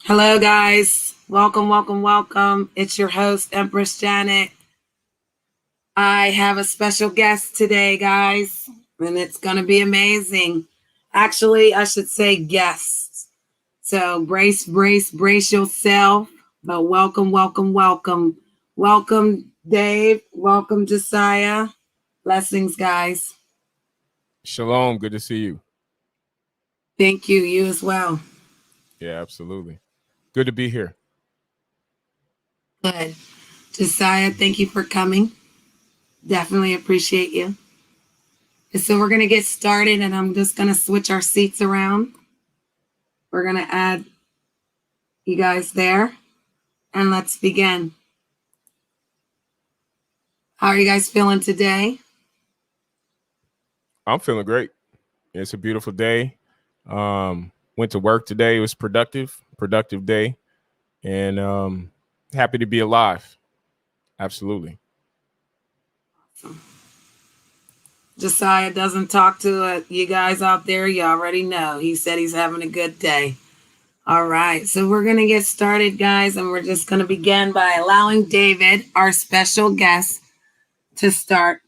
Hello, guys. Welcome, welcome, welcome. It's your host, Empress Janet. I have a special guest today, guys, and it's going to be amazing. Actually, I should say guests. So brace yourself. But welcome, welcome, welcome. Welcome, Dave. Welcome, Josiah. Blessings, guys. Shalom, good to see you. Thank you. You as well. Yeah, absolutely. Good to be here. Good. Josiah, thank you for coming. Definitely appreciate you. So we're going to get started, and I'm just going to switch our seats around. We're going to add you guys there, and let's begin. How are you guys feeling today? I'm feeling great. It's a beautiful day. Went to work today. It was productive day, and happy to be alive. Absolutely. Josiah doesn't talk to you guys out there. You already know. He said he's having a good day. All right. So we're going to get started, guys, and we're just going to begin by allowing David, our special guest, to start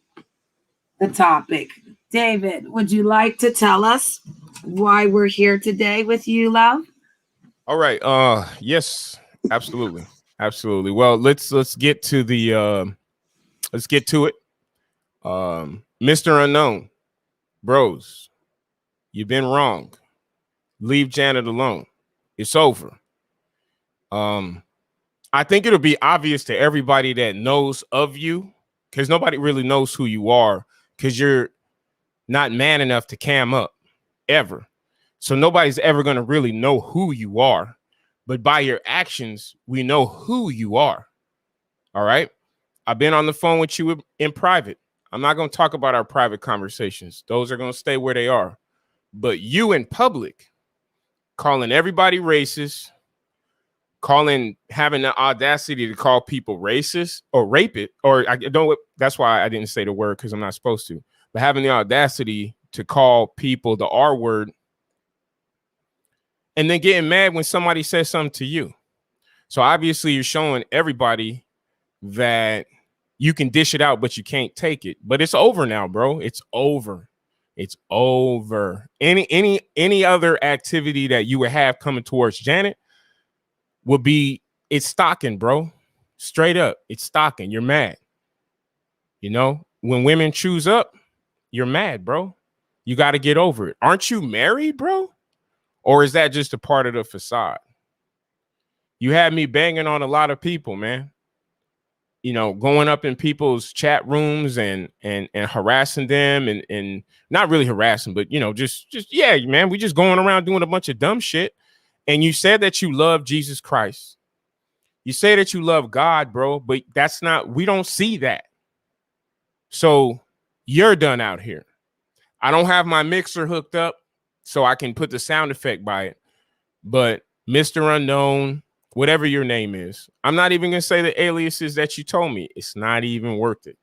the topic. David, would you like to tell us why we're here today with you, love? All right. Yes, absolutely. Absolutely. Well, let's get to the let's get to it. Mr. Unknown, bros, you've been wrong. Leave Janet alone. It's over. I think it'll be obvious to everybody that knows of you, because nobody really knows who you are, because you're not man enough to cam up ever. So nobody's ever going to really know who you are. But by your actions, we know who you are. All right. I've been on the phone with you in private. I'm not going to talk about our private conversations. Those are going to stay where they are. But you in public, calling everybody racist, having the audacity to call people racist or rape it, or I don't. That's why I didn't say the word, because I'm not supposed to. But having the audacity to call people the R word, and then getting mad when somebody says something to you. So obviously you're showing everybody that you can dish it out, but you can't take it. But it's over now, bro. It's over. It's over. Any other activity that you would have coming towards Janet would be, it's stalking, bro. Straight up, it's stalking. You're mad. You know, when women choose up, you're mad, bro. You got to get over it. Aren't you married, bro? Or is that just a part of the facade? You had me banging on a lot of people, man. You know, going up in people's chat rooms and harassing them, and not really harassing, but, you know, just yeah, man, we just going around doing a bunch of dumb shit. And you said that you love Jesus Christ. You say that you love God, bro, but that's not, we don't see that. So you're done out here. I don't have my mixer hooked up so I can put the sound effect by it. But Mr. Unknown, whatever your name is, I'm not even going to say the aliases that you told me. It's not even worth it.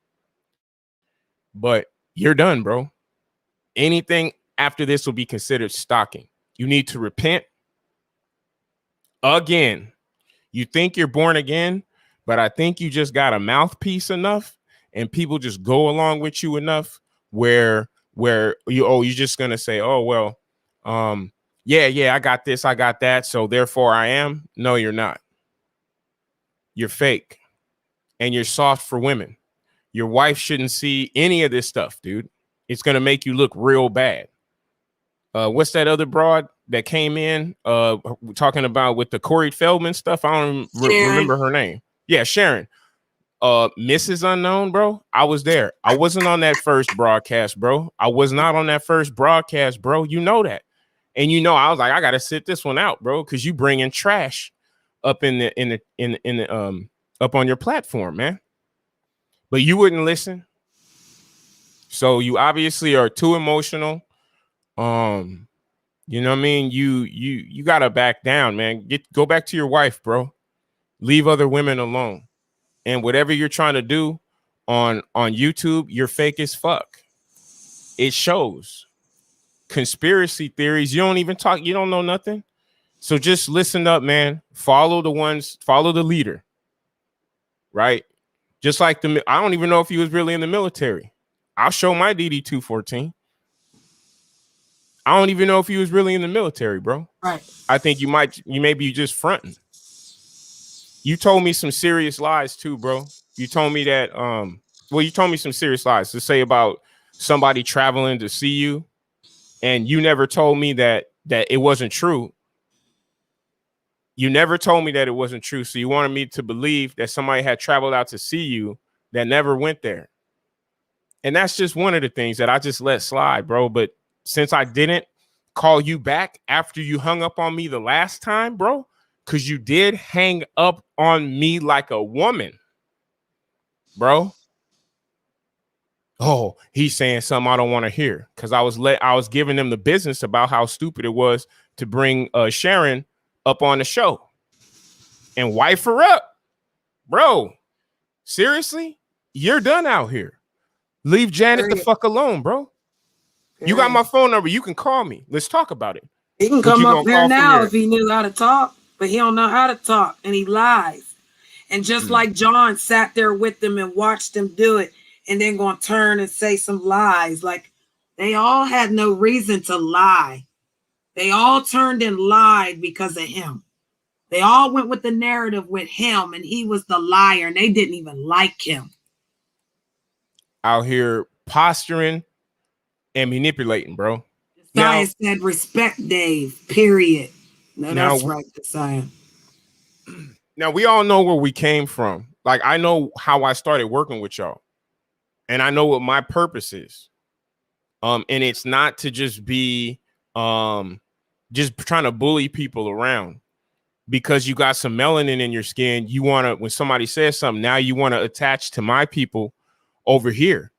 But you're done, bro. Anything after this will be considered stalking. You need to repent again. You think you're born again, but I think you just got a mouthpiece enough, and people just go along with you enough where you're just gonna say, oh well, yeah, I got this, I got that, so therefore I am. No, you're not. You're fake, and you're soft for women. Your wife shouldn't see any of this stuff, dude. It's gonna make you look real bad. What's that other broad that came in talking about with the Corey Feldman stuff? I don't remember her name. Yeah, Sharon. Mrs. Unknown, bro. I was there. I wasn't on that first broadcast, bro. I was not on that first broadcast, bro. You know that. And you know, I was like, I gotta sit this one out, bro, because you bringing trash up in the up on your platform, man. But you wouldn't listen. So you obviously are too emotional. You know what I mean? You gotta back down, man. Go back to your wife, bro. Leave other women alone. And whatever you're trying to do on YouTube, you're fake as fuck. It shows. Conspiracy theories. You don't even talk. You don't know nothing. So just listen up, man. Follow the leader, right? Just like I don't even know if he was really in the military. I'll show my DD 214. I don't even know if he was really in the military, bro. Right. I think you just fronting. You told me some serious lies too, bro. You told me that you told me some serious lies to say about somebody traveling to see you, and you never told me that it wasn't true. You never told me that it wasn't true. So you wanted me to believe that somebody had traveled out to see you that never went there. And that's just one of the things that I just let slide, bro. But since I didn't call you back after you hung up on me the last time, bro, because you did hang up on me like a woman, bro. Oh, he's saying something I don't want to hear, because I was giving them the business about how stupid it was to bring Sharon up on the show and wife her up. Bro, seriously? You're done out here. Leave Janet the fuck alone, bro. You got my phone number. You can call me. Let's talk about it. He can come up here now if he knew how to talk, but he don't know how to talk, and he lies. And just like John sat there with them and watched them do it, and then going to turn and say some lies. Like, they all had no reason to lie. They all turned and lied because of him. They all went with the narrative with him, and he was the liar, and they didn't even like him. Out here posturing and manipulating, bro. Josiah said, respect Dave, period. No, that's right, Josiah. Now, we all know where we came from. Like, I know how I started working with y'all, and I know what my purpose is. And it's not to just be just trying to bully people around because you got some melanin in your skin. You want to, when somebody says something, now you want to attach to my people over here.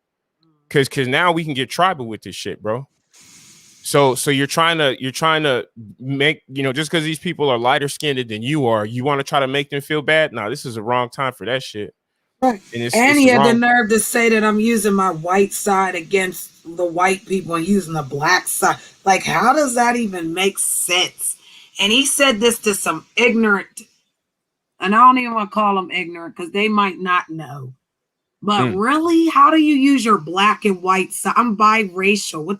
Cause now we can get tribal with this shit, bro. So you're trying to make, just because these people are lighter skinned than you are, you want to try to make them feel bad. No, this is the wrong time for that shit. Right. And he had the nerve to say that I'm using my white side against the white people and using the black side. Like, how does that even make sense? And he said this to some ignorant, and I don't even want to call them ignorant because they might not know. But really, how do you use your black and white side? I'm biracial. What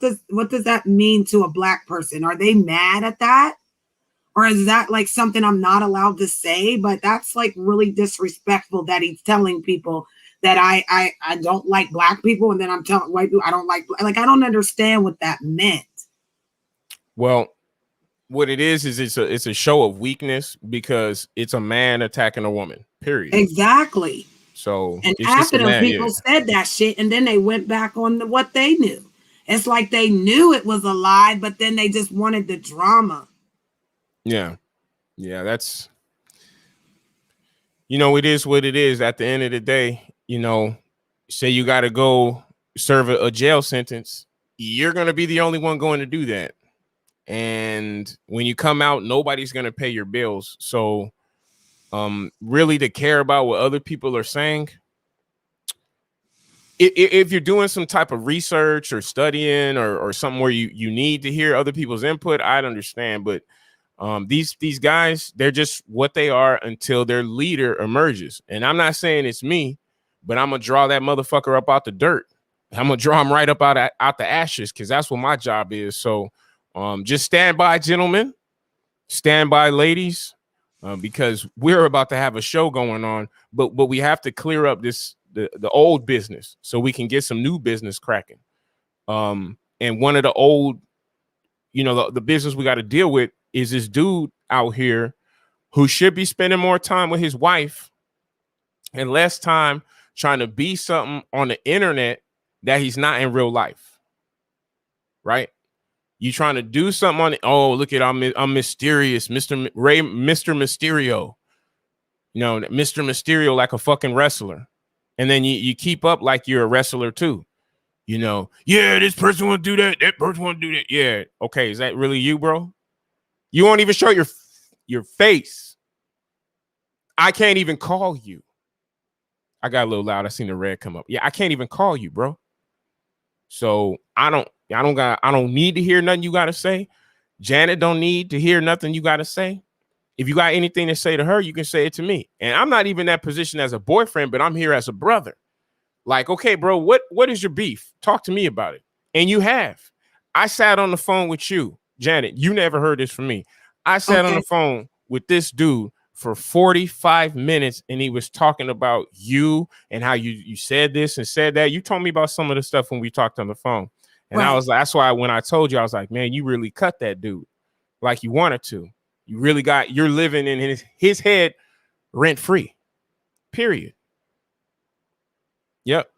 does that mean to a black person? Are they mad at that? Or is that like something I'm not allowed to say? But that's like really disrespectful that he's telling people that I don't like black people, and then I'm telling white people I don't like I don't understand what that meant. Well, what it is it's a show of weakness because it's a man attacking a woman. Period. Exactly. So and after those people said that shit, and then they went back on what they knew. It's like they knew it was a lie, but then they just wanted the drama. Yeah, that's, it is what it is. At the end of the day, say you got to go serve a jail sentence, you're going to be the only one going to do that. And when you come out, nobody's going to pay your bills. So really to care about what other people are saying, if you're doing some type of research or studying or something where you need to hear other people's input, I'd understand. But these guys, they're just what they are until their leader emerges. And I'm not saying it's me, but I'm gonna draw that motherfucker up out the dirt. I'm gonna draw him right up out the ashes, because that's what my job is. So just stand by, gentlemen, stand by, ladies, because we're about to have a show going on, but we have to clear up the old business so we can get some new business cracking. And one of the old, the business we got to deal with is this dude out here who should be spending more time with his wife and less time trying to be something on the internet that he's not in real life. Right? You trying to do something on it. Oh, look at, I'm mysterious, Mr. Mysterio. Mr. Mysterio, like a fucking wrestler. And then you keep up like you're a wrestler too. Yeah, this person want to do that. That person want to do that. Yeah. Okay. Is that really you, bro? You won't even show your face. I can't even call you. I got a little loud. I seen the red come up. Yeah, I can't even call you, bro. So I don't need to hear nothing you got to say. Janet don't need to hear nothing you got to say. If you got anything to say to her, you can say it to me. And I'm not even in that position as a boyfriend, but I'm here as a brother. Like, okay, bro, what is your beef? Talk to me about it. And you have. I sat on the phone with you, Janet. You never heard this from me. I sat on the phone with this dude for 45 minutes, and he was talking about you and how you said this and said that. You told me about some of the stuff when we talked on the phone. And I was like, that's why when I told you, I was like, man, you really cut that dude like you wanted to. You really you're living in his head rent free. Period. Yep.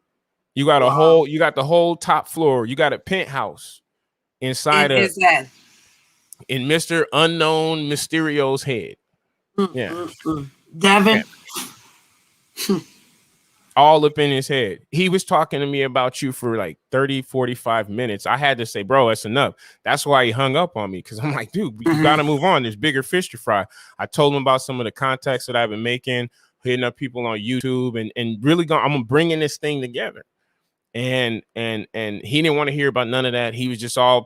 You got you got the whole top floor. You got a penthouse inside in his head. In Mr. Unknown Mysterio's head. Yeah. Devin. Yeah. All up in his head. He was talking to me about you for like 30, 45 minutes. I had to say, bro, that's enough. That's why he hung up on me. Cause I'm like, dude, you got to move on. There's bigger fish to fry. I told him about some of the contacts that I've been making, hitting up people on YouTube and really I'm bringing this thing together. And he didn't want to hear about none of that. He was just all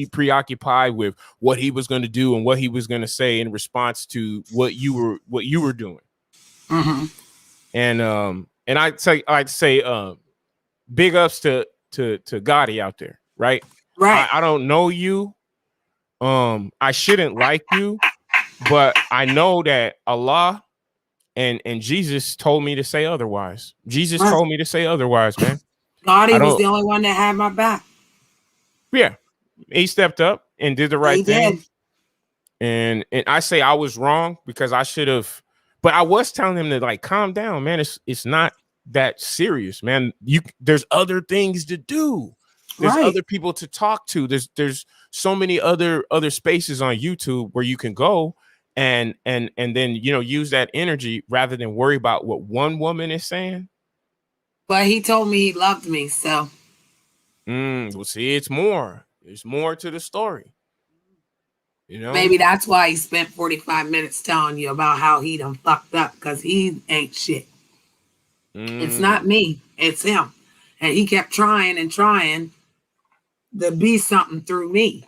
preoccupied with what he was going to do and what he was going to say in response to what you were doing. And I'd say big ups to Gotti out there, right? Right. I don't know you. I shouldn't like you, but I know that Allah and Jesus told me to say otherwise. Jesus told me to say otherwise, man. Gotti was the only one that had my back. Yeah. He stepped up and did the right thing. Did. And I say I was wrong because I should have, but I was telling him to like calm down, man. It's not that serious, man. There's other things to do. There's other people to talk to. There's so many other spaces on YouTube where you can go and then use that energy rather than worry about what one woman is saying. But he told me he loved me, so. Well, see, it's more. There's more to the story. Maybe that's why he spent 45 minutes telling you about how he done fucked up, because he ain't shit. It's not me. It's him. And he kept trying and trying to be something through me.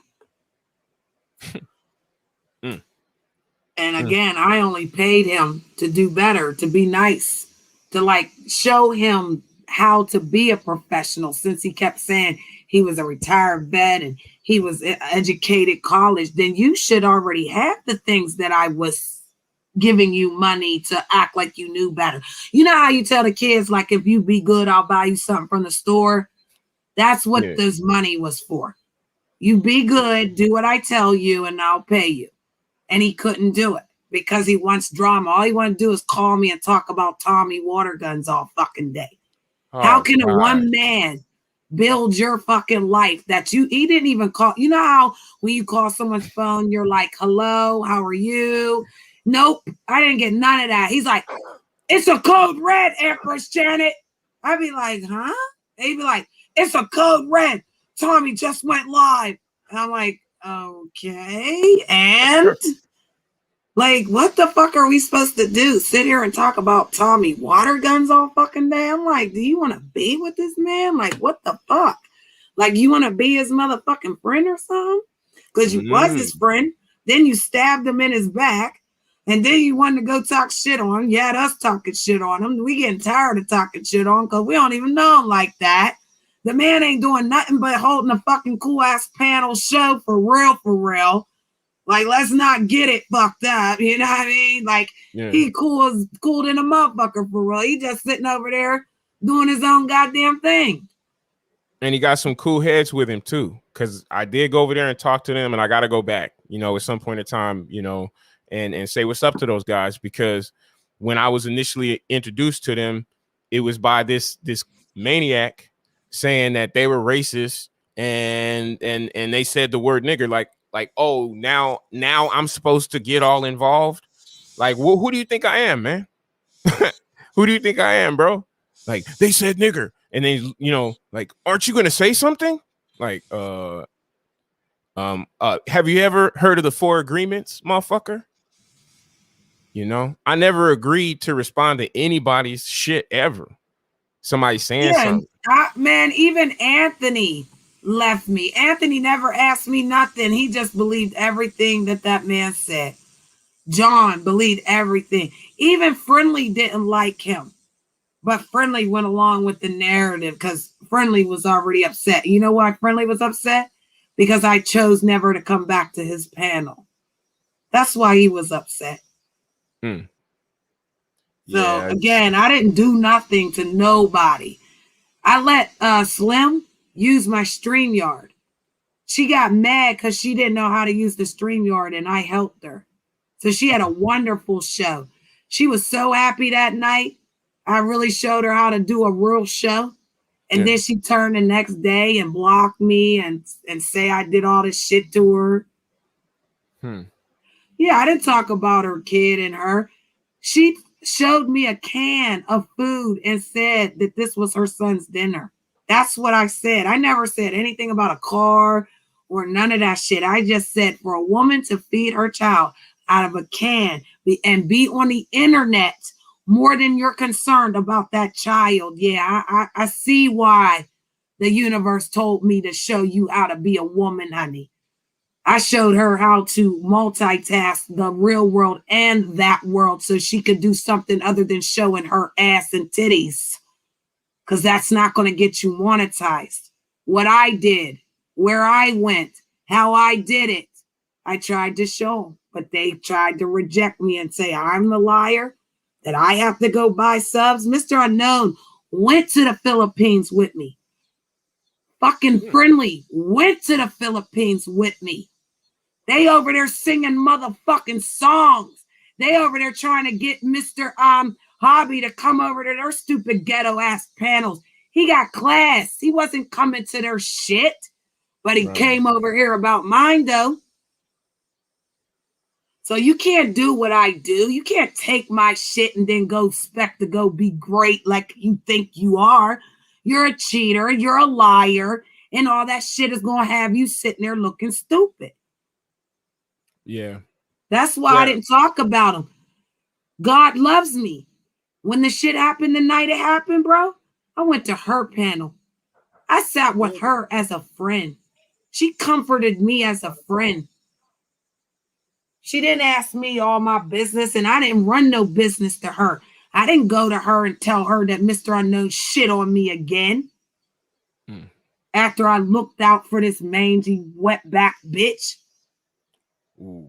And again, I only paid him to do better, to be nice, to like show him how to be a professional, since he kept saying he was a retired vet and he was educated college. Then you should already have the things that I was giving you money to act like you knew better. You know how you tell the kids, like, if you be good, I'll buy you something from the store. That's what this money was for. You be good, do what I tell you, and I'll pay you. And he couldn't do it because he wants drama. All he wanted to do is call me and talk about Tommy water guns all fucking day. How can a one man build your fucking life that he didn't even call? You know how when you call someone's phone, you're like, hello, how are you? Nope, I didn't get none of that. He's like, it's a code red, Empress Janet. I'd be like, huh? He'd be like, it's a code red. Tommy just went live. And I'm like, okay. And like, what the fuck are we supposed to do? Sit here and talk about Tommy water guns all fucking day? I'm like, do you want to be with this man? Like, what the fuck? Like, you want to be his motherfucking friend or something? Because you was his friend. Then you stabbed him in his back. And then you wanted to go talk shit on him. You had us talking shit on him. We getting tired of talking shit on him because we don't even know him like that. The man ain't doing nothing but holding a fucking cool ass panel show for real, for real. Like, let's not get it fucked up. You know what I mean? Like, he cool than a motherfucker for real. He just sitting over there doing his own goddamn thing. And he got some cool heads with him too. Cause I did go over there and talk to them, and I got to go back, at some point in time, and say what's up to those guys. Because when I was initially introduced to them, it was by this maniac saying that they were racist and they said the word nigger, like, oh, now I'm supposed to get all involved. Like, who do you think I am, man? Who do you think I am, bro? Like, they said nigger, and then like, aren't you gonna say something? Like, have you ever heard of the 4 agreements, motherfucker? I never agreed to respond to anybody's shit ever. Somebody saying something. Man, even Anthony left me. Anthony never asked me nothing. He just believed everything that man said. John believed everything. Even Friendly didn't like him. But Friendly went along with the narrative because Friendly was already upset. You know why Friendly was upset? Because I chose never to come back to his panel. That's why he was upset. Hmm. So Yeah. again, I didn't do nothing to nobody. I let Slim use my StreamYard. She got mad because she didn't know how to use the StreamYard and I helped her. So she had a wonderful show. She was so happy that night. I really showed her how to do a real show. And Yeah. then she turned the next day and blocked me and say I did all this shit to her. Yeah, I didn't talk about her kid and her. She showed me a can of food and said that this was her son's dinner. That's what I said. I never said anything about a car or none of that shit. I just said for a woman to feed her child out of a can and be on the internet more than you're concerned about that child. Yeah, I see why the universe told me to show you how to be a woman, honey. I showed her how to multitask the real world and that world so she could do something other than showing her ass and titties. Because that's not going to get you monetized. What I did, where I went, how I did it, I tried to show them, but they tried to reject me and say I'm the liar, that I have to go buy subs. Mr. Unknown went to the Philippines with me. Fucking Friendly went to the Philippines with me. They over there singing motherfucking songs. They over there trying to get Mr. Hobby to come over to their stupid ghetto ass panels. He got class. He wasn't coming to their shit, but he came over here about mine though. So you can't do what I do. You can't take my shit and then go expect to go be great like you think you are. You're a cheater. You're a liar. And all that shit is going to have you sitting there looking stupid. Yeah. That's why I didn't talk about him. God loves me. When the shit happened the night it happened, bro, I went to her panel. I sat with her as a friend. She comforted me as a friend. She didn't ask me all my business, and I didn't run no business to her. I didn't go to her and tell her that Mr. Unknown shit on me again. After I looked out for this mangy, wetback bitch. Ooh,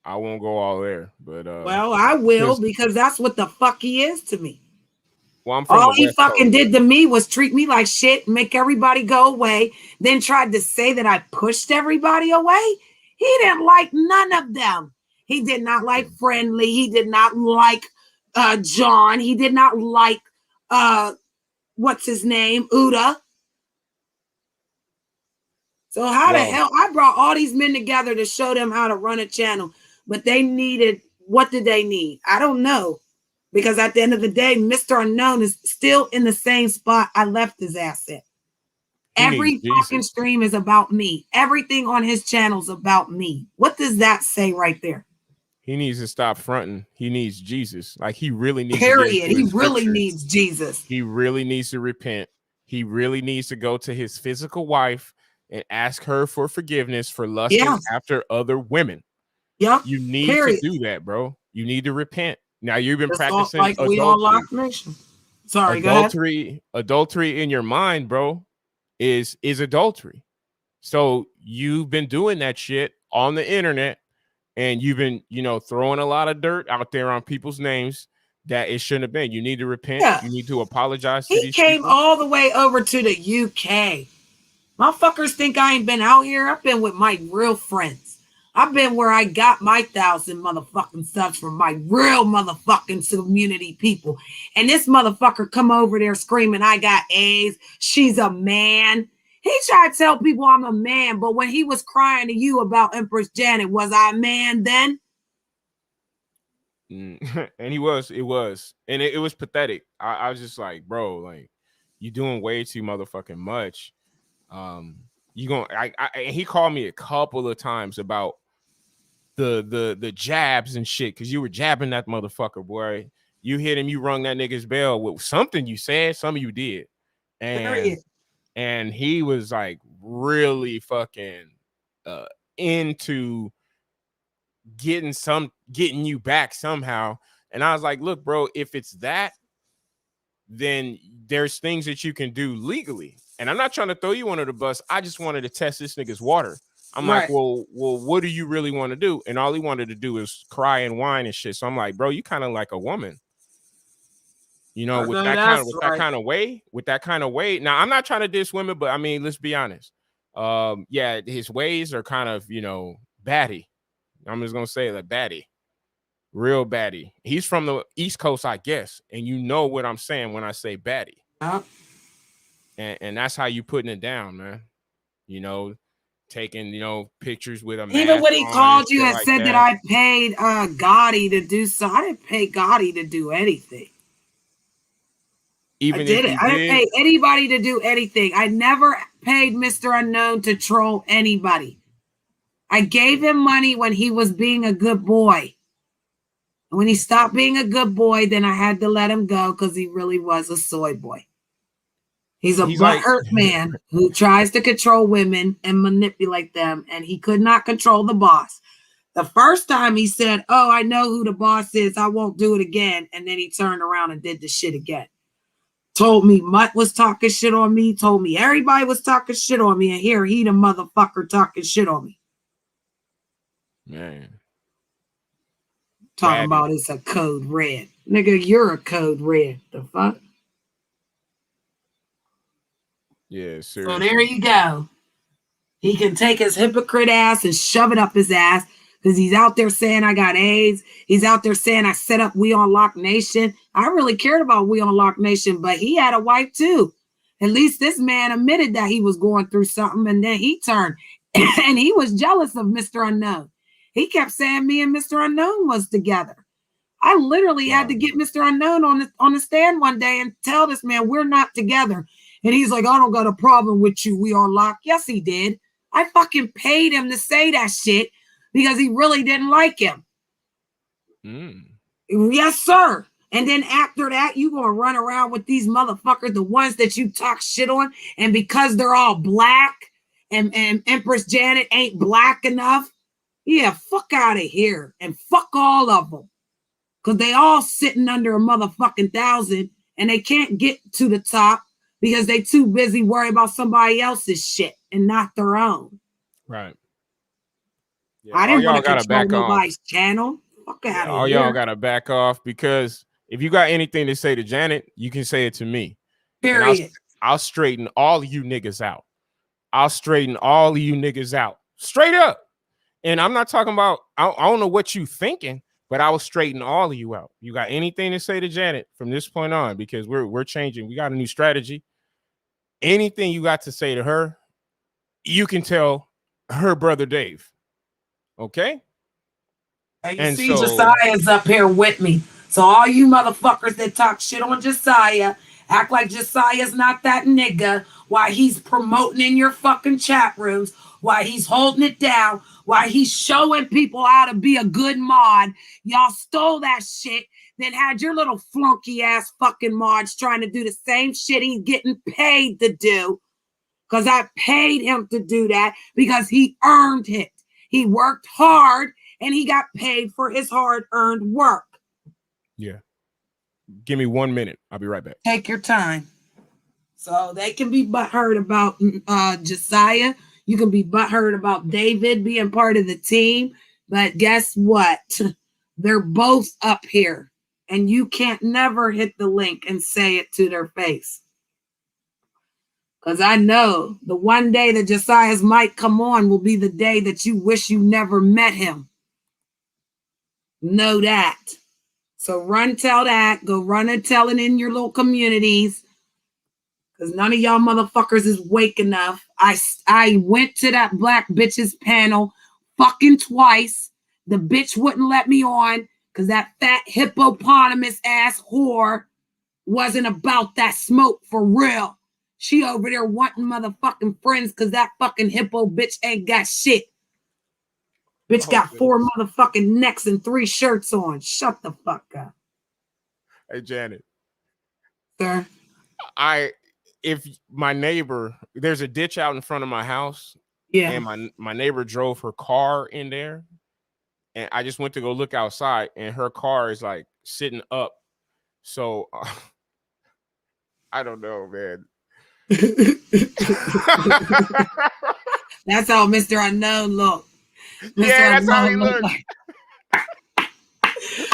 I won't go all there, but well, I will because that's what the fuck he is to me. Well, I'm from all the he West fucking Coast. did to me was treat me like shit, make everybody go away, then tried to say that I pushed everybody away. He didn't like none of them. He did not like Friendly. He did not like John. He did not like what's his name, Uda. So how the hell I brought all these men together to show them how to run a channel, but they needed, what did they need? I don't know. Because at the end of the day, Mr. Unknown is still in the same spot I left his ass at. Every fucking stream is about me. Everything on his channel is about me. What does that say right there? He needs to stop fronting. He needs Jesus. Like he really needs Period. to get into He his really scriptures. needs Jesus. He really needs to repent. He really needs to go to his physical wife and ask her for forgiveness for lusting after other women. Yep. You need to do that, bro. You need to repent. Now you've been practicing like adultery. We all lost nation. Sorry, adultery in your mind, bro, is adultery. So you've been doing that shit on the internet, and you've been, throwing a lot of dirt out there on people's names that it shouldn't have been. You need to repent. Yeah. You need to apologize to these came people. all the way over to the UK. Motherfuckers think I ain't been out here. I've been with my real friends. I've been where I got my 1,000 motherfucking subs from my real motherfucking community people. And this motherfucker come over there screaming, I got AIDS. She's a man. He tried to tell people I'm a man, but when he was crying to you about Empress Janet, was I a man then? And it was. And it was pathetic. I was just like, bro, like, you doing way too motherfucking much. You gonna and he called me a couple of times about the jabs and shit, because you were jabbing that motherfucker, boy. You hit him, you rung that nigga's bell with something you said, some of you did. And and he was like really fucking into getting you back somehow. And I was like, look, bro, if it's that, then there's things that you can do legally. And I'm not trying to throw you under the bus. I just wanted to test this nigga's water. I'm like, well, what do you really want to do? And all he wanted to do is cry and whine and shit. So I'm like, bro, you kind of like a woman. You know, with that kind of way. Now, I'm not trying to diss women, but I mean, let's be honest. Yeah, his ways are kind of, you know, batty. I'm just gonna say that batty, real batty. He's from the East Coast, I guess, and you know what I'm saying when I say batty. And that's how you putting it down, man. You know, taking, you know, pictures with a mask. Even when he called you and like said that I paid Gotti to do so, I didn't pay Gotti to do anything. Even I didn't pay anybody to do anything. I never paid Mr. Unknown to troll anybody. I gave him money when he was being a good boy. And when he stopped being a good boy, then I had to let him go because he really was a soy boy. He's butthurt man who tries to control women and manipulate them, and he could not control the boss. The first time he said, oh, I know who the boss is, I won't do it again. And then he turned around and did the shit again. Told me Mutt was talking shit on me, told me everybody was talking shit on me, and here he the motherfucker talking shit on me. Man. Talking about it's a code red. Nigga, you're a code red. The fuck? Yeah, seriously. So there you go. He can take his hypocrite ass and shove it up his ass because he's out there saying I got AIDS. He's out there saying I set up We Unlock Nation. I really cared about We Unlock Nation, but he had a wife too. At least this man admitted that he was going through something, and then he turned and he was jealous of Mr. Unknown. He kept saying me and Mr. Unknown was together. I literally had to get Mr. Unknown on the stand one day and tell this man we're not together. And he's like, I don't got a problem with you. We Unlock. Yes, he did. I fucking paid him to say that shit because he really didn't like him. Yes, sir. And then after that, you gonna run around with these motherfuckers, the ones that you talk shit on, and because they're all black and Empress Janet ain't black enough, yeah, fuck out of here and fuck all of them. Because they all sitting under a motherfucking 1,000 and they can't get to the top because they too busy worried about somebody else's shit and not their own. Right. Yeah, I didn't want to control nobody's channel. Fuck out of here. All y'all got to back off because if you got anything to say to Janet, you can say it to me. Period. I'll straighten all of you niggas out. I'll straighten all of you niggas out. Straight up. And I'm not talking about, I don't know what you thinking, but I will straighten all of you out. You got anything to say to Janet from this point on, because we're changing. We got a new strategy. Anything you got to say to her, you can tell her brother Dave. Okay? And see, Josiah's up here with me. So all you motherfuckers that talk shit on Josiah, act like Josiah's not that nigga, while he's promoting in your fucking chat rooms, while he's holding it down, while he's showing people how to be a good mod. Y'all stole that shit, then had your little flunky ass fucking mods trying to do the same shit he's getting paid to do. Because I paid him to do that because he earned it. He worked hard and he got paid for his hard-earned work. Yeah. Give me 1 minute. I'll be right back. Take your time. So they can be butthurt about Josiah. You can be butthurt about David being part of the team. But guess what? They're both up here. And you can't never hit the link and say it to their face. Because I know the one day that Josiah's mic come on will be the day that you wish you never met him. Know that. So run tell that. Go run and tell it in your little communities. Because none of y'all motherfuckers is wake enough. I went to that black bitch's panel fucking twice. The bitch wouldn't let me on because that fat hippopotamus ass whore wasn't about that smoke for real. She over there wanting motherfucking friends because that fucking hippo bitch ain't got shit. Bitch got 4 motherfucking necks and 3 shirts on. Shut the fuck up. Hey, Janet. Sir? if my neighbor, there's a ditch out in front of my house, Yeah. and my neighbor drove her car in there, and I just went to go look outside, and her car is like sitting up. So I don't know, man. That's how Mr. Unknown look. Mr. Yeah, that's how he Unknown looks. like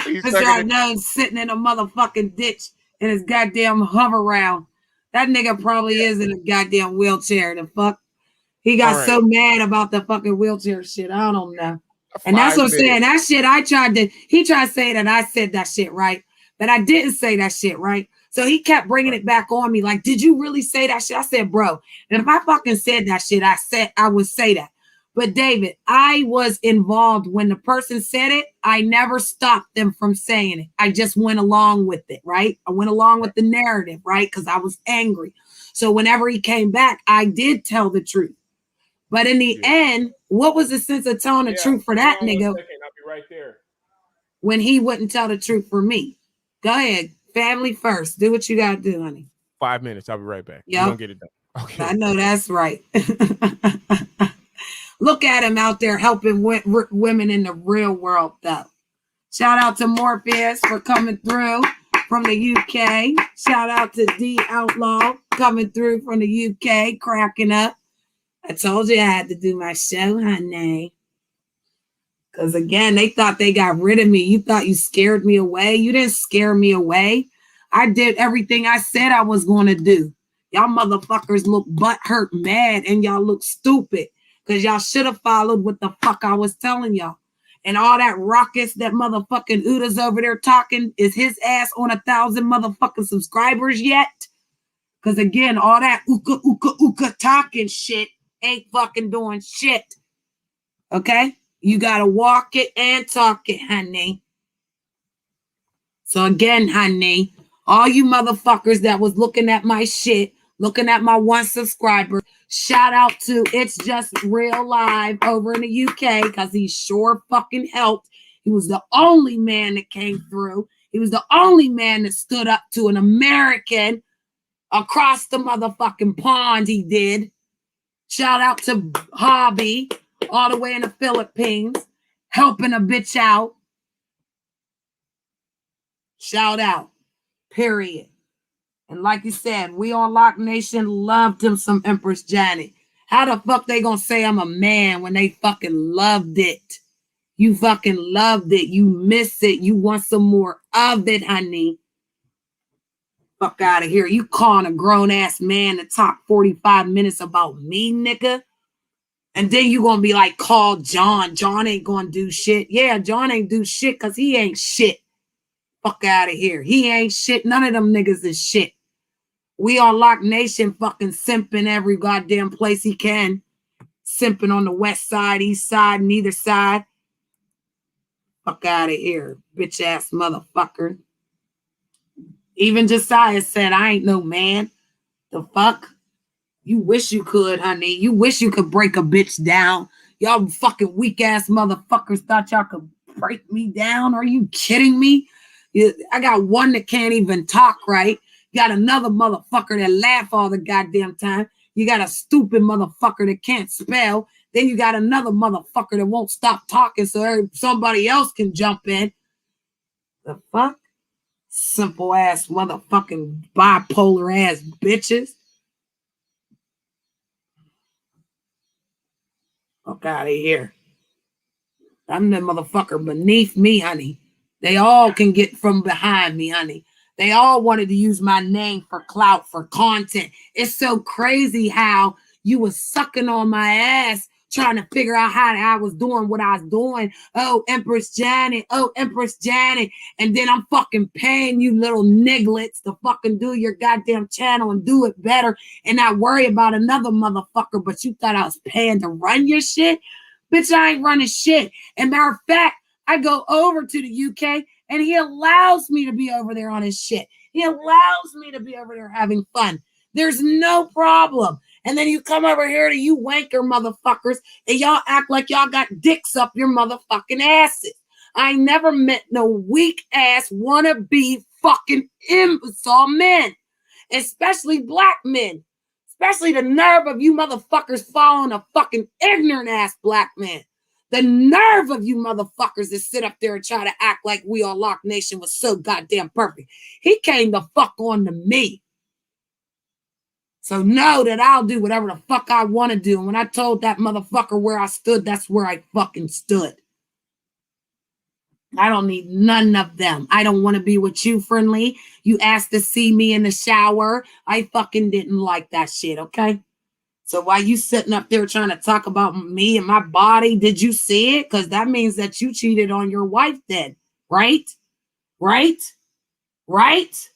He's Mr. Unknown sitting in a motherfucking ditch in his goddamn hover round. That nigga probably is in a goddamn wheelchair. The fuck? He got Right. so mad about the fucking wheelchair shit. I don't know. And that's 5 what I'm saying. minutes. That shit, he tried to say that I said that shit, right? But I didn't say that shit, right? So he kept bringing it back on me. Like, did you really say that shit? I said, bro, and if I fucking said that shit, I would say that. But David, I was involved when the person said it. I never stopped them from saying it. I just went along with it, right? I went along with the narrative, right? Because I was angry. So whenever he came back, I did tell the truth. But in the end, what was the sense of telling the truth for that nigga? I'll be right there. When he wouldn't tell the truth for me. Go ahead. Family first. Do what you got to do, honey. 5 minutes. I'll be right back. Yep. You're going to get it done. Okay. I know that's right. Look at him out there helping women in the real world, though. Shout out to Morpheus for coming through from the UK. Shout out to D Outlaw coming through from the UK, cracking up. I told you I had to do my show, honey. Because again, they thought they got rid of me. You thought you scared me away. You didn't scare me away. I did everything I said I was going to do. Y'all motherfuckers look butthurt, mad, and y'all look stupid. Because y'all should have followed what the fuck I was telling y'all. And all that ruckus that motherfucking Uda's over there talking, is his ass on 1,000 motherfucking subscribers yet? Because again, all that ooka talking shit ain't fucking doing shit. Okay? You got to walk it and talk it, honey. So again, honey, all you motherfuckers that was looking at my shit, looking at my one subscriber, shout out to It's Just Real Live over in the UK because he sure fucking helped. He was the only man that came through. He was the only man that stood up to an American across the motherfucking pond. He did. Shout out to Hobby all the way in the Philippines, helping a bitch out. Shout out. Period. And like you said, we on Lock Nation loved him some Empress Janet. How the fuck they gonna say I'm a man when they fucking loved it? You fucking loved it. You miss it. You want some more of it, honey. Fuck out of here. You calling a grown-ass man to talk 45 minutes about me, nigga? And then you gonna be like, call John. John ain't gonna do shit. Yeah, John ain't do shit because he ain't shit. Fuck out of here. He ain't shit. None of them niggas is shit. We on Lock Nation fucking simping every goddamn place he can. Simping on the west side, east side, neither side. Fuck out of here, bitch ass motherfucker. Even Josiah said, I ain't no man. The fuck? You wish you could, honey. You wish you could break a bitch down. Y'all fucking weak ass motherfuckers thought y'all could break me down. Are you kidding me? I got one that can't even talk right. You got another motherfucker that laugh all the goddamn time. You got a stupid motherfucker that can't spell. Then you got another motherfucker that won't stop talking so somebody else can jump in. The fuck? Simple ass motherfucking bipolar ass bitches. Fuck out of here. I'm the motherfucker beneath me, honey. They all can get from behind me, honey. They all wanted to use my name for clout, for content. It's so crazy how you was sucking on my ass trying to figure out how I was doing what I was doing. Oh, Empress Janet. Oh, Empress Janet. And then I'm fucking paying you little nigglets to fucking do your goddamn channel and do it better and not worry about another motherfucker. But you thought I was paying to run your shit? Bitch, I ain't running shit. And matter of fact, I go over to the UK and he allows me to be over there on his shit. He allows me to be over there having fun. There's no problem. And then you come over here to you wanker motherfuckers and y'all act like y'all got dicks up your motherfucking asses. I never met no weak ass wannabe fucking imbecile men. especially black men. Especially the nerve of you motherfuckers following a fucking ignorant ass black man. The nerve of you motherfuckers that sit up there and try to act like We Are Lock Nation was so goddamn perfect. He came the fuck on to me. So know that I'll do whatever the fuck I want to do. And when I told that motherfucker where I stood, that's where I fucking stood. I don't need none of them. I don't want to be with you, friendly. You asked to see me in the shower. I fucking didn't like that shit, okay? So while you sitting up there trying to talk about me and my body, did you see it? Because that means that you cheated on your wife then, right? Right? Right?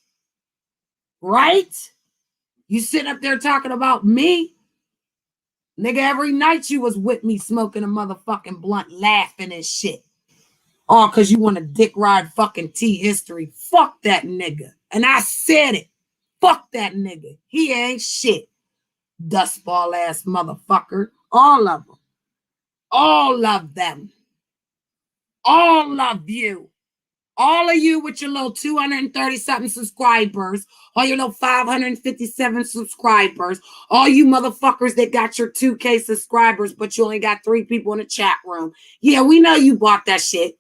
Right? You sitting up there talking about me? Nigga, every night you was with me smoking a motherfucking blunt, laughing and shit. All because you want to dick ride fucking T history. Fuck that nigga. And I said it. Fuck that nigga. He ain't shit. Dustball ass motherfucker. All of them. All of them. All of you. All of you with your little 230 something subscribers, all your little 557 subscribers, all you motherfuckers that got your 2K subscribers, but you only got 3 people in the chat room. Yeah, we know you bought that shit.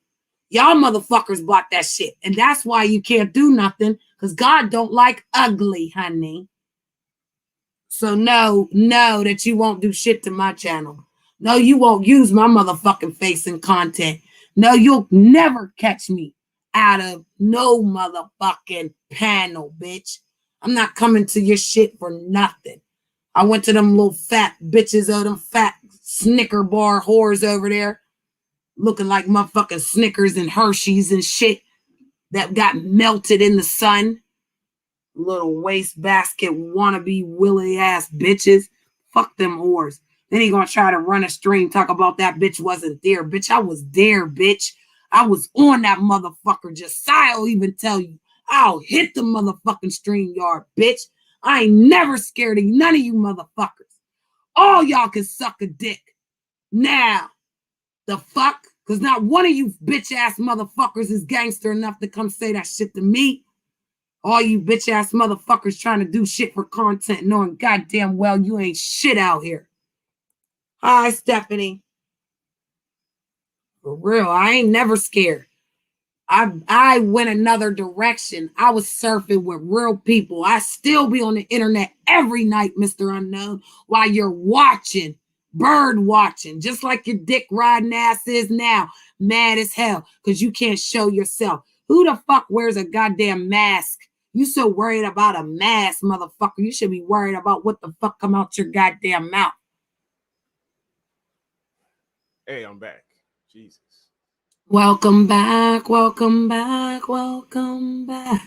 Y'all motherfuckers bought that shit. And that's why you can't do nothing, because God don't like ugly, honey. So no that you won't do shit to my channel. No, you won't use my motherfucking face in content. No, you'll never catch me out of no motherfucking panel, bitch. I'm not coming to your shit for nothing. I went to them little fat bitches or them fat Snicker bar whores over there looking like motherfucking Snickers and Hershey's and shit that got melted in the sun. Little wastebasket wannabe willy ass bitches. Fuck them whores. Then he gonna try to run a stream, talk about that bitch wasn't there. Bitch, I was there, bitch. I was on that motherfucker. Josiah'll even tell you. I'll hit the motherfucking stream yard, bitch. I ain't never scared of none of you motherfuckers. All y'all can suck a dick. Now, the fuck? Because not one of you bitch ass motherfuckers is gangster enough to come say that shit to me. All you bitch ass motherfuckers trying to do shit for content, knowing goddamn well you ain't shit out here. Hi, Stephanie. For real, I ain't never scared. I went another direction. I was surfing with real people. I still be on the internet every night, Mr. Unknown, while you're watching, bird watching, just like your dick riding ass is now, mad as hell, because you can't show yourself. Who the fuck wears a goddamn mask? You so worried about a mask, motherfucker. You should be worried about what the fuck come out your goddamn mouth. Hey, I'm back. Jesus. Welcome back, welcome back, welcome back.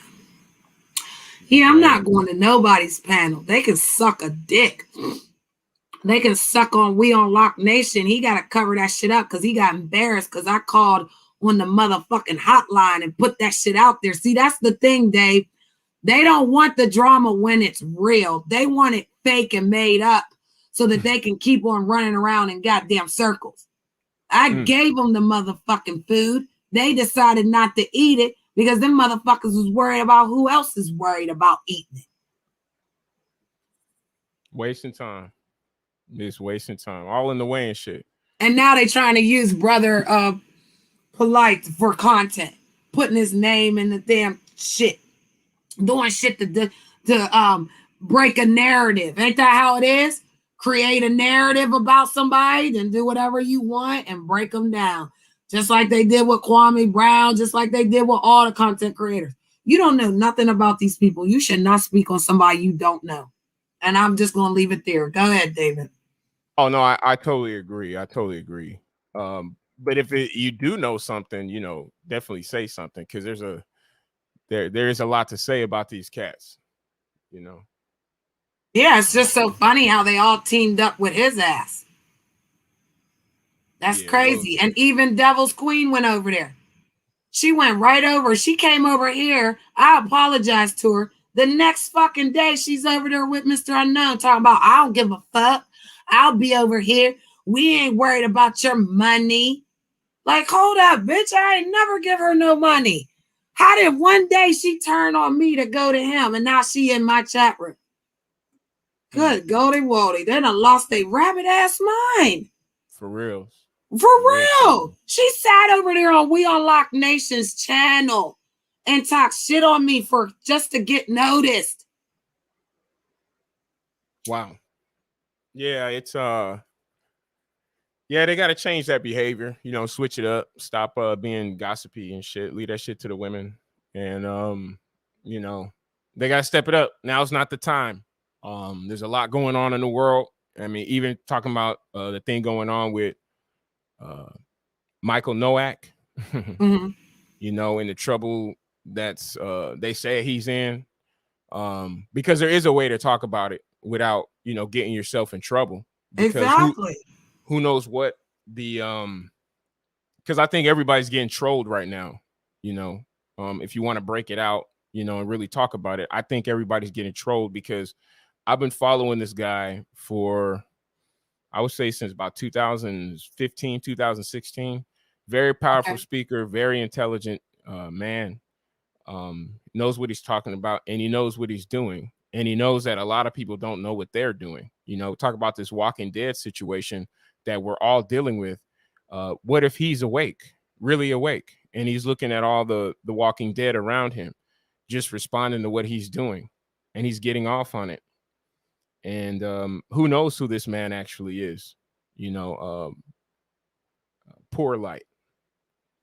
Yeah, I'm not going to nobody's panel. They can suck a dick. They can suck on We On Lock Nation. He got to cover that shit up because he got embarrassed because I called on the motherfucking hotline and put that shit out there. See, that's the thing, Dave. They don't want the drama when it's real. They want it fake and made up so that they can keep on running around in goddamn circles. I gave them the motherfucking food. They decided not to eat it because them motherfuckers was worried about who else is worried about eating it. Wasting time. Just wasting time. All in the way and shit. And now they trying to use Brother Polite for content. Putting his name in the damn shit. Doing shit to break a narrative. Ain't that how it is? Create a narrative about somebody, then do whatever you want and break them down. Just like they did with Kwame Brown, just like they did with all the content creators. You don't know nothing about these people. You should not speak on somebody you don't know. And I'm just going to leave it there. Go ahead, David. Oh, no, I totally agree. I totally agree. But if you do know something, definitely say something because there is a lot to say about these cats, Yeah, it's just so funny how they all teamed up with his ass. That's crazy. Well, and even Devil's Queen went over there. She went right over. She came over here. I apologized to her. The next fucking day, she's over there with Mr. Unknown talking about, I don't give a fuck. I'll be over here. We ain't worried about your money. Like, hold up, bitch. I ain't never give her no money. How did one day she turn on me to go to him and now she in my chat room? Good golly woldy. They done lost their rabbit ass mind. For real. For real. She sat over there on We Unlock Nation's channel and talked shit on me for just to get noticed. Wow. Yeah, it's yeah, they got to change that behavior, you know, switch it up, stop being gossipy and shit, leave that shit to the women. And you know, they got to step it up. Now's not the time. There's a lot going on in the world. I mean, even talking about the thing going on with Michael Nowak, Mm-hmm. you know, and the trouble that's they say he's in, because there is a way to talk about it without, you know, getting yourself in trouble. Because Exactly. who knows what the because I think everybody's getting trolled right now, you know. If you want to break it out, you know, and really talk about it, I think everybody's getting trolled because I've been following this guy for, I would say, since about 2015, 2016. Very powerful speaker, very intelligent man. Knows what he's talking about, and he knows what he's doing. And he knows that a lot of people don't know what they're doing. You know, talk about this Walking Dead situation that we're all dealing with. What if he's awake, really awake, and he's looking at all the Walking Dead around him, just responding to what he's doing, and he's getting off on it. And who knows who this man actually is? You know, poor light.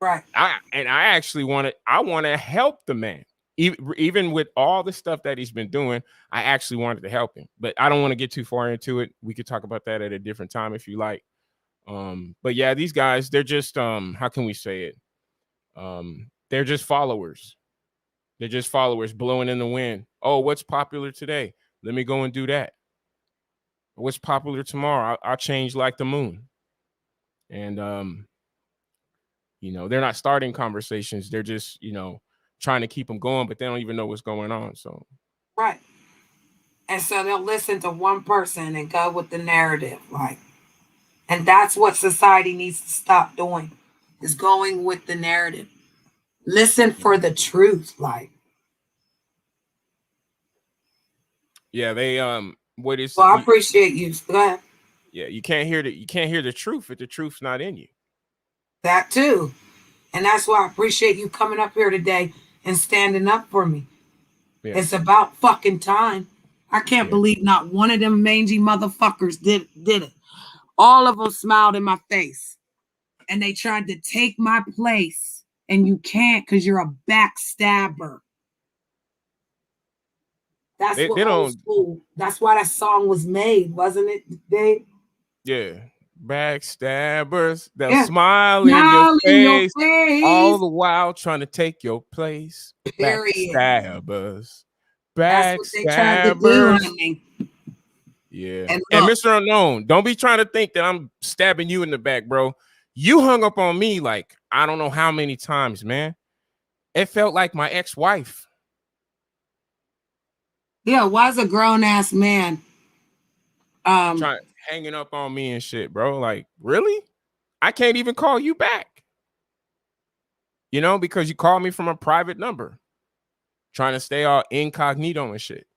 Right. I actually want to help the man. Even with all the stuff that he's been doing, I actually wanted to help him. But I don't want to get too far into it. We could talk about that at a different time if you like. But yeah, these guys, they're just how can we say it? They're just followers. They're just followers blowing in the wind. Oh, what's popular today? Let me go and do that. What's popular tomorrow? I'll change like the moon. And you know, they're not starting conversations. They're just, you know, trying to keep them going, but they don't even know what's going on. So right. And so they'll listen to one person and go with the narrative, like, and that's what society needs to stop doing, is going with the narrative. Listen for the truth, like. Yeah, they what is Well, I appreciate you. Go ahead. Yeah, you can't hear the truth if the truth's not in you. That too. And that's why I appreciate you coming up here today and standing up for me. Yeah. It's about fucking time. I can't believe not one of them mangy motherfuckers did it. All of them smiled in my face. And they tried to take my place. And you can't because you're a backstabber. That's what old school. That's why that song was made, wasn't it, Dave? Yeah. Backstabbers, they'll smile in your face all the while trying to take your place. Period. Backstabbers. That's what they tried to do on me. Yeah. And Mr. Unknown, don't be trying to think that I'm stabbing you in the back, bro. You hung up on me like I don't know how many times, man. It felt like my ex-wife. Yeah, why's a grown-ass man hanging up on me and shit, bro? Like, really? I can't even call you back. You know, because you called me from a private number. Trying to stay all incognito and shit.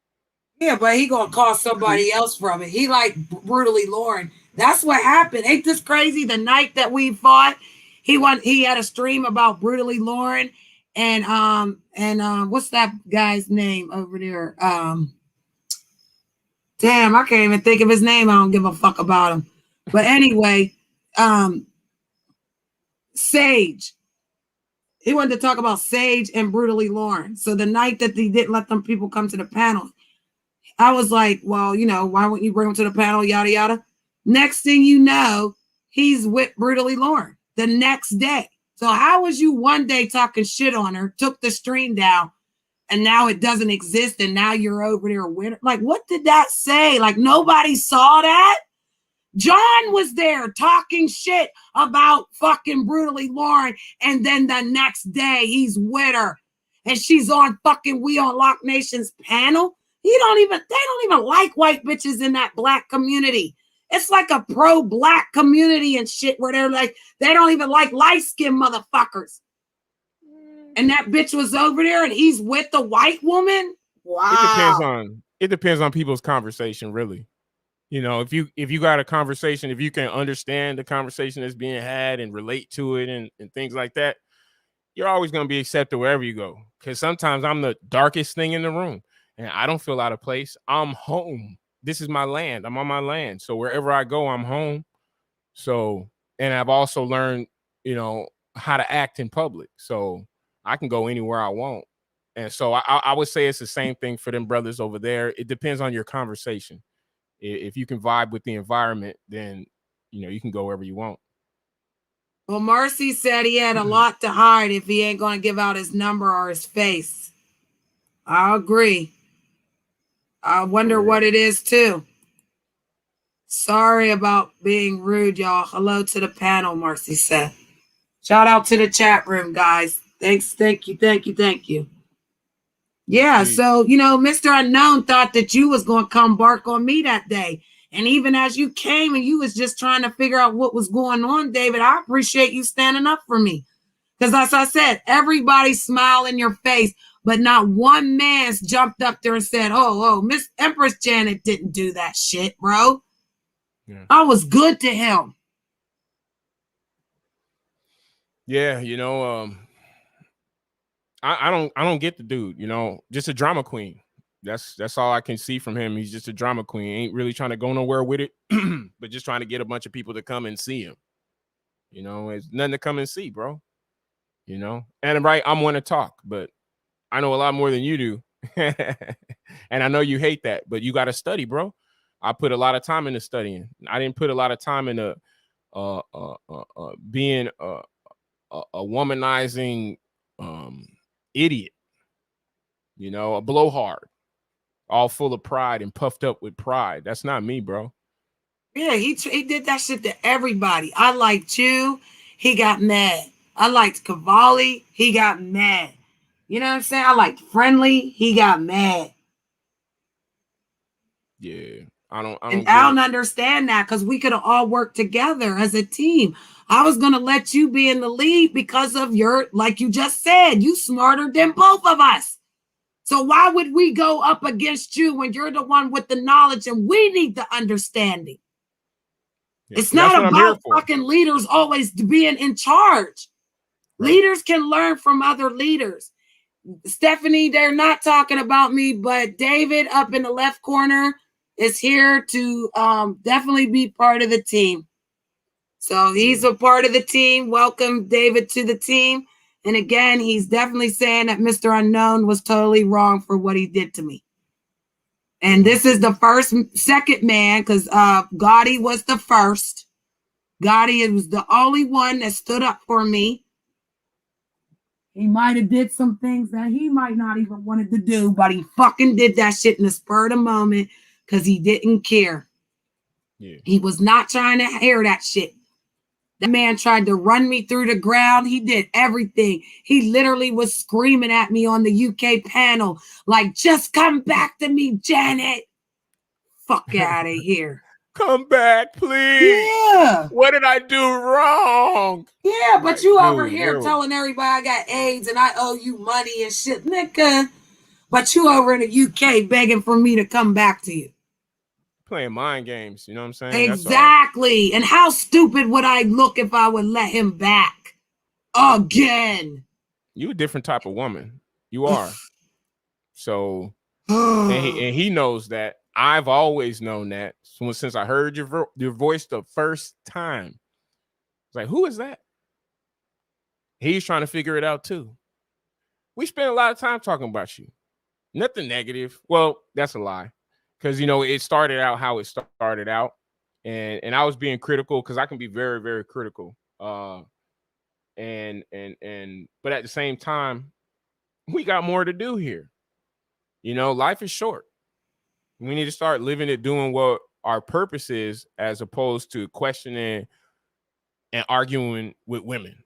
Yeah, but he gonna call somebody else from it. He like Brutally Lauren. That's what happened. Ain't this crazy? The night that we fought, he had a stream about Brutally Lauren and what's that guy's name over there? Damn, I can't even think of his name. I don't give a fuck about him. But anyway, Sage. He wanted to talk about Sage and Brutally Lauren. So the night that he didn't let them people come to the panel, I was like, well, you know, why wouldn't you bring him to the panel, yada, yada. Next thing you know, he's with Brutally Lauren the next day. So how was you one day talking shit on her, took the stream down, and now it doesn't exist, and now you're over there with her? Like, what did that say? Like, nobody saw that? John was there talking shit about fucking Brutally Lauren, and then the next day he's with her, and she's on fucking We Unlock Nation's panel. They don't even like white bitches in that black community. It's like a pro-black community and shit where they're like, they don't even like light-skinned motherfuckers. And that bitch was over there and he's with the white woman? Wow. It depends on people's conversation, really. You know, if you got a conversation, if you can understand the conversation that's being had and relate to it and things like that, you're always going to be accepted wherever you go. Because sometimes I'm the darkest thing in the room and I don't feel out of place. I'm home. This is my land. I'm on my land. So wherever I go, I'm home. So, and I've also learned, you know, how to act in public. So I can go anywhere I want. And so I would say it's the same thing for them brothers over there. It depends on your conversation. If you can vibe with the environment, then, you know, you can go wherever you want. Well, Marcy said he had a lot to hide if he ain't going to give out his number or his face. I agree. I wonder what it is, too. Sorry about being rude, y'all. Hello to the panel, Marcy said. Shout out to the chat room, guys. Thanks. Thank you. Thank you. Thank you. Yeah. So, you know, Mr. Unknown thought that you was going to come bark on me that day. And even as you came and you was just trying to figure out what was going on, David, I appreciate you standing up for me. Because as I said, everybody smiled in your face, but not one man's jumped up there and said, oh, Miss Empress Janet didn't do that shit, bro. Yeah. I was good to him. Yeah, you know, I don't get the dude, you know, just a drama queen. That's all I can see from him. He's just a drama queen. Ain't really trying to go nowhere with it, but just trying to get a bunch of people to come and see him. You know, it's nothing to come and see, bro. You know, and right, I'm one to talk, but I know a lot more than you do. And I know you hate that, but you got to study, bro. I put a lot of time into studying. I didn't put a lot of time into being a womanizing idiot, you know, a blowhard, all full of pride and puffed up with pride. That's not me, bro. Yeah, he did that shit to everybody. I liked you. He got mad. I liked Cavalli. He got mad. You know what I'm saying? I liked Friendly. He got mad. Yeah, I don't understand that because we could have all worked together as a team. I was gonna let you be in the lead because of your, like you just said, you smarter than both of us. So why would we go up against you when you're the one with the knowledge and we need the understanding? Yeah. It's not about fucking leaders always being in charge. Right. Leaders can learn from other leaders. Stephanie, they're not talking about me, but David up in the left corner is here to definitely be part of the team. So he's a part of the team. Welcome, David, to the team. And again, he's definitely saying that Mr. Unknown was totally wrong for what he did to me. And this is the second man, because Gotti was the first. Gotti was the only one that stood up for me. He might have did some things that he might not even wanted to do, but he fucking did that shit in the spur of the moment because he didn't care. Yeah. He was not trying to hear that shit. That man tried to run me through the ground. He did everything. He literally was screaming at me on the UK panel, like, just come back to me, Janet. Fuck out of here. Come back, please. Yeah. What did I do wrong? Yeah, but you over here telling everybody I got AIDS and I owe you money and shit, nigga. But you over in the UK begging for me to come back to you. Playing mind games, you know what I'm saying? Exactly. And how stupid would I look if I would let him back again? You a different type of woman. You are. So, and he knows that. I've always known that since I heard your voice the first time. It's like, who is that? He's trying to figure it out too. We spent a lot of time talking about you. Nothing negative. Well, that's a lie. Because, you know, it started out how it started out. And I was being critical because I can be very, very critical. But at the same time, we got more to do here. You know, life is short. We need to start living it, doing what our purpose is, as opposed to questioning and arguing with women.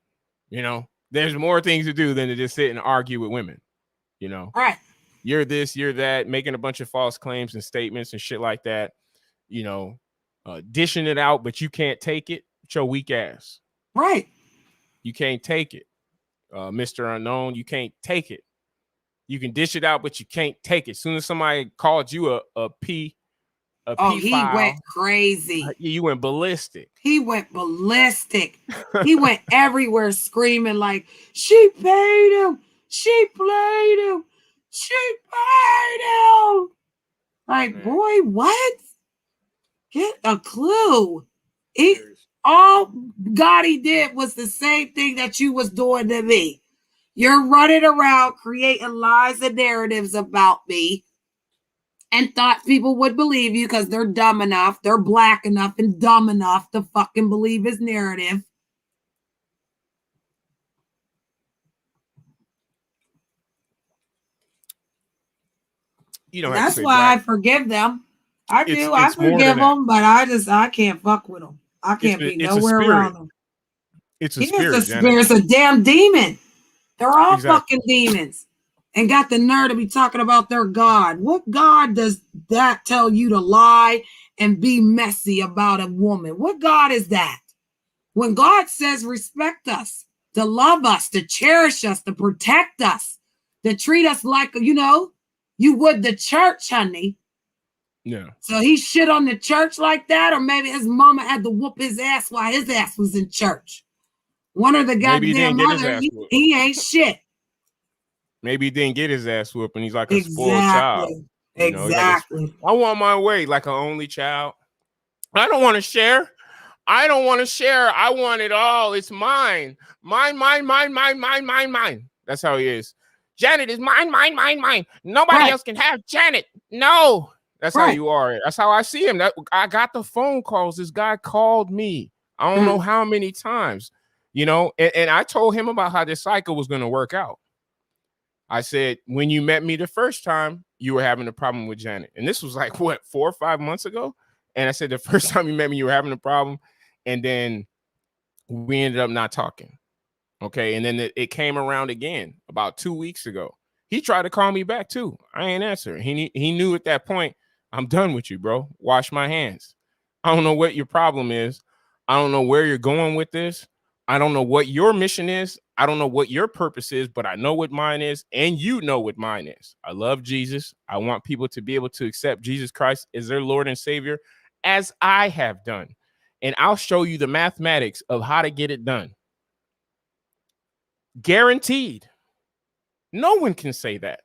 You know, there's more things to do than to just sit and argue with women. You know, all right. You're this, you're that, making a bunch of false claims and statements and shit like that. You know, dishing it out, but you can't take it. It's your weak ass. Right. You can't take it. Mr. Unknown, you can't take it. You can dish it out, but you can't take it. As soon as somebody called you a P he file, went crazy. You went ballistic. He went ballistic. He went everywhere screaming like, she paid him. She played him. She paid him. Like, man. Boy, what? Get a clue. All Gotti did was the same thing that you was doing to me. You're running around creating lies and narratives about me and thought people would believe you because they're dumb enough, they're black enough and dumb enough to fucking believe his narrative. You don't That's why I forgive them. I forgive them, but I can't fuck with them. I can't be nowhere around them. It's a spirit. It's a damn demon. They're all fucking demons. And got the nerve to be talking about their God. What God does that tell you to lie and be messy about a woman? What God is that? When God says respect us, to love us, to cherish us, to protect us, to treat us like, you would the church, honey. Yeah. So he shit on the church like that, or maybe his mama had to whoop his ass while his ass was in church. One of the goddamn mother, he ain't shit. Maybe he didn't get his ass whooped and he's like a spoiled child. Exactly. I want my way like an only child. I don't want to share. I want it all. It's mine. Mine. That's how he is. Janet is mine. Nobody else can have Janet. No. That's how you are. That's how I see him. I got the phone calls. This guy called me. I don't know how many times, and I told him about how this cycle was going to work out. I said, when you met me the first time, you were having a problem with Janet. And this was like, 4 or 5 months ago? And I said, the first time you met me, you were having a problem. And then we ended up not talking. Okay. And then it came around again about 2 weeks ago. He tried to call me back too. I ain't answering. He knew at that point, I'm done with you, bro. Wash my hands. I don't know what your problem is. I don't know where you're going with this. I don't know what your mission is. I don't know what your purpose is, but I know what mine is, and you know what mine is. I love Jesus. I want people to be able to accept Jesus Christ as their Lord and Savior, as I have done. And I'll show you the mathematics of how to get it done. Guaranteed. No one can say that.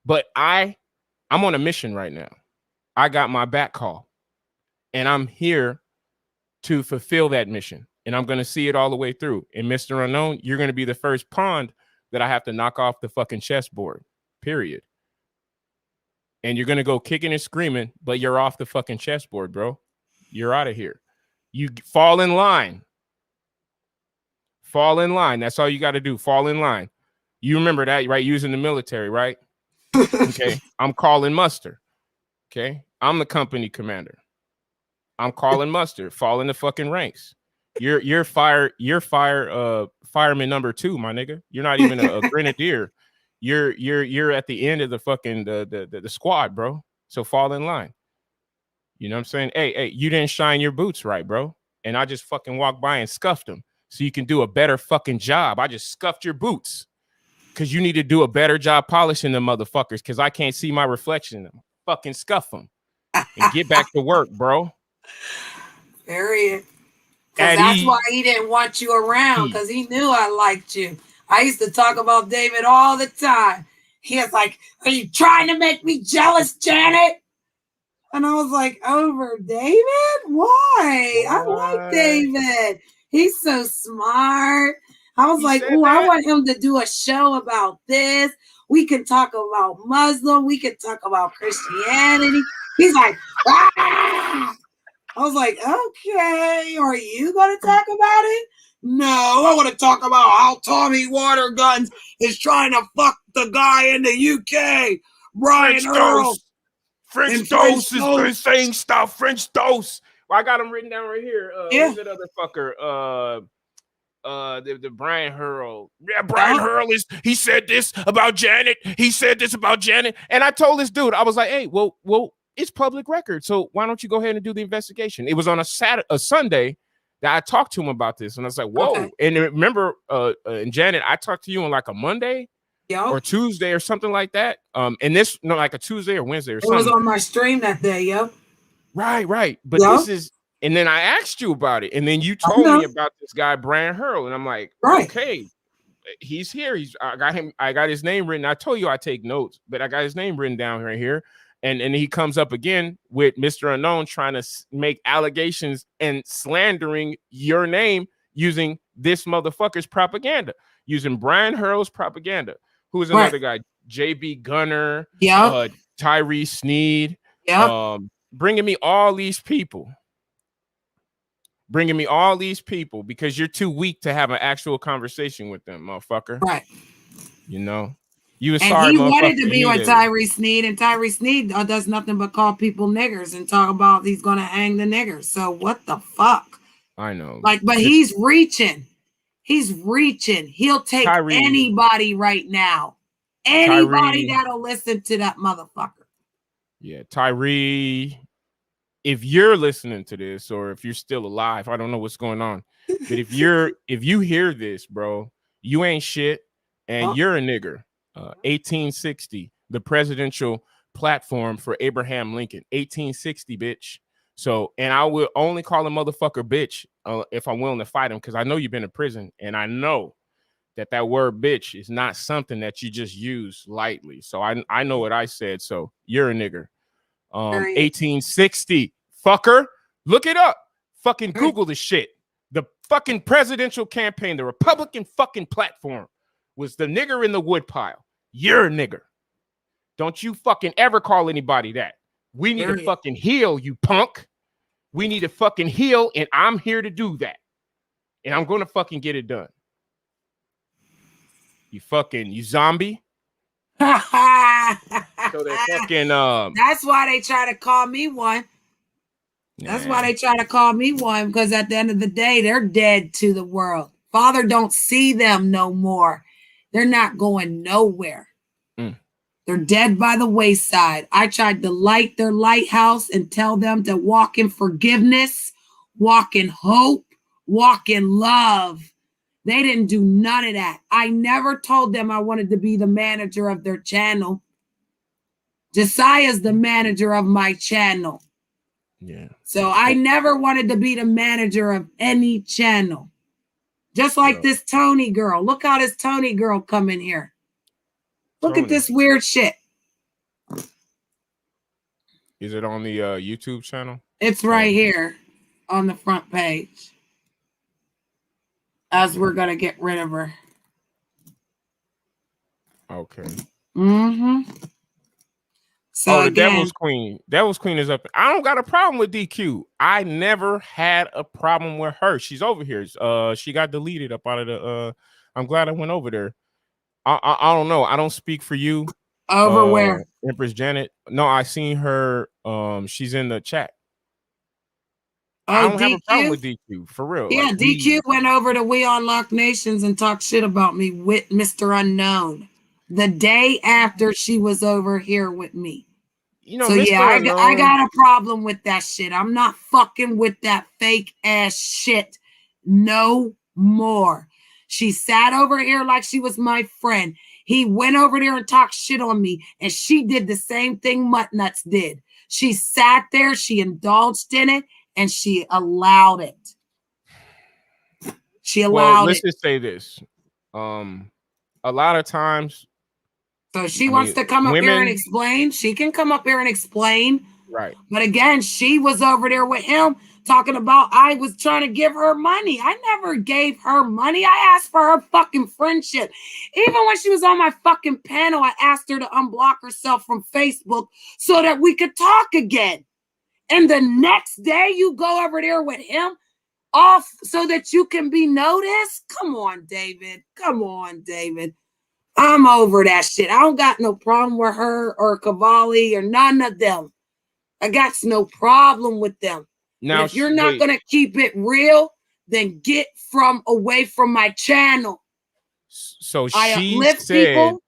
But I'm on a mission right now. I got my back call, and I'm here to fulfill that mission. And I'm going to see it all the way through. And Mr. Unknown, you're going to be the first pawn that I have to knock off the fucking chessboard, period. And you're going to go kicking and screaming, but you're off the fucking chessboard, bro. You're out of here. You fall in line. Fall in line. That's all you got to do. Fall in line. You remember that, right? Using the military, right? Okay. I'm calling muster. Okay. I'm the company commander. I'm calling muster. Fall in the fucking ranks. You're fireman number 2, my nigga. You're not even a grenadier. You're at the end of the fucking the squad, bro. So fall in line. You know what I'm saying? Hey, you didn't shine your boots right, bro. And I just fucking walked by and scuffed them so you can do a better fucking job. I just scuffed your boots because you need to do a better job polishing them motherfuckers because I can't see my reflection in them. Fucking scuff them and get back to work, bro. Period. Because that's why he didn't want you around, because he knew I liked you. I used to talk about David all the time. He was like, are you trying to make me jealous, Janet? And I was like, over David? Why? I like David. He's so smart. I was like, oh, I want him to do a show about this. We can talk about Muslim. We can talk about Christianity. He's like, ah! I was like, okay, are you going to talk about it? No, I want to talk about how Tommy Waterguns is trying to fuck the guy in the UK. Brian Earl. French Dose has been saying stuff. French Dose. Well, I got him written down right here. Who's that other fucker? The Brian Hurl. Yeah, Brian Hurl he said this about Janet. He said this about Janet. And I told this dude, I was like, hey, well, it's public record. So why don't you go ahead and do the investigation? It was on a Sunday. that I talked to him about this, and I was like, whoa. Okay. And remember, and Janet, I talked to you on like a Monday or Tuesday or something like that. And this, no, like a Tuesday or Wednesday or something. It was on my stream that day, yo. Right. But this is, and then I asked you about it, and then you told me about this guy, Brian Hurl, and I'm like, okay, he's here. I got his name written. I told you I take notes, but I got his name written down right here. And he comes up again with Mr. Unknown trying to make allegations and slandering your name using this motherfucker's propaganda, using Brian Hurl's propaganda. Who is another guy? JB Gunner, Tyree Sneed, bringing me all these people. Because you're too weak to have an actual conversation with them, motherfucker. Right. You know? You was and sorry, he wanted to be with Tyree Sneed, and Tyree Sneed does nothing but call people niggers and talk about he's going to hang the niggers. So what the fuck? I know. Like, but he's reaching. He's reaching. He'll take anybody right now. Anybody that'll listen to that motherfucker. Yeah, Tyree, if you're listening to this, or if you're still alive, I don't know what's going on. But if you hear this, bro, you ain't shit, and you're a nigger. 1860, the presidential platform for Abraham Lincoln. 1860, bitch. So, and I will only call a motherfucker bitch if I'm willing to fight him, because I know you've been in prison, and I know that word bitch is not something that you just use lightly. So I know what I said. So you're a nigger. 1860, fucker. Look it up. Fucking Google the shit. The fucking presidential campaign, the Republican fucking platform was the nigger in the woodpile. You're a nigger. Don't you fucking ever call anybody that. We need to fucking heal, you punk. We need to fucking heal, and I'm here to do that. And I'm going to fucking get it done. You zombie. So they fucking that's why they try to call me one. That's why they try to call me one, because at the end of the day, they're dead to the world. Father don't see them no more. They're not going nowhere. They're dead by the wayside. I tried to light their lighthouse and tell them to walk in forgiveness, walk in hope, walk in love. They didn't do none of that. I never told them I wanted to be the manager of their channel. Josiah's the manager of my channel. Yeah. So I never wanted to be the manager of any channel. Just like this Tony girl. Look how this Tony girl come in here. Look at this weird shit. Is it on the YouTube channel? It's right here on the front page. As we're going to get rid of her. Okay. So the Devil's Queen. Devil's Queen is up. I don't got a problem with DQ. I never had a problem with her. She's over here. She got deleted up out of the I'm glad I went over there. I don't know. I don't speak for you. Over where? Empress Janet. No, I seen her. She's in the chat. I don't have a problem with DQ, for real. Yeah, like, DQ went over to We Unlock Nations and talked shit about me with Mr. Unknown the day after she was over here with me. You know, so Mr. I got a problem with that shit. I'm not fucking with that fake ass shit no more. She sat over here like she was my friend. He went over there and talked shit on me, and she did the same thing Mutt Nuts did. She sat there, she indulged in it, and she allowed it. She allowed it. Let's just say this. A lot of times. So she wants to come up here and explain. She can come up here and explain. Right. But again, she was over there with him talking about I was trying to give her money. I never gave her money. I asked for her fucking friendship. Even when she was on my fucking panel, I asked her to unblock herself from Facebook so that we could talk again. And the next day you go over there with him off so that you can be noticed? Come on, David. Come on, David. I'm over that shit. I don't got no problem with her or Cavalli or none of them. I got no problem with them. Now, if you're not going to keep it real, then get away from my channel. So she said, people.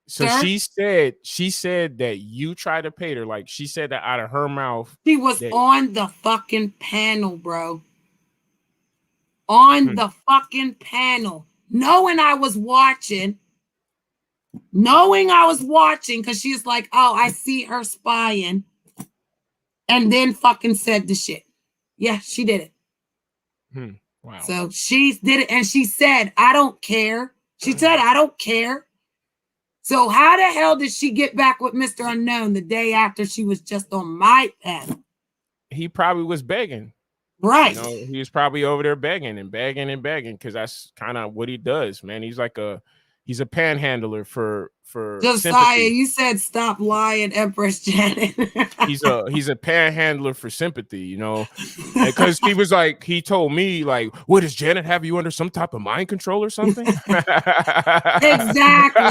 So sir? she said that you tried to pay her. Like she said that out of her mouth. She was on the fucking panel, bro. on the fucking panel, knowing I was watching, because she's like, oh, I see her spying, and then fucking said the shit. Yeah, she did it. Wow. So she did it, and she said, I don't care. She said, I don't care. So how the hell did she get back with Mr. Unknown the day after she was just on my panel? He probably was begging. Right. You know, he was probably over there begging because that's kind of what he does, man. He's a panhandler for Josiah, sympathy. you said stop lying, Empress Janet. he's a panhandler for sympathy, you know, because he was like, he told me like, what, does Janet have you under some type of mind control or something? Exactly.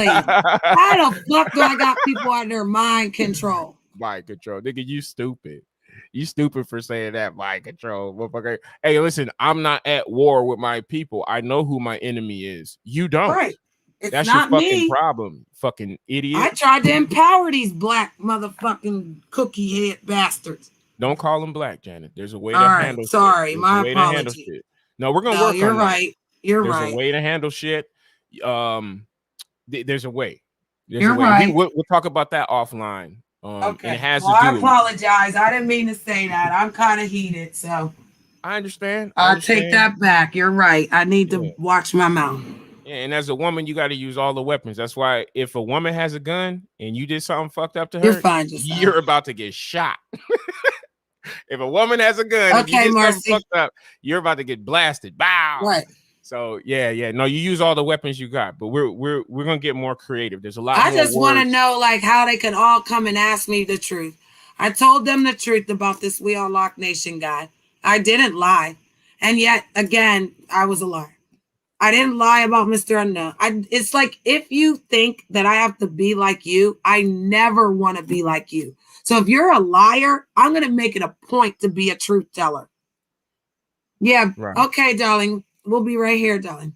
How the fuck do I got people under mind control? Mind control, nigga, you stupid. You stupid for saying that, mind control, motherfucker. Hey, listen, I'm not at war with my people. I know who my enemy is. You don't. Right. It's That's not your fucking me. problem, fucking idiot. I tried to empower these black motherfucking cookie head bastards. Don't call them black, Janet. There's a way to handle sorry, shit. my apology. No, we're gonna work you're on right. that. You're There's right. a way to handle shit. There's a way. You're right. We'll talk about that offline. Okay. And it has to do. I apologize. I didn't mean to say that. I'm kind of heated, so I understand. I'll take that back. You're right. I need to watch my mouth. Yeah, and as a woman, you got to use all the weapons. That's why if a woman has a gun and you did something fucked up to her, you're about to get shot. If a woman has a gun and you did something fucked up, you're about to get blasted. Bow. Right. So yeah. No, you use all the weapons you got, but we're gonna get more creative. There's a lot. I just want to know like how they can all come and ask me the truth. I told them the truth about this We All Lock Nation guy. I didn't lie, and yet again I was a liar. I didn't lie about Mr. Unknown. It's like if you think that I have to be like you, I never want to be like you. So if you're a liar, I'm gonna make it a point to be a truth teller. Yeah. Right. Okay, darling. We'll be right here, darling.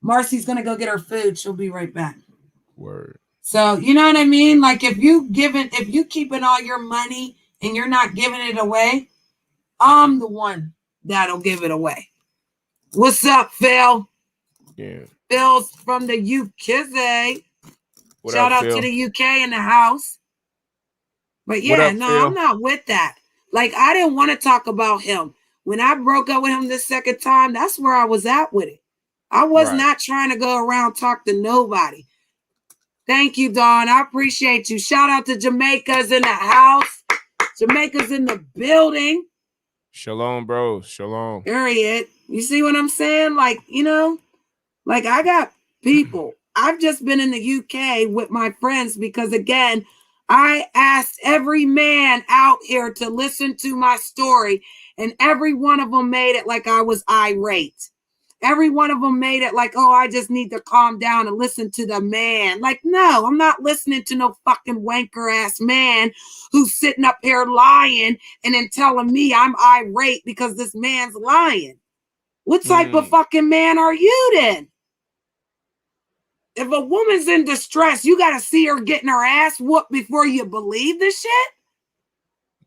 Marcy's going to go get her food. She'll be right back. Word. So, you know what I mean? Like if you keeping all your money and you're not giving it away, I'm the one that'll give it away. What's up, Phil? Yeah. Phil's from the UK. Shout out to the UK in the house. But yeah, no, I'm not with that. Like I didn't want to talk about him. When I broke up with him the second time, that's where I was at with it. I was not trying to go around talk to nobody. Thank you, Dawn. I appreciate you. Shout out to Jamaica's in the house. Jamaica's in the building. Shalom, bro. Shalom. Period. You see what I'm saying? Like, you know, like I got people. I've just been in the UK with my friends because, again, I asked every man out here to listen to my story. And every one of them made it like I was irate. Every one of them made it like, oh, I just need to calm down and listen to the man. Like, no, I'm not listening to no fucking wanker ass man who's sitting up here lying and then telling me I'm irate because this man's lying. What type of fucking man are you then? If a woman's in distress, you got to see her getting her ass whooped before you believe this shit?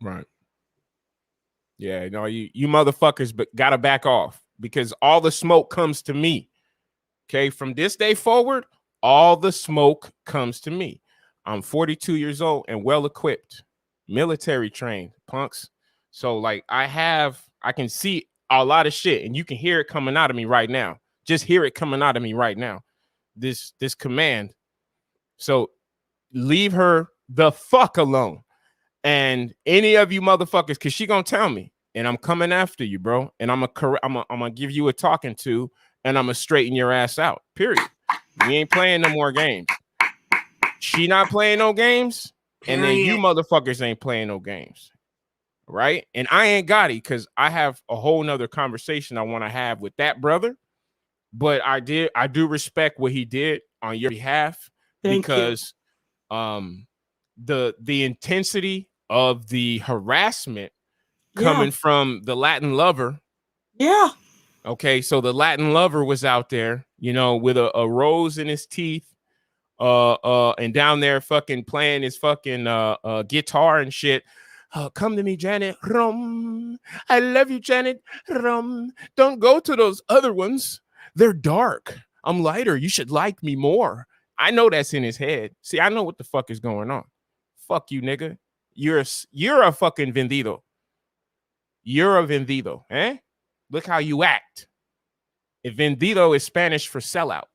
Right. Yeah, no, you motherfuckers but gotta back off because all the smoke comes to me. Okay, from this day forward, all the smoke comes to me. I'm 42 years old and well equipped, military trained, punks. So like I can see a lot of shit and you can hear it coming out of me right now. Just hear it coming out of me right now. This command. So leave her the fuck alone. And any of you motherfuckers, because she gonna tell me, and I'm coming after you, bro. And I'm gonna give you a talking to, and I'm gonna straighten your ass out. Period. We ain't playing no more games. She not playing no games, and then you motherfuckers ain't playing no games, right? And I ain't got it because I have a whole nother conversation I want to have with that brother. But I do respect what he did on your behalf because the intensity of the harassment coming from the Latin lover. Yeah. Okay, so the Latin lover was out there, you know, with a rose in his teeth, and down there fucking playing his fucking guitar and shit. Come to me, Janet. Rum. I love you, Janet. Rum. Don't go to those other ones. They're dark. I'm lighter. You should like me more. I know that's in his head. See, I know what the fuck is going on. Fuck you, nigga. You're a fucking vendido. You're a vendido, eh? Look how you act. If vendido is Spanish for sellout.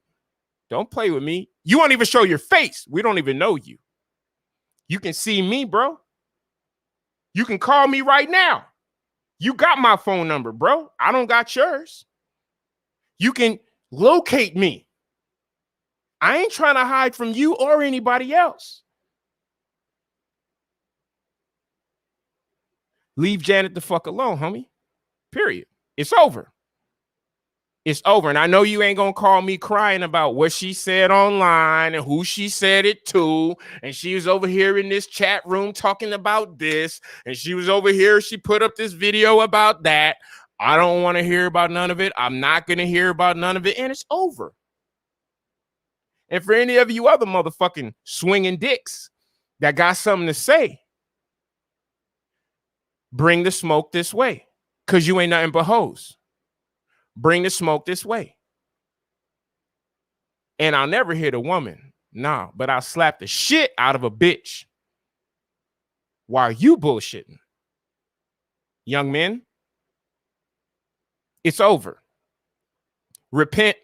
Don't play with me. You won't even show your face. We don't even know you. You can see me, bro. You can call me right now. You got my phone number, bro. I don't got yours. You can locate me. I ain't trying to hide from you or anybody else. Leave Janet the fuck alone, homie. Period. It's over. It's over. And I know you ain't going to call me crying about what she said online and who she said it to. And she was over here in this chat room talking about this. And she was over here. She put up this video about that. I don't want to hear about none of it. I'm not going to hear about none of it. And it's over. And for any of you other motherfucking swinging dicks that got something to say, bring the smoke this way. Because you ain't nothing but hoes. Bring the smoke this way. And I'll never hit a woman. Nah, but I'll slap the shit out of a bitch. Why are you bullshitting? Young men, it's over. Repent.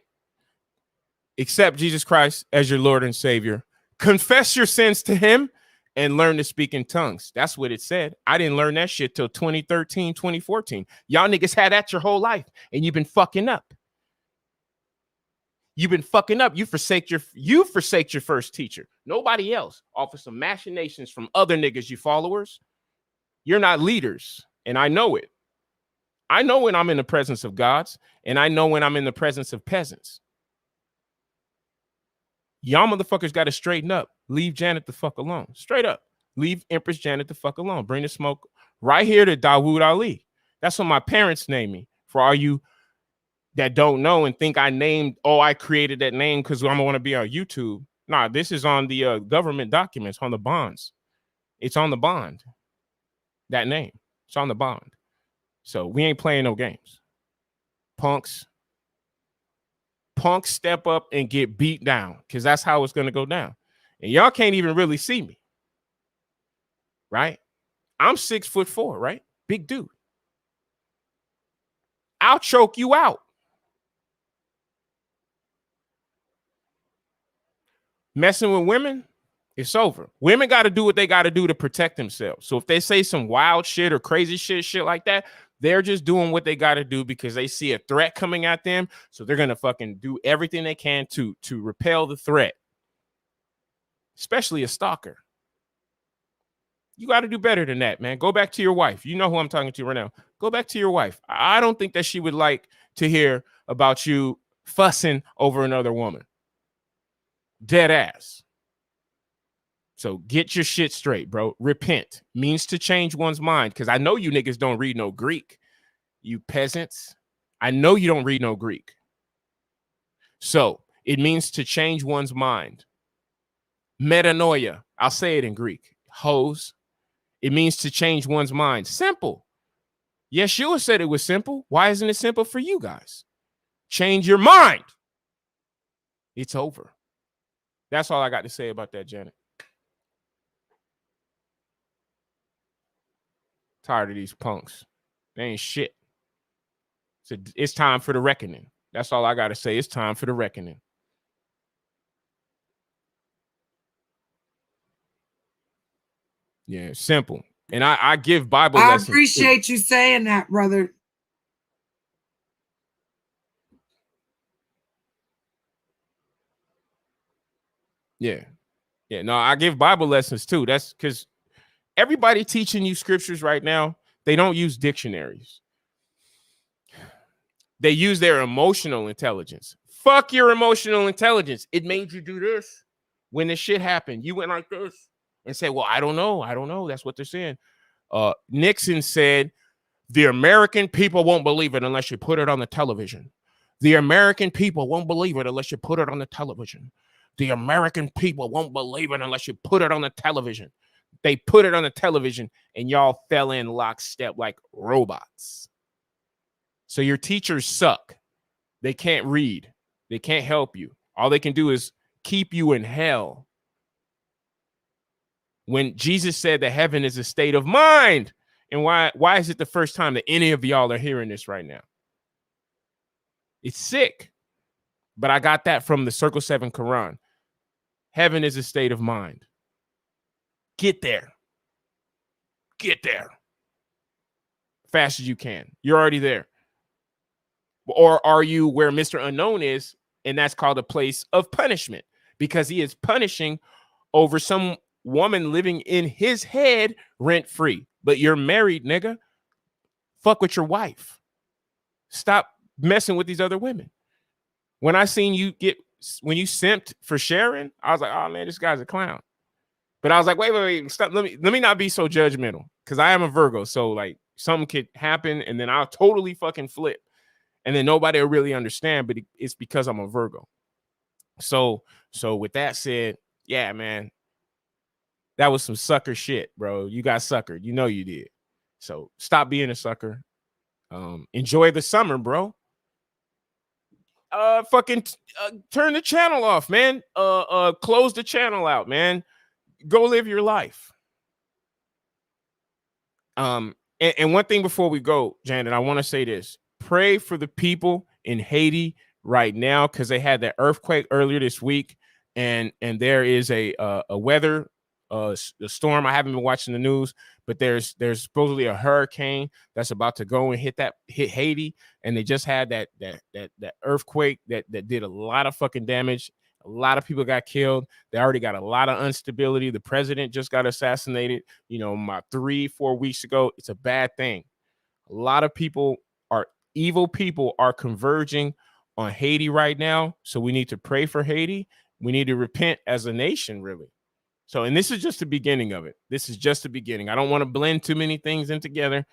Accept Jesus Christ as your Lord and Savior. Confess your sins to him and learn to speak in tongues. That's what it said. I didn't learn that shit till 2013, 2014. Y'all niggas had that your whole life, and you've been fucking up. You've been fucking up. You forsake your first teacher. Nobody else. Off of some machinations from other niggas, you followers. You're not leaders, and I know it. I know when I'm in the presence of gods, and I know when I'm in the presence of peasants. Y'all motherfuckers got to straighten up. Leave Janet the fuck alone. Straight up. Leave Empress Janet the fuck alone. Bring the smoke right here to Dawood Ali. That's what my parents named me. For all you that don't know and think I created that name because I'm going to want to be on YouTube. Nah, this is on the government documents, on the bonds. It's on the bond. That name. It's on the bond. So we ain't playing no games. Punks step up and get beat down because that's how it's going to go down. And y'all can't even really see me. Right? I'm 6'4", right? Big dude. I'll choke you out. Messing with women, it's over. Women got to do what they got to do to protect themselves. So if they say some wild shit or crazy shit like that, they're just doing what they got to do because they see a threat coming at them. So they're going to fucking do everything they can to repel the threat, especially a stalker. You got to do better than that, man. Go back to your wife. You know who I'm talking to right now. Go back to your wife. I don't think that she would like to hear about you fussing over another woman. Dead ass. So get your shit straight, bro. Repent means to change one's mind. Because I know you niggas don't read no Greek. You peasants. I know you don't read no Greek. So it means to change one's mind. Metanoia. I'll say it in Greek. Hoes. It means to change one's mind. Simple. Yeshua said it was simple. Why isn't it simple for you guys? Change your mind. It's over. That's all I got to say about that, Janet. Tired of these punks. They ain't shit. So it's time for the reckoning. That's all I got to say. It's time for the reckoning. Yeah, simple. And I give Bible lessons. I appreciate you saying that, brother. Yeah. Yeah. No, I give Bible lessons too. That's because everybody teaching you scriptures right now, they don't use dictionaries. They use their emotional intelligence. Fuck your emotional intelligence. It made you do this. When this shit happened, you went like this and said, well, I don't know. That's what they're saying. Nixon said, the American people won't believe it unless you put it on the television. The American people won't believe it unless you put it on the television. The American people won't believe it unless you put it on the television. They put it on the television and y'all fell in lockstep like robots. So your teachers suck. They can't read. They can't help you. All they can do is keep you in hell. When Jesus said that heaven is a state of mind. And why is it the first time that any of y'all are hearing this right now? It's sick. But I got that from the Circle 7 Quran. Heaven is a state of mind. Get there. Get there. Fast as you can. You're already there. Or are you where Mr. Unknown is, and that's called a place of punishment, because he is punishing over some woman living in his head rent-free. But you're married, nigga. Fuck with your wife. Stop messing with these other women. When I seen you when you simped for Sharon, I was like, oh man, this guy's a clown. But I was like, wait, stop. Let me not be so judgmental, because I am a Virgo. So like something could happen and then I'll totally fucking flip. And then nobody will really understand, but it's because I'm a Virgo. So with that said, yeah, man, that was some sucker shit, bro. You got suckered. You know you did. So stop being a sucker. Enjoy the summer, bro. Turn the channel off, man. Close the channel out, man. Go live your life. And one thing before we go, Janet, I want to say this. Pray for the people in Haiti right now, because they had that earthquake earlier this week, and there is a weather a storm. I haven't been watching the news, but there's supposedly a hurricane that's about to go and hit Haiti, and they just had that earthquake that did a lot of fucking damage. A lot of people got killed. They already got a lot of instability. The president just got assassinated, about 3-4 weeks ago. It's a bad thing. A lot of evil people are converging on Haiti right now. So we need to pray for Haiti. We need to repent as a nation, really. So, and this is just the beginning of it. This is just the beginning. I don't want to blend too many things in together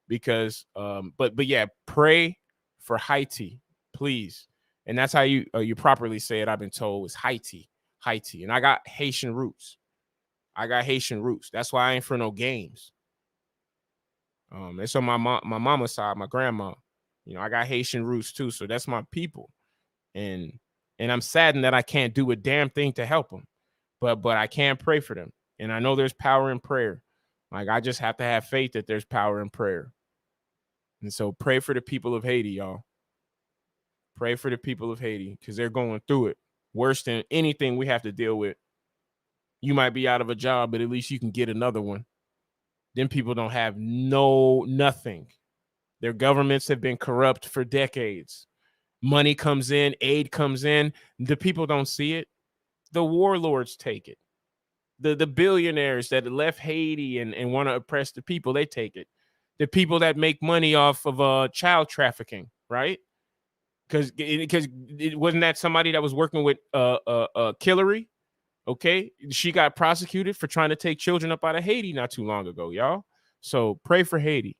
because, but yeah, pray for Haiti, please. And that's how you properly say it. I've been told is Haiti. And I got Haitian roots. That's why I ain't for no games. It's on my mama's side, my grandma. I got Haitian roots too, so that's my people. And I'm saddened that I can't do a damn thing to help them, but I can pray for them. And I know there's power in prayer. Like, I just have to have faith that there's power in prayer. And so pray for the people of Haiti, y'all. Pray for the people of Haiti, because they're going through it worse than anything we have to deal with. You might be out of a job, but at least you can get another one. Them people don't have nothing. Their governments have been corrupt for decades. Money comes in, aid comes in. The people don't see it. The warlords take it. The billionaires that left Haiti and want to oppress the people, they take it. The people that make money off of child trafficking, right? Because it wasn't that somebody that was working with Hillary. Okay, she got prosecuted for trying to take children up out of Haiti not too long ago, y'all. So pray for Haiti.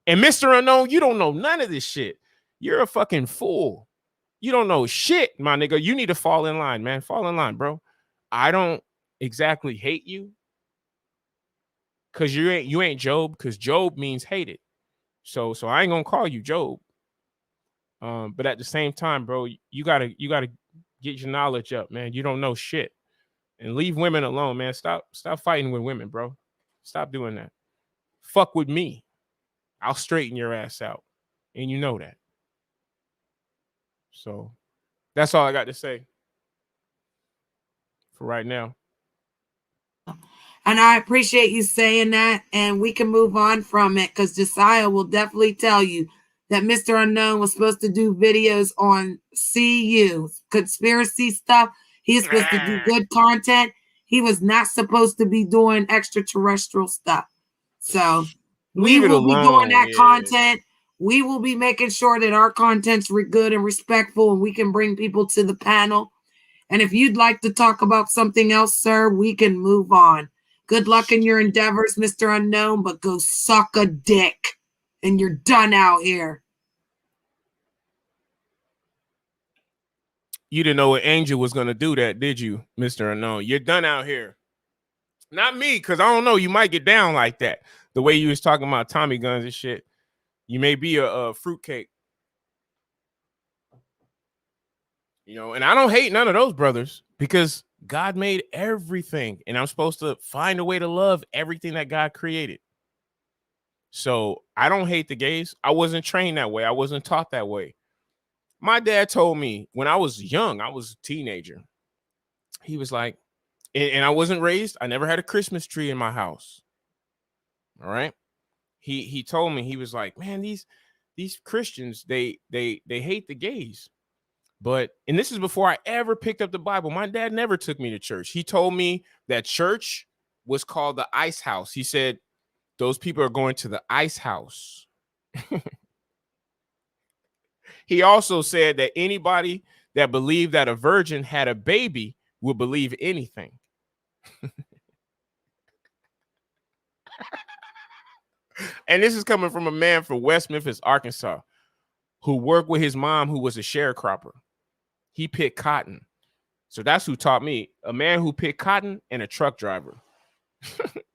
And Mr. Unknown, you don't know none of this shit. You're a fucking fool. You don't know shit, my nigga. You need to fall in line, man. Fall in line, bro. I don't exactly hate you, because you ain't Job, because Job means hated. So I ain't gonna call you Job. But at the same time, bro, you gotta get your knowledge up, man. You don't know shit. And leave women alone, man. Stop fighting with women, bro. Stop doing that. Fuck with me. I'll straighten your ass out. And you know that. So that's all I got to say for right now. And I appreciate you saying that. And we can move on from it, because Josiah will definitely tell you that Mr. Unknown was supposed to do videos on CU, conspiracy stuff. He's supposed to do good content. He was not supposed to be doing extraterrestrial stuff. So we will be doing that content. We will be making sure that our content's good and respectful, and we can bring people to the panel. And if you'd like to talk about something else, sir, we can move on. Good luck in your endeavors, Mr. Unknown, but go suck a dick. And you're done out here. You didn't know an angel was going to do that, did you, Mr. Unknown? You're done out here. Not me, because I don't know. You might get down like that. The way you was talking about Tommy guns and shit. You may be a fruitcake. You know, and I don't hate none of those brothers because God made everything. And I'm supposed to find a way to love everything that God created. So I don't hate the gays. I wasn't trained that way. I wasn't taught that way. My dad told me when I was young, I was a teenager. He was like, and I wasn't raised. I never had a Christmas tree in my house. All right. He told me, he was like, man, these Christians, they hate the gays. But, and this is before I ever picked up the Bible. My dad never took me to church. He told me that church was called the ice house. He said, those people are going to the ice house. He also said that anybody that believed that a virgin had a baby would believe anything. And this is coming from a man from West Memphis, Arkansas, who worked with his mom, who was a sharecropper. He picked cotton. So that's who taught me. A man who picked cotton and a truck driver.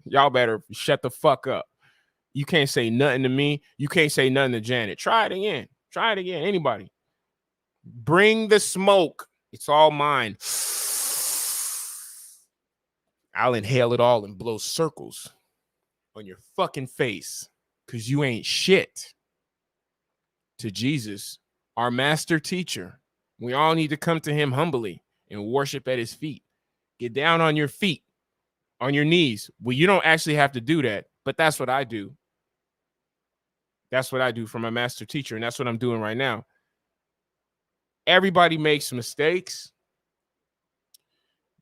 Y'all better shut the fuck up. You can't say nothing to me. You can't say nothing to Janet. Try it again. Try it again. Anybody. Bring the smoke. It's all mine. I'll inhale it all and blow circles on your fucking face because you ain't shit. To Jesus, our master teacher. We all need to come to him humbly and worship at his feet. Get down on your feet, on your knees. Well, you don't actually have to do that, but that's what I do. That's what I do for my master teacher, and that's what I'm doing right now. Everybody makes mistakes.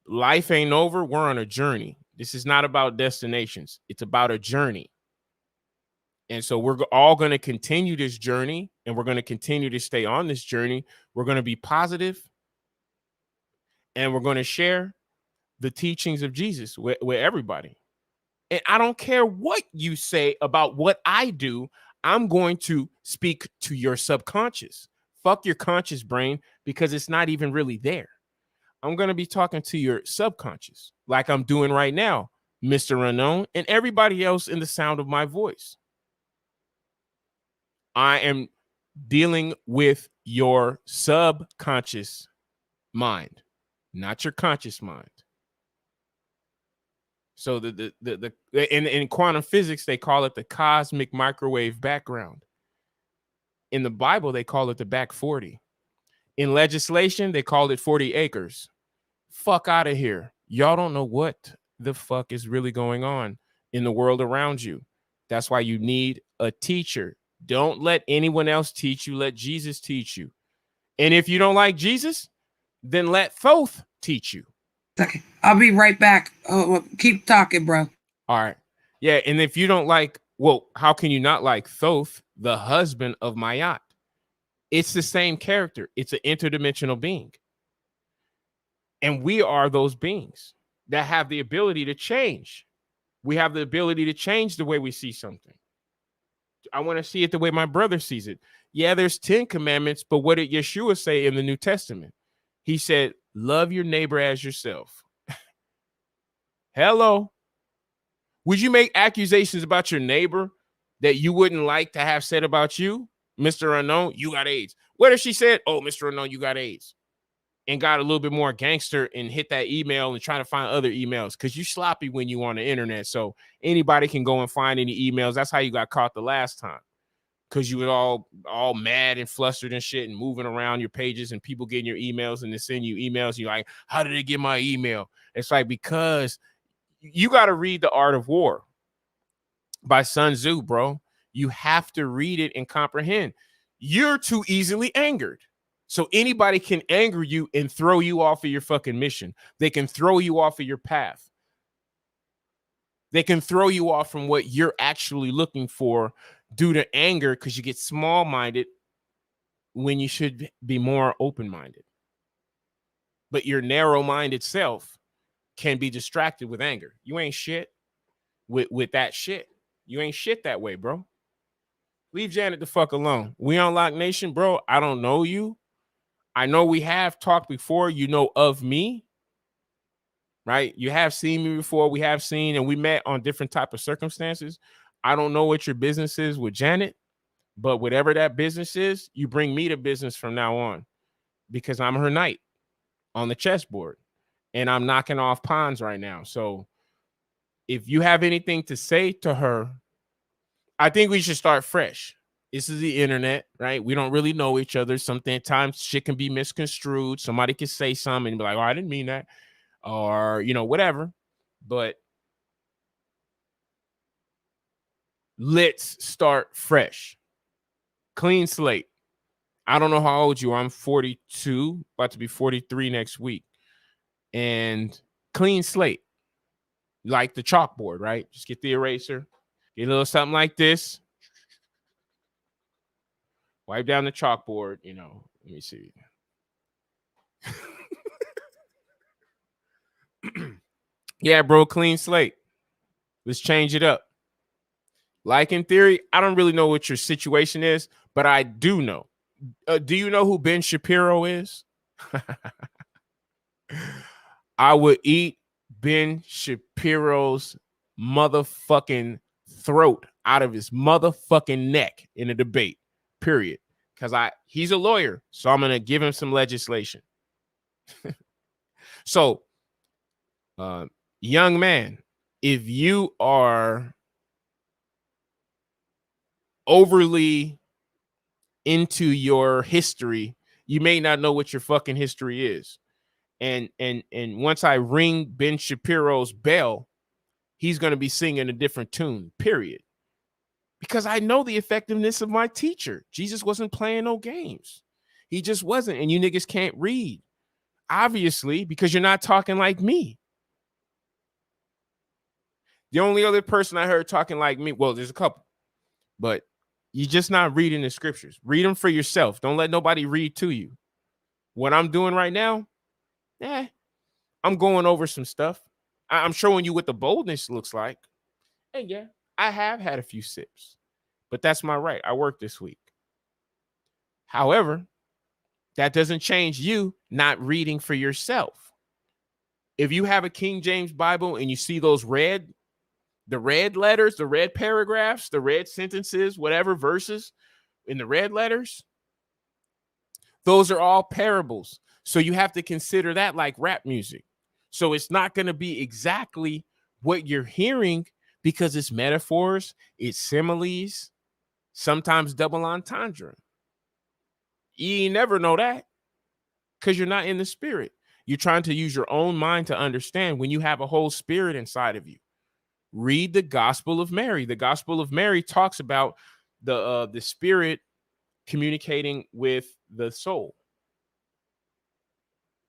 Life ain't over. We're on a journey. This is not about destinations. It's about a journey. And so we're all going to continue this journey, and we're going to continue to stay on this journey. We're going to be positive, and we're going to share the teachings of Jesus with everybody. And I don't care what you say about what I do. I'm going to speak to your subconscious. Fuck your conscious brain, because it's not even really there. I'm going to be talking to your subconscious like I'm doing right now, Mr. Unknown, and everybody else in the sound of my voice. I am dealing with your subconscious mind, not your conscious mind. So in quantum physics, they call it the cosmic microwave background. In the Bible, they call it the back 40. In legislation, they call it 40 acres. Fuck out of here. Y'all don't know what the fuck is really going on in the world around you. That's why you need a teacher. Don't let anyone else teach you. Let Jesus teach you. And if you don't like Jesus, then let Thoth teach you. Okay, I'll be right back. Oh, keep talking, bro. All right. Yeah, and if you don't like, well, how can you not like Thoth, the husband of Mayat? It's the same character. It's an interdimensional being. And we are those beings that have the ability to change. We have the ability to change the way we see something. I want to see it the way my brother sees it. Yeah, there's 10 commandments, but what did Yeshua say in the New Testament? He said, love your neighbor as yourself. Hello. Would you make accusations about your neighbor that you wouldn't like to have said about you? Mr. Unknown, you got AIDS. What if she said, oh, Mr. Unknown, you got AIDS? And got a little bit more gangster and hit that email and try to find other emails, because you sloppy when you on the internet. So anybody can go and find any emails. That's how you got caught the last time, because you were all mad and flustered and shit and moving around your pages and people getting your emails and they send you emails. You're like, how did they get my email? It's like, because you got to read The Art of War by Sun Tzu, bro. You have to read it and comprehend. You're too easily angered. So anybody can anger you and throw you off of your fucking mission. They can throw you off of your path. They can throw you off from what you're actually looking for due to anger, because you get small-minded when you should be more open-minded. But your narrow-minded self can be distracted with anger. You ain't shit with that shit. You ain't shit that way, bro. Leave Janet the fuck alone. We on Lock Nation, bro. I don't know you. I know we have talked before. You know of me. right? You have seen me before. We have seen, and we met on different type of circumstances. I don't know what your business is with Janet, but whatever that business is, you bring me to business from now on, because I'm her knight on the chessboard, and I'm knocking off pawns right now. So if you have anything to say to her, I think we should start fresh. This is the internet, right? We don't really know each other. Sometimes shit can be misconstrued. Somebody can say something and be like, oh, I didn't mean that. Or, whatever. But let's start fresh. Clean slate. I don't know how old you are. I'm 42, about to be 43 next week. And clean slate. Like the chalkboard, right? Just get the eraser. Get a little something like this. Wipe down the chalkboard, Let me see. Yeah, bro, clean slate. Let's change it up. Like in theory, I don't really know what your situation is, but I do know. Do you know who Ben Shapiro is? I would eat Ben Shapiro's motherfucking throat out of his motherfucking neck in a debate, period. Because he's a lawyer, so I'm going to give him some legislation. So, young man, if you are overly into your history, you may not know what your fucking history is. And once I ring Ben Shapiro's bell, he's going to be singing a different tune, period. Because I know the effectiveness of my teacher. Jesus wasn't playing no games. He just wasn't. And you niggas can't read, obviously, because you're not talking like me. The only other person I heard talking like me, well, there's a couple, but you're just not reading the scriptures. Read them for yourself. Don't let nobody read to you. What I'm doing right now, I'm going over some stuff. I'm showing you what the boldness looks like. And yeah, I have had a few sips, but that's my right. I worked this week. However, that doesn't change you not reading for yourself. If you have a King James Bible and you see those the red letters, the red paragraphs, the red sentences, whatever verses in the red letters, those are all parables. So you have to consider that like rap music. So it's not going to be exactly what you're hearing because it's metaphors, it's similes, sometimes double entendre. You never know that because you're not in the spirit. You're trying to use your own mind to understand when you have a whole spirit inside of you. Read the Gospel of Mary. The Gospel of Mary talks about the spirit communicating with the soul.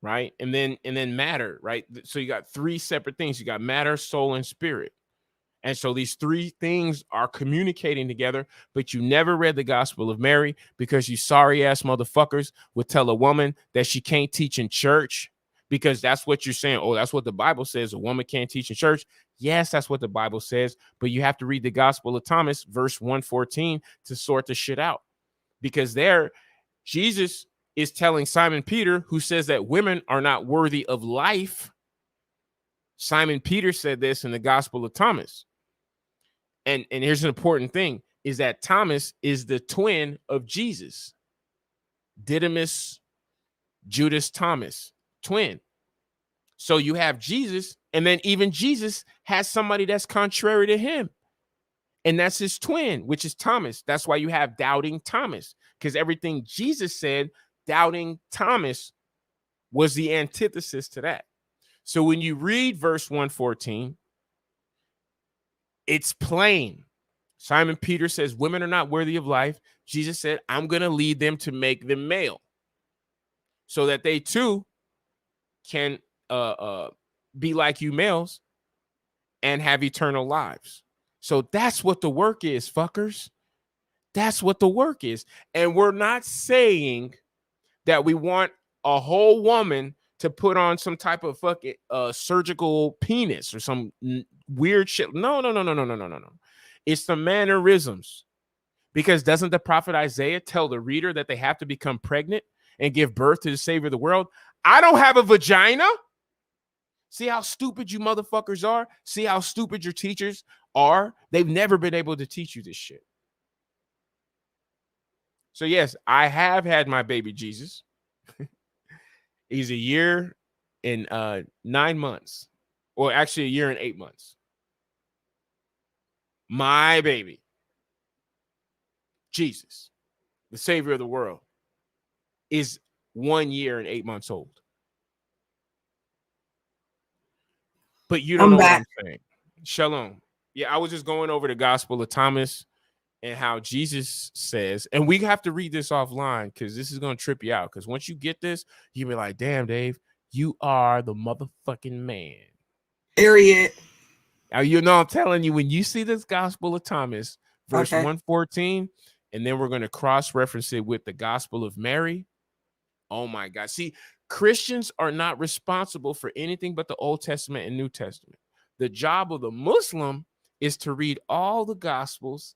Right? And then matter, right? So you got three separate things. You got matter, soul, and spirit. And so these three things are communicating together, but you never read the Gospel of Mary because you sorry ass motherfuckers would tell a woman that she can't teach in church because that's what you're saying. Oh, that's what the Bible says. A woman can't teach in church. Yes, that's what the Bible says, but you have to read the Gospel of Thomas, verse 114, to sort the shit out. Because there, Jesus is telling Simon Peter, who says that women are not worthy of life. Simon Peter said this in the Gospel of Thomas. And here's an important thing, is that Thomas is the twin of Jesus. Didymus, Judas, Thomas, twin. So you have Jesus, and then even Jesus has somebody that's contrary to him. And that's his twin, which is Thomas. That's why you have doubting Thomas, because everything Jesus said, doubting Thomas was the antithesis to that. So when you read verse 114, it's plain. Simon Peter says, women are not worthy of life. Jesus said, I'm going to lead them to make them male so that they too can be like you males and have eternal lives. So that's what the work is, fuckers. That's what the work is. And we're not saying that we want a whole woman to put on some type of fucking surgical penis or some weird shit. No. It's the mannerisms. Because doesn't the prophet Isaiah tell the reader that they have to become pregnant and give birth to the Savior of the world? I don't have a vagina. See how stupid you motherfuckers are? See how stupid your teachers are? They've never been able to teach you this shit. So yes, I have had my baby Jesus. He's a year and 9 months. Or actually a year and 8 months. My baby. Jesus, the savior of the world, is 1 year and 8 months old. But you don't I'm know what back. I'm saying. Shalom. Yeah, I was just going over the Gospel of Thomas and how Jesus says, and we have to read this offline because this is going to trip you out. Because once you get this, you'll be like, damn, Dave, you are the motherfucking man. Period. Now, you know, I'm telling you, when you see this Gospel of Thomas, verse Okay. 114, and then we're going to cross reference it with the Gospel of Mary. Oh my God. See, Christians are not responsible for anything but the Old Testament and New Testament. The job of the Muslim is to read all the Gospels,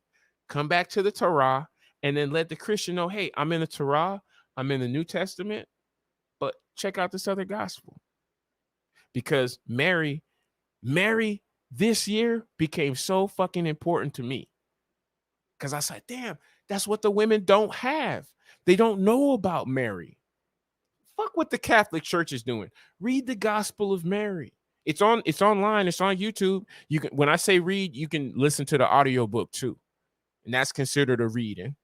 come back to the Torah, and then let the Christian know, hey, I'm in the Torah, I'm in the New Testament, but check out this other Gospel. Because Mary this year became so fucking important to me. Because I said, damn, that's what the women don't have. They don't know about Mary. Fuck what the Catholic Church is doing. Read the Gospel of Mary. It's online, it's on YouTube. You can, when I say read, you can listen to the audiobook too. And that's considered a reading.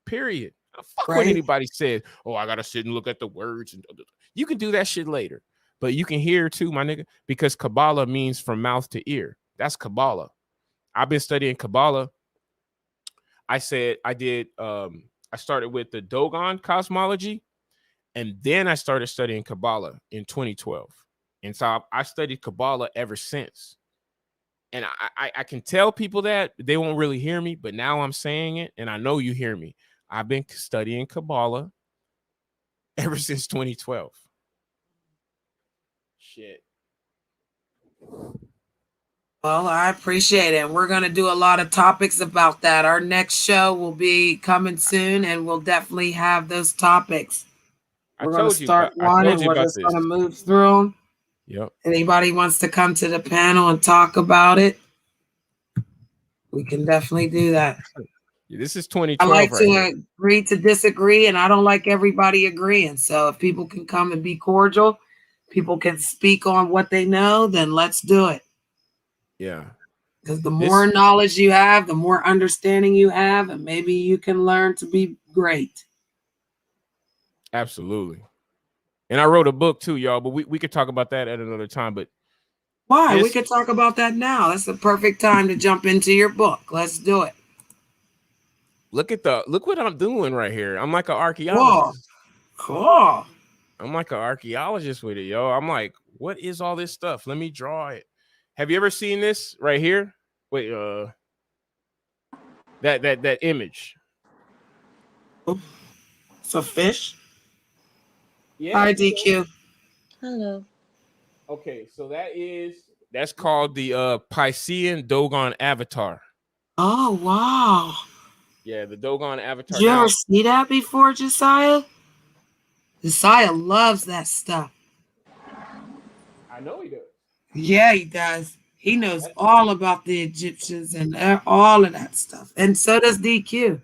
Period. Fuck what Right. anybody said. Oh, I gotta sit and look at the words. And you can do that shit later. But you can hear too, my nigga, because Kabbalah means from mouth to ear. That's Kabbalah. I've been studying Kabbalah. I started with the Dogon cosmology. And then I started studying Kabbalah in 2012. And so I studied Kabbalah ever since. And I can tell people that they won't really hear me, but now I'm saying it, and I know you hear me. I've been studying Kabbalah ever since 2012. Shit. Well, I appreciate it. We're going to do a lot of topics about that. Our next show will be coming soon, and we'll definitely have those topics. We're going to start I one, told and you we're about just this. going to move through them. Yep. Anybody wants to come to the panel and talk about it, we can definitely do that. This is I 2012 like right here. to agree to disagree, and I don't like everybody agreeing. So if people can come and be cordial, people can speak on what they know, then let's do it. Yeah. Because the more This knowledge you have, the more understanding you have, and maybe you can learn to be great. absolutely. And I wrote a book too, y'all, but we could talk about that at another time. But Why? We this could talk about that now. That's the perfect time to jump into your book. Let's do it. look what I'm doing right here. I'm like an Whoa, archaeologist. cool. I'm like an archaeologist with it, yo. I'm like, what is all this stuff? Let me draw it. Have you ever seen this right here? Wait, that image. It's a fish. Yeah. Hi, DQ. Hello. Okay, so that's called the Piscean Dogon avatar. Oh, wow. Yeah, the Dogon Did avatar. you ever Now, see that before, Josiah? Josiah loves that stuff. I know he does. Yeah, he does. He knows That, all about the Egyptians and all of that stuff. And so does DQ.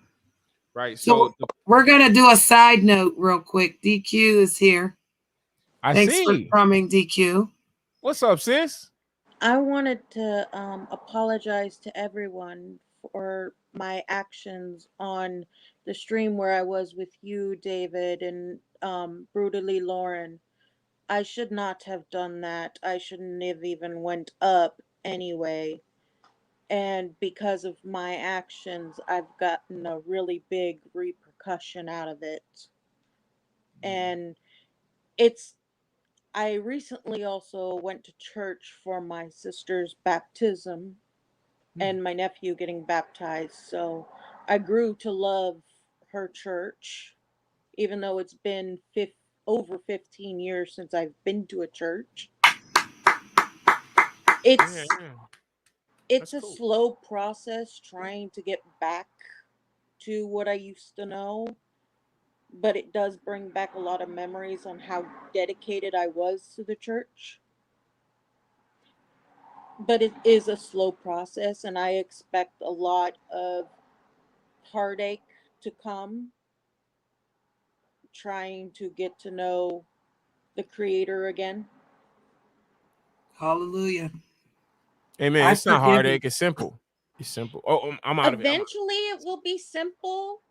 right. So we're going to do a side note real quick. DQ is here. I Thanks for see. coming, DQ. What's up, sis? I wanted to apologize to everyone for my actions on the stream where I was with you, David, and brutally Lauren. I should not have done that. I shouldn't have even went up anyway. And because of my actions, I've gotten a really big repercussion out of it. And it's I recently also went to church for my sister's baptism and my nephew getting baptized. So I grew to love her church, even though it's been over 15 years since I've been to a church. Yeah, It's yeah. it's That's a cool. slow process trying to get back to what I used to know, but it does bring back a lot of memories on how dedicated I was to the church. but it is a slow process, and I expect a lot of heartache to come trying to get to know the creator again. Hallelujah. Hey man, I it's not forgive you. heartache. It's simple. It's simple. Oh, I'm out of it. Eventually it will be simple,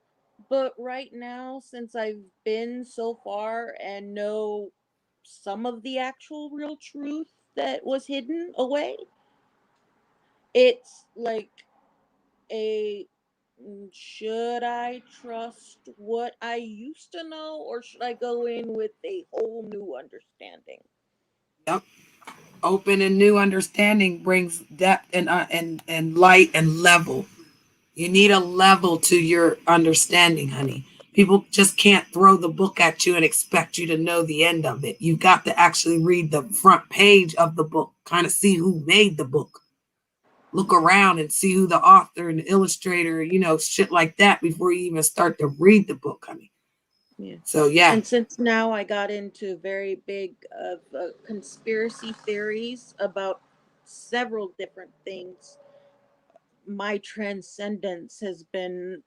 but right now, since I've been so far and know some of the actual real truth that was hidden away, it's like a should I trust what I used to know, or should I go in with a whole new understanding? Yep. Open and new understanding brings depth and light and level. You need a level to your understanding, honey. People just can't throw the book at you and expect you to know the end of it. You've got to actually read the front page of the book, kind of see who made the book. Look around and see who the author and the illustrator, shit like that before you even start to read the book, honey. Yeah. So, yeah. And since now I got into very big of conspiracy theories about several different things, my transcendence has been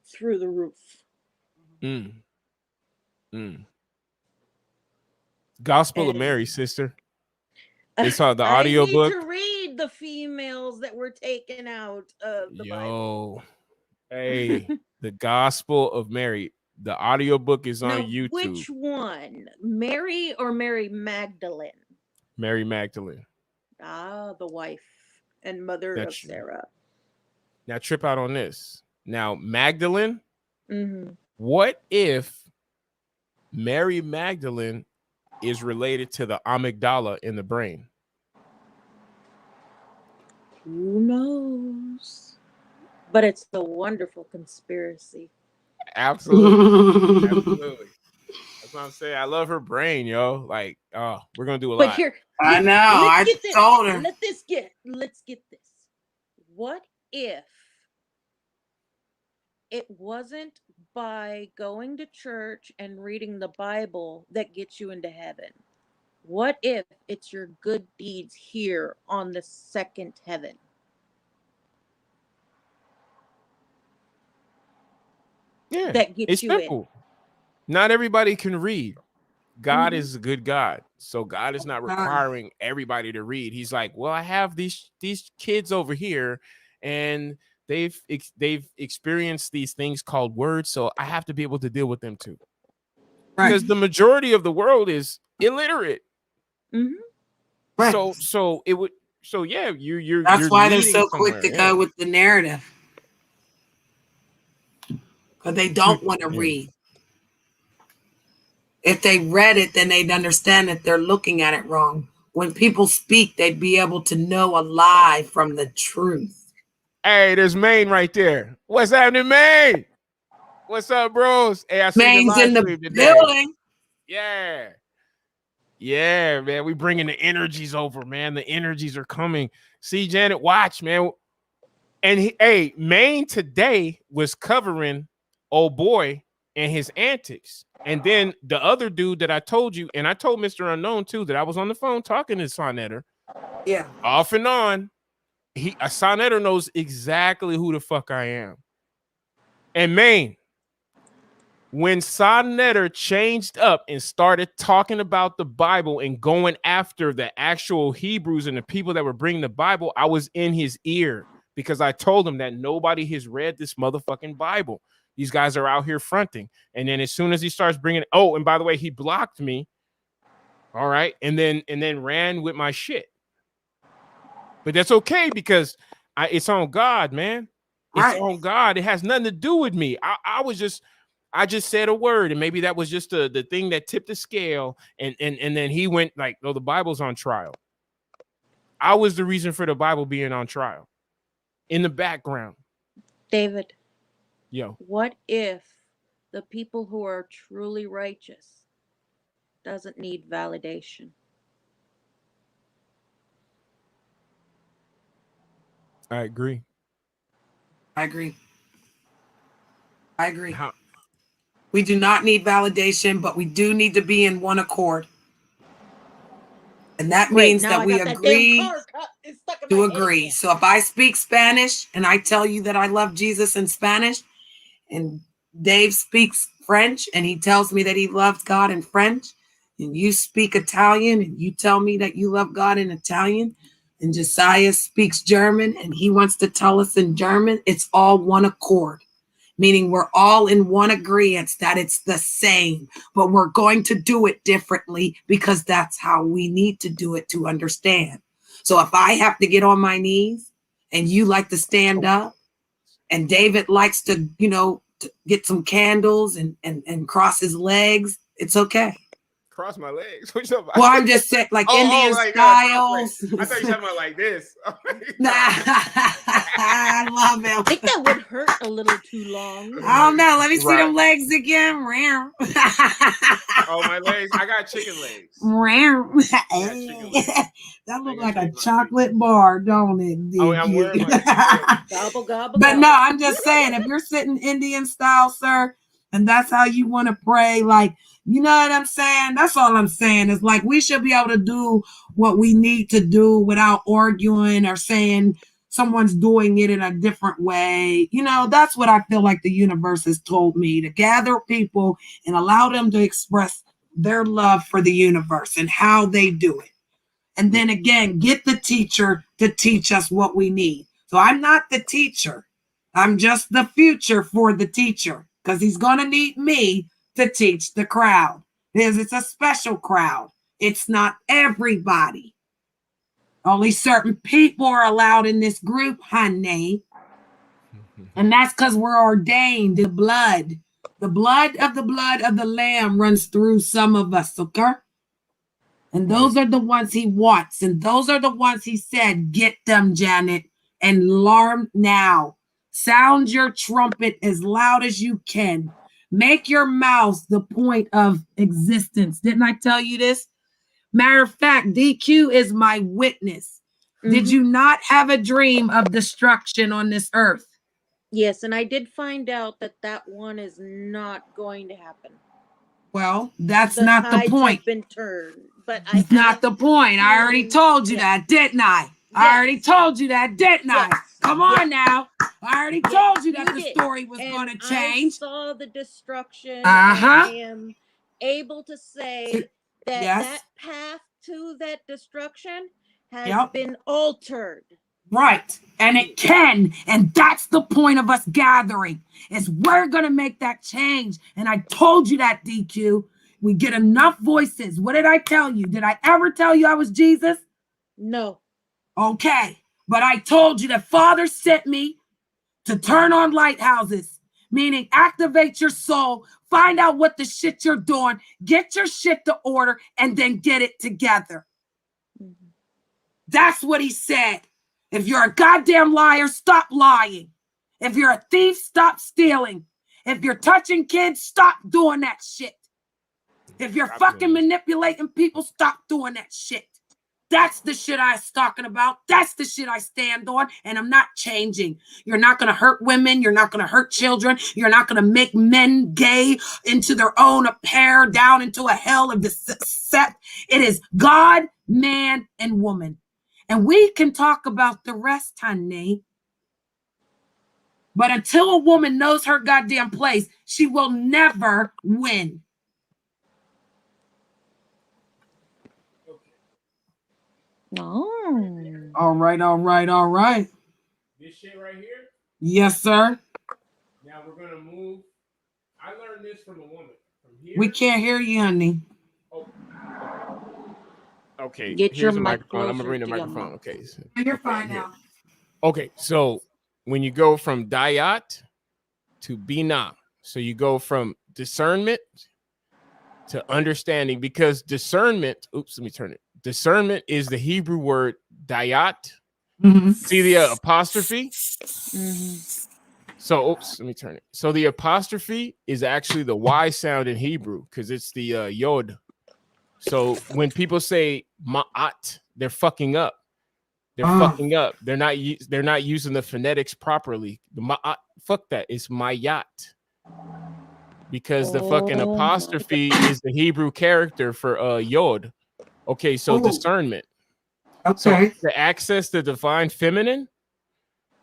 through the roof. Mm, mm. Gospel of And Mary, sister. It's the I audio need book. to read the females that were taken out of the Bible. Yo, hey, the Gospel of Mary. The audio book is on Now, YouTube. which one? Mary or Mary Magdalene? Mary Magdalene. Ah, the wife and mother of That's Sarah. now trip out on this. Now, Magdalene, Mm-hmm. what if Mary Magdalene is related to the amygdala in the brain? Who knows? But it's a wonderful conspiracy. Absolutely. Absolutely. That's what I'm saying. I love her brain, yo. Like, oh, we're gonna do a But lot. here, I know. let's I get this. told her. Let's get this. What if it wasn't by going to church and reading the Bible that gets you into heaven? What if it's your good deeds here on the second heaven Yeah, that get it's you in? simple. Not everybody can read. God Mm-hmm. is a good God. So God is not God. requiring everybody to read. He's like, well, I have these kids over here and they've experienced these things called words, so I have to be able to deal with them too. Right. Because the majority of the world is illiterate. Mm-hmm. Right. So it would yeah, That's you're why they're leading so quick somewhere. to Yeah. go with the narrative. Because they don't want to Yeah. read. If they read it, then they'd understand that they're looking at it wrong. When people speak, they'd be able to know a lie from the truth. Hey, there's Maine right there. What's happening, Maine? What's up, bros? Hey, I seen the Maine's live in the stream today. building. Yeah. Yeah, man. We bringing the energies over, man. The energies are coming. See, Janet, watch, man. And hey, Maine today was covering old boy and his antics. And then the other dude that I told you, and I told Mr. Unknown too, that I was on the phone talking to Sonetter Yeah. off and on. Sonetter knows exactly who the fuck I am. And Maine, when Sonetter changed up and started talking about the Bible and going after the actual Hebrews and the people that were bringing the Bible, I was in his ear because I told him that nobody has read this motherfucking Bible. These guys are out here fronting. And then as soon as he starts bringing, oh, and by the way, he blocked me. All right. And then ran with my shit. But that's okay because it's on God, man. It's Right. on God. It has nothing to do with me. I just said a word, and maybe that was just the thing that tipped the scale. And then he went like, "No, the Bible's on trial." I was the reason for the Bible being on trial in the background. David, Yo, what if the people who are truly righteous doesn't need validation? I agree. I agree. I agree. How We do not need validation, but we do need to be in one accord. And that Great. means Now that I we got that damn agree car cut. It's stuck in to my head agree. again. So if I speak Spanish and I tell you that I love Jesus in Spanish, and Dave speaks French and he tells me that he loves God in French, and you speak Italian and you tell me that you love God in Italian, and Josiah speaks German and he wants to tell us in German, it's all one accord, meaning we're all in one agreement that it's the same, but we're going to do it differently because that's how we need to do it to understand. So if I have to get on my knees and you like to stand up, and David likes to, to get some candles and cross his legs, it's okay. Cross my legs. What you talking about? Well, I'm just saying, like Indian like styles. I thought you were talking about like this. Nah, I love I him. think that would hurt a little too long. I don't know. Let me see Right. them legs again. Oh, my legs. I got chicken legs. Chicken legs. That looks like a chocolate bar, don't it? Oh, I'm wearing my Gobble, gobble, But gobble. no, I'm just saying, if you're sitting Indian style, sir, and that's how you want to pray, like, you know what I'm saying? That's all I'm saying. Is like we should be able to do what we need to do without arguing or saying someone's doing it in a different way. That's what I feel like the universe has told me, to gather people and allow them to express their love for the universe and how they do it. And then again, get the teacher to teach us what we need. So I'm not the teacher. I'm just the future for the teacher, because he's going to need me to teach the crowd, because it's a special crowd. It's not everybody. Only certain people are allowed in this group, honey. And that's because we're ordained. The blood of the lamb runs through some of us, okay? And those are the ones he wants. And those are the ones he said, get them, Janet, and alarm now. Sound your trumpet as loud as you can. Make your mouth the point of existence. Didn't I tell you this? Matter of fact, DQ is my witness. Mm-hmm. Did you not have a dream of destruction on this earth? Yes, and I did find out that one is not going to happen. Well, that's not the point. Have been turned, but it's not the point. I already told you that, didn't I? Yes. I already told you that, didn't I? Come on now. I already told you that the story was going to change. I saw the destruction. I am able to say that path to that destruction has been altered. Right. And it can. And that's the point of us gathering, is we're going to make that change. And I told you that, DQ. We get enough voices. What did I tell you? Did I ever tell you I was Jesus? No. Okay. But I told you that Father sent me to turn on lighthouses, meaning activate your soul, find out what the shit you're doing, get your shit to order, and then get it together. Mm-hmm. That's what he said. If you're a goddamn liar, stop lying. If you're a thief, stop stealing. If you're touching kids, stop doing that shit. If you're fucking manipulating people, stop doing that shit. That's the shit I was talking about. That's the shit I stand on, and I'm not changing. You're not going to hurt women. You're not going to hurt children. You're not going to make men gay into their own affair, down into a hell of deception. It is God, man, and woman. And we can talk about the rest, honey. But until a woman knows her goddamn place, she will never win. Oh. All right. This shit right here? Yes, sir. Now we're going to move. I learned this from a woman. From here. We can't hear you, honey. Oh. Okay. Get Here's your a microphone. I'm going to bring the microphone. Okay. So you're fine now. Okay. So when you go from Dayat to Bina, so you go from discernment to understanding, because discernment, let me turn it. Discernment is the Hebrew word dayat. Mm-hmm. See the apostrophe? Mm-hmm. So, let me turn it. So the apostrophe is actually the Y sound in Hebrew, because it's the yod. So when people say ma'at, they're fucking up. They're fucking up. They're not using the phonetics properly. The ma'at, fuck that. It's mayat. Because the fucking apostrophe is the Hebrew character for yod. Okay, so Ooh. discernment. Okay. So to access the divine feminine,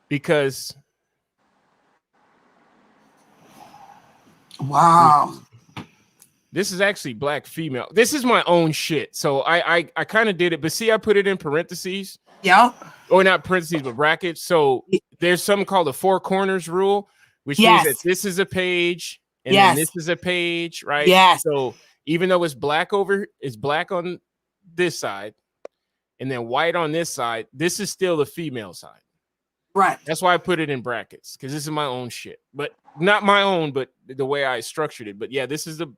because wow. this is actually black female. This is my own shit. So I kind of did it, but see, I put it in parentheses. Yep. Or not parentheses, but brackets. So there's something called the four corners rule, which means that this is a page and then this is a page, right? Yes. So even though it's black on this side and then white on this side, this is still the female side. Right. That's why I put it in brackets, because this is my own shit, but not my own, but the way I structured it. But yeah, this is the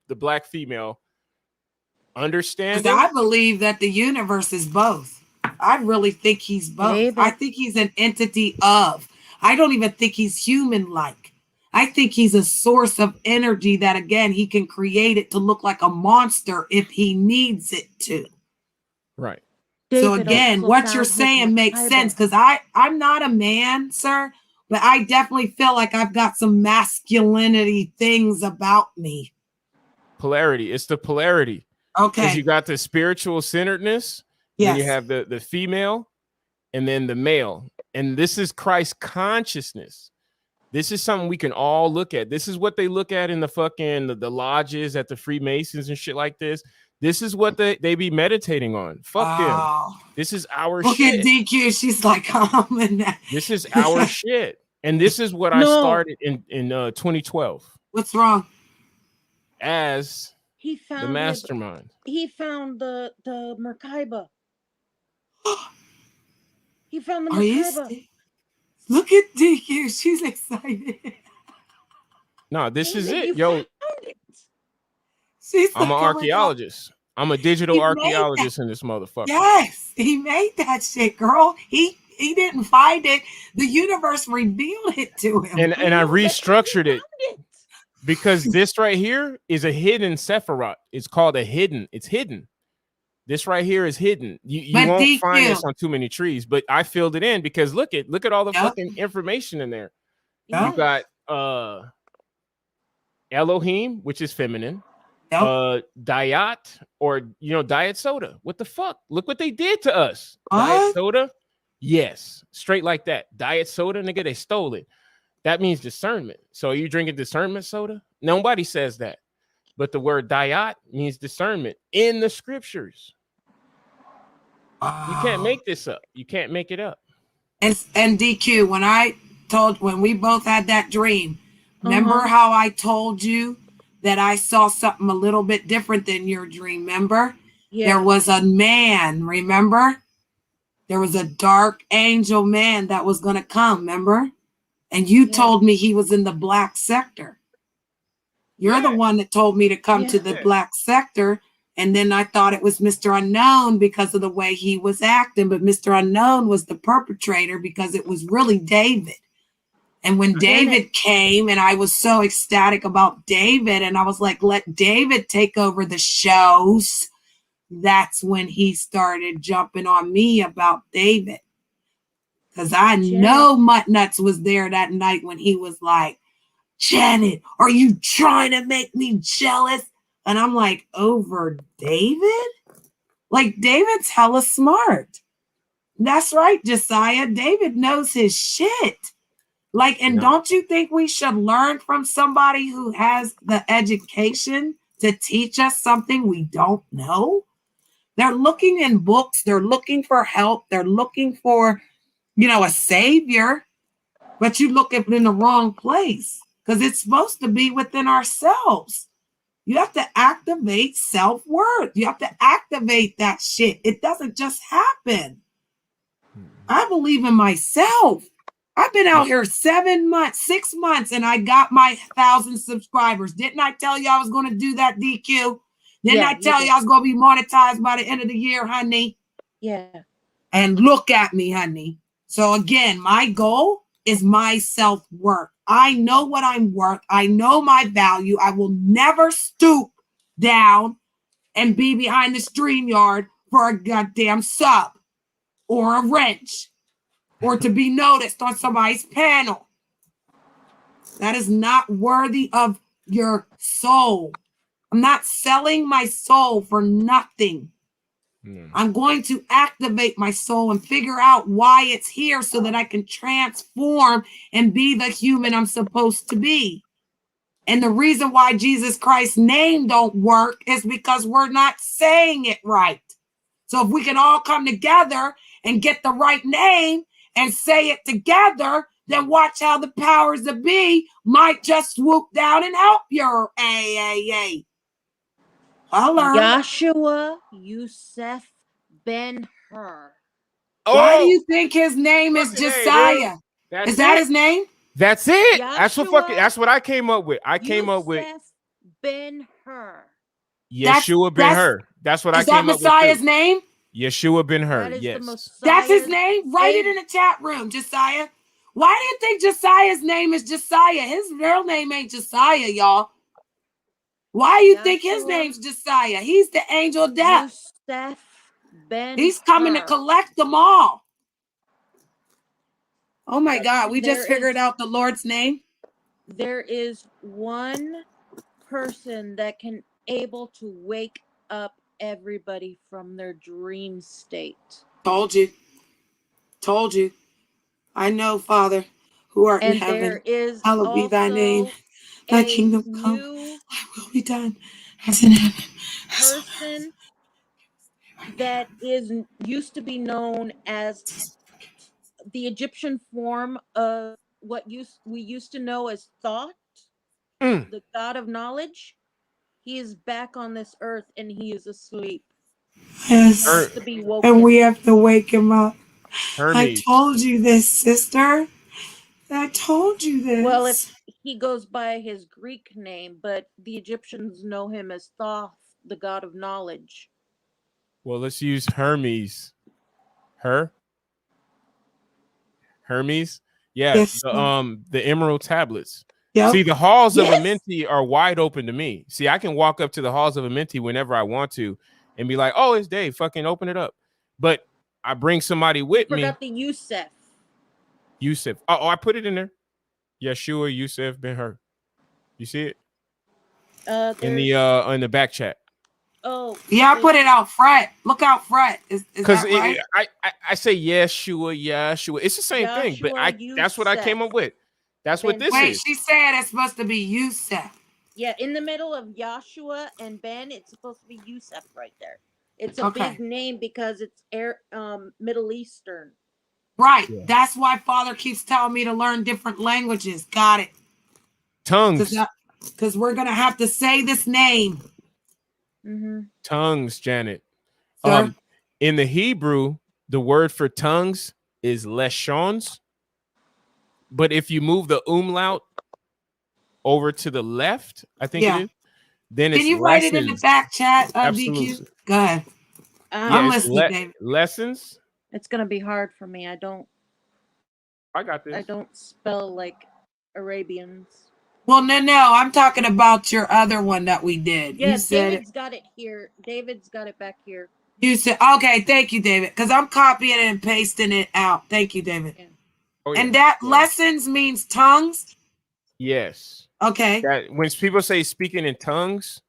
black female understanding. I believe that the universe is both. I really think he's both. Maybe. I think he's an entity of. I don't even think he's human-like. I think he's a source of energy that, again, he can create it to look like a monster if he needs it to. Right. So David again, also what found you're his saying makes Bible. sense, because I'm not a man, sir, but I definitely feel like I've got some masculinity things about me. Polarity. It's the polarity. Okay. Because you got the spiritual centeredness, then you have the female, and then the male. And this is Christ consciousness. This is something we can all look at. This is what they look at in the fucking the lodges at the Freemasons and shit like this. This is what they be meditating on. Fuck them. This is our Look shit. At DQ. She's like, this is our shit. And this is what I started in 2012. What's wrong? As he found the mastermind. He found the Merkaba. He found the Merkaba. Look at DQ. She's excited. No, this is it, yo. She's I'm an archaeologist. I'm a digital archaeologist in this motherfucker. Yes, he made that shit, girl. He didn't find it. The universe revealed it to him. And I restructured it. Because this right here is a hidden Sephiroth. It's called a hidden. It's hidden. This right here is hidden. You won't find this on too many trees, but I filled it in because look at all the fucking information in there. You got Elohim, which is feminine. Diet, or diet soda. What the fuck? Look what they did to us. Diet soda. Yes, straight like that. Diet soda, nigga, they stole it. That means discernment. So are you drinking discernment soda? Nobody says that. But the word diet means discernment in the scriptures. You can't make this up. You can't make it up. And DQ, when we both had that dream, remember how I told you that I saw something a little bit different than your dream, remember? Yeah. There was a man, remember? There was a dark angel man that was going to come, remember? And you told me he was in the black sector. You're the one that told me to come to the black sector. And then I thought it was Mr. Unknown because of the way he was acting. But Mr. Unknown was the perpetrator because it was really David. And when David came, and I was so ecstatic about David, and I was like, let David take over the shows. That's when he started jumping on me about David. Because I know Mutt Nuts was there that night when he was like, Janet, are you trying to make me jealous? And I'm like, over David? Like, David's hella smart. That's right, Josiah. David knows his shit. Like, and don't you think we should learn from somebody who has the education to teach us something we don't know? They're looking in books. They're looking for help. They're looking for, a savior. But you look at it in the wrong place because it's supposed to be within ourselves. You have to activate self-worth. You have to activate that shit. It doesn't just happen. I believe in myself. I've been out here 7 months, 6 months, and I got my 1,000 subscribers. Didn't I tell you I was going to do that, DQ? Didn't I tell you I was going to be monetized by the end of the year, honey? Yeah. And look at me, honey. So again, my goal is my self-worth. I know what I'm worth. I know my value. I will never stoop down and be behind the StreamYard for a goddamn sub or a wrench or to be noticed on somebody's panel. That is not worthy of your soul. I'm not selling my soul for nothing. I'm going to activate my soul and figure out why it's here so that I can transform and be the human I'm supposed to be. And the reason why Jesus Christ's name don't work is because we're not saying it right. So if we can all come together and get the right name and say it together, then watch how the powers that be might just swoop down and help your AAA. Joshua Yusef Ben Hur. Why do you think his name is Fucking A, Josiah? That's Is that it. his name? That's it. Joshua That's what I came up with. I came up with Yusef Ben Hur. Yeshua ben Hur. That's what I Is that came up with. Messiah's name? Yeshua ben Hur. That is the Yes. Messiah's That's his name? Write it name. in the chat room, Josiah. Why do you think Josiah's name is Josiah? His real name ain't Josiah, y'all. Why do you think his name's Josiah? He's the angel of death. Yusef Ben He's coming to Hur. collect them all. Oh my But God, we just there figured is- out the Lord's name. There is one person that can able to wake up everybody from their dream state. Told you. Told you. I know, Father, who art in And heaven. there is Hallowed be thy name. also Thy a kingdom come. new Thy will be done as in heaven. as on person that is used to be known as the Egyptian form of what we used to know as Thought, the god of knowledge. He is back on this earth and he is asleep. Yes. He needs to be woken. And we have to wake him up. Hermes. I told you this, sister. I told you this. Well, if he goes by his Greek name, but the Egyptians know him as Thoth, the god of knowledge. Well, let's use Hermes. Hermes. Yeah, Yes. the emerald tablets. Yep. See, the halls of Yes. Amenti are wide open to me. See, I can walk up to the halls of Amenti whenever I want to and be like, "Oh, it's Dave. Fucking open it up." But I bring somebody with me. Forgot the Yusef. Yusef. Oh, I put it in there. Yeshua Yusef ben Hur. You see it in the back chat. Oh yeah, I put it out fret. Look out fret. Is Because that right? I say Yeshua. It's the same thing, but that's what I came up with. That's what this Wait, is. she said it's supposed to be Yusef. Yeah, in the middle of Joshua and Ben, it's supposed to be Yusef right there. It's a Okay. big name because it's Middle Eastern. Right. Yeah. That's why Father keeps telling me to learn different languages. Got it. Tongues. Because we're going to have to say this name. Mm-hmm. Tongues, Janet. Sir? In the Hebrew, the word for tongues is leshons. But if you move the umlaut over to the left, I think it is, then it's Can you write it in the back chat, Absolutely. DQ? Go ahead. I'm listening, David. Lessons. It's going to be hard for me. I got this. I don't spell like Arabians. Well, no. I'm talking about your other one that we did. Yeah, you said David's got it here. David's got it back here. You said, okay, thank you, David. Because I'm copying it and pasting it out. Thank you, David. Yeah. Oh, yeah. And that lessons means tongues? Yes. Okay. That when people say speaking in tongues,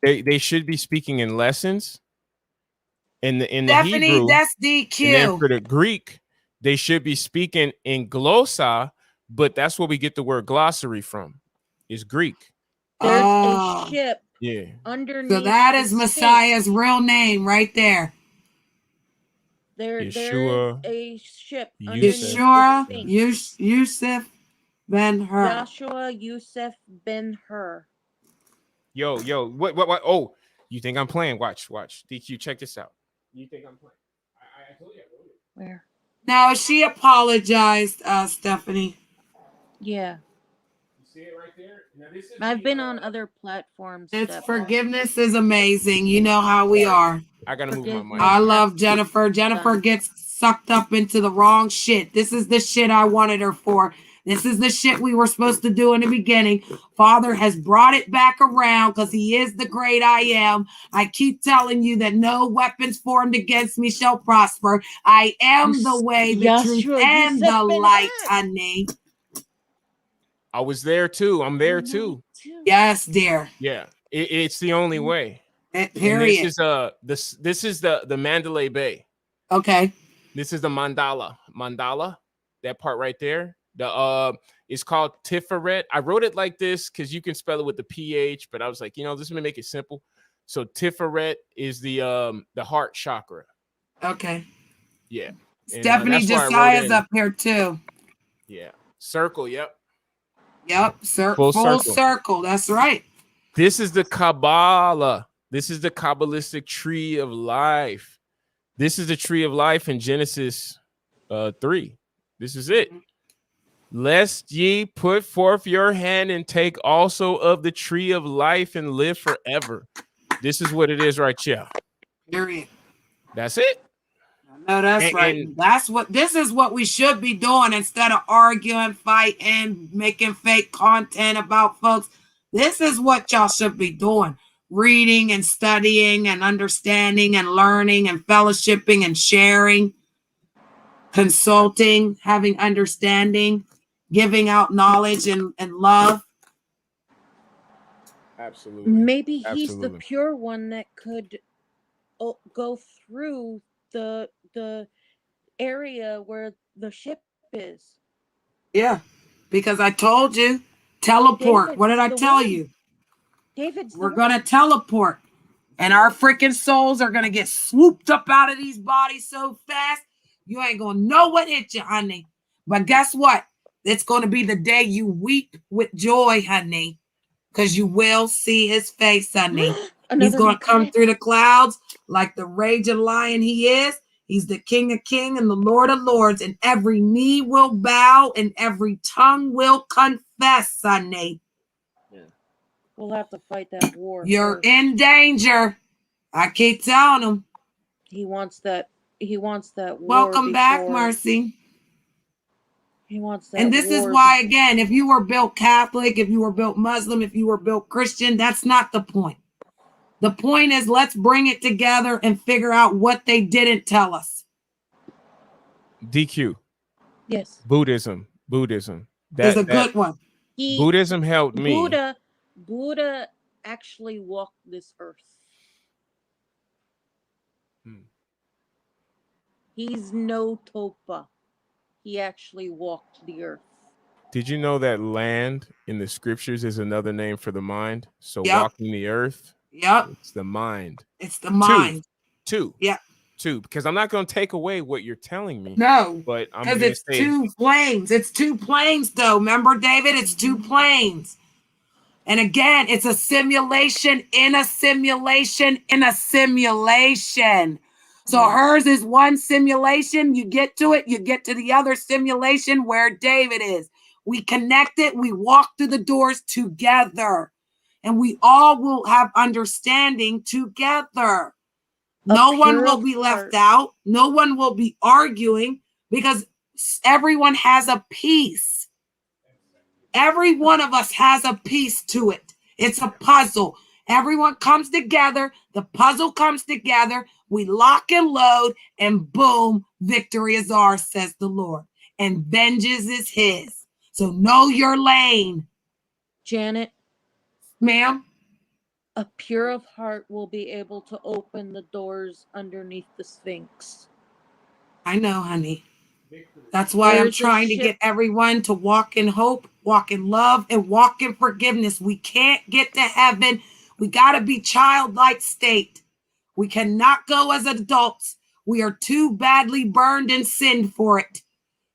they should be speaking in lessons. In the Hebrew, that's DQ. And then for the Greek, they should be speaking in glossa, but that's where we get the word glossary from. It's Greek. There's a ship underneath. So that is Messiah's real name right there. There's a ship Yeshua Yusef ben Hur. Joshua Yusef ben Hur. Yo, what? Oh, you think I'm playing? Watch. DQ, check this out. You think I'm playing? I told you I wrote it. Where? No, she apologized, Stephanie. Yeah. You see it right there? Now, this is I've been on other platforms. Forgiveness is amazing. You know how we are. I gotta move my mic. I love Jennifer. Jennifer gets sucked up into the wrong shit. This is the shit I wanted her for. This is the shit we were supposed to do in the beginning. Father has brought it back around because he is the great I am. I keep telling you that no weapons formed against me shall prosper. I am the way, the truth, and the light, honey. I was there too. I'm there too. Yes, dear. Yeah, it's the only way. Period. And this is the Mandalay Bay. Okay. This is the mandala, that part right there. It's called Tiferet. I wrote it like this because you can spell it with the PH, but I was like, this is gonna make it simple. So Tiferet is the heart chakra. Okay. Yeah. Stephanie That's why I wrote Josiah's in. up here too. Yeah. Circle. Yep. Yep. Full circle. That's right. This is the Kabbalah. This is the Kabbalistic tree of life. This is the tree of life in Genesis 3. This is it. Lest ye put forth your hand and take also of the tree of life and live forever. This is what it is right here. Period. That's it. No, that's right. This is what we should be doing instead of arguing, fighting, making fake content about folks. This is what y'all should be doing. Reading and studying and understanding and learning and fellowshipping and sharing, consulting, having understanding, giving out knowledge and love. Absolutely. Maybe he's the pure one that could go through the area where the ship is. Yeah, because I told you, teleport. David, what did I tell you? David's We're going to teleport. And our freaking souls are going to get swooped up out of these bodies so fast, you ain't going to know what hit you, honey. But guess what? It's going to be the day you weep with joy, honey, because you will see his face, honey. He's going to come through the clouds like the raging lion he is. He's the King of Kings and the Lord of Lords, and every knee will bow and every tongue will confess, honey. Yeah. We'll have to fight that war. You're in danger. I keep telling him. He wants that war. Welcome back, Mercy. He wants that. And this is why, again, if you were built Catholic, if you were built Muslim, if you were built Christian, that's not the point. The point is, let's bring it together and figure out what they didn't tell us. DQ. Yes. Buddhism. That's a good one. Buddhism helped me. Buddha actually walked this earth. He's no Topa. He actually walked the earth. Did you know that land in the scriptures is another name for the mind? So walking the earth. Yep. It's the mind. It's the mind. Two. Yeah. Two. Because I'm not going to take away what you're telling me. No. But I'm because it's two planes. It's two planes, though. Remember, David? It's two planes. And again, it's a simulation in a simulation in a simulation. So hers is one simulation. You get to it. You get to the other simulation where David is. We connect it. We walk through the doors together. And we all will have understanding together. No one will be left out. No one will be arguing because everyone has a piece. Every one of us has a piece to it. It's a puzzle. Everyone comes together. The puzzle comes together. We lock and load, and boom, victory is ours, says the Lord. And vengeance is his. So know your lane. Janet. Ma'am? A pure of heart will be able to open the doors underneath the Sphinx. I know, honey. That's why I'm trying to get everyone to walk in hope, walk in love, and walk in forgiveness. We can't get to heaven. We got to be childlike state. We cannot go as adults. We are too badly burned in sin for it.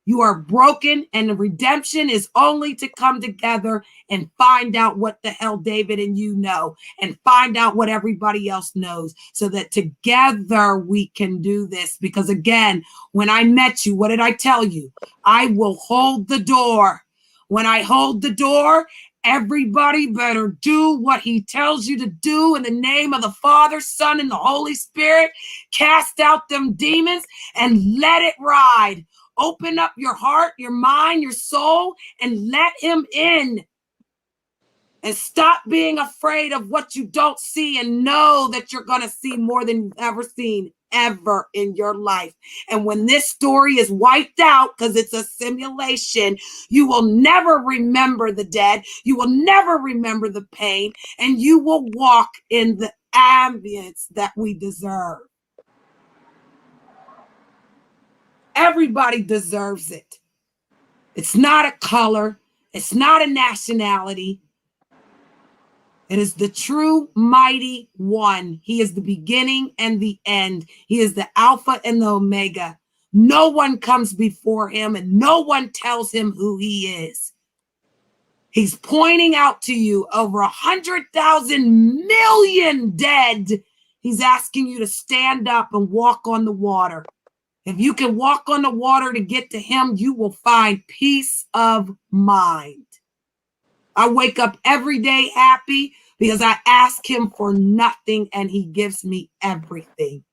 You are broken, and the redemption is only to come together and find out what the hell David and you know, and find out what everybody else knows, so that together we can do this. Because again, when I met you, what did I tell you? I will hold the door. When I hold the door, everybody better do what he tells you to do in the name of the Father, Son, and the Holy Spirit. Cast out them demons and let it ride. Open up your heart, your mind, your soul, and let him in. And stop being afraid of what you don't see, and know that you're going to see more than you've ever seen ever in your life. And when this story is wiped out, because it's a simulation, you will never remember the dead. You will never remember the pain, and you will walk in the ambience that we deserve. Everybody deserves it. It's not a color. It's not a nationality. It is the true mighty one. He is the beginning and the end. He is the Alpha and the Omega. No one comes before him and no one tells him who he is. He's pointing out to you over 100,000 million dead. He's asking you to stand up and walk on the water. If you can walk on the water to get to him, you will find peace of mind. I wake up every day happy because I ask him for nothing and he gives me everything.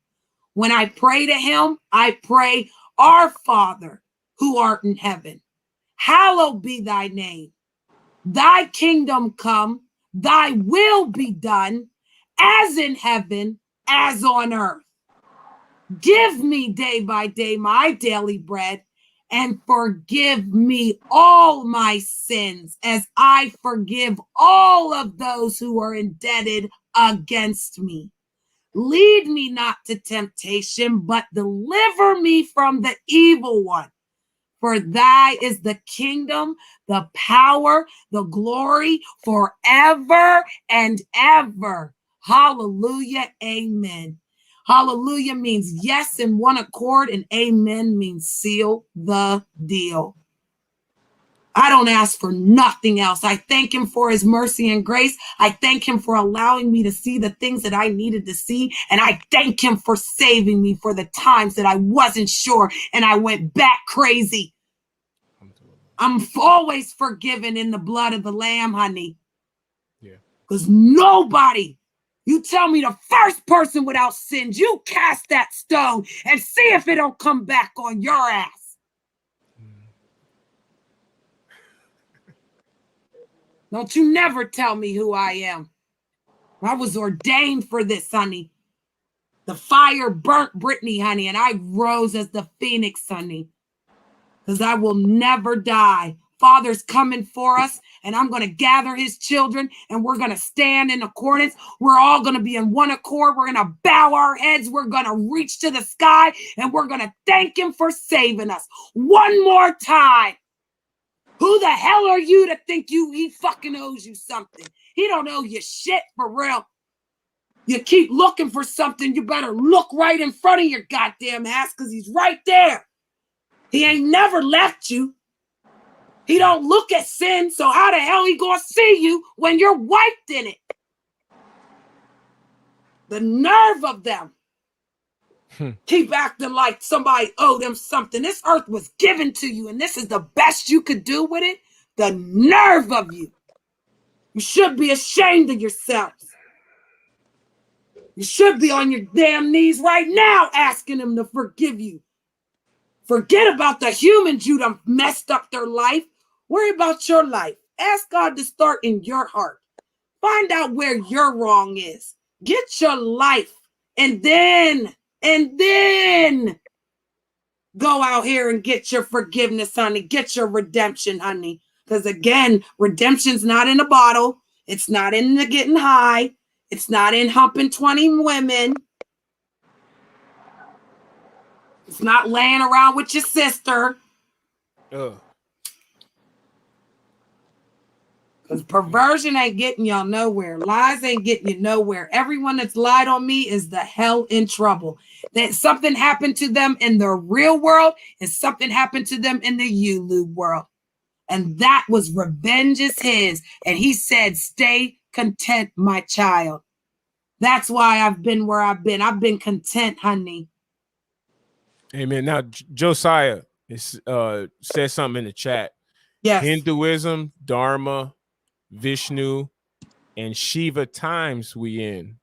When I pray to him, I pray, Our Father who art in heaven, hallowed be thy name. Thy kingdom come, thy will be done, as in heaven, as on earth. Give me day by day my daily bread, and forgive me all my sins as I forgive all of those who are indebted against me. Lead me not to temptation, but deliver me from the evil one. For thy is the kingdom, the power, the glory forever and ever. Hallelujah. Amen. Hallelujah means yes in one accord, and amen means seal the deal. I don't ask for nothing else. I thank him for his mercy and grace. I thank him for allowing me to see the things that I needed to see. And I thank him for saving me for the times that I wasn't sure and I went back crazy. I'm always forgiven in the blood of the Lamb, honey. Yeah. Because nobody, you tell me the first person without sins, you cast that stone and see if it don't come back on your ass. Don't you never tell me who I am. I was ordained for this, honey. The fire burnt Brittany, honey, and I rose as the phoenix, honey. Because I will never die. Father's coming for us, and I'm going to gather his children, and we're going to stand in accordance. We're all going to be in one accord. We're going to bow our heads. We're going to reach to the sky, and we're going to thank him for saving us. One more time. Who the hell are you to think he fucking owes you something? He don't owe you shit, for real. You keep looking for something, you better look right in front of your goddamn ass, because he's right there. He ain't never left you. He don't look at sin, so how the hell he gonna see you when you're wiped in it? The nerve of them. Keep acting like somebody owed them something. This earth was given to you, and this is the best you could do with it. The nerve of you. You should be ashamed of yourselves. You should be on your damn knees right now asking him to forgive you. Forget about the humans you done messed up their life. Worry about your life. Ask God to start in your heart. Find out where your wrong is. Get your life. And then go out here and get your forgiveness, honey. Get your redemption, honey. Because again, redemption's not in a bottle. It's not in the getting high. It's not in humping 20 women. It's not laying around with your sister. Because perversion ain't getting y'all nowhere. Lies ain't getting you nowhere. Everyone that's lied on me is the hell in trouble. That something happened to them in the real world and something happened to them in the ULU world. And that was revenge is his. And he said, stay content, my child. That's why I've been where I've been. I've been content, honey. Amen. Now, Josiah said something in the chat. Yes. Hinduism, Dharma, Vishnu, and Shiva times we in.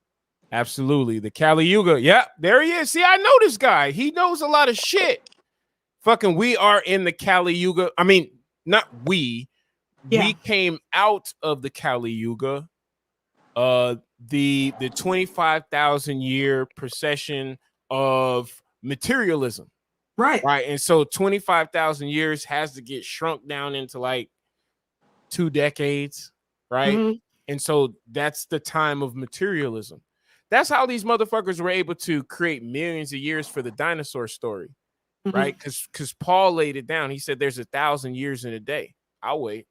Absolutely. The Kali Yuga. Yeah, there he is. See, I know this guy. He knows a lot of shit. Fucking, we are in the Kali Yuga. I mean, not we. Yeah. We came out of the Kali Yuga. The 25,000 year procession of materialism. Right. And so 25,000 years has to get shrunk down into like 2 decades, right? Mm-hmm. And so that's the time of materialism. That's how these motherfuckers were able to create millions of years for the dinosaur story, right? Because Paul laid it down. He said there's 1,000 years in a day. I'll wait.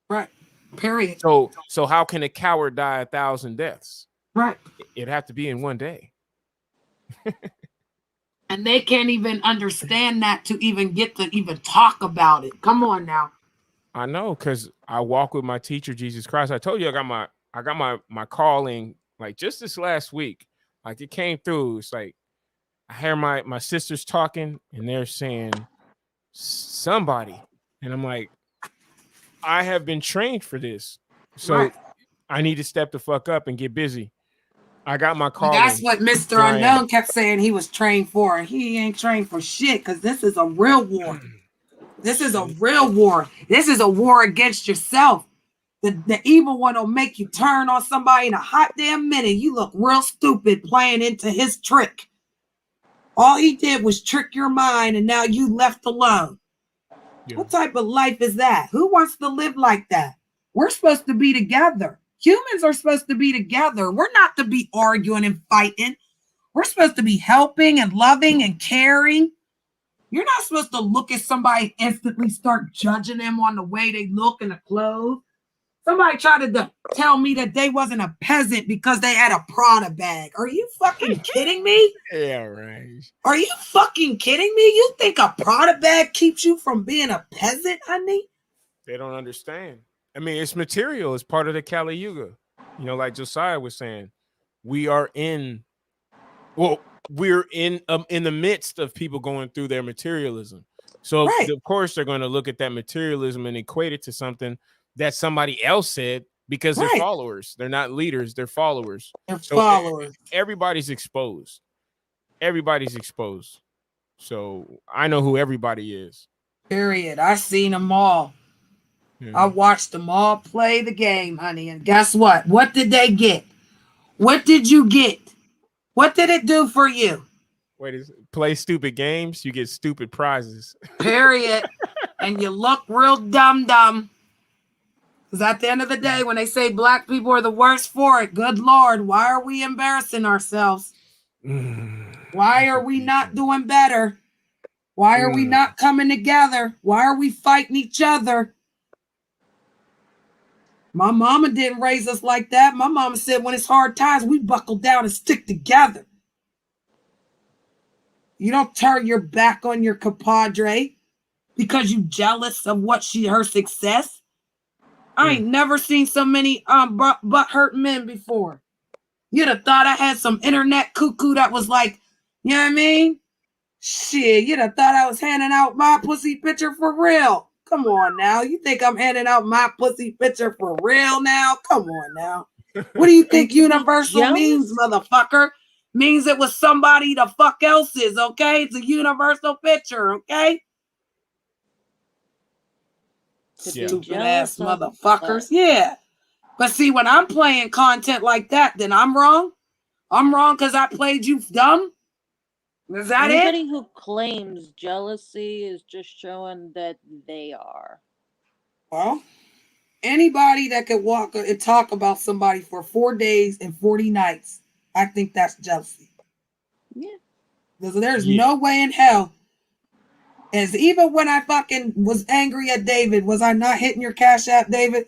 Right. Period. So how can a coward die 1,000 deaths? Right. It'd have to be in one day. And they can't even understand that to even get to even talk about it. Come on now. I know, because I walk with my teacher, Jesus Christ. I told you I got my calling like just this last week. Like it came through. It's like I hear my sisters talking and they're saying somebody. And I'm like, I have been trained for this. So Right. I need to step the fuck up and get busy. I got my calling. That's what Mr. Unknown kept saying he was trained for. He ain't trained for shit because this is a real war. This is a real war. This is a war against yourself. The evil one will make you turn on somebody in a hot damn minute. You look real stupid playing into his trick. All he did was trick your mind and now you left alone. Yeah. What type of life is that? Who wants to live like that? We're supposed to be together. Humans are supposed to be together. We're not to be arguing and fighting. We're supposed to be helping and loving and caring. You're not supposed to look at somebody and instantly start judging them on the way they look and the clothes. Somebody tried to tell me that they wasn't a peasant because they had a Prada bag. Are you fucking kidding me? Yeah, right. Are you fucking kidding me? You think a Prada bag keeps you from being a peasant, honey? They don't understand. I mean, it's material. It's part of the Kali Yuga. You know, like Josiah was saying, we're in the midst of people going through their materialism. So right. Of course they're going to look at that materialism and equate it to something that somebody else said because they're followers. They're not leaders. They're followers. They're followers. Everybody's exposed. Everybody's exposed. So I know who everybody is. Period. I seen them all. Yeah. I watched them all play the game, honey. And guess what? What did they get? What did you get? What did it do for you? Play stupid games, you get stupid prizes. Period. And you look real dumb. Because at the end of the day, when they say black people are the worst for it, good Lord, why are we embarrassing ourselves? Why are we not doing better? Why are we not coming together? Why are we fighting each other? My mama didn't raise us like that. My mama said when it's hard times, we buckle down and stick together. You don't turn your back on your compadre because you jealous of her success. I ain't never seen so many butt hurt men before. You'd have thought I had some internet cuckoo that was like, you know what I mean? Shit, you'd have thought I was handing out my pussy picture for real. Come on now. You think I'm handing out my pussy picture for real now? Come on now. What do you think universal means, motherfucker? Means it was somebody the fuck else's, okay? It's a universal picture, okay? Stupid ass motherfuckers. Yeah. But see, when I'm playing content like that, then I'm wrong. I'm wrong because I played you dumb. Is that Anybody it? who claims jealousy is just showing that they are. Well, anybody that could walk and talk about somebody for 4 days and 40 nights, I think that's jealousy. Yeah. Because there's no way in hell. As even when I fucking was angry at David, was I not hitting your Cash App, David?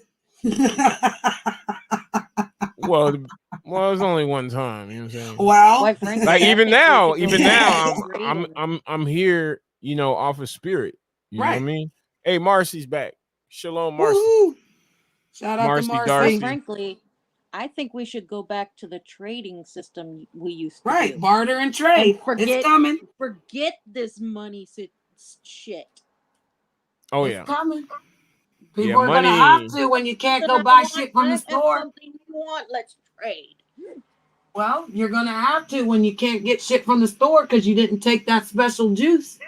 Well, it was only one time. You know what I'm saying? Well, frankly, like even now, I'm here. You know, off of spirit. You know what I mean? Hey, Marcy's back. Shalom, Marcy. Woo-hoo. Shout out to Marcy. Darcy. Frankly, I think we should go back to the trading system we used to do. Barter and trade. It's coming. Forget this money shit. Oh, it's coming. People are going to have to when you can't go buy shit from the store. Something you want, let's trade. Well, you're going to have to when you can't get shit from the store because you didn't take that special juice.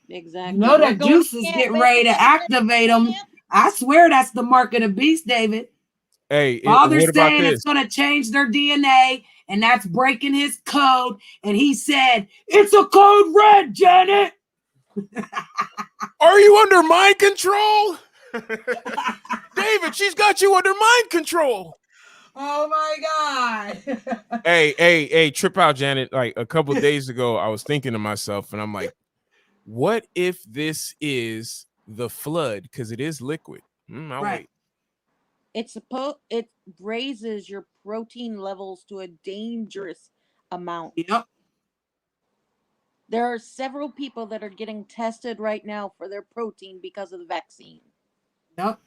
Exactly. You know that juice is getting ready to activate them. I swear that's the mark of the beast, David. Hey, all they're saying is going to change their DNA, and that's breaking his code. And he said, "It's a code red, Janet." Are you under mind control? David, she's got you under mind control. Oh my God. Hey, trip out, Janet. Like a couple days ago, I was thinking to myself, and I'm like, what if this is the flood? Because it is liquid. I'll Right. wait. It raises your protein levels to a dangerous amount. Yep. There are several people that are getting tested right now for their protein because of the vaccine. Yep.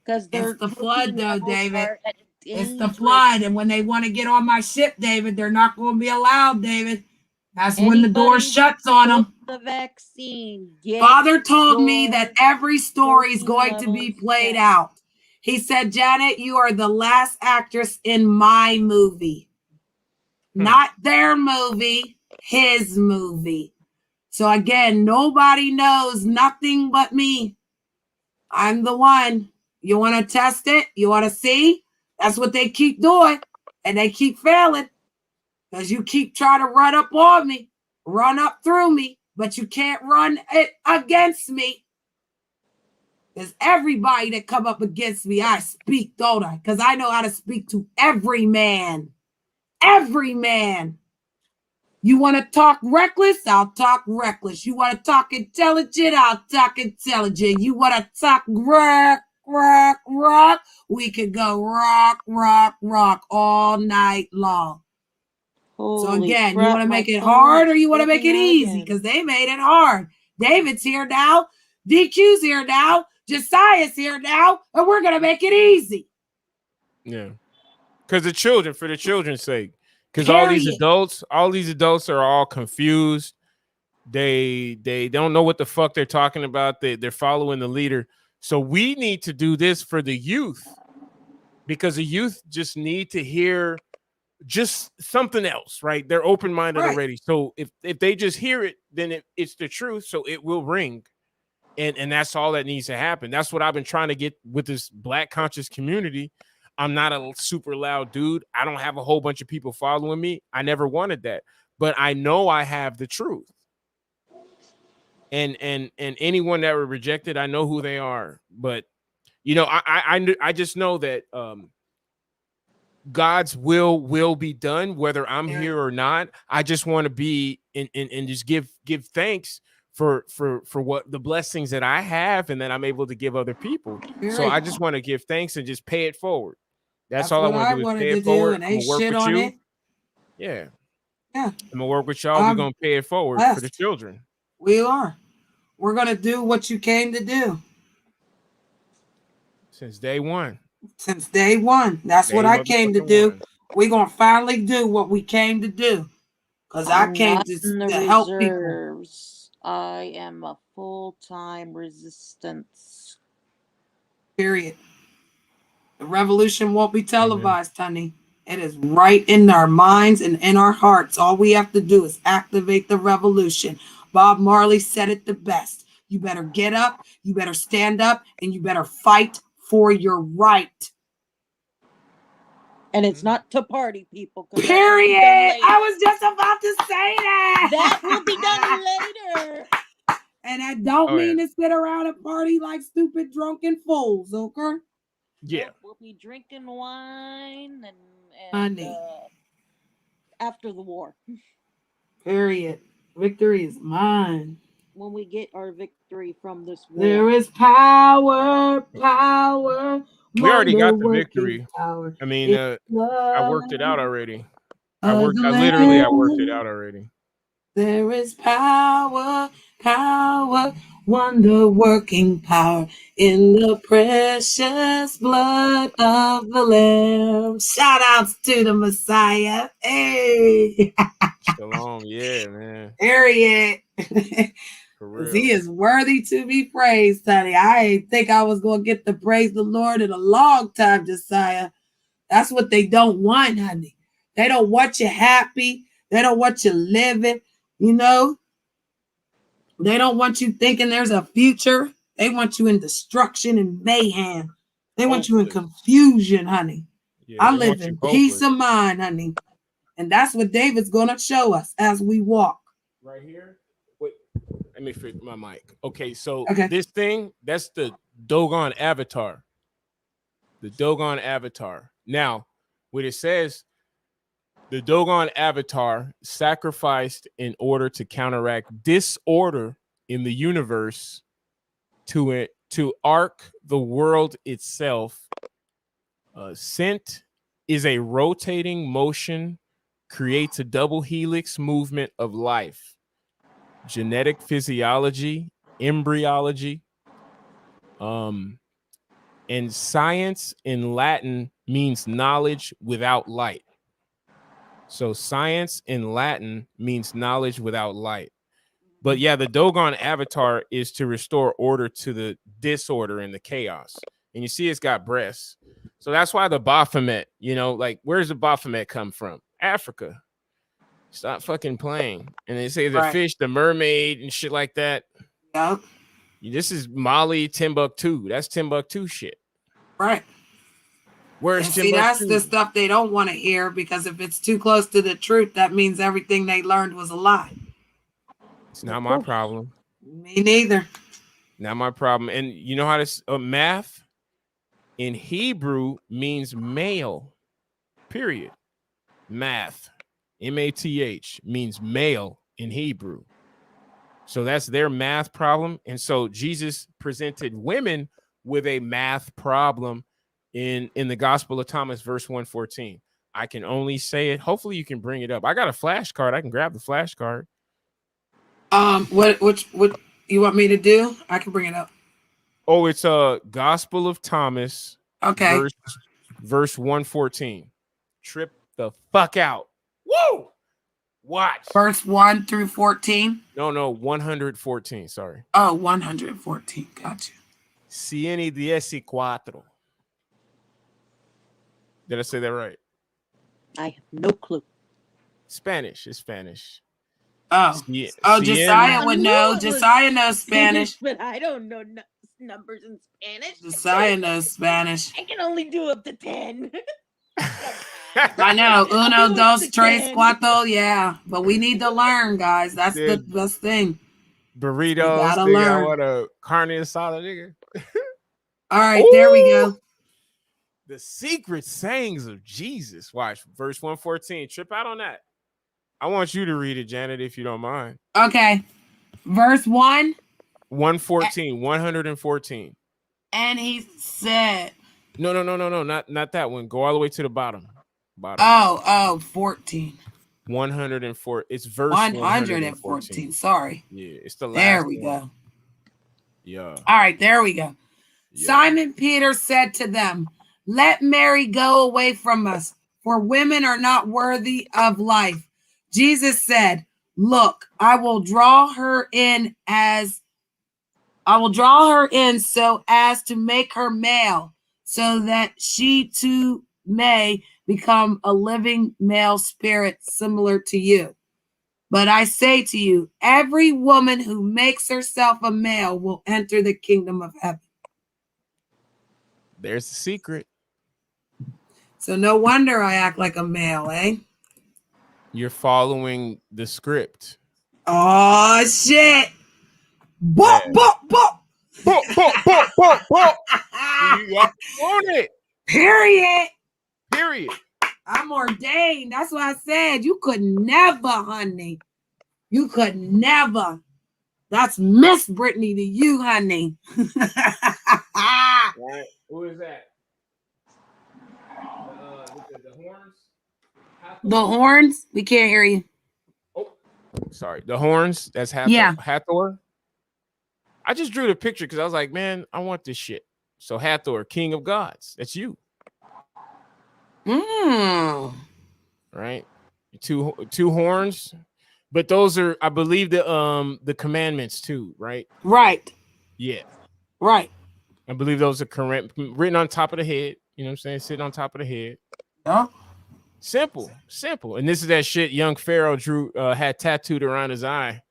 Because It's their the flood, protein though, levels David. are at a It's the dangerous. flood. And when they want to get on my ship, David, they're not going to be allowed, David. That's when the door Anybody shuts who on took them. the vaccine, get Father told me that your every story is protein going to be levels played checked. out. He said, Janet, you are the last actress in my movie. Not their movie, his movie. So again, nobody knows nothing but me. I'm the one. You want to test it? You want to see? That's what they keep doing. And they keep failing because you keep trying to run up on me, run up through me, but you can't run it against me. There's everybody that come up against me, I speak, don't I? Because I know how to speak to every man. Every man. You want to talk reckless? I'll talk reckless. You want to talk intelligent? I'll talk intelligent. You want to talk rock, rock, rock? We could go rock, rock, rock all night long. So Holy again, you crap, want to my make it phone hard or is you want to make it freaking out easy? again. Because they made it hard. David's here now. DQ's here now. Josiah's here now. And we're going to make it easy. Yeah. Because for the children's sake. Because all these adults are all confused. They don't know what the fuck they're talking about. They're following the leader. So we need to do this for the youth, because the youth just need to hear just something else, right? They're open-minded already. So if they just hear it, then it's the truth. So it will ring. And that's all that needs to happen. That's what I've been trying to get with this Black conscious community. I'm not a super loud dude. I don't have a whole bunch of people following me. I never wanted that. But I know I have the truth. And anyone that were rejected, I know who they are. But I just know that God's will be done, whether I'm here or not. I just want to be and just give thanks for what the blessings that I have and that I'm able to give other people. So I just want to give thanks and just pay it forward. That's all I what want to I do is wanted pay to it do, forward. and I'm they gonna work shit with on you. it. Yeah. Yeah. I'm gonna work with y'all. We're gonna pay it forward for the children. We are. We're gonna do what you came to do. Since day one. Since day one. That's what I came to do. We're gonna finally do what we came to do. Because I came to help people. I am a full-time resistance. Period. The revolution won't be televised, honey. It is right in our minds and in our hearts. All we have to do is activate the revolution. Bob Marley said it the best. You better get up, you better stand up, and you better fight for your right. And it's not to party, people. Period. I was just about to say that. That will be done later. And I don't mean to sit around and party like stupid drunken fools, okay? Yeah. We'll be drinking wine and Honey. After the war. Period. Victory is mine. When we get our victory from this war. There is power. We already got the victory. Power. I mean, I worked it out already. I worked it out already. There is power, wonder working power in the precious blood of the Lamb. Shout outs to the Messiah. Hey. Shalom. Yeah, man. Period. For real. He is worthy to be praised, honey. I ain't think I was going to get to praise the Lord in a long time, Josiah. That's what they don't want, honey. They don't want you happy. They don't want you living. You know, they don't want you thinking there's a future. They want you in destruction and mayhem. They want you in confusion, honey. Yeah, I live in peace of mind, honey. And that's what David's going to show us as we walk. Right here? Wait, let me fix my mic. Okay, so this thing, that's the Dogon avatar. The Dogon avatar. Now, what it says, the Dogon avatar sacrificed in order to counteract disorder in the universe to arc the world itself. Scent is a rotating motion, creates a double helix movement of life. Genetic physiology, embryology, and science in Latin means knowledge without light. So science in Latin means knowledge without light. But yeah, the Dogon avatar is to restore order to the disorder and the chaos. And you see it's got breasts. So that's why the Baphomet, you know, like, where's the Baphomet come from? Africa. Stop fucking playing. And they say the fish, the mermaid, and shit like that. Yep. This is Mali, Timbuktu. That's Timbuktu shit. Right. Where's Timbuktu? See, that's the stuff they don't want to hear, because if it's too close to the truth, that means everything they learned was a lie. It's not my problem. Me neither. Not my problem. And you know how this math in Hebrew means male, period. Math, M-A-T-H, means male in Hebrew. So that's their math problem. And so Jesus presented women with a math problem in the Gospel of Thomas, verse 114. I can only say it. Hopefully you can bring it up. I got a flashcard. I can grab the flashcard. What you want me to do? I can bring it up. Oh, it's a Gospel of Thomas. Okay. Verse 114. Trip the fuck out. Woo! Watch. Verse 1 through 14. No, 114. Sorry. Oh, 114. Gotcha. Cieni 14. Did I say that right? I have no clue. Spanish. It's Spanish. Oh, Josiah would know. Josiah knows Spanish. But I don't know numbers in Spanish. Josiah knows Spanish. I can only do up to 10. I know. Uno, dos, tres, cuatro. Yeah, but we need to learn, guys. That's the best thing. Burritos. Nigga, I want a carne asada, nigga. All right, there we go. The secret sayings of Jesus. Watch verse 114. Trip out on that. I want you to read it, Janet, if you don't mind. Okay. Verse 1. 114. And he said. No. Not that one. Go all the way to the bottom. Oh, 14. 104. It's verse 114. Sorry. Yeah, it's the last There we one. go. Yeah. All right, there we go. Yeah. Simon Peter said to them, "Let Mary go away from us, for women are not worthy of life." Jesus said, "Look, I will draw her in so as to make her male, so that she too may become a living male spirit similar to you. But I say to you, every woman who makes herself a male will enter the kingdom of heaven." There's the secret. So no wonder I act like a male, eh? You're following the script. Oh, shit. Bop. You on it. Period. I'm ordained. That's why I said you could never, honey. You could never. That's Miss Brittany to you, honey. Right. Who is that? The horns? The horns? We can't hear you. Oh, sorry. The horns? That's Hathor. Yeah. Hathor? I just drew the picture because I was like, man, I want this shit. So Hathor, king of gods. That's you. Right? Two horns. But those are, I believe, the commandments too, right? Right. Yeah. Right. I believe those are correct, written on top of the head. You know what I'm saying? Sitting on top of the head. Yeah. Simple. And this is that shit young Pharaoh drew, had tattooed around his eye.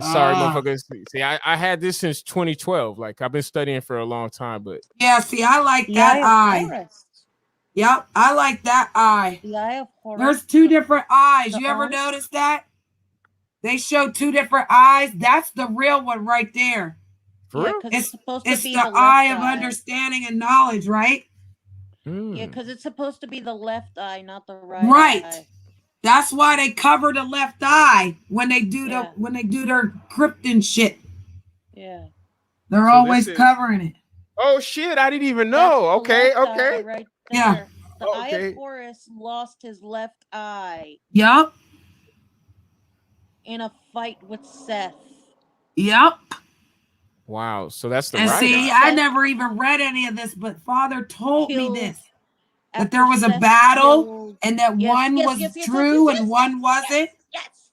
Sorry, motherfuckers. See, I had this since 2012. Like, I've been studying for a long time, but yeah, see, I like that eye. Yep, I like that eye. The eye of Horus. There's two different eyes. You ever notice that? They show two different eyes. That's the real one right there. For real? It's supposed to it's be the eye of understanding and knowledge, right? Yeah, Mm. because it's supposed to be the left eye, not the right Right. eye. That's why they cover the left eye when they do Yeah. their krypton shit. Yeah. They're So this always is. covering it. Oh shit! I didn't even That's know. the Okay, left eye okay, right Yeah. there. The eye of okay. Horus lost his left eye Yep. in a fight with Seth. Yep. Wow. So that's the And right see, eye. I Seth never even read any of this, but Father told me killed this. That after there was a Seth battle killed. and that Yes, one yes, was yes, yes, yes, yes, true yes, and one wasn't. yes,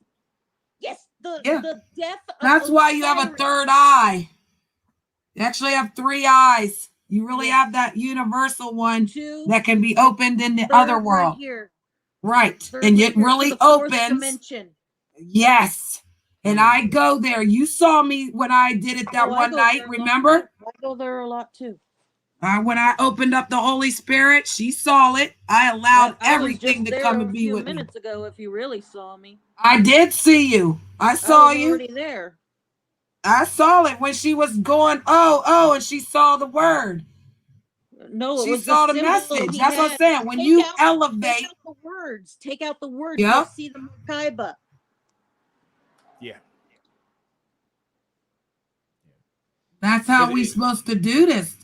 yes. Yeah. The death of That's why you have a Osiris. third eye. You actually have 3 eyes. You really Yes. have that universal one Two. that can be opened in the Third other right world. here. Right. Third And right it here to really the fourth opens. dimension. Yes. And I go there. You saw me when I did it that Oh, I one go night, there a lot remember? too. I go there a lot too. When I opened up the Holy Spirit, she saw it. I allowed I was everything just to come there and a be few with me. minutes ago. If you really saw me, I did see you. I saw I was you. already there. I saw it when she was going, oh, and she saw the word. No, it She was the saw the symbol message. he That's what I'm had. saying. When Take you out elevate, the words. Take out the words. Yeah. You'll see the Merkaba. Yeah. that's how we supposed to do this,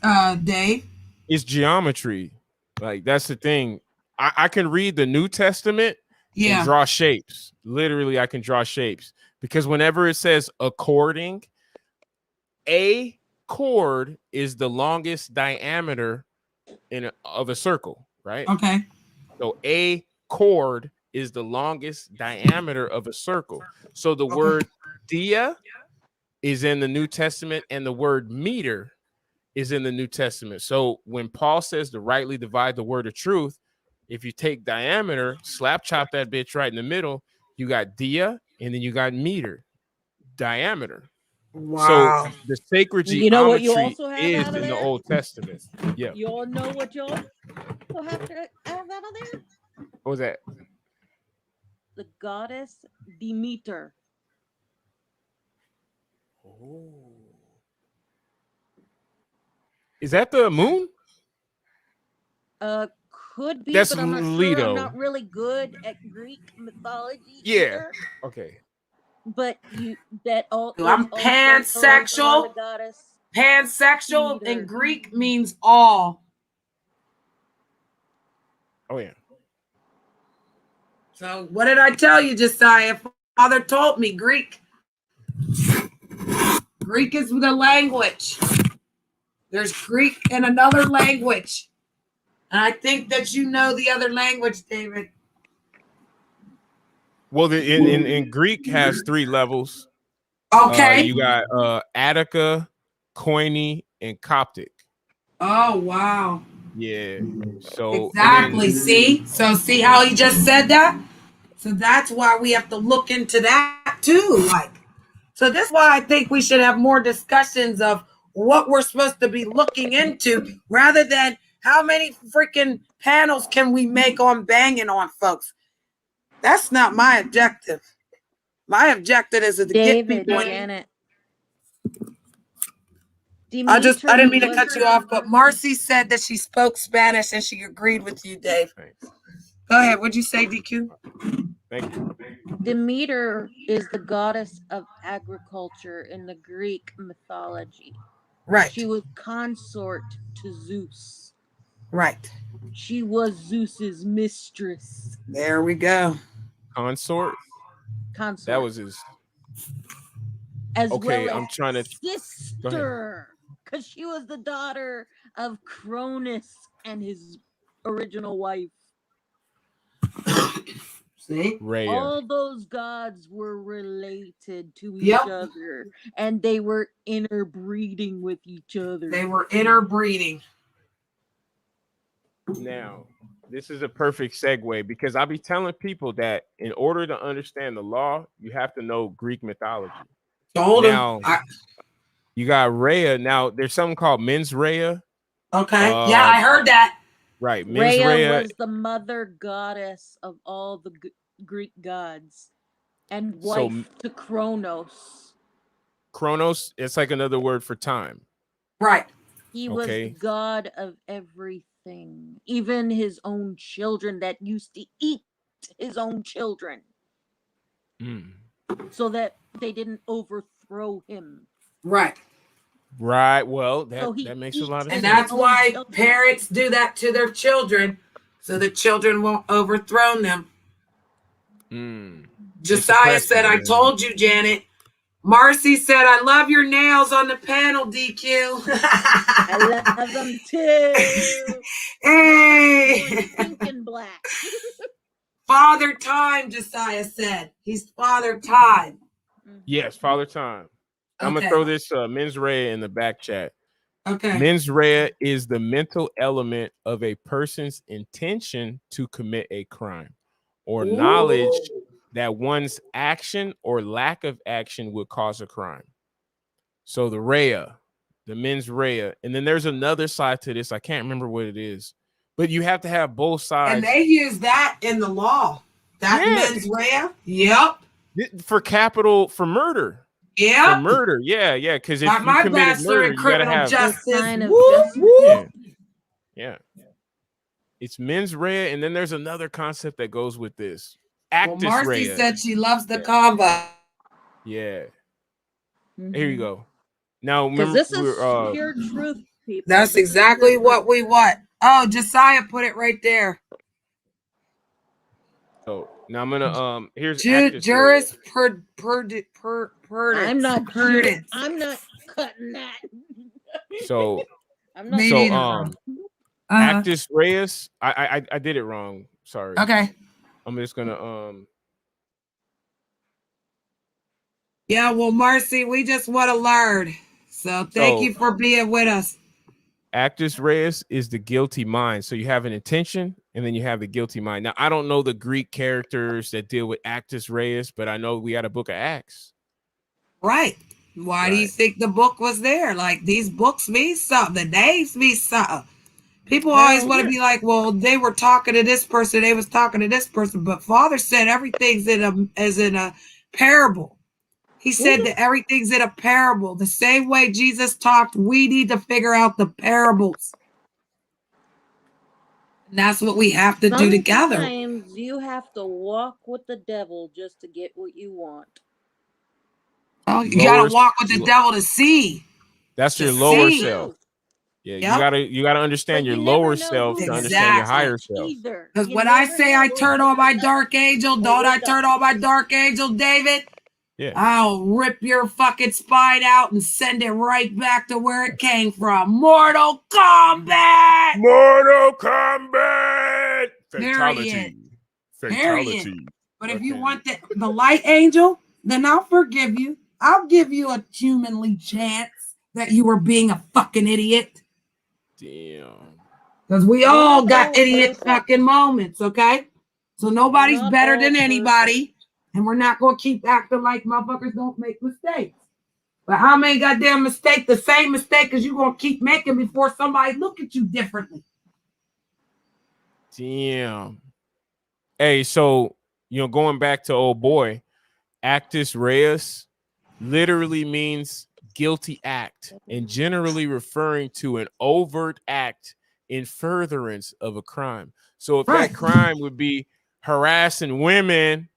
Dave. It's geometry. Like that's the thing. I can read the New Testament and Yeah. draw shapes. Literally, I can draw shapes because whenever it says according, a chord is the longest diameter of a circle, right? Okay. So a chord is the longest diameter of a circle. So the word dia is in the New Testament and the word meter is in the New Testament. So when Paul says to rightly divide the word of truth, if you take diameter, slap chop that bitch right in the middle, you got dia and then you got meter, diameter. Wow. So the sacred You know what you geometry also have is out of in the there? Old Testament. Yeah. You all know what you also have to have out of there? What was that? The goddess Demeter. Oh. Is that the moon? Could be, That's but I'm not sure. Leto. I'm not really good at Greek mythology Yeah. either. Okay. But I'm pansexual. the goddess. Pansexual Demeter. in Greek means all. Oh yeah. So what did I tell you, Josiah? Father told me Greek. Greek is the language. There's Greek in another language. And I think that you know the other language, David. Well, in Greek has 3 levels. Okay. You got Attica, Koine, and Coptic. Oh, wow. Yeah. So Exactly. See how he just said that? So that's why we have to look into that too. So this is why I think we should have more discussions of what we're supposed to be looking into rather than how many freaking panels can we make on banging on folks. That's not my objective. My objective is to get people. Janet. I didn't mean to cut you off, but Marcy said that she spoke Spanish and she agreed with you, Dave. Thanks. Go ahead. What'd you say, DQ? Thank you. Demeter is the goddess of agriculture in the Greek mythology. Right. She was consort to Zeus. Right. She was Zeus's mistress. There we go. Consort. That was his. As Okay, well as I'm trying to. sister, because she was the daughter of Cronus and his original wife. See? Rhea. All those gods were related to each other, and they were interbreeding with each other. They were interbreeding. Now, this is a perfect segue because I'll be telling people that in order to understand the law, you have to know Greek mythology. Now, you got Rhea. Now, there's something called Mens Rea. Okay. Yeah, I heard that. Right. Rhea was the mother goddess of all the Greek gods and wife to Kronos. Kronos, it's like another word for time. Right. He was the god of everything. everything, even his own children that used to eat his own children, so that they didn't overthrow him. Right. Right. Well, So that he makes a lot of And eats sense. that's why parents do that to their children, so the children won't overthrow them. It's Josiah oppression, said, I man. told you, Janet. Marcy said, I love your nails on the panel, DQ. I love them too. Hey. Pink and black. Father Time, Josiah said. He's Father Time. Yes, Father Time. I'm going to Okay. throw this mens rea in the back chat. Okay. Mens rea is the mental element of a person's intention to commit a crime or knowledge that one's action or lack of action would cause a crime. So the rea, the mens rea, and then there's another side to this. I can't remember what it is, but you have to have both sides. And they use that in the law. That mens rea. Yep. For murder. Yep. For murder. Yeah. Because if Got you my committed bachelor murder, in you gotta criminal have justice. Woo. Yeah. It's mens rea, and then there's another concept that goes with this. Actus Marcy rea. said she loves the combo. Yeah. Here you go. Now remember, this is pure truth, people. That's exactly what we want. Oh, Josiah put it right there. So now I'm gonna here's juris per I'm not cutting that. So I'm not actus reus. I did it wrong. Sorry. Okay. I'm just gonna Yeah, well, Marcy, we just want to learn. So thank you for being with us. Actus reus is the guilty mind. So you have an intention and then you have the guilty mind. Now, I don't know the Greek characters that deal with actus reus, but I know we got a book of Acts. Right. Why do you think the book was there? Like, these books mean something. The names mean something. People always want to be like, well, they were talking to this person, they was talking to this person. But Father said everything's in a parable. He said that everything's in a parable. The same way Jesus talked, we need to figure out the parables. And that's what we have to do together. Sometimes you have to walk with the devil just to get what you want. Oh, you got to walk with the devil to see. That's your lower self. Yeah, you gotta understand your lower self to understand your higher self. Because when I say I turn on my dark angel, don't I turn on my dark angel, David? Yeah. I'll rip your fucking spine out and send it right back to where it came from. Mortal Kombat! Mortal Kombat! Fatality. Period. But if you want the light angel, then I'll forgive you. I'll give you a humanly chance that you were being a fucking idiot. Damn. Because we all got idiot fucking moments, okay? So nobody's better than anybody. And we're not going to keep acting like motherfuckers don't make mistakes. But how many goddamn mistakes, the same mistake as you going to keep making before somebody look at you differently? Damn. Hey, so, going back to old boy, actus reus literally means guilty act and generally referring to an overt act in furtherance of a crime. So if that crime would be harassing women,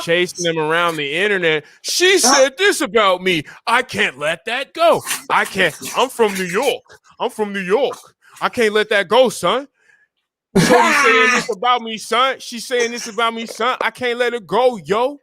chasing them around the internet, she said this about me. I can't let that go. I can't. I'm from New York. I can't let that go, son. Shorty saying this about me, son. She's saying this about me, son. I can't let it go, yo.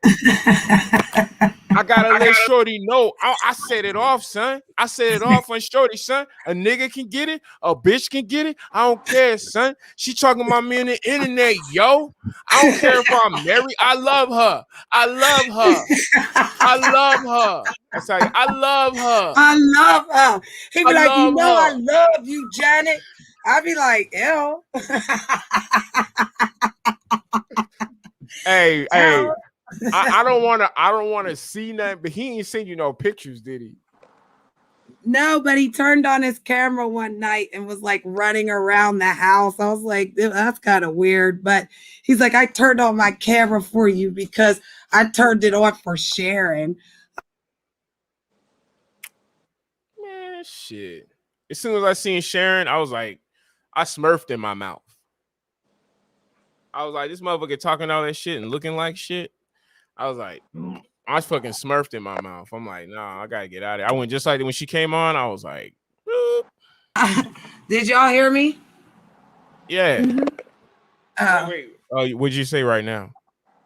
I gotta let Shorty know. I set it off, son. I set it off on Shorty, son. A nigga can get it. A bitch can get it. I don't care, son. She talking about me on the internet, yo. I don't care if I'm married. I love her. I love her. I love her. That's how I love her. I love her. He be like, I love you, Janet. I be like, ew. Hey. I don't want to see nothing, but he ain't send you no pictures, did he? No, but he turned on his camera one night and was like running around the house. I was like, that's kind of weird. But he's like, I turned on my camera for you because I turned it on for sharing. Man, shit. As soon as I seen Sharon, I was like, I smurfed in my mouth. I was like, this motherfucker talking all that shit and looking like shit. I was like, I was fucking smurfed in my mouth. I'm like, nah, I gotta get out of here. I went just like when she came on. I was like, Did y'all hear me? yeah. Mm-hmm. Wait. Oh, what'd you say right now?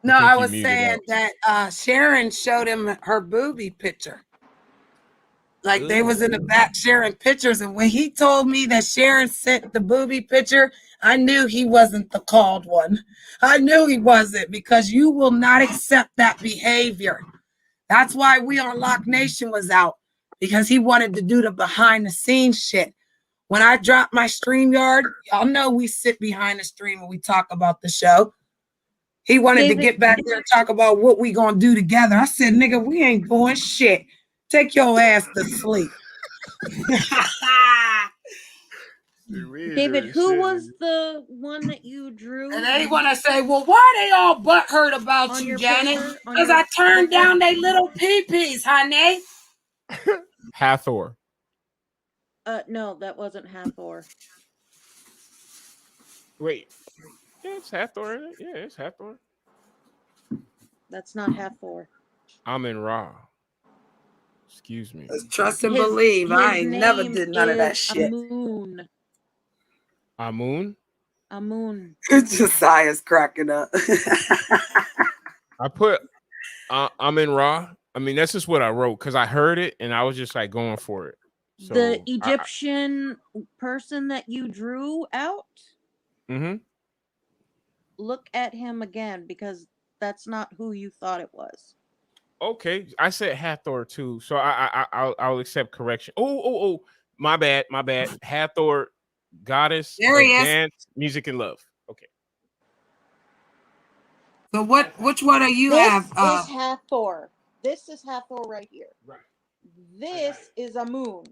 No, think I you was muted saying up. that Sharon showed him her boobie picture. Like they was in the Ooh. back sharing pictures, and when he told me that Sharon sent the boobie picture, I knew he wasn't the called one. I knew he wasn't, because you will not accept that behavior. That's why We on Lock Nation was out, because he wanted to do the behind the scenes shit. When I dropped my StreamYard, y'all know we sit behind the stream and we talk about the show. He wanted to David, get back there and talk about what we gonna do together. I said, nigga, we ain't doing shit. Take your ass to sleep. David, who was the one that you drew And they want to say, well, why they all butthurt about on you, your Janet? paper? Because I turned down they little pee-pees, honey. Hathor. No, that wasn't Hathor. Wait. Yeah, it's Hathor. Isn't it? Yeah, it's Hathor. That's not Hathor. Amun Ra. Excuse me. Let's trust and believe. I ain't never name did none of that is shit. Amun. Amun. Amun. Josiah's cracking up. I put Amun Ra. I mean, that's just what I wrote because I heard it and I was just like going for it. So The Egyptian person that you drew out, look at him again, because that's not who you thought it was. Okay, I said Hathor too, so I'll accept correction. Oh, my bad. Hathor, goddess There of he is. dance, music, and love. Okay. So which one do you This have? is Hathor. This is Hathor right here. Right. This is Amun.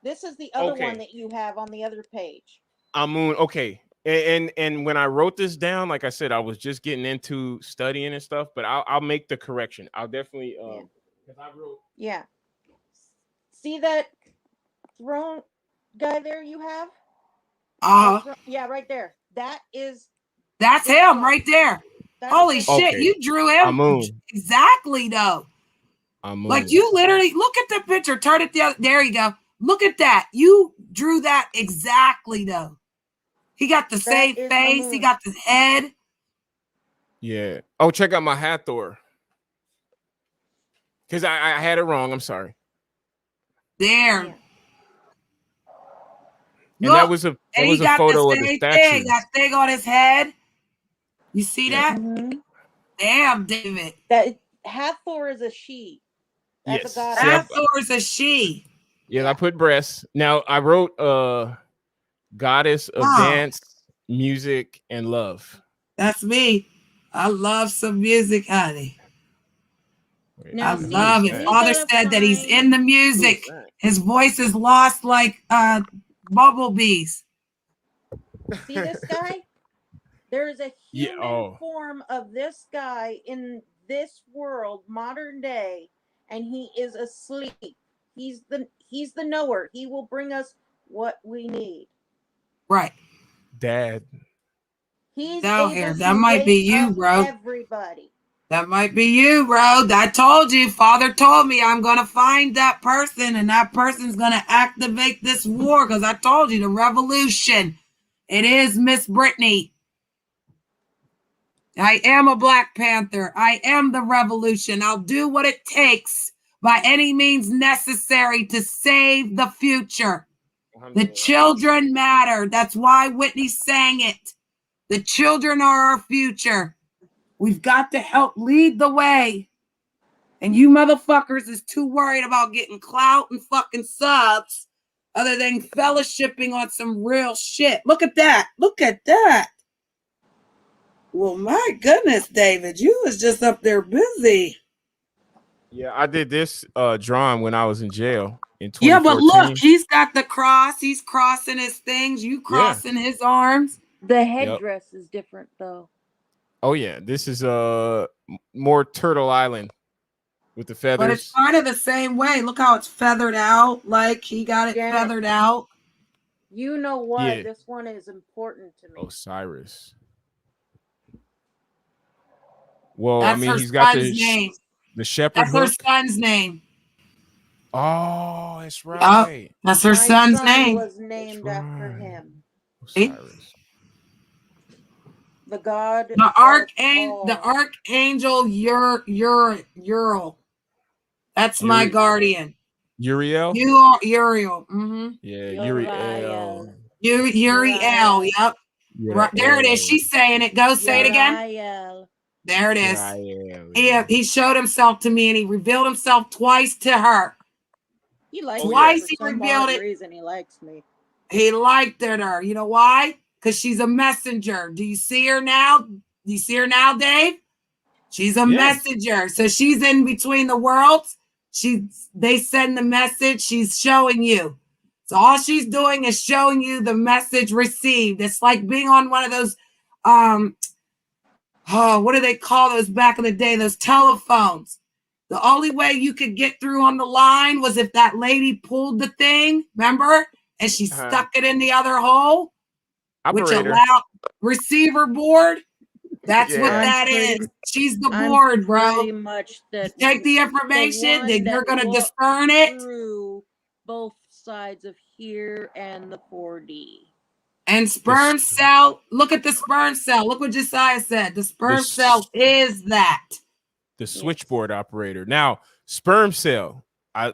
This is the other one that you have on the other page. Amun. Okay. And when I wrote this down, like I said, I was just getting into studying and stuff, but I'll make the correction. I'll definitely because I wrote. Yeah. See that throne guy there you have? Yeah, right there. That's him one. Right there. Holy shit, okay. You drew him Amun. Exactly though. Amun. Like you literally look at the picture, turn it the other. There you go. Look at that. You drew that exactly though. He got the same face. Amun. He got the head. Yeah. Oh, check out my Hathor. Because I had it wrong. I'm sorry. There. Yeah. And that was a photo of the statue. That thing on his head. You see that? Mm-hmm. Damn, David. That Hathor is a she. That's a goddess. Hathor is a she. Yeah, I put breasts. Now I wrote goddess of dance, music, and love. That's me. I love some music, honey. Now, I love it. Father said that he's in the music. His voice is lost like bumblebees. See this guy? There is a human form of this guy in this world, modern day, and he is asleep. He's the knower. He will bring us what we need. Right. Dad. He's down here. That might be you, bro. Everybody. That might be you, bro. I told you. Father told me I'm going to find that person, and that person's going to activate this war, because I told you, the revolution. It is Miss Brittany. I am a Black Panther. I am the revolution. I'll do what it takes by any means necessary to save the future. The children matter. That's why Whitney sang it. The children are our future. We've got to help lead the way. And you motherfuckers is too worried about getting clout and fucking subs other than fellowshipping on some real shit. Look at that. Look at that. Well, my goodness, David, you was just up there busy. Yeah, I did this drawing when I was in jail in 2014. Yeah, but look, he's got the cross. He's crossing his things. You crossing his arms. The headdress is different, though. Oh, yeah. This is more Turtle Island with the feathers. But it's kind of the same way. Look how it's feathered out. Like he got it feathered out. You know why Yeah. this one is important to me. Osiris. Well, I That's mean, her he's got son's name. the shepherd That's her hook. son's name. Oh, that's Yup. right. That's her My son's son name. was That's named after right. him. See? Osiris. The god The of the all. archangel Uriel. That's my Uri guardian. Uriel? You are Uriel. Mm-hmm. Yeah, Uriel. Uriel. Uriel. Yep. Right there it is. Uriel. She's saying it. Go say it again. Uriel. There it is. Uriel. He showed himself to me and he revealed himself twice to her. He likes Oh, me yeah. Twice for he some revealed odd it. reason. He likes me. He liked her. You know why? Because she's a messenger. Do you see her now? Do you see her now, Dave? She's a Yeah. messenger. So she's in between the worlds. They send the message. She's showing you. So all she's doing is showing you the message received. It's like being on one of those what do they call those back in the day? Those telephones. The only way you could get through on the line was if that lady pulled the thing, remember? And she stuck it in the other hole, which Operator. allowed receiver board. That's what Yeah. that is. She's the I'm board, bro. pretty much that. You take the the information, one then you're that going to looked discern it. through both sides of here and the 4D. And sperm cell, look at the sperm cell. Look what Josiah said. The sperm cell is that. The switchboard operator. Now, sperm cell.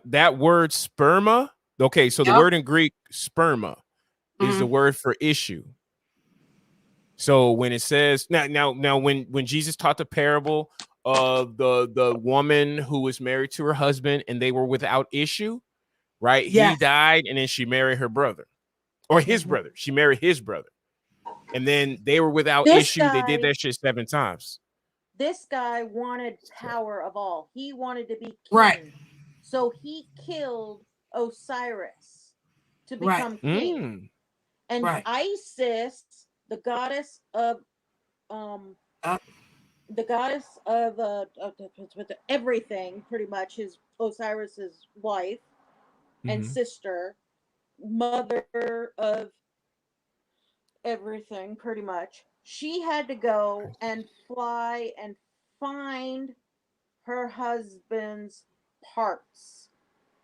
That word sperma. Okay, so the word in Greek sperma is the word for issue. So when it says now when Jesus taught the parable of the woman who was married to her husband and they were without issue, right? Yes. He died and then she married her brother or his brother. She married his brother. And then they were without issue. They did that shit 7 times. This guy wanted power of all. He wanted to be king. Right. So he killed Osiris to become king. And Isis, the goddess of everything, pretty much, his Osiris's wife and sister, mother of everything, pretty much. She had to go and fly and find her husband's parts.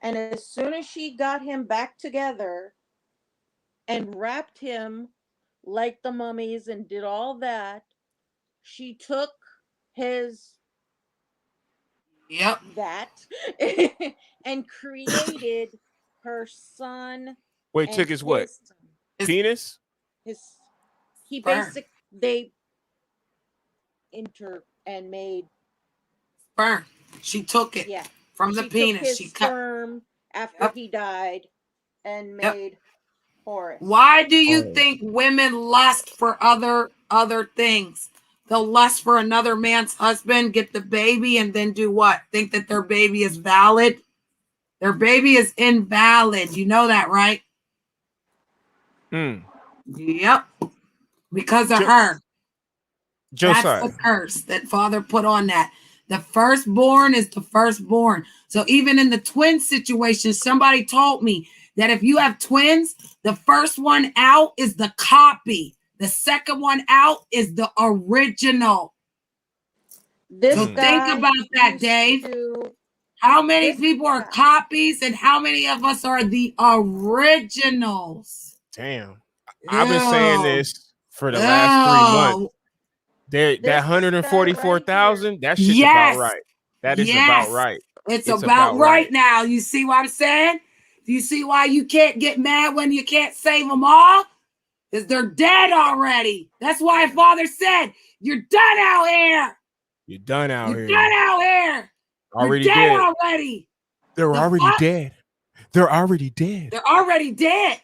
And as soon as she got him back together and wrapped him like the mummies and did all that, she took his that and created her son. Wait, took his what? Penis? They and made sperm. She took it from the penis. She cut sperm after he died and made Horus. Why do you think women lust for other things? They'll lust for another man's husband, get the baby, and then do what? Think that their baby is valid? Their baby is invalid. You know that, right? Yep. Because of her. Josiah. That's the curse that Father put on that. The firstborn is the firstborn. So even in the twin situation, somebody told me that if you have twins, the first one out is the copy. The second one out is the original. So think about that, Dave. How many people are copies and how many of us are the originals? Damn. I've been saying this for the last 3 months. That 144,000, that shit's about right. That is about right. It's about right now. You see what I'm saying? Do you see why you can't get mad when you can't save them all? Because they're dead already. That's why Father said, you're done out here. You're done out here. You're done out here. Already You're dead dead. already. They're already dead. They're already dead. They're already dead.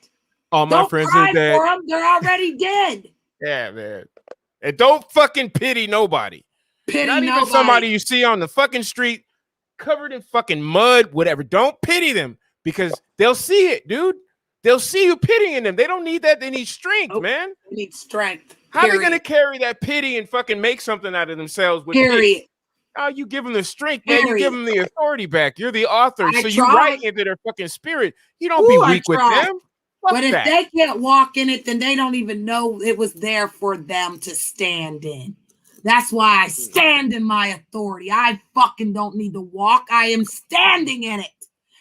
All my friends are dead. For them. They're already dead. Yeah, man. And don't fucking pity nobody. Not even somebody you see on the fucking street covered in fucking mud, whatever. Don't pity them because they'll see it, dude. They'll see you pitying them. They don't need that. They need strength, man. They need strength. How are they going to carry that pity and fucking make something out of themselves with pity? Oh, you give them the strength, man. You give them the authority back. You're the author. So you write into their fucking spirit. You don't be weak with them. But if they can't walk in it, then they don't even know it was there for them to stand in. That's why I stand in my authority. I fucking don't need to walk. I am standing in it.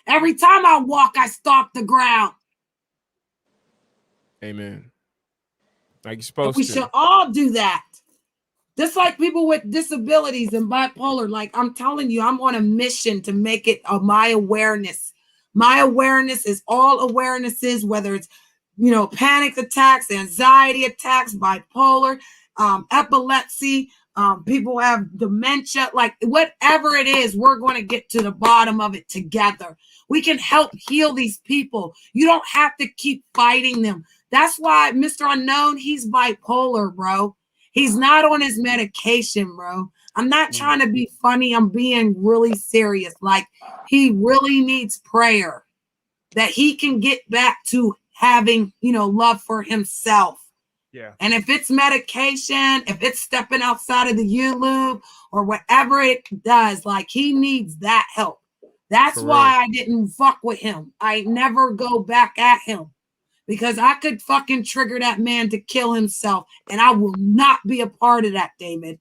Every time I walk, I stomp the ground. Amen. Like you're And supposed we to. should all do that. Just like people with disabilities and bipolar. Like I'm telling you, I'm on a mission to make it my awareness. My awareness is all awarenesses, whether it's, panic attacks, anxiety attacks, bipolar, epilepsy, people have dementia, like whatever it is, we're going to get to the bottom of it together. We can help heal these people. You don't have to keep fighting them. That's why Mr. Unknown, he's bipolar, bro. He's not on his medication, bro. I'm not trying to be funny. I'm being really serious. Like, he really needs prayer that he can get back to having, love for himself. Yeah. And if it's medication, if it's stepping outside of the U-loop or whatever it does, like, he needs that help. That's why I didn't fuck with him. I never go back at him. Because I could fucking trigger that man to kill himself, and I will not be a part of that, David.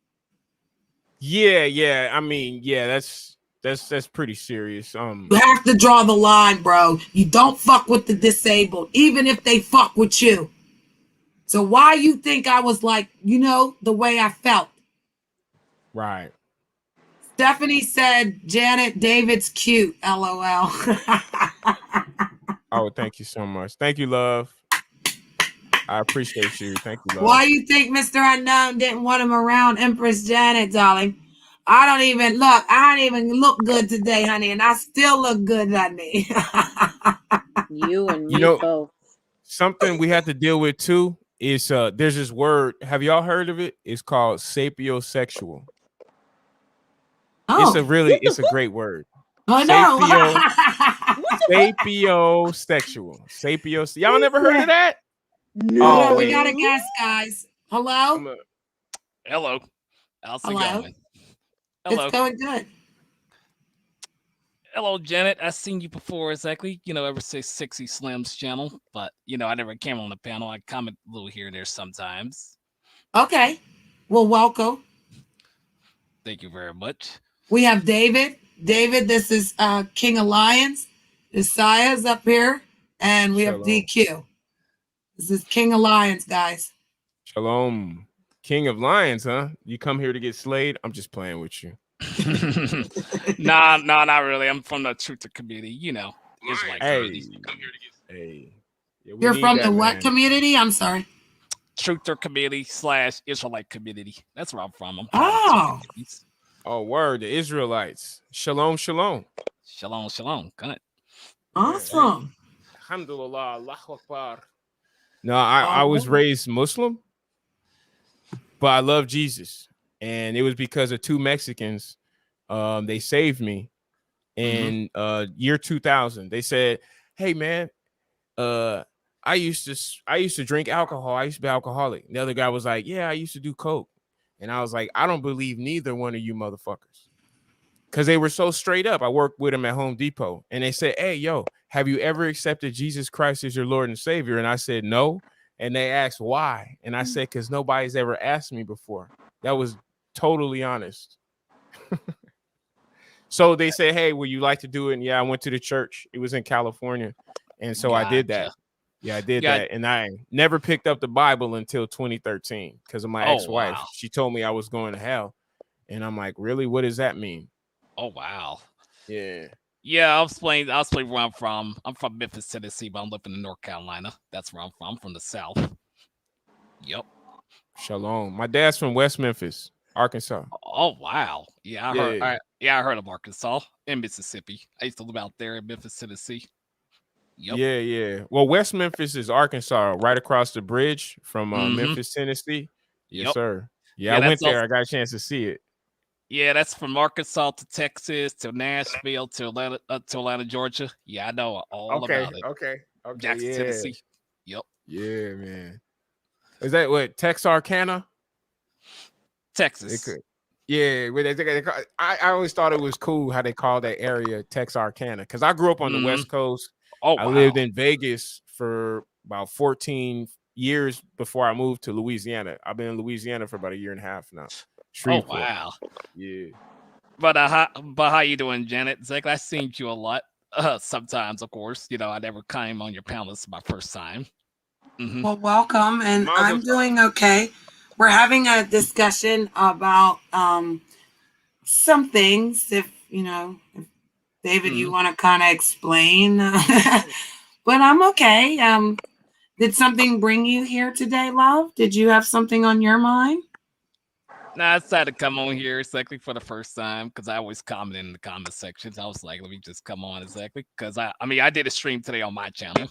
Yeah. I mean, yeah, that's pretty serious. You have to draw the line, bro. You don't fuck with the disabled, even if they fuck with you. So why you think I was like, the way I felt? Right. Stephanie said, Janet, David's cute. LOL. Oh, thank you so much. Thank you, love. I appreciate you. Thank you, love. Why you think Mr. Unknown didn't want him around Empress Janet, darling? I don't even look good today, honey, and I still look good, honey. You and me both. Something we have to deal with too is there's this word. Have y'all heard of it? It's called sapiosexual. Oh. It's a great word. I know. Sapiosexual. Y'all never heard of that? No. We got a guest, guys. Hello? Hello. How's it going? Hello. It's going good. Hello, Janet. I've seen you before, exactly. Ever since Sexy Slim's channel, but I never came on the panel. I comment a little here and there sometimes. Okay. Well, welcome. Thank you very much. We have David. David, this is King of Lions. Isaiah's up here, and we have DQ. This is King of Lions, guys. Shalom. King of Lions, huh? You come here to get slayed? I'm just playing with you. Nah, not really. I'm from the Truther community, Israelite community. Hey. Yeah, you're from the what community? I'm sorry. Truther community / Israelite community. That's where I'm from. Oh, word. The Israelites. Shalom. Shalom. Good. Awesome. Alhamdulillah. Allahu Akbar. No, I was raised Muslim, but I love Jesus. And it was because of two Mexicans. They saved me in year 2000. They said, hey, man, I used to drink alcohol. I used to be alcoholic. The other guy was like, yeah, I used to do coke. And I was like, I don't believe neither one of you motherfuckers. Because they were so straight up. I worked with them at Home Depot. And they said, hey, yo, have you ever accepted Jesus Christ as your Lord and Savior? And I said, no. And they asked why. And I said, because nobody's ever asked me before. That was totally honest. So they said, hey, would you like to do it? And yeah, I went to the church. It was in California. And so I did that. Yeah, I did that. And I never picked up the Bible until 2013 because of my ex-wife. Wow. She told me I was going to hell. And I'm like, really? What does that mean? Oh, wow. Yeah. Yeah, I'll explain where I'm from. I'm from Memphis, Tennessee, but I'm living in North Carolina. That's where I'm from. I'm from the South. Yep. Shalom. My dad's from West Memphis, Arkansas. Oh, wow. Yeah, I heard of Arkansas and Mississippi. I used to live out there in Memphis, Tennessee. Yep. Yeah. Well, West Memphis is Arkansas, right across the bridge from Memphis, Tennessee. Yes, sir. Yeah, I went there. I got a chance to see it. Yeah, that's from Arkansas to Texas to Nashville to Atlanta, Georgia. Yeah, I know all about it. Okay. Jackson, Tennessee. Yep. Yeah, man. Is that what Texarkana? Texas. Yeah, I always thought it was cool how they call that area Texarkana because I grew up on the West Coast. Oh, wow. I lived in Vegas for about 14 years before I moved to Louisiana. I've been in Louisiana for about a year and a half now. Shreveport. Oh wow. Yeah. But how you doing, Janet? Zach, I seen you a lot. Sometimes, of course, I never came on your panel. This is my first time. Well, welcome, and Mazel I'm doing okay. We're having a discussion about some things. If David, you want to kind of explain, but I'm okay. Did something bring you here today, love? Did you have something on your mind? Nah, I decided to come on here exactly for the first time because I always comment in the comment sections. I was like, let me just come on exactly because I did a stream today on my channel.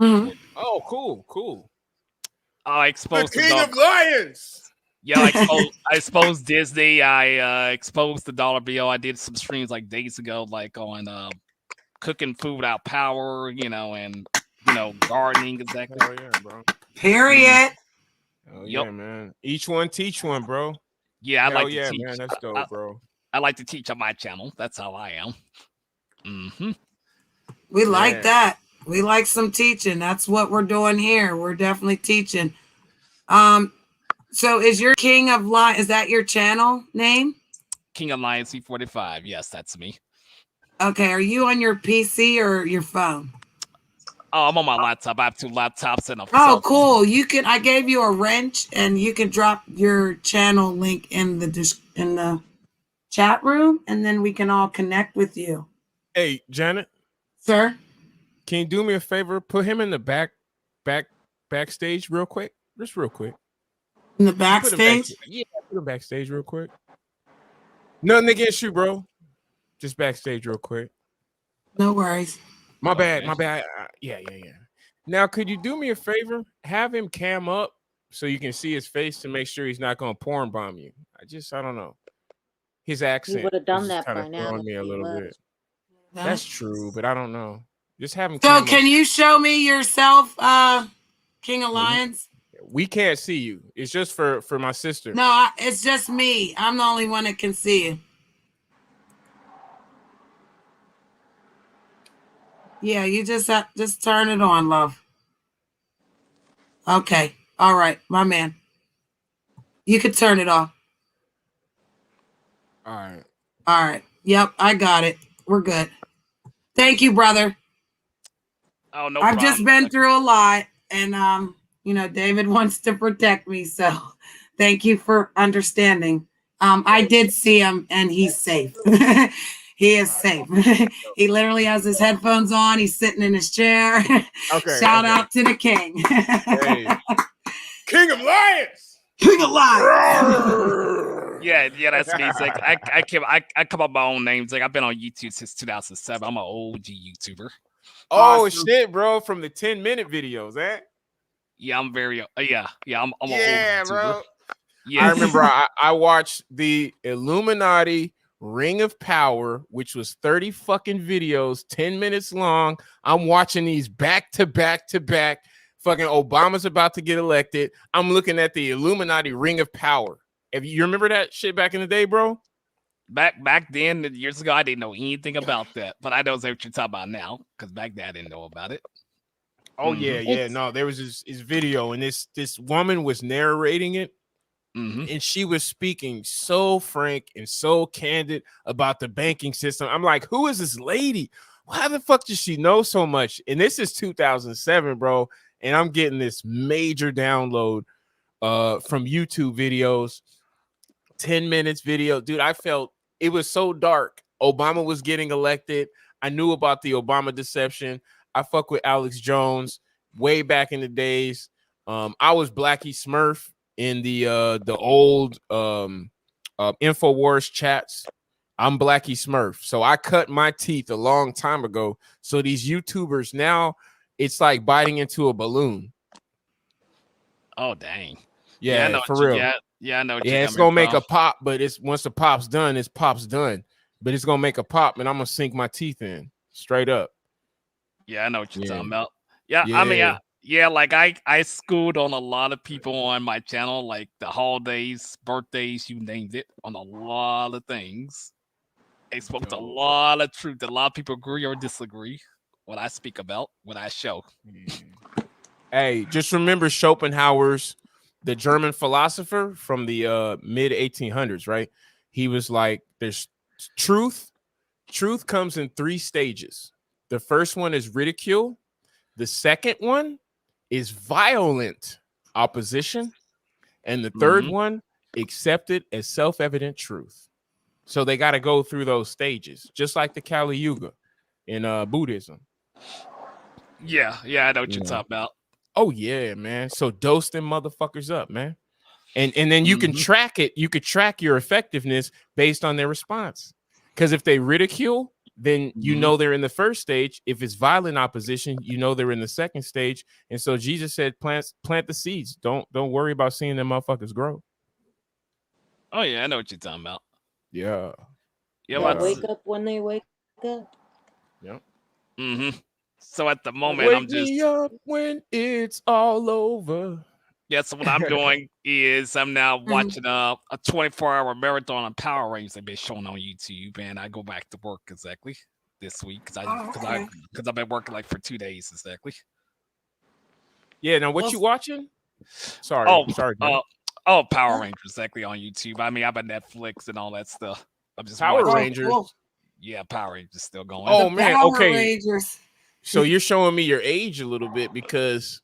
Mhm. Oh, cool. I The exposed the King dog. of Lions. Yeah, I exposed Disney. I exposed the dollar bill. I did some streams like days ago, like on cooking food without power, and gardening exactly. Hell yeah, bro. Period. Oh Yup. yeah, man. Each one teach one, bro. Yeah, I Hell like to yeah, teach. man. That's dope, bro. I like to teach on my channel. That's how I am. We like Yeah. that. We like some teaching. That's what we're doing here. We're definitely teaching. So is your King of Lion, is that your channel name? King of Lions C45. Yes, that's me. Okay, are you on your PC or your phone? Oh, I'm on my laptop. I have 2 laptops and a Oh, cell phone. cool. I gave you a wrench and you can drop your channel link in the chat room and then we can all connect with you. Hey, Janet, Sir? can you do me a favor? Put him in the backstage real quick. Just real quick. In the Put him backstage? Yeah, put him backstage real quick. Nothing against you, bro. Just backstage real quick. No worries. My bad. Okay. Yeah. Now, could you do me a favor? Have him cam up so you can see his face to make sure he's not going to porn bomb you. I don't know. His He accent would have is done just that kind by of now throwing if me a he little was. bit. That's true, but I don't know. Just have him So cam up. can you show me yourself, King of Lions? We can't see you. It's just for my sister. No, it's just me. I'm the only one that can see you. Yeah, you just turn it on, love. Okay. All right, my man. You could turn it off. All right. All right. Yep, I got it. We're good. Thank you, brother. Oh, no I've problem. just been through a lot and David wants to protect me, so thank you for understanding. I did see him and he's safe. He is safe. He literally has his headphones on. He's sitting in his chair. Okay. Shout out to the king. Hey. King of Lions. King of Lions. Yeah, that's me. Zach. I come up with my own names. Like I've been on YouTube since 2007. I'm an OG YouTuber. Oh Awesome. shit, bro! From the 10-minute videos, eh? Yeah, I'm very I'm an old YouTuber. Bro. Yeah, I remember I watched the Illuminati Ring of Power, which was 30 fucking videos, 10 minutes long. I'm watching these back to back to back. Fucking Obama's about to get elected. I'm looking at the Illuminati Ring of Power. You remember that shit back in the day, bro? Back then, years ago, I didn't know anything about that, but I know what you're talking about now because back then I didn't know about it. Oh yeah. No, there was this video, and this woman was narrating it, and she was speaking so frank and so candid about the banking system. I'm like, who is this lady? Why the fuck does she know so much? And this is 2007, bro, and I'm getting this major download from YouTube videos, 10 minutes video. Dude, I felt it was so dark. Obama was getting elected. I knew about the Obama deception. I fuck with Alex Jones way back in the days. I was Blackie Smurf in the old InfoWars chats. I'm Blackie Smurf. So I cut my teeth a long time ago. So these YouTubers now, it's like biting into a balloon. Oh dang. Yeah, I know for real. I know. Yeah, it's gonna make a pop, but it's once the pop's done, it's pop's done. But it's gonna make a pop, and I'm gonna sink my teeth in straight up. Yeah, I know what you're talking about. Like I schooled on a lot of people on my channel, like the holidays, birthdays, you named it, on a lot of things. I spoke to a lot of truth. A lot of people agree or disagree what I speak about, what I show. Hey, just remember Schopenhauer's, the German philosopher from the mid 1800s, right? He was like, there's truth. Truth comes in 3 stages. The first one is ridicule. The second one is violent opposition. And the third one, accepted as self-evident truth. So they got to go through those stages, just like the Kali Yuga in Buddhism. Yeah, I know what you're talking about. Oh yeah, man. So dose them motherfuckers up, man. And then you can track it. You could track your effectiveness based on their response. Because if they ridicule, then you know they're in the first stage. If it's violent opposition, you know they're in the second stage. And so Jesus said, plant the seeds. Don't worry about seeing them motherfuckers grow. Oh yeah, I know what you're talking about. Yeah. Yeah, wake up when they wake up. Yep. So at the moment, wake I'm just me up when it's all over. Yeah, so what I'm doing is I'm now watching a 24-hour marathon on Power Rangers they've been showing on YouTube, and I go back to work exactly this week because I've been working like for 2 days exactly. Yeah. Now what you watching? Sorry. Power Rangers exactly on YouTube. I mean, I'm on Netflix and all that stuff. I'm just Power watching. Rangers. Cool. Yeah, Power Rangers still going. Oh man. Power Okay. Rangers. So you're showing me your age a little bit because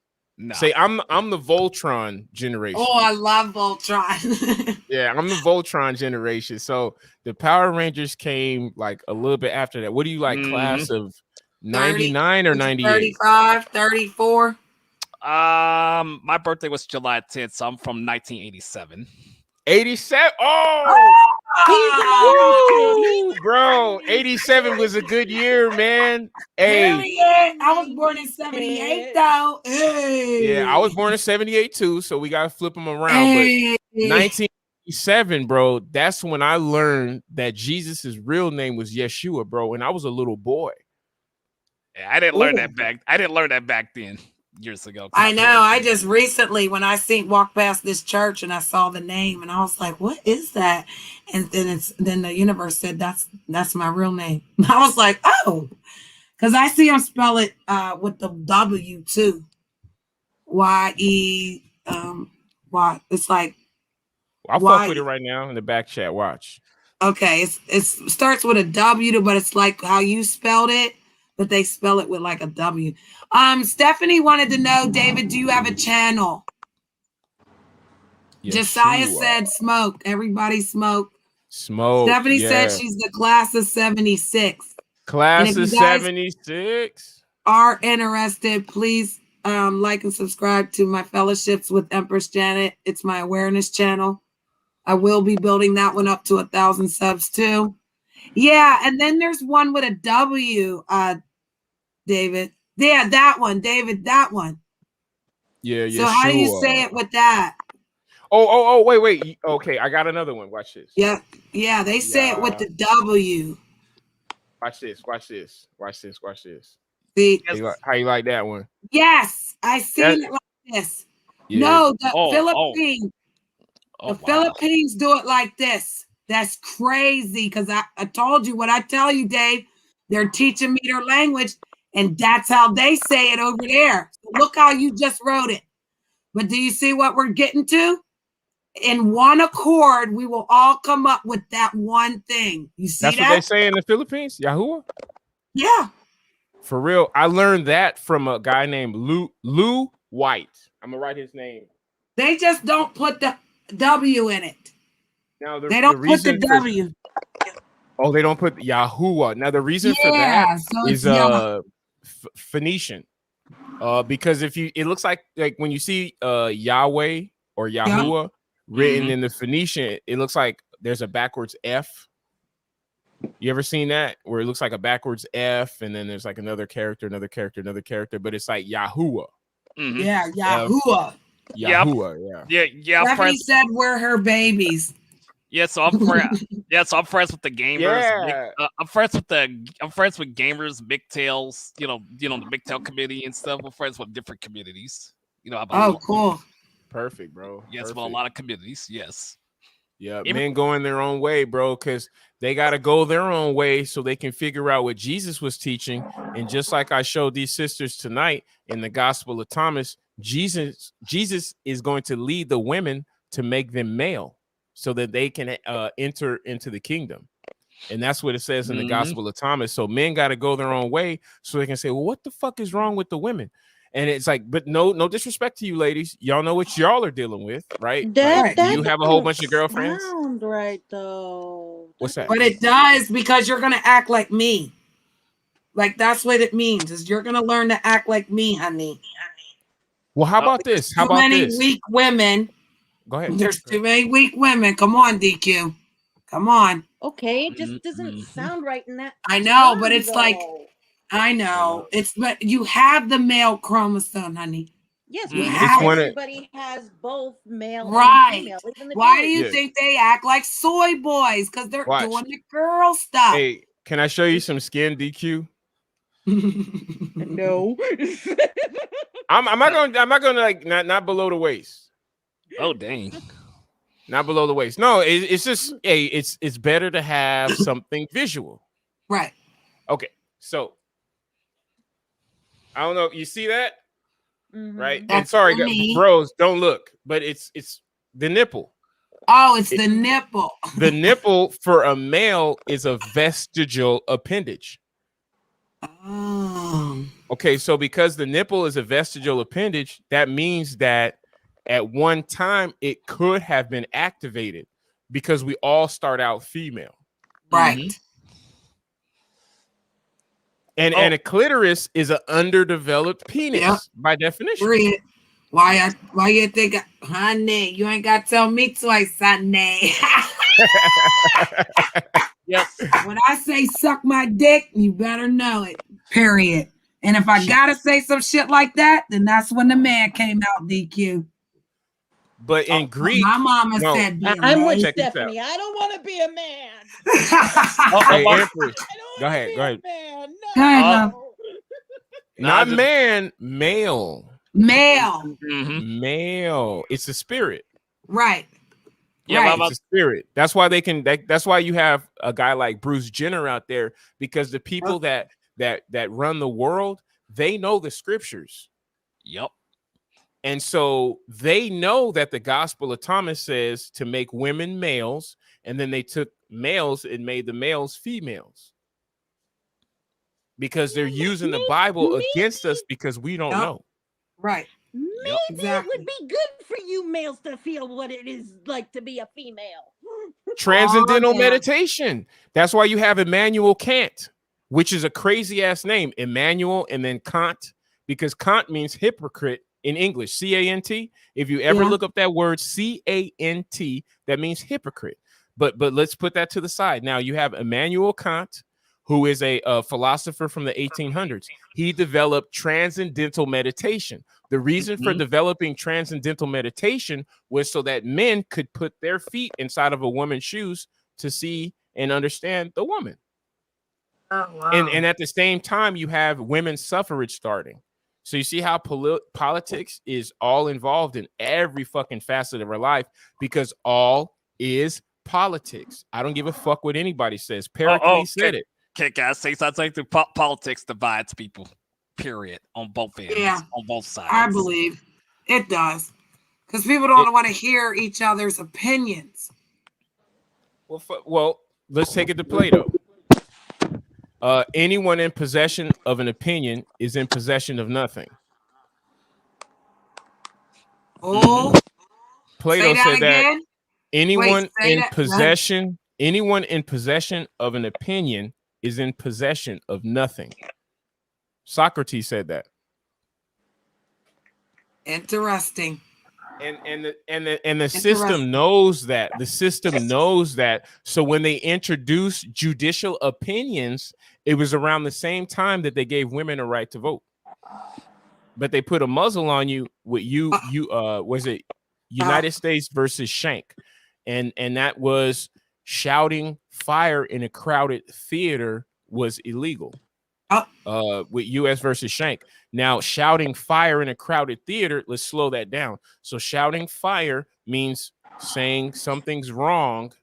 say I'm the Voltron generation. Oh, I love Voltron. Yeah, I'm the Voltron generation. So the Power Rangers came like a little bit after that. What do you like, class of 99 or 98? 35, 34. My birthday was July 10th, so I'm from 1987. 87. Oh, bro, 87 was a good year, man. Hey, I was born in 78 though. Hey. Yeah, I was born in 78 too, so we gotta flip them around. But 1987, bro, that's when I learned that Jesus's real name was Yeshua, bro, and I was a little boy. Yeah, I didn't learn that back. I didn't learn that back then. Years ago. I know. I just recently, when I walked past this church and I saw the name, and I was like, "What is that?" And then the universe said, "That's my real name." I was like, "Oh," because I see them spell it with the W too. Y-E. Y. It's like. I'll fuck with it right now in the back chat. Watch. Okay, it starts with a W, but it's like how you spelled it. But they spell it with like a W. Stephanie wanted to know, David, do you have a channel? Yeshua. Josiah said smoke. Everybody smoke. Smoke. Stephanie said she's the class of 76. Class of 76. Are interested, please like and subscribe to my fellowships with Empress Janet. It's my awareness channel. I will be building that one up to 1,000 subs too. Yeah, and then there's one with a W, David. Yeah, that one, David, that one. Yeah, so how do you say it with that? Oh, wait. Okay, I got another one. Watch this. Yeah, they say it with the W. Watch this. See, how you like that one? Yes, I seen it like this. Yeah. No, the Philippines. The Philippines do it like this. That's crazy because I told you what I tell you, Dave. They're teaching me their language, and that's how they say it over there. So look how you just wrote it. But do you see what we're getting to? In one accord, we will all come up with that one thing. You see that's that? What they say in the Philippines? Yahuwah? Yeah. For real. I learned that from a guy named Lou White. I'm going to write his name. They just don't put the W in it. Now they don't put the W. They don't put Yahuwah. Now the reason for that is Phoenician. Because it looks like when you see Yahweh or Yahuwah written in the Phoenician, it looks like there's a backwards F. You ever seen that where it looks like a backwards F and then there's like another character, but it's like Yahuwah. Yeah, Yahuwah. Yahuwah, yeah. Stephanie said we're her babies. Yeah, so I'm friends. I'm friends with the gamers. Yeah. I'm friends with gamers, Big Tails. You know the Big Tail committee and stuff. We're friends with different communities. Cool. Perfect, bro. Yes, well, a lot of communities. Yes. Yeah, men going their own way, bro, because they got to go their own way so they can figure out what Jesus was teaching. And just like I showed these sisters tonight in the Gospel of Thomas, Jesus is going to lead the women to make them male so that they can enter into the kingdom. And that's what it says in the Gospel of Thomas. So men got to go their own way so they can say, well, what the fuck is wrong with the women? And it's like, but no disrespect to you ladies. Y'all know what y'all are dealing with, right? That you have a whole bunch of girlfriends. Sound right though. What's that? But it does, because you're gonna act like me. Like, that's what it means, is you're gonna learn to act like me, honey. Well, how about this? How about this? Weak women. Go ahead. There's too many weak women. Come on, DQ. Come on. Okay, it just doesn't sound right in that. I know, but term, it's like, though. I know. It's, but you have the male chromosome, honey. Yes, You we have everybody has both male right. and female. Even the Why do dudes. you think they act like soy boys? Because they're doing the girl stuff. Hey, can I show you some skin, DQ? No. I'm not gonna like not below the waist. Oh dang. Not below the waist. No, it's just it's better to have something visual. Right. Okay. So I don't know. You see that? Right. And sorry, bros, don't look, but it's the nipple. Oh, it's the nipple. The nipple for a male is a vestigial appendage. Oh. Okay, so because the nipple is a vestigial appendage, that means that at one time it could have been activated because we all start out female. Right. And a clitoris is an underdeveloped penis by definition. Period. Why you think, honey, you ain't got to tell me twice, honey. Yep. When I say suck my dick, you better know it. Period. And if I gotta say some shit like that, then that's when the man came out, DQ. But in Greek, my mama said, I'm with Stephanie. I don't want to be a man. Hey, Empress, go ahead. Man. No. Not man, male. Male. It's a spirit. Right. Yeah, right. It's a spirit. That's why they can. That's why you have a guy like Bruce Jenner out there, because the people that run the world, they know the scriptures. Yep. And so they know that the Gospel of Thomas says to make women males, and then they took males and made the males females. Because they're using the Bible against us because we don't know. Right. Maybe it would be good for you males to feel what it is like to be a female. Transcendental meditation. That's why you have Immanuel Kant, which is a crazy ass name. Immanuel and then Kant, because Kant means hypocrite in English. C-A-N-T. If you ever look up that word C-A-N-T, that means hypocrite. But let's put that to the side. Now you have Immanuel Kant, who is a philosopher from the 1800s. He developed transcendental meditation. The reason for developing transcendental meditation was so that men could put their feet inside of a woman's shoes to see and understand the woman. Oh, wow. And at the same time, you have women's suffrage starting. So you see how politics is all involved in every fucking facet of our life, because all is politics. I don't give a fuck what anybody says. Pericles said it. Can I say something? Politics divides people, period, on both ends, on both sides. I believe it does, because people don't want to hear each other's opinions. Well, let's take it to Plato. Anyone in possession of an opinion is in possession of nothing. Oh, Plato said that anyone in possession of an opinion is in possession of nothing. Socrates said that. Interesting. And the system knows that. The system knows that. So when they introduced judicial opinions, it was around the same time that they gave women a right to vote. But they put a muzzle on you with was it United States versus Shank, and that was shouting fire in a crowded theater was illegal. With U.S. versus Shank. Now, shouting fire in a crowded theater, let's slow that down. So shouting fire means saying something's wrong,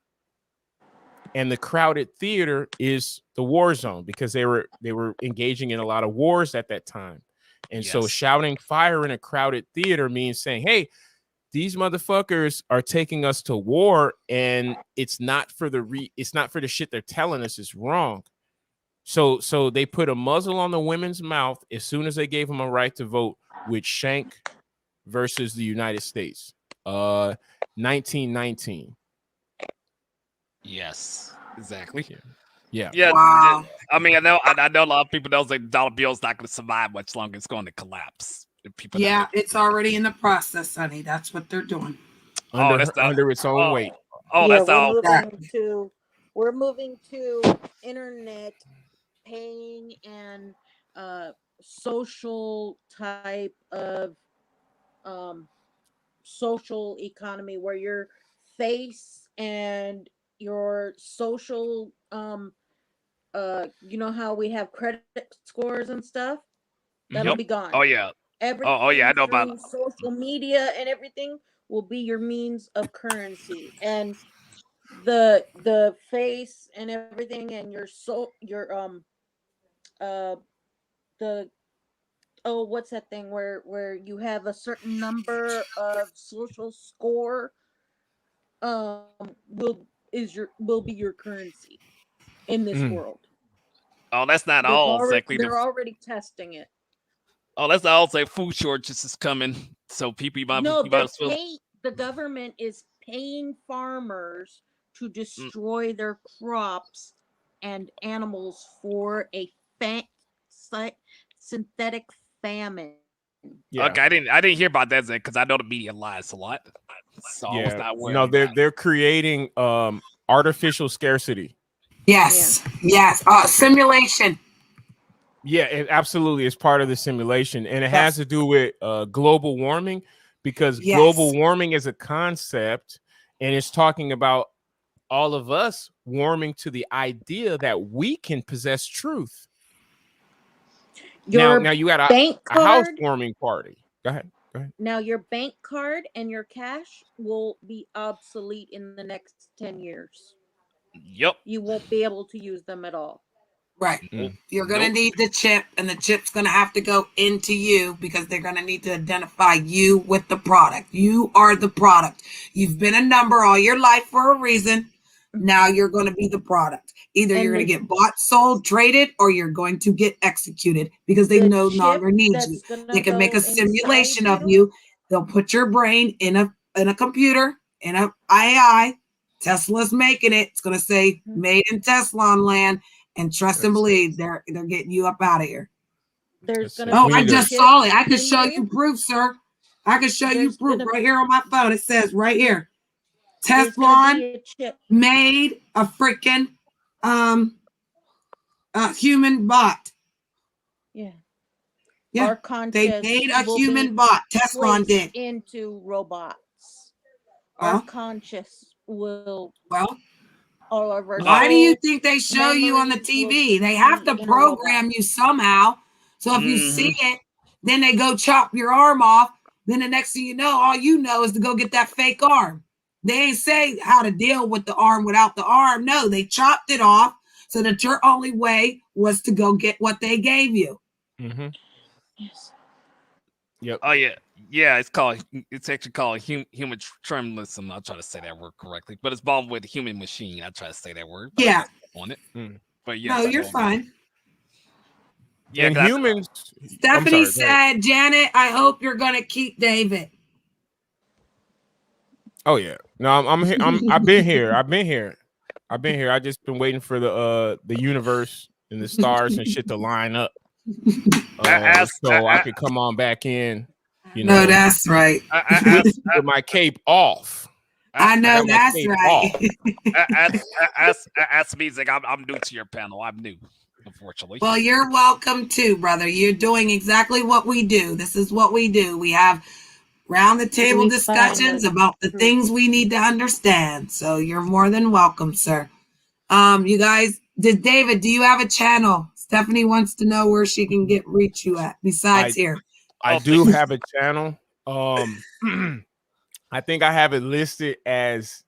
and the crowded theater is the war zone, because they were engaging in a lot of wars at that time. And so shouting fire in a crowded theater means saying, hey, these motherfuckers are taking us to war, and it's not for the shit they're telling us is wrong. So they put a muzzle on the women's mouth as soon as they gave them a right to vote with Schenck versus the United States. 1919. Yes, exactly. Yeah. Wow. I mean, I know a lot of people know the dollar bill's not going to survive much longer. It's going to collapse. People it's already in the process, honey. That's what they're doing. Under its own weight. Yeah, we're moving to internet paying and social type of social economy where your face and your social you know how we have credit scores and stuff, that'll be gone. Oh yeah. Everything I know about through social media and everything will be your means of currency, and the face and everything and your the what's that thing where you have a certain number of social score will be your currency in this world. Oh, that's not all exactly. They're already testing it. Oh, that's not all. Say food shortages is coming, so people the government is paying farmers to destroy their crops and animals for a synthetic famine. Yeah. Okay, I didn't hear about that because I know the media lies a lot. So I was not aware. No, they're creating artificial scarcity. Yes. Simulation. Yeah, it absolutely is part of the simulation, and it has to do with global warming, because global warming is a concept, and it's talking about all of us warming to the idea that we can possess truth. Now you got a housewarming party. Go ahead. Now your bank card and your cash will be obsolete in the next 10 years. Yep. You won't be able to use them at all. Right. You're going to need the chip, and the chip's going to have to go into you because they're going to need to identify you with the product. You are the product. You've been a number all your life for a reason. Now you're going to be the product. Either you're going to get bought, sold, traded, or you're going to get executed because they no longer need you. They can make a simulation of you. They'll put your brain in a computer, in a AI. Tesla's making it. It's going to say made in Tesla land. And trust and believe they're getting you up out of here. I just saw it. I can show you proof, sir. I can show you proof right here on my phone. It says right here, Teflon made a freaking human bot. Yeah. Yeah. They made a human bot. Teflon did into robots. Our conscious will all of our why do you think they show you on the TV? They have to program you somehow. So if you see it, then they go chop your arm off. Then the next thing you know, all you know is to go get that fake arm. They ain't say how to deal with the arm without the arm. No, they chopped it off so that your only way was to go get what they gave you. Yes. Yep. Oh yeah. It's actually called human tremlism. I'll try to say that word correctly, but it's involved with human machine. I try to say that word. Yeah. On it. But yes, no, you're fine. Yeah, and humans. Stephanie said, Janet, I hope you're gonna keep David. Oh yeah. No, I'm here. I've been here. I just been waiting for the universe and the stars and shit to line up. So I could come on back in. You know, no, that's right. With my cape off. I know that's right. Ask me, like I'm new to your panel. I'm new, unfortunately. Well, you're welcome too, brother. You're doing exactly what we do. This is what we do. We have round the table discussions about the things we need to understand. So you're more than welcome, sir. You guys, David, do you have a channel? Stephanie wants to know where she can reach you at besides here. I do have a channel. I think I have it listed as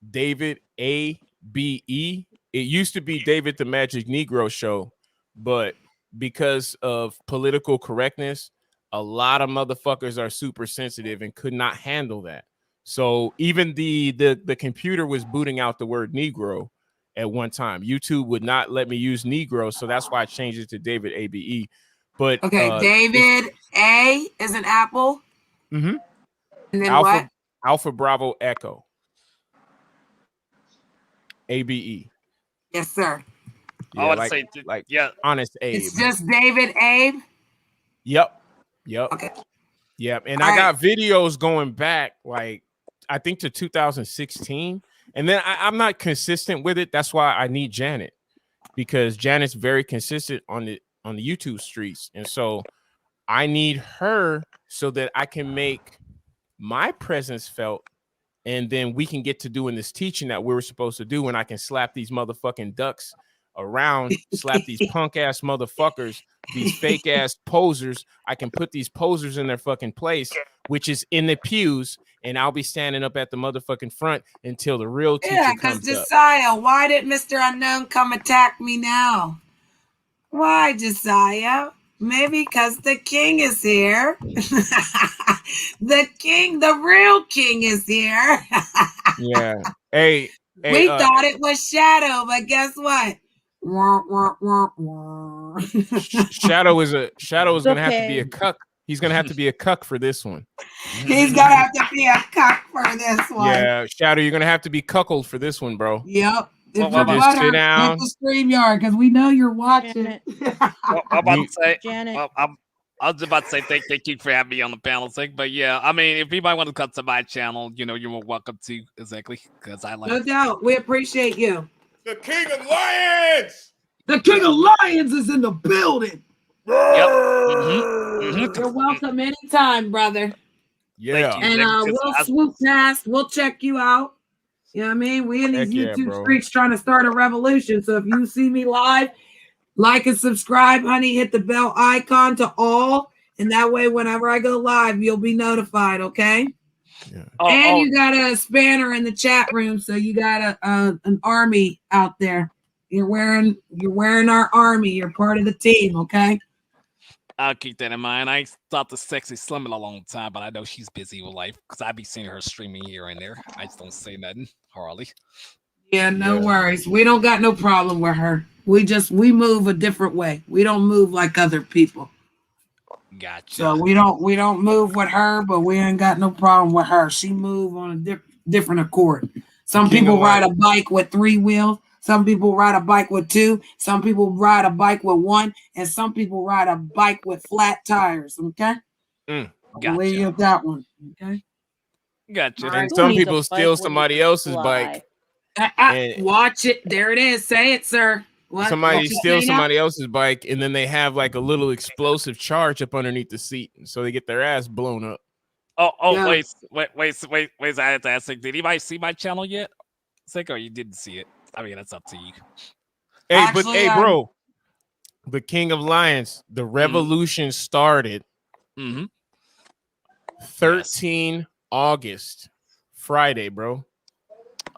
David ABE. It used to be David the Magic Negro Show, but because of political correctness, a lot of motherfuckers are super sensitive and could not handle that. So even the computer was booting out the word Negro at one time. YouTube would not let me use Negro, so that's why I changed it to David ABE. But Okay, David A is an apple. Mm-hmm. And then what? Alpha Bravo Echo. ABE. Yes, sir. Yeah, like Honest Abe. It's just David Abe. Yep. Okay. Yep. And I got videos going back, like I think to 2016. And then I'm not consistent with it. That's why I need Janet, because Janet's very consistent on the YouTube streets. And so I need her so that I can make my presence felt. And then we can get to doing this teaching that we were supposed to do, and I can slap these motherfucking ducks around, slap these punk ass motherfuckers, these fake ass posers. I can put these posers in their fucking place, which is in the pews, and I'll be standing up at the motherfucking front until the real teacher comes up. Josiah, why did Mr. Unknown come attack me now? Why, Josiah? Maybe because the king is here. The real king is here. Yeah. Hey, we thought it was Shadow, but guess what? Shadow is gonna have to be a cuck. He's gonna have to be a cuck for this one. He's gonna have to be a cuck for this one. Yeah, Shadow, you're gonna have to be cuckold for this one, bro. Yep. If you just sit down, the StreamYard, because we know you're watching. I'm about to say, Janet. I was about to say thank you for having me on the panel thing, but yeah, I mean, if anybody want to come to my channel, you know, you're more welcome to, exactly, because I like. No doubt, we appreciate you. The King of Lions. The King of Lions is in the building. Yep. You're welcome anytime, brother. Yeah. And we'll swoop past. We'll check you out. You know what I mean? We in these YouTube streets trying to start a revolution. So if you see me live, like and subscribe, honey. Hit the bell icon to all. And that way, whenever I go live, you'll be notified, okay? Yeah. You got a spanner in the chat room. So you got an army out there. You're wearing our army. You're part of the team, okay? I'll keep that in mind. I thought the sexy slim in a long time, but I know she's busy with life because I be seeing her streaming here and there. I just don't say nothing, hardly. Yeah, no worries. We don't got no problem with her. We move a different way. We don't move like other people. Gotcha. So we don't move with her, but we ain't got no problem with her. She move on a different accord. Some people ride a bike with 3 wheels. Some people ride a bike with 2. Some people ride a bike with 1, and some people ride a bike with flat tires. Okay, gotcha. Leave with that one. Okay, gotcha. And some people steal somebody else's bike. Watch it. There it is. Say it, sir. What? Somebody steals somebody else's bike, and then they have like a little explosive charge up underneath the seat, so they get their ass blown up. Wait! I have to ask. Did anybody see my channel yet? Or you didn't see it? I mean, that's up to you. Hey, bro, the King of Lions, the revolution started 13 August, Friday, bro.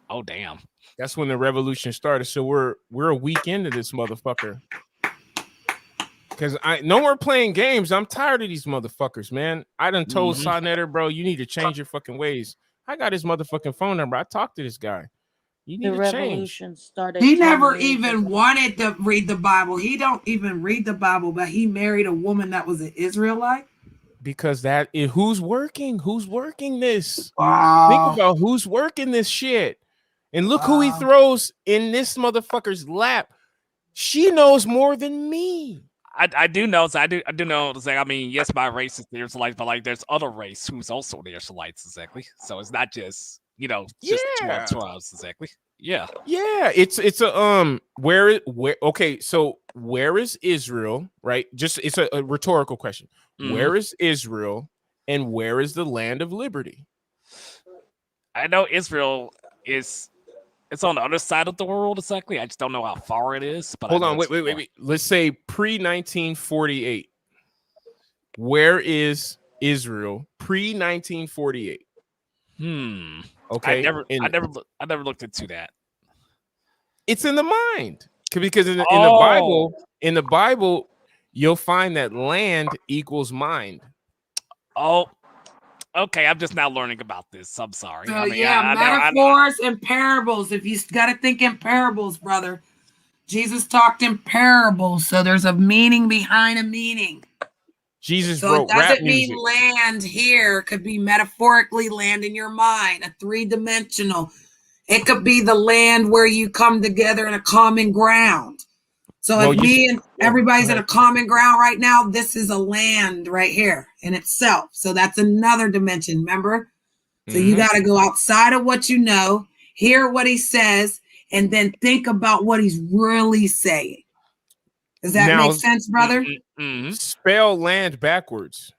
Oh, damn. That's when the revolution started. So we're a week into this motherfucker. Because no more playing games. I'm tired of these motherfuckers, man. I done told Sonetter, bro, you need to change your fucking ways. I got his motherfucking phone number. I talked to this guy. You need to change. Started. He never even wanted to read the Bible. He don't even read the Bible, but he married a woman that was an Israelite. Because who's working? Who's working this? Wow. Think about who's working this shit. And look who he throws in this motherfucker's lap. She knows more than me. I do know. I do know. I mean, yes, my race is the Israelites, but like, there's other race who's also the Israelites, exactly. So it's not just just 2 tribes, exactly. Yeah. It's a where okay, so where is Israel? Right? Just it's a rhetorical question. Where is Israel and where is the land of liberty? I know Israel is. It's on the other side of the world, exactly. I just don't know how far it is. But hold on, wait. Let's say pre-1948. Where is Israel pre-1948? Okay. I never looked into that. It's in the mind. Because in the Bible, you'll find that land equals mind. Oh, okay. I'm just now learning about this. I'm sorry. So I mean, yeah, I never. metaphors and parables. If you got to think in parables, brother. Jesus talked in parables, so there's a meaning behind a meaning. Jesus So it wrote rap doesn't mean music. land here. It could be metaphorically land in your mind, a 3-dimensional. It could be the land where you come together in a common ground. So Well, if you me and everybody's go in a ahead. common ground right now, this is a land right here in itself. So that's another dimension, remember? So you got to go outside of what you know, hear what he says, and then think about what he's really saying. Does that Now, make sense, brother? spell land backwards.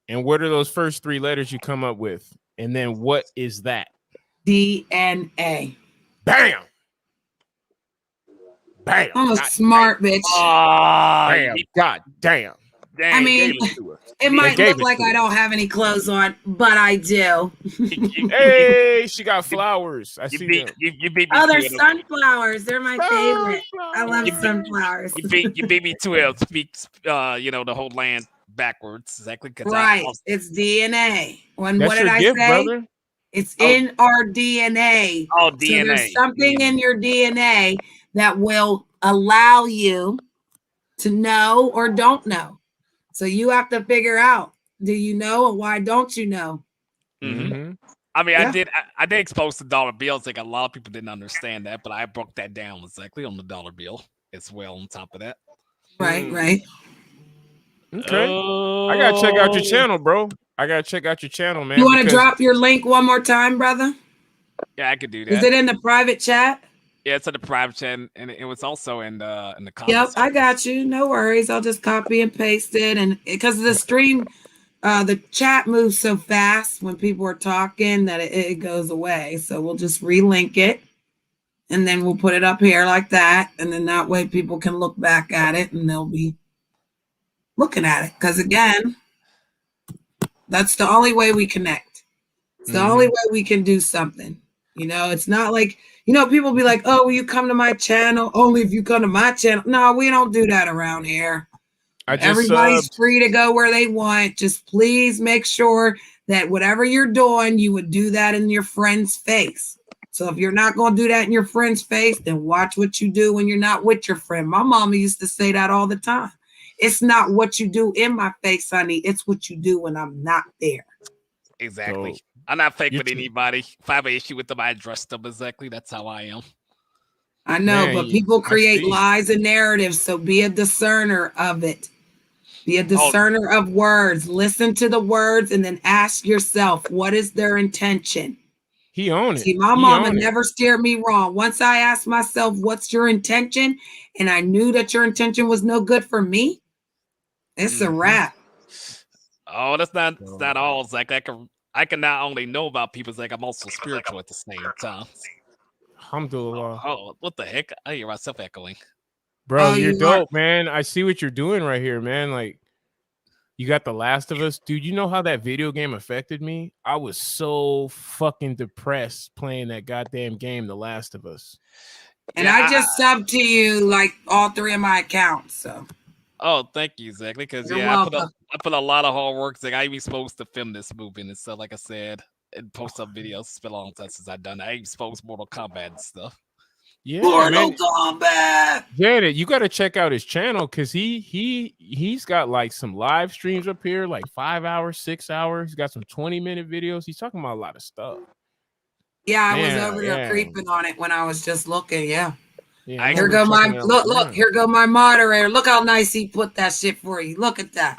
And what are those first 3 letters you come up with? And then what is that? DNA. Bam. Bam. I'm a God smart bitch. Bam. God damn. I mean, it might look like I don't have any clothes on, but I do. Hey, she got flowers. I see them. You beat me. Oh, they're sunflowers. They're my favorite. I love sunflowers. You beat me to it. Speak, the whole land backwards, exactly. Right. It's DNA. What That's did your I gift, say? brother. It's in our DNA. Oh, So DNA. there's something in your DNA that will allow you to know or don't know. So you have to figure out, do you know or why don't you know? I mean, I did expose the dollar bills. Like a lot of people didn't understand that, but I broke that down exactly on the dollar bill as well. On top of that, Right. Okay. I gotta check out your channel, bro. I gotta check out your channel, man. You want to drop your link one more time, brother? Yeah, I could do that. Is it in the private chat? Yeah, it's in the private chat, and it was also in the comments. Yep, I got you. No worries. I'll just copy and paste it, and because the stream, the chat moves so fast when people are talking that it goes away. So we'll just relink it, and then we'll put it up here like that, and then that way people can look back at it, and they'll be looking at it. Because again, that's the only way we connect. It's the only way we can do something. It's not like, people be like, oh, will you come to my channel? Only if you come to my channel. No, we don't do that around here. Everybody's free to go where they want. Just please make sure that whatever you're doing, you would do that in your friend's face. So if you're not going to do that in your friend's face, then watch what you do when you're not with your friend. My mama used to say that all the time. It's not what you do in my face, honey. It's what you do when I'm not there. Exactly. So, I'm not fake with anybody. If I have an issue with them, I address them exactly. That's how I am. I know, but people create lies and narratives, so be a discerner of it. Be a discerner of words. Listen to the words and then ask yourself, what is their intention? He owned it. See, my mama never steered me wrong. Once I asked myself, what's your intention? And I knew that your intention was no good for me. It's a wrap. Oh, that's not all, Zach. I can not only know about people, Zach, I'm also spiritual at the same time. Alhamdulillah. Oh, what the heck? I hear myself echoing. Bro, you're dope, man. I see what you're doing right here, man. Like, you got The Last of Us. Dude, you know how that video game affected me? I was so fucking depressed playing that goddamn game, The Last of Us. And I just subbed to you like all 3 of my accounts, so. Oh, thank you, exactly. Because I put a lot of hard work. Like I even supposed to film this movie and stuff. Like I said, and post up videos. It's been a long time since I've done that. I even exposed Mortal Kombat and stuff. Yeah, Mortal Kombat. Janet, you got to check out his channel because he's got like some live streams up here, like 5 hours, 6 hours. He's got some 20-minute videos. He's talking about a lot of stuff. Yeah, I was over there creeping on it when I was just looking. Yeah. Yeah, here go my look. Here go my moderator. Look how nice he put that shit for you. Look at that.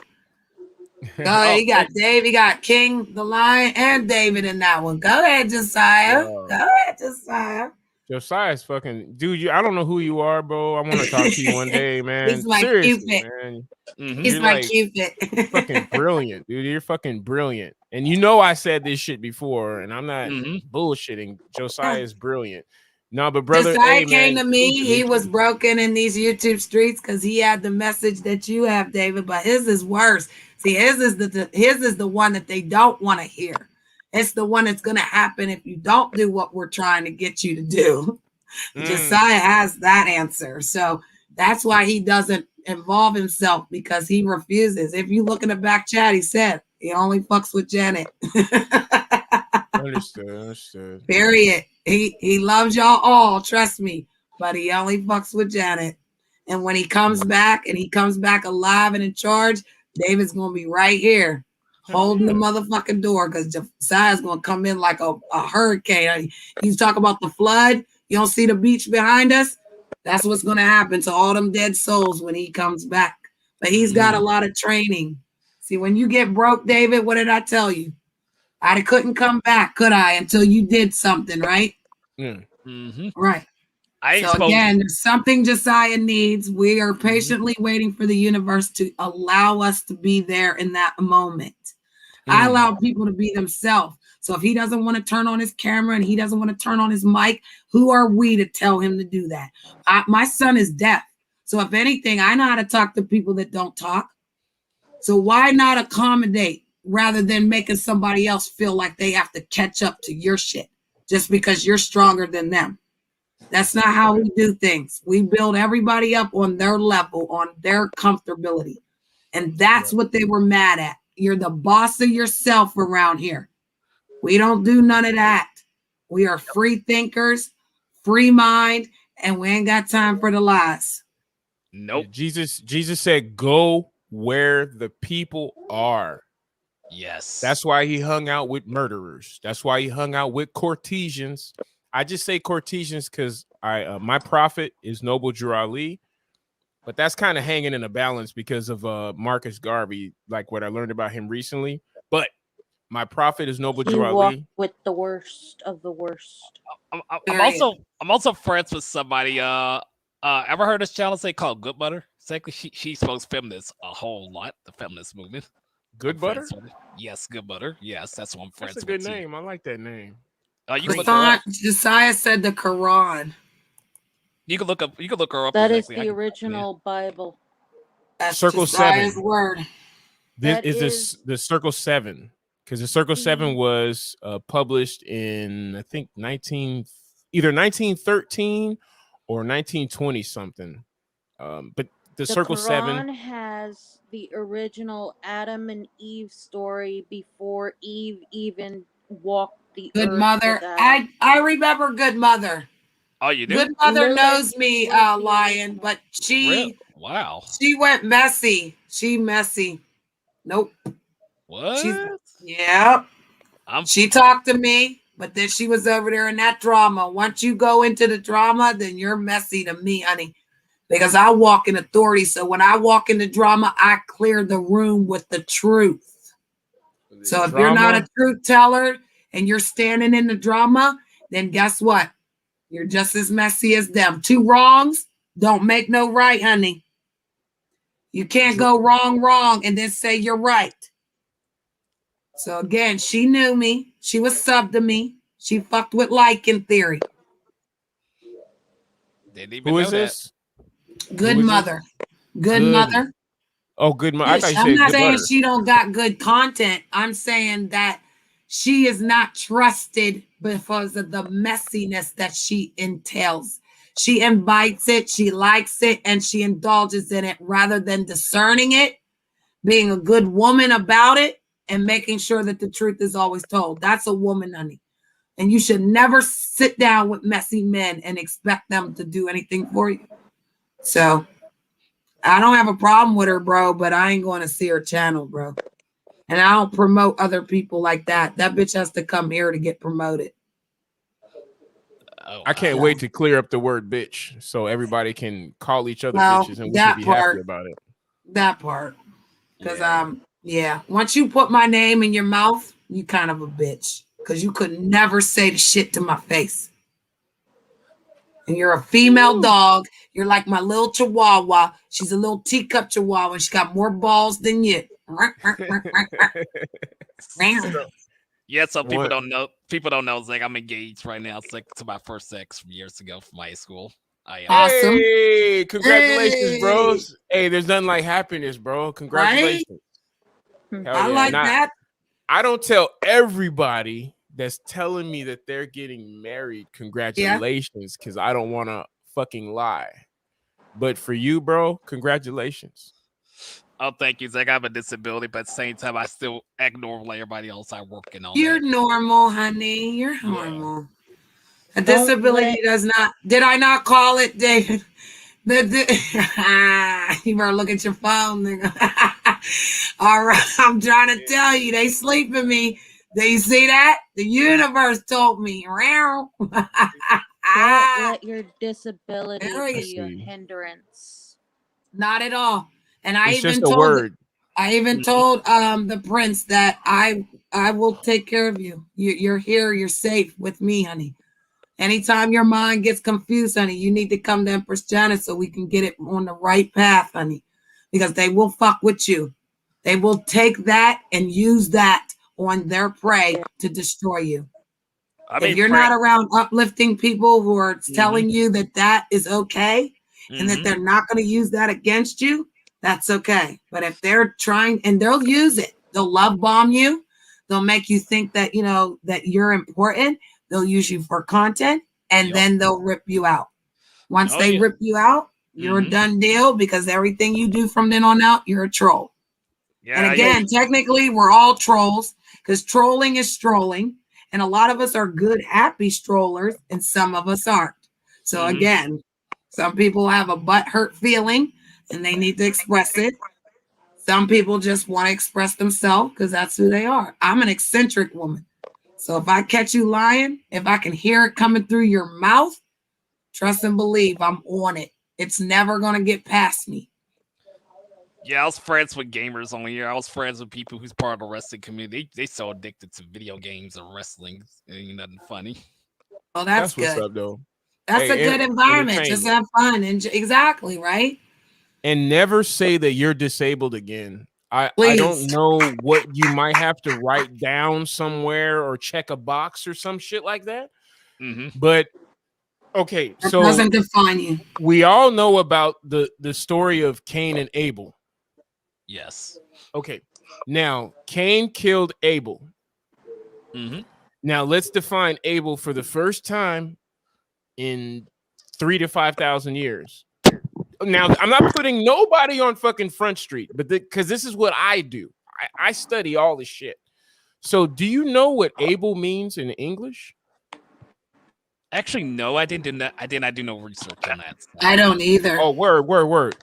He got Dave. He got King, the Lion, and David in that one. Go ahead, Josiah. Go ahead, Josiah. Josiah's fucking dude. I don't know who you are, bro. I want to talk to you one day, man. He's my Cupid. Man. He's my Cupid. Fucking brilliant, dude. You're fucking brilliant. And I said this shit before, and I'm not bullshitting. Josiah is brilliant. No, but brother, Josiah came to me. He was broken in these YouTube streets because he had the message that you have, David. But his is worse. See, his is the one that they don't want to hear. It's the one that's going to happen if you don't do what we're trying to get you to do. Josiah has that answer. So that's why he doesn't involve himself, because he refuses. If you look in the back chat, he said, He only fucks with Janet. Understood. Period. He loves y'all all, trust me, but he only fucks with Janet. And when he comes back and he comes back alive and in charge, David's gonna be right here holding the motherfucking door because Josiah's gonna come in like a hurricane. He's talking about the flood. You don't see the beach behind us? That's what's gonna happen to all them dead souls when he comes back. But he's got a lot of training. See, when you get broke, David, what did I tell you? I couldn't come back, could I, until you did something, right? Right. So again, there's something Josiah needs. We are patiently waiting for the universe to allow us to be there in that moment. I allow people to be themselves. So if he doesn't want to turn on his camera and he doesn't want to turn on his mic, who are we to tell him to do that? My son is deaf. So if anything, I know how to talk to people that don't talk. So why not accommodate rather than making somebody else feel like they have to catch up to your shit just because you're stronger than them? That's not how we do things. We build everybody up on their level, on their comfortability. And that's what they were mad at. You're the boss of yourself around here. We don't do none of that. We are free thinkers, free mind, and we ain't got time for the lies. Nope. Jesus said, go where the people are. Yes. That's why he hung out with murderers. That's why he hung out with courtesians. I just say courtesians because my prophet is Noble Drew Ali, but that's kind of hanging in a balance because of Marcus Garvey, like what I learned about him recently. But my prophet is Noble Drew Ali. With the worst of the worst. I'm also friends with somebody. Ever heard this channel called Good Butter? Exactly. She smokes feminists a whole lot. The feminist movement. Good Butter? Yes, Good Butter. Yes, that's one friends with. That's a good name. I like that name. Josiah said the Quran. You can look her up. That is the original Bible. That's Circle Josiah's 7. word. This the Circle 7, because the Circle 7 was published in I think either 1913 or 1920 something. But the Circle Quran 7 has the original Adam and Eve story before Eve even walked the Good earth. Mother. I remember Good Mother. Oh, you do? Good Mother knows me, Lion, but she went messy. She messy. Nope. What? She talked to me, but then she was over there in that drama. Once you go into the drama, then you're messy to me, honey. Because I walk in authority. So when I walk in the drama, I clear the room with the truth. So if you're not a truth teller and you're standing in the drama, then guess what? You're just as messy as them. Two wrongs don't make no right, honey. You can't go wrong and then say you're right. So again, she knew me. She was sub to me. She fucked with in theory. Didn't even know this? Good Mother. Good Mother. Oh, Good Mother. I thought you I'm said not Good saying Butter. she don't got good content. I'm saying that she is not trusted because of the messiness that she entails. She invites it, she likes it, and she indulges in it rather than discerning it, being a good woman about it, and making sure that the truth is always told. That's a woman, honey. And you should never sit down with messy men and expect them to do anything for you. So I don't have a problem with her, bro, but I ain't going to see her channel, bro. And I don't promote other people like that. That bitch has to come here to get promoted. I can't wait to clear up the word bitch so everybody can call each other bitches and we can be happy about it. That part. Because, once you put my name in your mouth, you kind of a bitch. Because you could never say the shit to my face. And you're a female dog. You're like my little chihuahua. She's a little teacup chihuahua. She's got more balls than you. So people don't know. People don't know. It's like I'm engaged right now. It's like to my first ex from years ago from high school. Awesome. Hey, congratulations, bros. Hey, there's nothing like happiness, bro. Congratulations. Right? I like that. I don't tell everybody that's telling me that they're getting married congratulations because I don't want to fucking lie. But for you, bro, congratulations. Oh, thank you, Zach. I have a disability, but at the same time, I still act normal like everybody else. I'm working on You're that. normal, honey. You're Yeah. normal. A Don't disability does not. Did I not call it, David? You better look at your phone, nigga. All right, I'm trying to tell you, they sleeping me. Do you see that? The universe told me. Don't let your disability be a hindrance. Not at all. And I It's just even a told word. the prince that I will take care of you. You're here. You're safe with me, honey. Anytime your mind gets confused, honey, you need to come to Empress Janet so we can get it on the right path, honey. Because they will fuck with you. They will take that and use that on their prey to destroy you. I If mean, you're not around uplifting people who are telling you that that is okay and that they're not going to use that against you, that's okay. But if they're trying, and they'll use it, they'll love bomb you. They'll make you think that, you know, that you're important. They'll use you for content, and then they'll rip you out. Once they rip you out, you're a done deal, because everything you do from then on out, you're a troll. Yeah, and again, technically, we're all trolls, because trolling is strolling. And a lot of us are good, happy strollers, and some of us aren't. So again, some people have a butthurt feeling and they need to express it. Some people just want to express themselves because that's who they are. I'm an eccentric woman. So if I catch you lying, if I can hear it coming through your mouth, trust and believe I'm on it. It's never going to get past me. Yeah, I was friends with gamers on here. I was friends with people who's part of the wrestling community. They so addicted to video games and wrestling. Ain't nothing funny. Oh, that's good. What's up, though. That's a good environment. Just have fun. And exactly, right? And never say that you're disabled again. I don't know what you might have to write down somewhere or check a box or some shit like that. But okay, that so doesn't define you. We all know about the story of Cain and Abel. Yes. Okay. Now, Cain killed Abel. Now, let's define Abel for the first time in 3,000 to 5,000 years. Now, I'm not putting nobody on fucking Front Street, but because this is what I do. I study all this shit. So, do you know what Abel means in English? Actually, no, I didn't do that. I did not do no research on that. So. I don't either. Oh, word.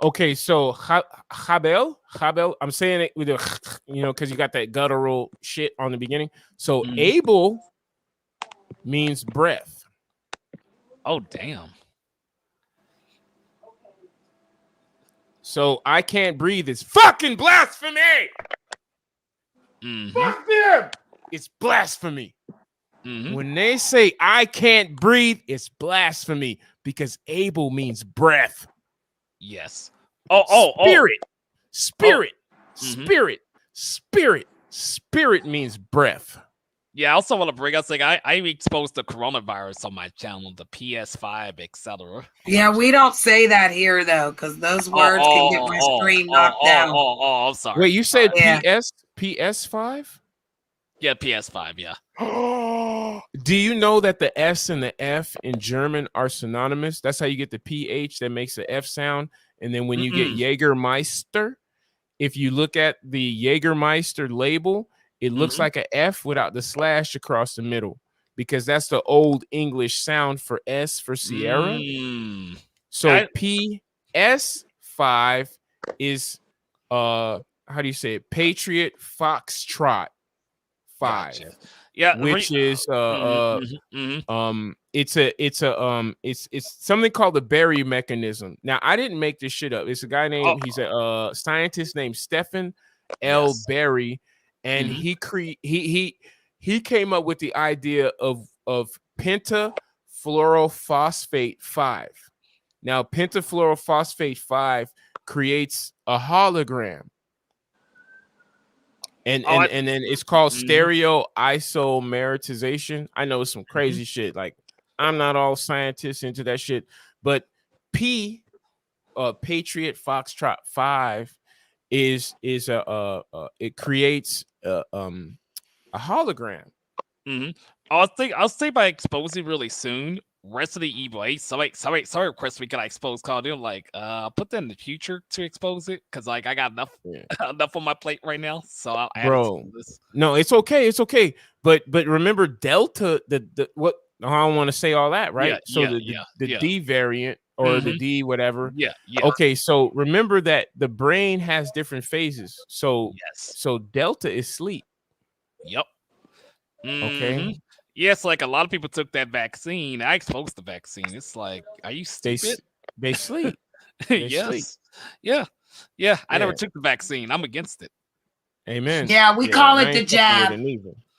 Okay, so Habel, I'm saying it with a, because you got that guttural shit on the beginning. So Abel means breath. Oh, damn. So I can't breathe is fucking blasphemy. Fuck them. It's blasphemy. When they say I can't breathe, it's blasphemy because Abel means breath. Yes. Spirit means breath. Yeah, I also want to bring up, like, I'm exposed to coronavirus on my channel, the PS5, etc. Yeah, we don't say that here, though, because those words can get my stream knocked down. I'm sorry. Wait, you said PS5? Yeah, PS5, yeah. Do you know that the S and the F in German are synonymous? That's how you get the PH that makes the F sound. And then when you get Jägermeister, if you look at the Jägermeister label, it looks like an F without the slash across the middle, because that's the old English sound for S for Sierra. So PS5 is how do you say it? Patriot Foxtrot 5. Gotcha. Yeah, which is it's something called the Berry mechanism. Now, I didn't make this shit up. It's a guy named he's a scientist named Stephen L. Berry, and he came up with the idea of pentafluorophosphate 5. Now, pentafluorophosphate 5 creates a hologram. And then it's called stereo isomerization. I know it's some crazy shit. Like, I'm not all scientists into that shit, but Patriot Foxtrot 5 is it creates a hologram. I'll say by exposing really soon Resident Evil 8. Sorry, request we can expose Call of Duty. Like, put that in the future to expose it, because like I got enough enough on my plate right now. So I'll add it to this. No, it's okay, But remember Delta, the what? I don't want to say all that, right? The D variant or the D whatever. Yeah. Okay, so remember that the brain has different phases. So Delta is sleep. Yep. Okay. Yes, like a lot of people took that vaccine. I exposed the vaccine. It's like, are you stupid? They sleep. They sleep. Yeah. I never took the vaccine. I'm against it. Amen. Yeah, we call it the jab,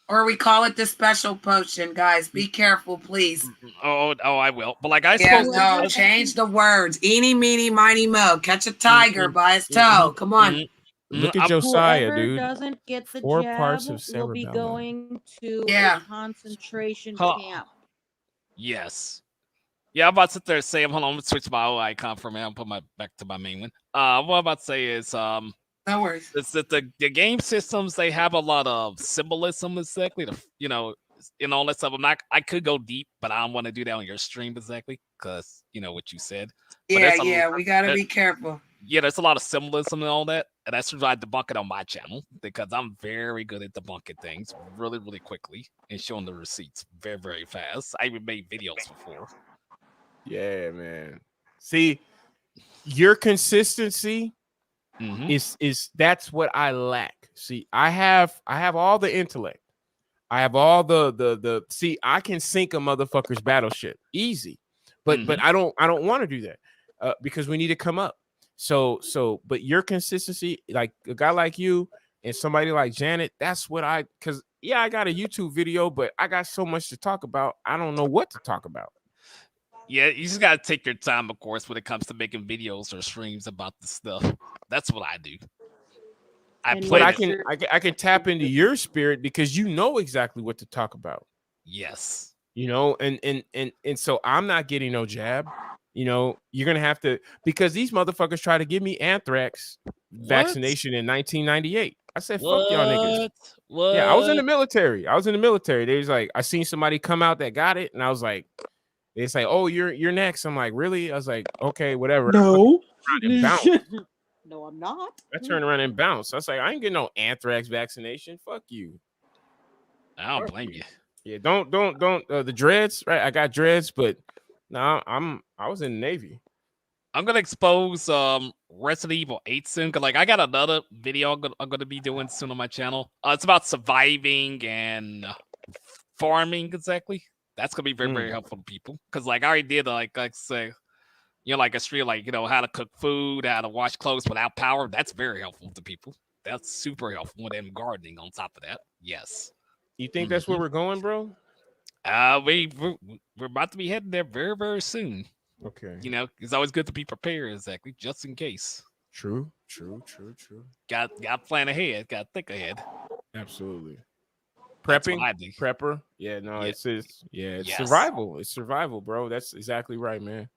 or we call it the special potion. Guys, be careful, please. Oh, I will. But like I suppose change the words. Eeny, meeny, miny, mo. Catch a tiger by his toe. Come on. Look at Josiah, Whoever dude. doesn't get the 4 jab parts of will be cerebellum. going to a concentration camp. Yes. Yeah, I'm about to sit there and say, hold on, I'm gonna switch my old icon for a minute. I'll put my back to my main one. What I'm about to say is no worries. It's that the game systems, they have a lot of symbolism, exactly. And all that stuff. I could go deep, but I don't want to do that on your stream exactly, because what you said. Yeah, we gotta be careful. Yeah, there's a lot of symbolism and all that, and that's why I debunk it on my channel, because I'm very good at debunking things really, really quickly and showing the receipts very, very fast. I even made videos before. Yeah, man. See, your consistency is that's what I lack. See, I have all the intellect. I have all the see, I can sink a motherfucker's battleship easy, but I don't want to do that because we need to come up. But your consistency, like a guy like you and somebody like Janet, that's what I got a YouTube video, but I got so much to talk about. I don't know what to talk about. Yeah, you just gotta take your time, of course, when it comes to making videos or streams about the stuff. That's what I do. I can tap into your spirit because you know exactly what to talk about. Yes. And so I'm not getting no jab. You're gonna have to, because these motherfuckers try to give me anthrax vaccination in 1998. I said, fuck y'all niggas. What? Yeah, I was in the military. They was like, I seen somebody come out that got it, and I was like, they say, oh, you're next. I'm like, really? I was like, okay, whatever. No. No, I'm not. I turned around and bounced. I was like, I ain't getting no anthrax vaccination. Fuck you. I don't blame you. Yeah, don't the dreads, right? I got dreads, but no, I was in the Navy. I'm gonna expose Resident Evil 8 soon, because like I got another video I'm gonna be doing soon on my channel. It's about surviving and farming exactly. That's gonna be very, very helpful to people, because like I already did like say, like a stream, like how to cook food, how to wash clothes without power. That's very helpful to people. That's super helpful with them gardening on top of that. Yes. You think that's where we're going, bro? We're about to be heading there very, very soon. Okay. It's always good to be prepared, exactly, just in case. True. Got to plan ahead. Got to think ahead. Absolutely. Prepper. Yeah, no, it's survival. It's survival, bro. That's exactly right, man.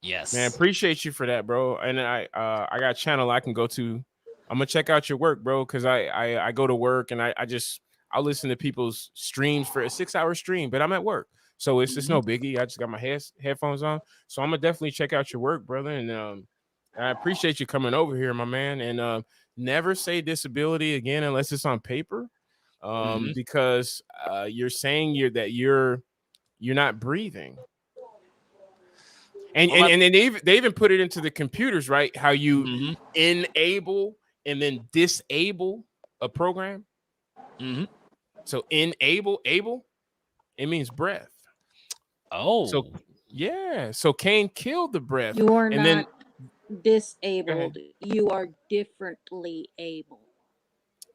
Yes, man. Appreciate you for that, bro. And I got a channel I can go to. I'm gonna check out your work, bro, because I go to work and I'll listen to people's streams for a 6-hour stream, but I'm at work, so it's just no biggie. I just got my headphones on, so I'm gonna definitely check out your work, brother. And I appreciate you coming over here, my man. And never say disability again unless it's on paper, because you're saying you're not breathing. And they even put it into the computers, right? How you enable and then disable a program. So able, it means breath. Oh, so yeah. So Cain killed the breath. You are not disabled. You are differently able.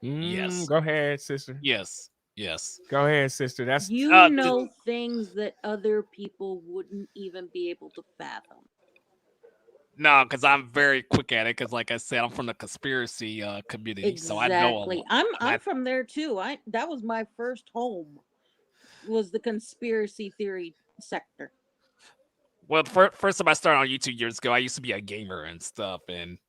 Yes. Go ahead, sister. Yes. Go ahead, sister. That's know things that other people wouldn't even be able to fathom. No, because I'm very quick at it. Because, like I said, I'm from the conspiracy community, so I know. I'm from there too. That was my first home. Was the conspiracy theory sector. Well, first time I started on YouTube years ago, I used to be a gamer and stuff, and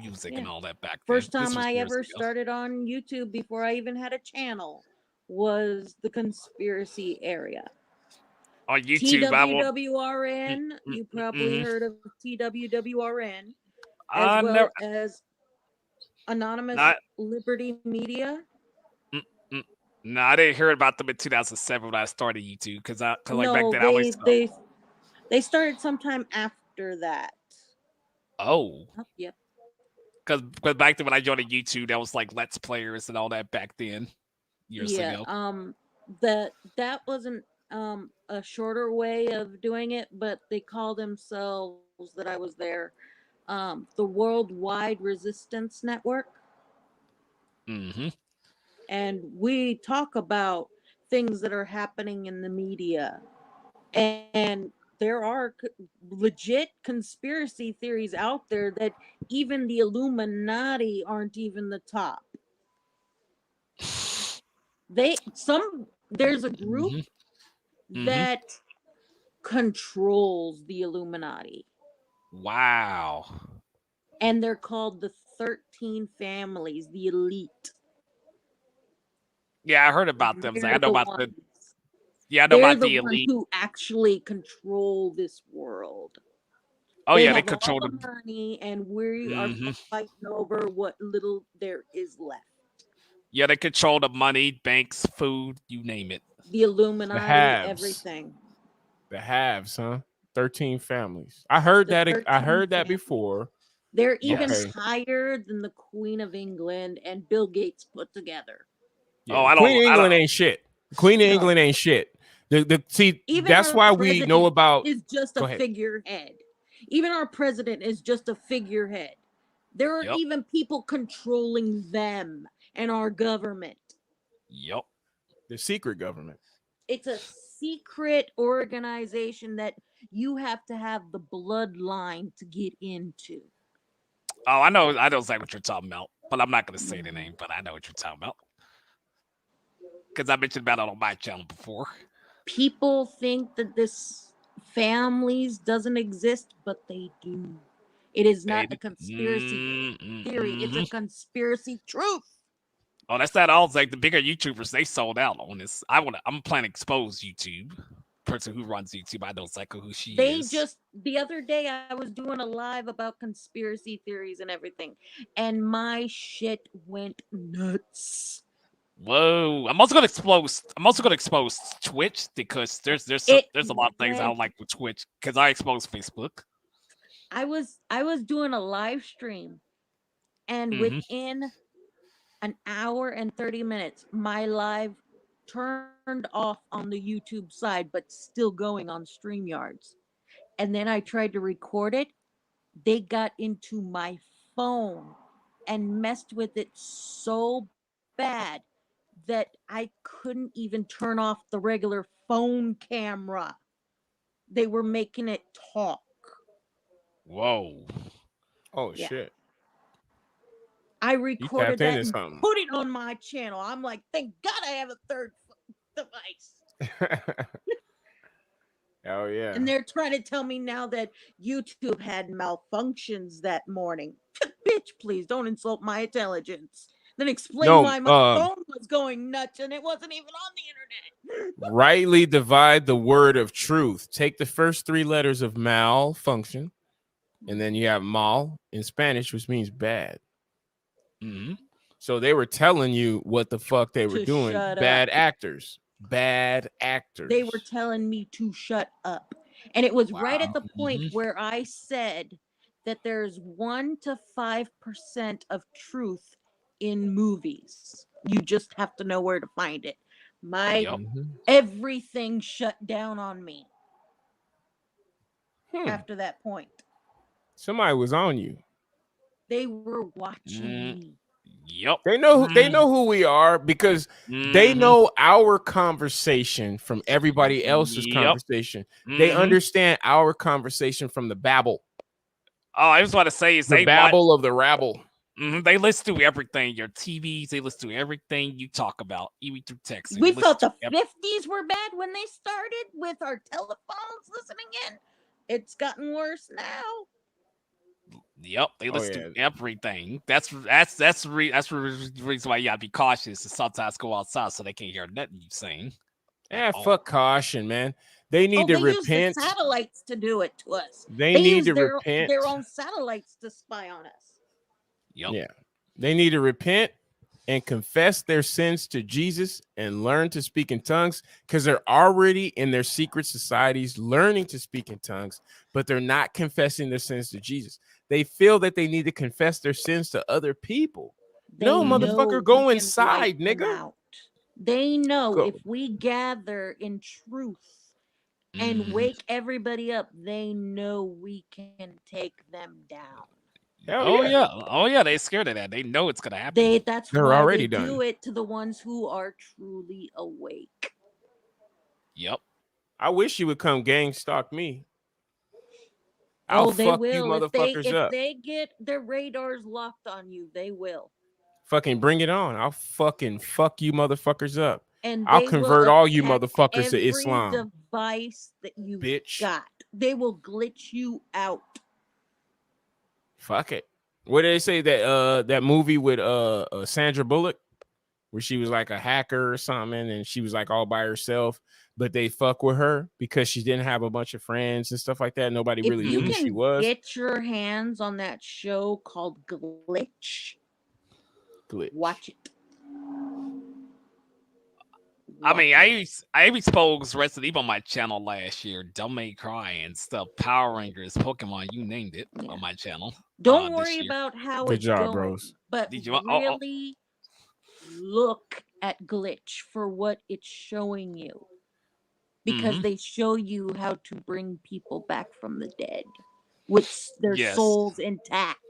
music and all that back then. First time I ever started on YouTube before I even had a channel was the conspiracy area. On YouTube, I will. TWWRN. You probably heard of TWWRN, as I well never. as Anonymous Not. Liberty Media. No, I didn't hear about them in 2007 when I started YouTube because like back No, then I always. they started sometime after that. Oh. Yep. Because back then when I joined YouTube, that was like Let's Players and all that back then, years ago. That wasn't a shorter way of doing it, but they call themselves that I was there, the Worldwide Resistance Network. Mm-hmm. And we talk about things that are happening in the media, and there are legit conspiracy theories out there that even the Illuminati aren't even the top. There's a group that controls the Illuminati. Wow. And they're called the 13 families, the elite. Yeah, I heard about them. I know about the. Yeah, I know They're about the ones elite. who actually control this world. Oh they yeah, they have control all the money, and we are fighting over what little there is left. Yeah, they control the money, banks, food, you name it. The Illuminati, everything. The haves, huh? 13 families. I heard that. I heard that before. They're even higher than the Queen of England and Bill Gates put together. Yeah, oh, Queen of England ain't shit. Queen of England ain't shit. Even that's why we know about. Is just a figurehead. Even our president is just a figurehead. There are even people controlling them and our government. Yep. The secret government. It's a secret organization that you have to have the bloodline to get into. Oh, I know exactly what you're talking about, but I'm not going to say the name, but I know what you're talking about. Because I mentioned about it on my channel before. People think that this families doesn't exist, but they do. It is not a conspiracy theory. It's a conspiracy truth. Oh, that's not all. Like the bigger YouTubers, they sold out on this. I'm planning to expose YouTube. Person who runs YouTube, I know exactly who she is. The other day I was doing a live about conspiracy theories and everything, and my shit went nuts. Whoa! I'm also gonna expose Twitch because there's a lot of things I don't like with Twitch because I expose Facebook. I was doing a live stream, and within an hour and 30 minutes, my live turned off on the YouTube side, but still going on StreamYards. And then I tried to record it. They got into my phone and messed with it so bad that I couldn't even turn off the regular phone camera. They were making it talk. Whoa. Oh, shit. I recorded that and put it on my channel. I'm like, thank God I have a third device. Oh, yeah. And they're trying to tell me now that YouTube had malfunctions that morning. Bitch, please don't insult my intelligence. Then explain why my phone was going nuts and it wasn't even on the internet. Rightly divide the word of truth. Take the first 3 letters of malfunction, and then you have mal in Spanish, which means bad. So they were telling you what the fuck they were doing. Bad actors. Bad actors. They were telling me to shut up. And it was right at the point where I said that there's 1 to 5% of truth in movies. You just have to know where to find it. Everything shut down on me after that point. Somebody was on you. They were watching me. Yep. They know who we are because they know our conversation from everybody else's conversation. They understand our conversation from the babble. Oh, I just want to say is the babble of the rabble. They listen to everything. Your TVs, they listen to everything you talk about, even through text. We felt the 50s were bad when they started with our telephones listening in. It's gotten worse now. Yep, they listen to everything. That's the reason why you gotta be cautious and sometimes go outside so they can't hear nothing you saying. Fuck caution, man. They need to repent. Use the satellites to do it to us. They need use to repent. their own satellites to spy on us. Yep. Yeah. They need to repent and confess their sins to Jesus and learn to speak in tongues, because they're already in their secret societies learning to speak in tongues, but they're not confessing their sins to Jesus. They feel that they need to confess their sins to other people. No, motherfucker, go inside, nigga. They know if we gather in truth and wake everybody up, they know we can take them down. Oh yeah, they scared of that. They know it's gonna happen. They're why already they done. do it to the ones who are truly awake. Yep. I wish you would come gang stalk me. They fuck will. you motherfuckers if up. they get their radars locked on you, they will. Fucking bring it on. I'll fucking fuck you motherfuckers up. And I'll convert all you motherfuckers to every Islam. Device that you've Bitch. got. They will glitch you out. Fuck it. What did they say that movie with Sandra Bullock, where she was like a hacker or something, and she was like all by herself, but they fuck with her because she didn't have a bunch of friends and stuff like that. Nobody really knew who she was. Get your hands on that show called Glitch. Watch it. I mean, I exposed Resident Evil on my channel last year. Dumb May Cry and stuff. Power Rangers, Pokemon, you named it on my channel. Don't worry about how Good it's job, going, bros. but really look at Glitch for what it's showing you, because they show you how to bring people back from the dead with their souls intact.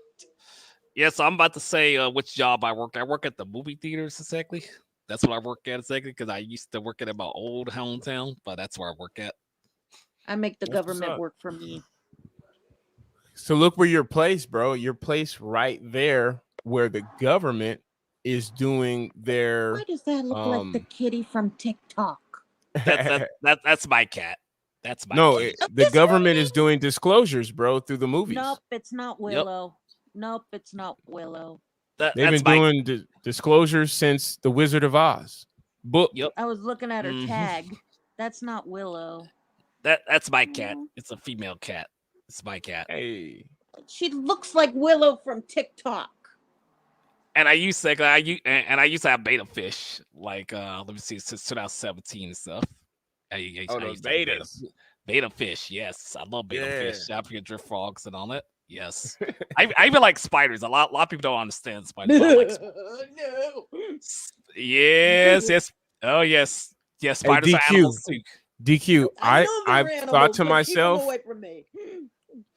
Yes, I'm about to say which job I work. I work at the movie theaters exactly. That's what I work at exactly, because I used to work at my old hometown, but that's where I work at. I make the government work for me. So look where you're placed, bro. You're placed right there where the government is doing their. Why does that look like the kitty from TikTok? That's my cat. That's my cat. The government is doing disclosures, bro, through the movies. Nope, it's not Willow. Nope, it's not Willow. They've been doing disclosures since The Wizard of Oz book. I was looking at her tag. That's not Willow. That's my cat. It's a female cat. It's my cat. Hey, she looks like Willow from TikTok. And I used to have beta fish, like let me see, since 2017 and stuff. Those betas. Beta fish, yes, I love beta fish. African drift frogs and all that. Yes, I even like spiders. A lot of people don't understand spiders. No. Yes. Oh yes. Spiders are animals too. DQ, I've thought to myself.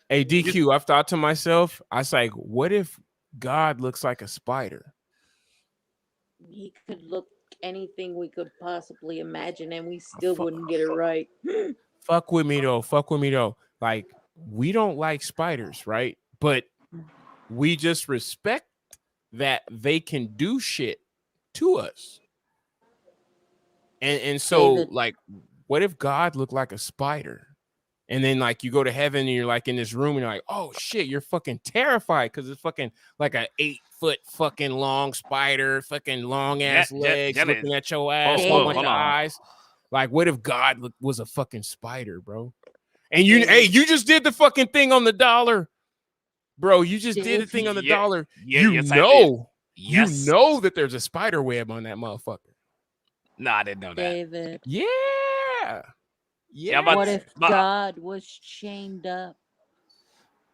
Hey DQ, I've thought to myself. I was like, what if God looks like a spider? He could look anything we could possibly imagine, and we still wouldn't get it right. Fuck with me though. Like, we don't like spiders, right? But we just respect that they can do shit to us. And so, like, what if God looked like a spider? And then, like, you go to heaven and you're like in this room and you're like, oh shit, you're fucking terrified because it's fucking like an 8-foot fucking long spider, fucking long ass legs looking at your ass, whole bunch of eyes. Like, what if God was a fucking spider, bro? And you just did the fucking thing on the dollar, bro. You just did the thing on the dollar. You know that there's a spider web on that motherfucker. No, I didn't know that. David. Yeah. What if God was chained up?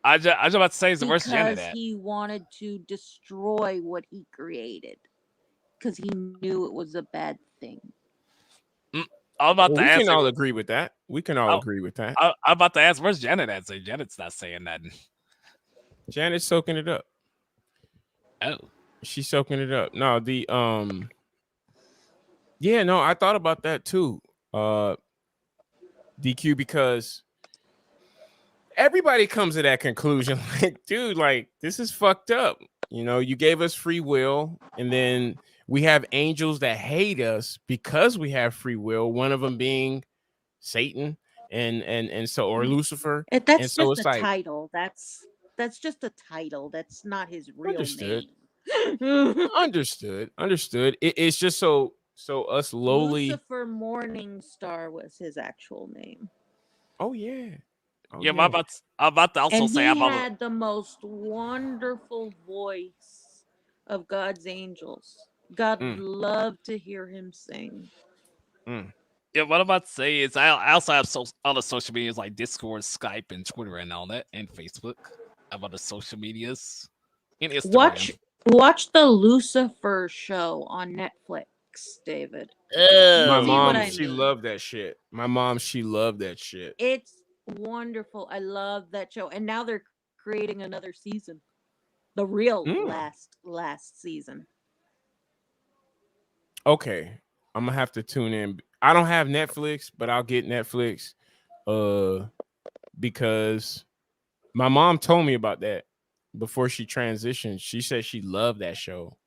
I was about to say, where's Janet at? Because he wanted to destroy what he created. Because he knew it was a bad thing. We can all agree with that. I'm about to ask, where's Janet at? So Janet's not saying nothing. Janet's soaking it up. Oh. She's soaking it up. No, I thought about that too. DQ, because everybody comes to that conclusion. Like, dude, like, this is fucked up. You know, you gave us free will, and then we have angels that hate us because we have free will. One of them being Satan, and so, or Lucifer. That's just a title. That's just a title. That's not his real name. Understood. It's just so So us lowly. Lucifer Morningstar was his actual name. Oh yeah. Oh, Yeah, but I'm about to also And say he about had the most wonderful voice of God's angels. God loved to hear him sing. yeah. What I'm about to say is I also have other social medias like Discord, Skype, and Twitter, and all that, and Facebook. About the social medias and Instagram. Watch the Lucifer show on Netflix, David. My See what mom, I she mean. loved that shit. My mom, she loved that shit. It's wonderful. I love that show. And now they're creating another season. The real last season. Okay. I'm gonna have to tune in. I don't have Netflix, but I'll get Netflix because my mom told me about that before she transitioned. She said she loved that show.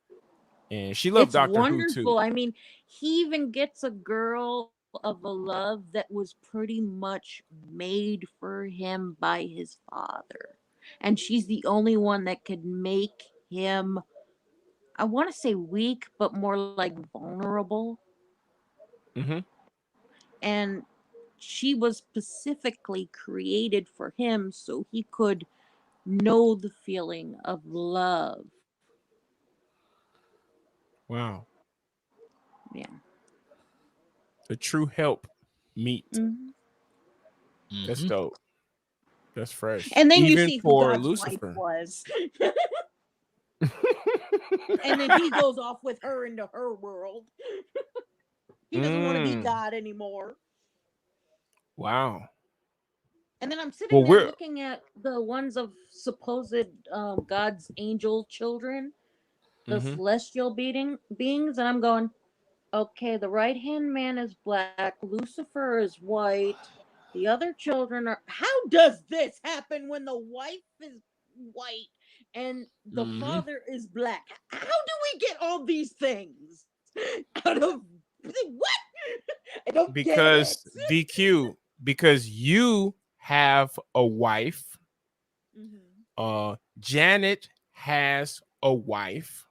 And she loved Doctor Who too. I mean, he even gets a girl of a love that was pretty much made for him by his father. And she's the only one that could make him, I want to say weak, but more like vulnerable. And she was specifically created for him so he could know the feeling of love. Wow. Yeah. The true help meet. That's Mm-hmm. dope. That's fresh. And then even you see who for God's Lucifer. wife was. And then he goes off with her into her world. He doesn't want to be God anymore. Wow. And then I'm sitting there looking at the ones of supposed God's angel children, the celestial beings, and I'm going, okay, the right hand man is black, Lucifer is white, the other children are. How does this happen when the wife is white and the father is black? How do we get all these things out of what? I don't because get it. DQ, because you have a wife. Janet has a wife.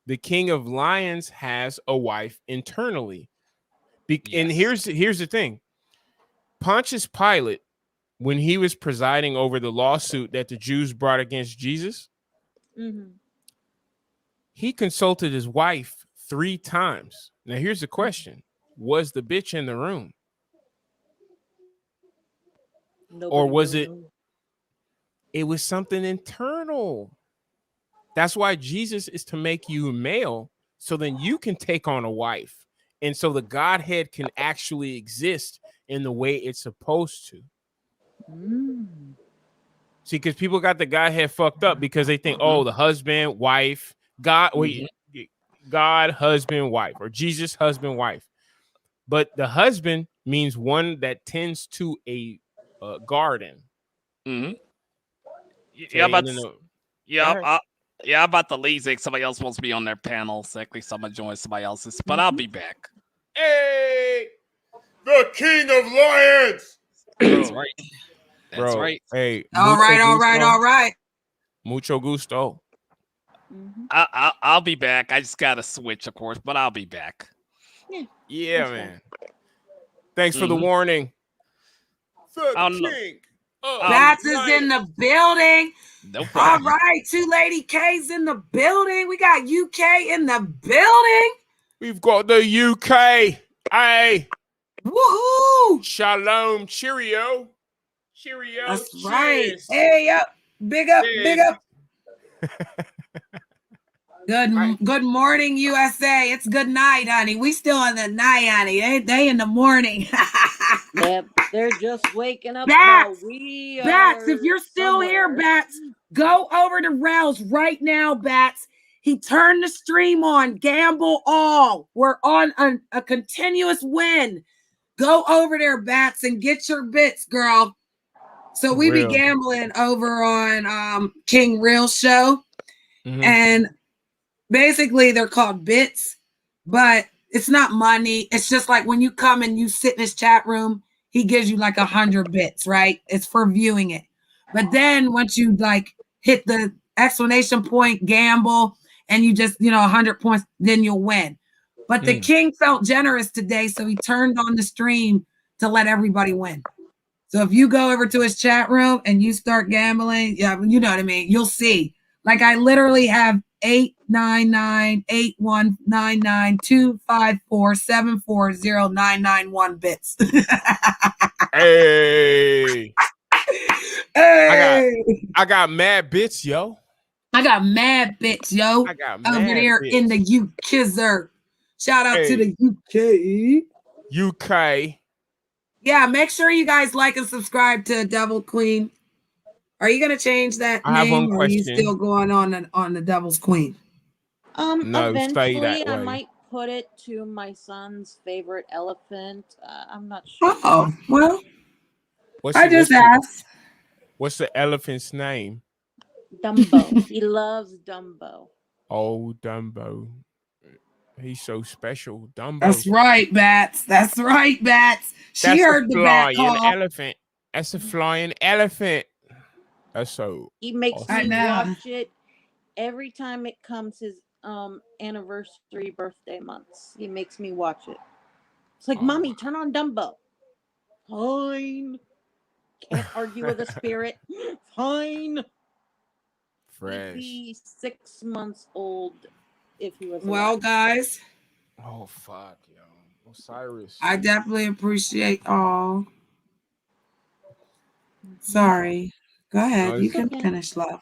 The King of Lions has a wife internally. And here's the thing. Pontius Pilate, when he was presiding over the lawsuit that the Jews brought against Jesus, he consulted his wife 3 times. Now, here's the question. Was the bitch in the room? Or was it? It was something internal. That's why Jesus is to make you male, so then you can take on a wife. And so the Godhead can actually exist in the way it's supposed to. See, because people got the Godhead fucked up because they think, oh, the husband, wife, God, God, husband, wife, or Jesus, husband, wife. But the husband means one that tends to a garden. Yeah, but I'm about to leave. Somebody else wants to be on their panel. Exactly, someone joins somebody else's, but I'll be back. Hey, the King of Lions. That's right. That's right. Hey, all right. Mucho gusto. I'll be back. I just gotta switch, of course, but I'll be back. Yeah, man. Thanks for the warning. The King. Bats is in the building. No problem. All right, 2 Lady K's in the building. We got UK in the building. We've got the UK. Hey. Woohoo! Shalom. Cheerio. That's Cheers. right. Hey, up. Big up. Cheers. Big up. Good morning, USA. It's good night, honey. We still in the night, honey. They in the morning. Yep, they're just waking up Bats, now. Bats, if you're still here, Bats, go over to Rouse right now, Bats. He turned the stream on. Gamble all. We're on a continuous win. Go over there, Bats, and get your bits, girl. So we be gambling over on King Real Show. And basically they're called bits, but it's not money. It's just like when you come and you sit in his chat room, he gives you like 100 bits, right? It's for viewing it. But then once you like hit the exclamation point gamble and you just, 100 points, then you'll win. But the king felt generous today, so he turned on the stream to let everybody win. So if you go over to his chat room and you start gambling, yeah, you know what I mean, you'll see. Like I literally have 899-8199254740991 bits. Hey. Hey. I got mad bits, yo. I got mad bits, yo. I got over mad there bits. in the UK. Shout out to the UK. UK. Yeah, make sure you guys like and subscribe to Devil Queen. Are you gonna change that I have name, one or are you question. still going on the Devil's Queen? No, stay Eventually that I way. might put it to my son's favorite elephant. I'm not sure. Oh, well, What's I just asked. What's the elephant's name? Dumbo. He loves Dumbo. Oh, Dumbo. He's so special. Dumbo. That's right, Bats. That's right, Bats. She heard the bat call. Elephant. That's a flying elephant. That's so. He makes awesome. me watch it every time it comes his anniversary birthday months. He makes me watch it. It's like, Mommy, turn on Dumbo. Fine. Can't argue with a spirit. Fine. Fresh. He'd be 6 months old if he was alive. Well, guys. Oh, fuck, yo. Osiris. I definitely appreciate all. Sorry. Go ahead. You can finish, love.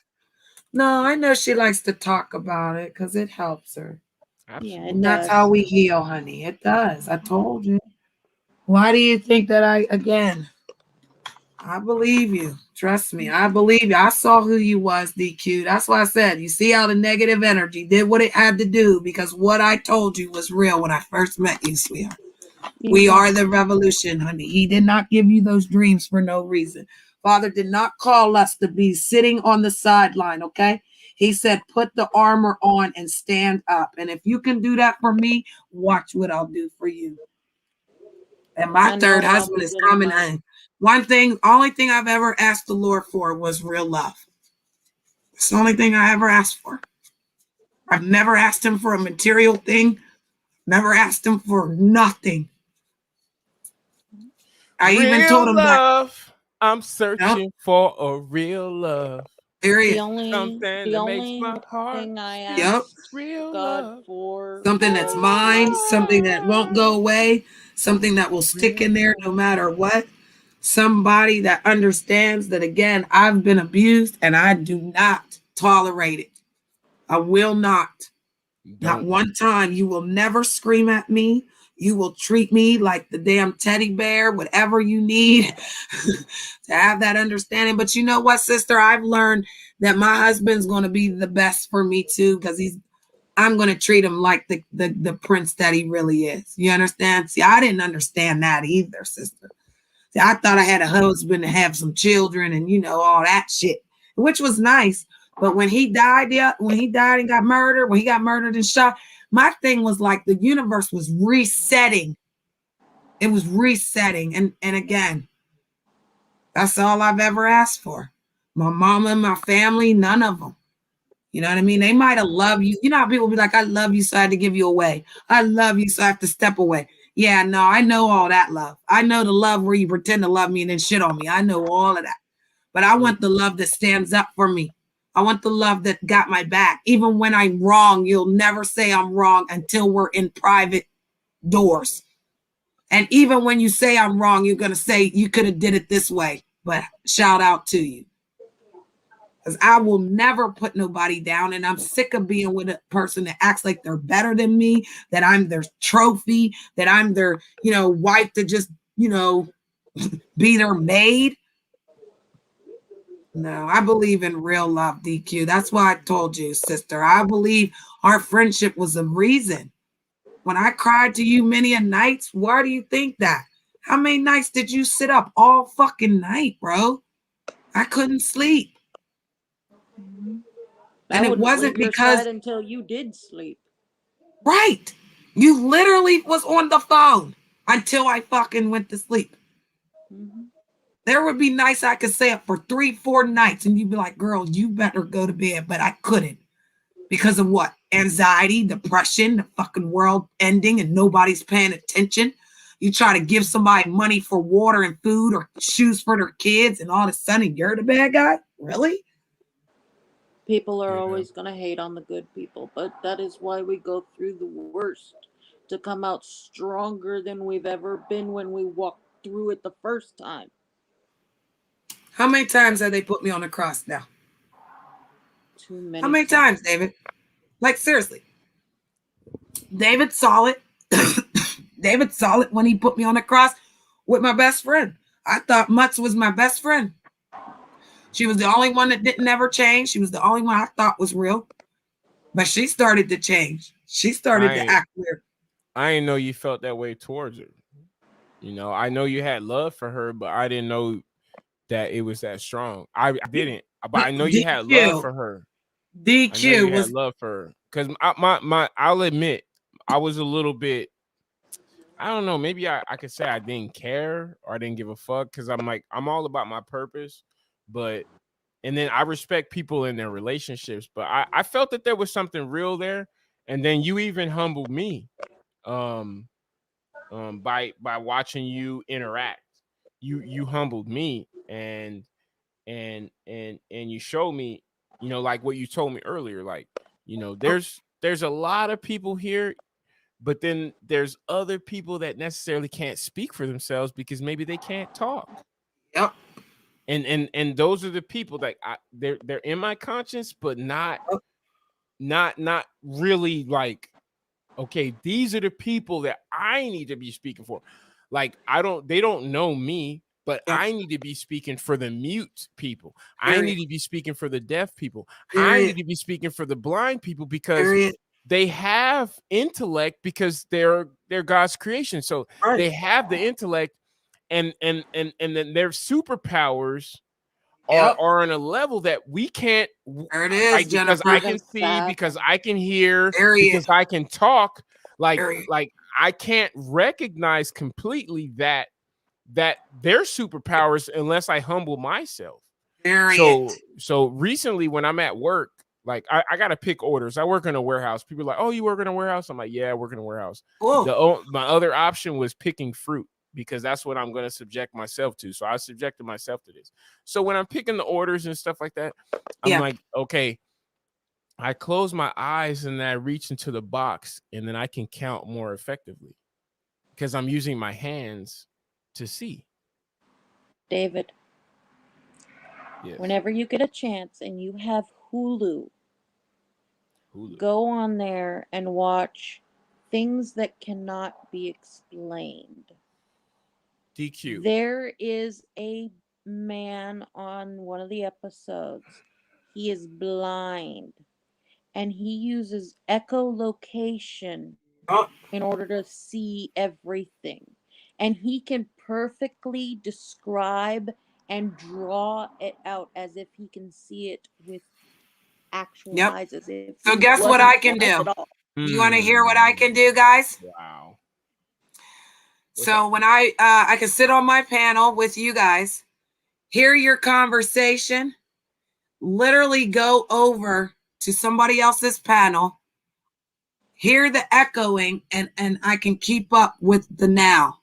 No, I know she likes to talk about it because it helps her. Absolutely. Yeah, and that's how we heal, honey. It does. I told you. Why do you think that I believe you. Trust me. I believe you. I saw who you was, DQ. That's why I said, you see how the negative energy did what it had to do, because what I told you was real when I first met you, sweetheart. We are the revolution, honey. He did not give you those dreams for no reason. Father did not call us to be sitting on the sideline, okay? He said, put the armor on and stand up. And if you can do that for me, watch what I'll do for you. And my third husband is coming in. Only thing I've ever asked the Lord for was real love. It's the only thing I ever asked for. I've never asked him for a material thing. Never asked him for nothing. I even told him love. I'm searching for a real love. Period. Something that makes my heart thing I asked real God love. For something that's mine, something that won't go away, something that will stick in there no matter what. Somebody that understands that, again, I've been abused and I do not tolerate it. I will not. Not one time. You will never scream at me. You will treat me like the damn teddy bear, whatever you need to have that understanding. But you know what, sister? I've learned that my husband's going to be the best for me too, because I'm going to treat him like the prince that he really is. You understand? See, I didn't understand that either, sister. See, I thought I had a husband to have some children and, all that shit, which was nice. But when he died and got murdered, when he got murdered and shot, my thing was like the universe was resetting. It was resetting. And again, that's all I've ever asked for. My mama and my family, none of them. You know what I mean? They might have loved you. You know how people be like, I love you, so I had to give you away. I love you, so I have to step away. Yeah, no, I know all that love. I know the love where you pretend to love me and then shit on me. I know all of that. But I want the love that stands up for me. I want the love that got my back. Even when I'm wrong, you'll never say I'm wrong until we're in private doors. And even when you say I'm wrong, you're going to say you could have did it this way. But shout out to you. Because I will never put nobody down. And I'm sick of being with a person that acts like they're better than me, that I'm their trophy, that I'm their, wife to just, be their maid. No, I believe in real love, DQ. That's why I told you, sister. I believe our friendship was a reason. When I cried to you many a nights, why do you think that? How many nights did you sit up all fucking night, bro? I couldn't sleep. Mm-hmm. And it wasn't because until you did sleep. Right. You literally was on the phone until I fucking went to sleep. Mm-hmm. There would be nights I could stay up for 3-4 nights and you'd be like, girl, you better go to bed. But I couldn't. Because of what? Anxiety, depression, the fucking world ending and nobody's paying attention. You try to give somebody money for water and food or shoes for their kids, and all of a sudden you're the bad guy? Really? People are Yeah. always going to hate on the good people, but that is why we go through the worst to come out stronger than we've ever been when we walked through it the first time. How many times have they put me on the cross now? Too many How many times, David? Like, seriously. David saw it. David saw it when he put me on the cross with my best friend. I thought Mutz was my best friend. She was the only one that didn't ever change. She was the only one I thought was real. But she started to change. She started to act weird. I didn't know you felt that way towards her. You know, I know you had love for her, but I didn't know that it was that strong. I didn't, but I know you had love for her. I know you had love for her. Because I'll admit, I was a little bit, I don't know, maybe I could say I didn't care or I didn't give a fuck because I'm like, I'm all about my purpose. But, and then I respect people in their relationships, but I felt that there was something real there. And then you even humbled me by watching you interact. You humbled me and you showed me, you know, like what you told me earlier, like, you know, there's a lot of people here, but then there's other people that necessarily can't speak for themselves because maybe they can't talk. Yep. And those are the people that they're in my conscience, but not really like, okay, these are the people that I need to be speaking for. Like, they don't know me, but Yep. I need to be speaking for the mute people. Period. I need to be speaking for the deaf people. Period. I need to be speaking for the blind people because they have intellect because they're God's creation. So they have the intellect and then their superpowers are on a level that we can't. There it is, because Jennifer. I can see, because I can hear, because I can talk. Like I can't recognize completely that their superpowers unless I humble myself. So recently when I'm at work, like I gotta pick orders. I work in a warehouse. People are like, "Oh, you work in a warehouse?" I'm like, "Yeah, I work in a warehouse." My other option was picking fruit because that's what I'm going to subject myself to. So I subjected myself to this. So when I'm picking the orders and stuff like that, I'm like, okay, I close my eyes and then I reach into the box and then I can count more effectively because I'm using my hands to see. David, whenever you get a chance and you have Hulu, go on there and watch Things That Cannot Be Explained. DQ. There is a man on one of the episodes. He is blind and he uses echolocation in order to see everything. And he can perfectly describe and draw it out as if he can see it with actual eyes. As if so guess what I can do? You want to hear what I can do, guys? Wow. So when I can sit on my panel with you guys, hear your conversation, literally go over to somebody else's panel, hear the echoing, and I can keep up with the now.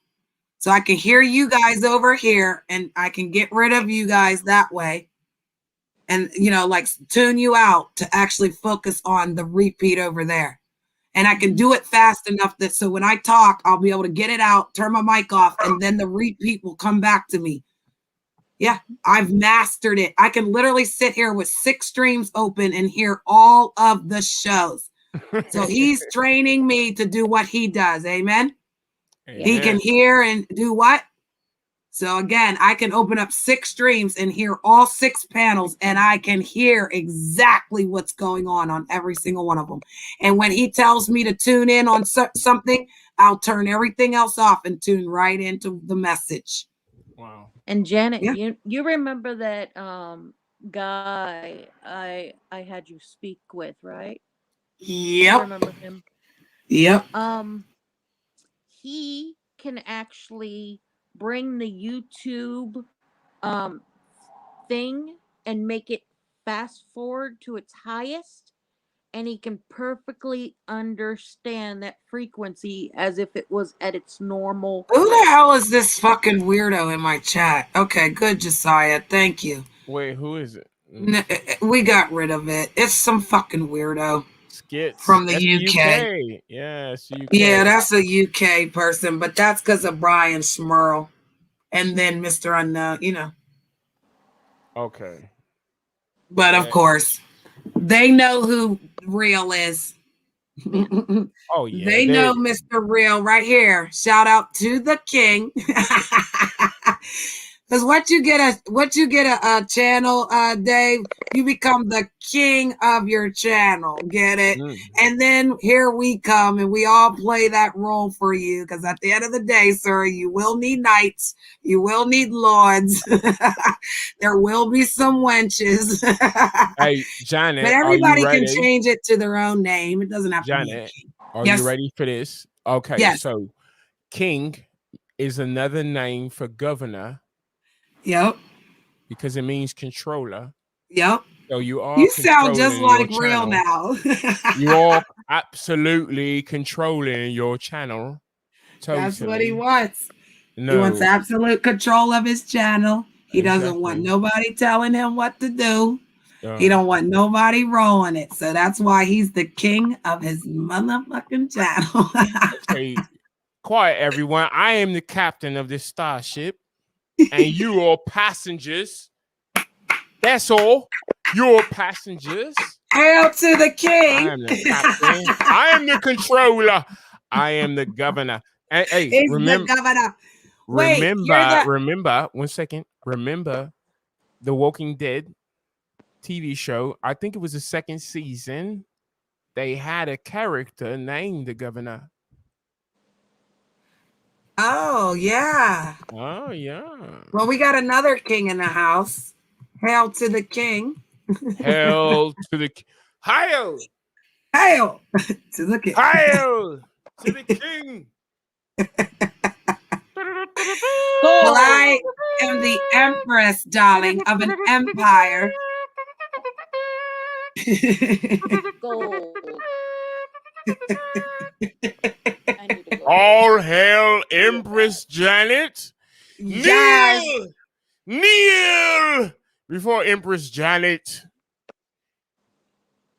So I can hear you guys over here and I can get rid of you guys that way. And, you know, like tune you out to actually focus on the repeat over there. And I can do it fast enough that so when I talk, I'll be able to get it out, turn my mic off, and then the repeat will come back to me. Yeah, I've mastered it. I can literally sit here with 6 streams open and hear all of the shows. So he's training me to do what he does. Amen. He can hear and do what? So again, I can open up 6 streams and hear all 6 panels, and I can hear exactly what's going on every single one of them. And when he tells me to tune in on something, I'll turn everything else off and tune right into the message. Wow. And Janet, you remember that guy I had you speak with, right? Yep. You remember him? Yep. He can actually bring the YouTube thing and make it fast forward to its highest and he can perfectly understand that frequency as if it was at its normal. Who the hell is this fucking weirdo in my chat? Okay, good, Josiah. Thank you. Wait, who is it? We got rid of it. It's some fucking weirdo. Skits from the that's UK. Yeah, it's the UK. Yeah, that's a UK person, but that's because of Brian Schmerl and then Mr. Unknown, you know. Okay. But of course, they know who Real is. Oh yeah, they know Mr. Real right here. Shout out to the king. Because once you get a channel, Dave, you become the king of your channel. Get it? And then here we come, and we all play that role for you. Because at the end of the day, sir, you will need knights, you will need lords, there will be some wenches. Hey, Janet, but everybody can change it to their own name. It doesn't have to be a king. Are you ready for this? Okay, yes. So king is another name for governor. Yep. Because it means controller. Yep. So you are. You sound just like Real now. You are absolutely controlling your channel. Totally. That's what he wants. No. He wants absolute control of his channel. He doesn't want nobody telling him what to do. He don't want nobody rolling it. So that's why he's the king of his motherfucking channel. Okay. Quiet, everyone. I am the captain of this starship. And you are passengers. That's all. You're passengers. Hail to the king. I am the captain. I am the controller. I am the governor. Hey, remember, the governor. Remember, 1 second. Remember the Walking Dead TV show. I think it was the second season. They had a character named the governor. Oh, yeah. Oh, yeah. Well, we got another king in the house. Hail to the king. Hail to the king. Hail. Hail to the king. Hail to the king. Well, I am the empress, darling, of an empire. All hail Empress Janet. Yes. Kneel before Empress Janet.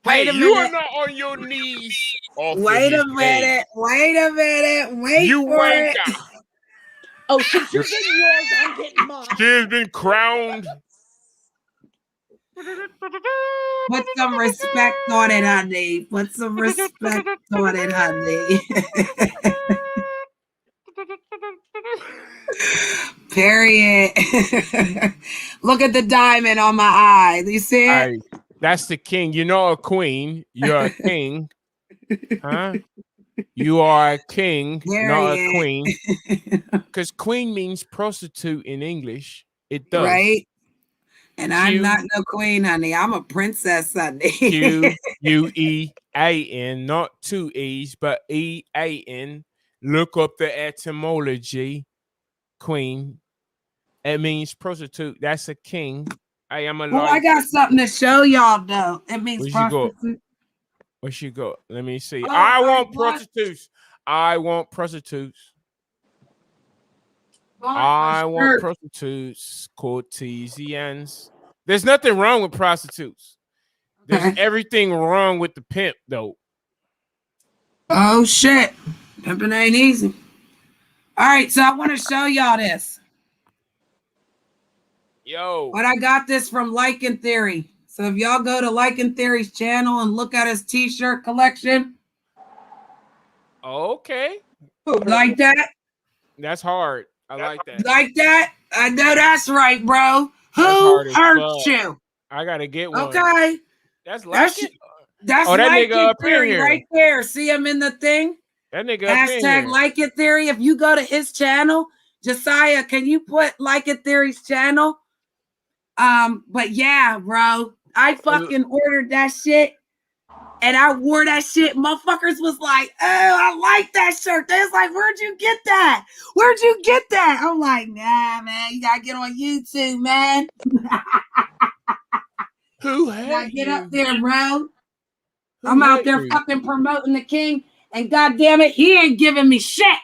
Wait a minute. You are not on your knees. Wait a minute. Wait you for it. Oh, since you're getting yours, I'm getting mine. She has been crowned. Put some respect on it, honey. Put some respect on it, honey. Period. Look at the diamond on my eye. Do you see it? That's the king. You're not a queen. You're a king. Huh? You are a king, not a queen. Because queen means prostitute in English. It does. Right? And I'm not no queen, honey. I'm a princess, honey. Quean, not two E's, but EAN. Look up the etymology. Queen. It means prostitute. That's a king. I got something to show y'all, though. It means prostitute. What you got? Let me see. I want prostitutes. I want prostitutes. I want prostitutes, courtesians. There's nothing wrong with prostitutes. There's everything wrong with the pimp, though. Oh, shit. Pimping ain't easy. All right, so I want to show y'all this. Yo. But I got this from Lycan Theory. So if y'all go to Lycan Theory's channel and look at his t-shirt collection. Okay. Like that? That's hard. I like that. Like that? I know that's right, bro. Who hurt you? I gotta get one. Okay. That's Lycan. That's that Lycan nigga up Theory in here. right there. See him in the thing? That nigga Hashtag Lycan Theory. If you go to his channel, Josiah, can you put Lycan Theory's channel? But yeah, bro, I fucking ordered that shit and I wore that shit. Motherfuckers was like, oh, I like that shirt. They was like, where'd you get that? Where'd you get that? I'm like, nah, man, you gotta get on YouTube, man. Who had Get up there, bro. I'm out there fucking promoting the king, and goddamn it, he ain't giving me shit.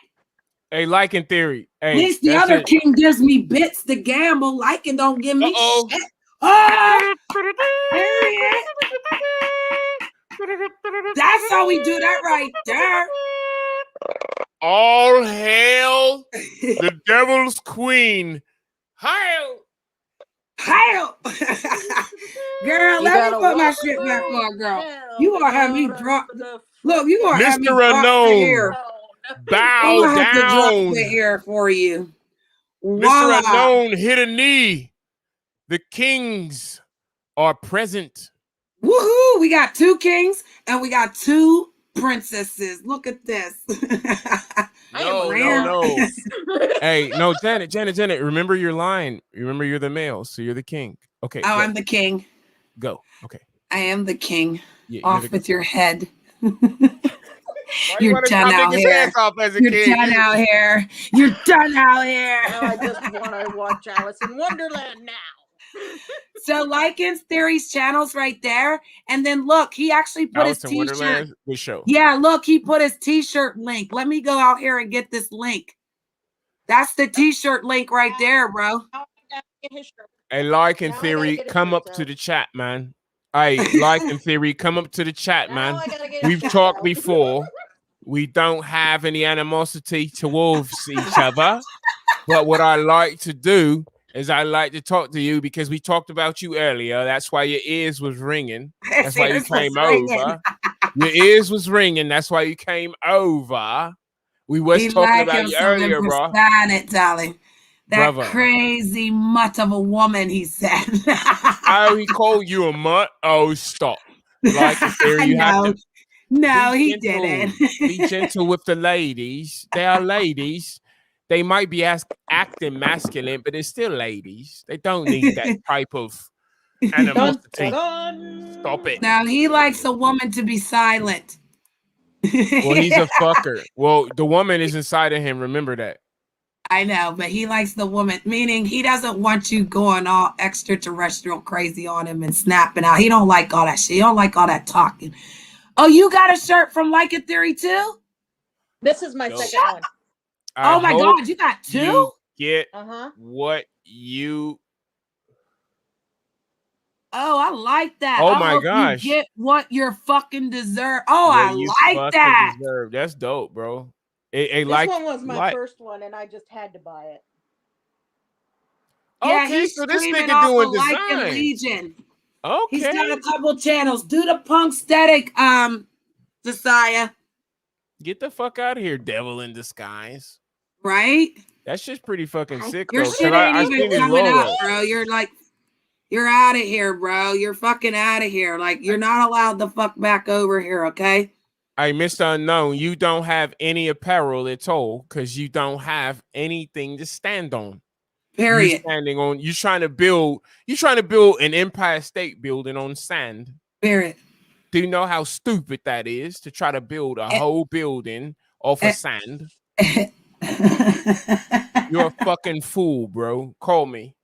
Hey, Lycan Theory. Hey, at least the other king gives me bits to gamble. Lycan don't give me shit. Oh, period. That's how we do that right there. All hail the devil's queen. Hail. Hail. Girl, let me put my shit back on, girl. You gonna have me drop. Look, you gonna have me drop the hair. Bow I'm gonna have to drop down. the hair for you. Mr. Unknown, hit a knee. The kings are present. Woohoo! We got 2 kings and we got 2 princesses. Look at this. No. Hey, no, Janet. Remember your line. Remember, you're the male, so you're the king. Okay. Oh, I'm the king. Go. Okay. I am the king. Yeah, off with your head. You're done out here. You're done out here. You're done out here. Now I just want to watch Alice in Wonderland now. So Lycan's Theory's channel's right there. And then look, he actually put Alice his in t-shirt. Wonderland, good show. Yeah, look, he put his t-shirt link. Let me go out here and get this link. That's the t-shirt link right there, bro. Hey, Lycan Theory, come up to the chat, man. Hey, Lycan Theory, come up to the chat, man. We've talked before. We don't have any animosity towards each other. But what I like to do is I like to talk to you because we talked about you earlier. That's why your ears was ringing. That's why you came over. Your ears was ringing. That's why you came over. We was talking about you earlier, bro. Darling. That brother. Crazy mutt of a woman, he said. Oh, he called you a mutt? Oh, stop. Like there you have to. No, he didn't. Be gentle with the ladies. They are ladies. They might be acting masculine, but they're still ladies. They don't need that type of animosity. Stop it. Now, he likes a woman to be silent. Well, he's a fucker. Well, the woman is inside of him. Remember that. I know, but he likes the woman, meaning he doesn't want you going all extraterrestrial crazy on him and snapping out. He don't like all that shit. He don't like all that talking. Oh, you got a shirt from Lycan Theory too? This is my second one. Oh my God, you got 2? You get what you... Oh, I like that. Oh my gosh. You get what you're fucking deserve. Oh, I like that. Deserve. That's dope, bro. This one was my first one, and I just had to buy it. Yeah, okay, he's so this streaming nigga off doing of design. Lycan Legion. Okay. He's got a couple channels. Do the punk static, Josiah. Get the fuck out of here, devil in disguise. Right? That's just pretty fucking sick, Your though. shit ain't even coming out, bro. You're like, you're out of here, bro. You're fucking out of here. Like, you're not allowed to fuck back over here, okay? Hey, Mr. Unknown, you don't have any apparel at all because you don't have anything to stand on. Period. You're trying to build an Empire State Building on sand. Period. Do you know how stupid that is to try to build a whole building off of sand? You're a fucking fool, bro. Call me.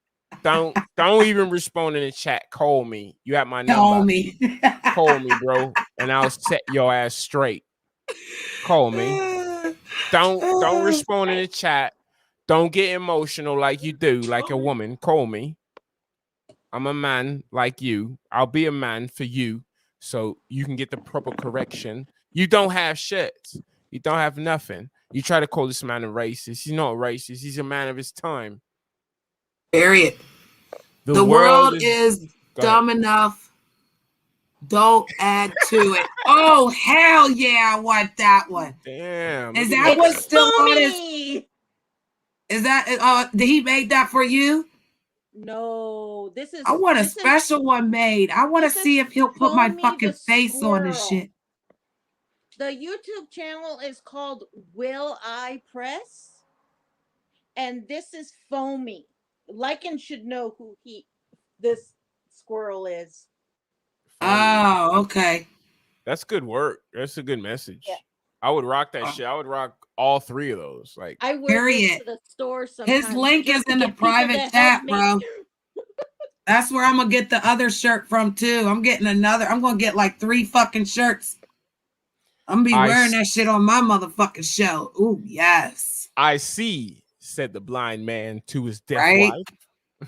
Don't even respond in the chat. Call me. You have my number. Call me. Call me, bro, and I'll set your ass straight. Call me. Don't respond in the chat. Don't get emotional like you do, like a woman. Call me. I'm a man like you. I'll be a man for you so you can get the proper correction. You don't have shit. You don't have nothing. You try to call this man a racist. He's not a racist. He's a man of his time. Period. The world is dumb enough. Don't add to it. Oh, hell yeah, I want that one. Damn. Is that what's still on his... Is that did he make that for you? No, this is... I want a special one made. I want to see if he'll put my fucking face on this shit. The YouTube channel is called Will I Press? And this is Foamy. Lycan should know who this squirrel is. Oh, okay. That's good work. That's a good message. Yeah. I would rock that shit. I would rock all 3 of those. Like, I wear this to the store sometimes. His link is in the private chat, bro. That's where I'm gonna get the other shirt from too. I'm gonna get like 3 fucking shirts. I'm gonna be wearing that shit on my motherfucking show. Ooh, yes. I see, said the blind man to his deaf Right? wife.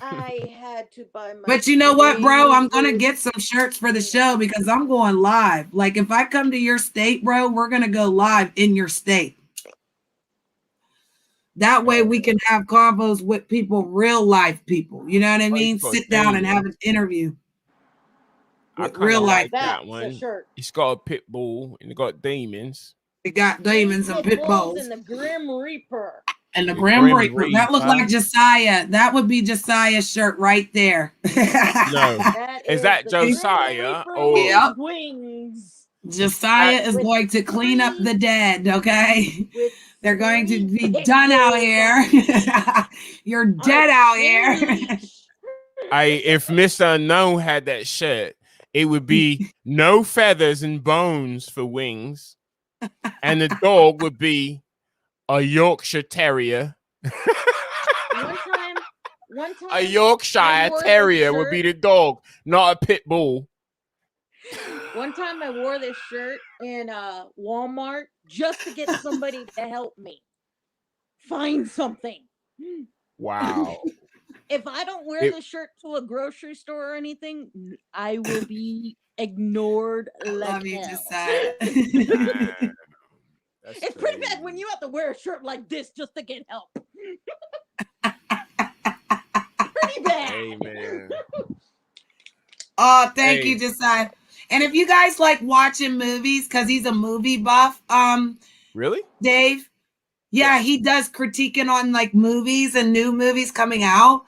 I had to buy my. But you know what, bro? I'm gonna get some shirts for the show because I'm going live. Like if I come to your state, bro, we're gonna go live in your state. That way we can have combos with people, real life people. You know what I mean? Sit down and have an interview. I kind of like that one. Shirt. It's got a pit bull and it got demons. It got demons and pit bulls. And the Grim Reaper. And the Grim Reaper. That looked like Josiah. That would be Josiah's shirt right there. No. Is that Josiah? Yep. Wings. Josiah is going to clean up the dead, okay? They're going to be done out here. You're dead out here. If Mr. Unknown had that shirt, it would be no feathers and bones for wings. And the dog would be a Yorkshire Terrier. One time a Yorkshire Terrier would be the dog, not a pit bull. One time I wore this shirt in Walmart just to get somebody to help me find something. Wow. If I don't wear this shirt to a grocery store or anything, I will be ignored. I love you, Josiah. It's pretty bad when you have to wear a shirt like this just to get help. Pretty bad. Amen. Oh, thank you, Josiah. And if you guys like watching movies, because he's a movie buff, really? Dave? Yeah, he does critiquing on like movies and new movies coming out.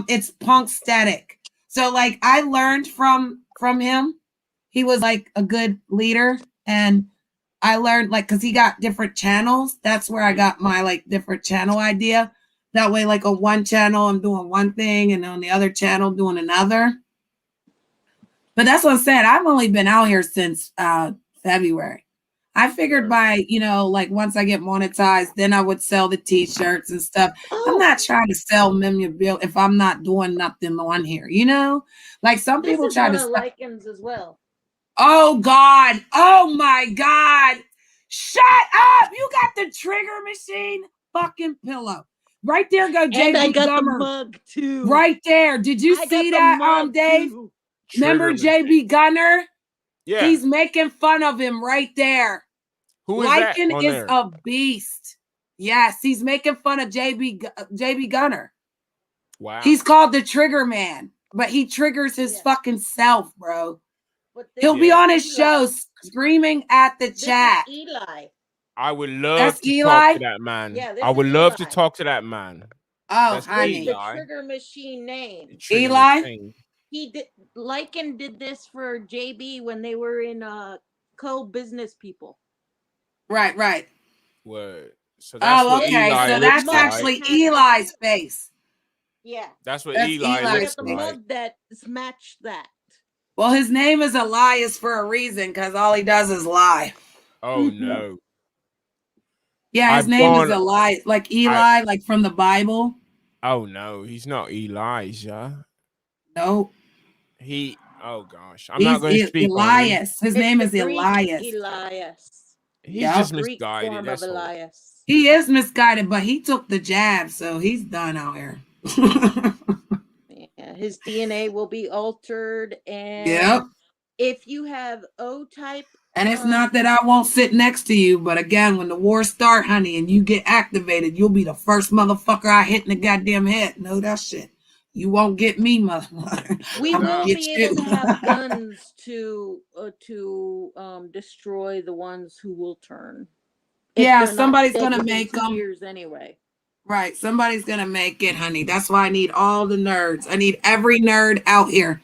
It's Punk Static. So like I learned from him. He was like a good leader, and I learned like because he got different channels. That's where I got my like different channel idea. That way, like on one channel, I'm doing one thing, and on the other channel, doing another. But that's what I'm saying. I've only been out here since February. I figured by, like once I get monetized, then I would sell the t-shirts and stuff. I'm not trying to sell memorabilia if I'm not doing nothing on here, Like some people try to sell Lycans as well. Oh God. Oh my God. Shut up. You got the trigger machine fucking pillow. Right there go JB And I got Gummer. the mug too. Right there. Did you see that, Dave? Remember JB Gunner? Yeah. He's making fun of him right there. Who is Lycan that is a beast. Yes, he's making fun of JB Gunner. Wow. He's called the Trigger Man, but he triggers his fucking self, bro. He'll be on his show screaming at the chat. Eli. I would love to talk to that man. Yeah, I would love to talk to that man. Oh, honey. The Trigger Machine name. Eli? Machine. Lycan did this for JB when they were in co-business people. Right. Word. So that's okay. Eli so that's like. actually Eli's face. Yeah. That's what Eli looks the like. mug that matched that. Well, his name is Elias for a reason, because all he does is lie. Oh no. Yeah, his name is Elias, like Eli, like from the Bible. Oh no, he's not Elijah. Nope. Oh gosh, I'm not going to speak Elias. on him. His name is Elias. Elias. He's just misguided. That's all. Elias. He is misguided, but he took the jab, so he's done out here. Yeah, his DNA will be altered, and if you have O-type, and it's not that I won't sit next to you, but again, when the war start, honey, and you get activated, you'll be the first motherfucker I hit in the goddamn head. No, that shit. You won't get me, motherfucker. We will be able to have guns to destroy the ones who will turn. Yeah, somebody's gonna make them. Years anyway. Right, somebody's gonna make it, honey. That's why I need all the nerds. I need every nerd out here.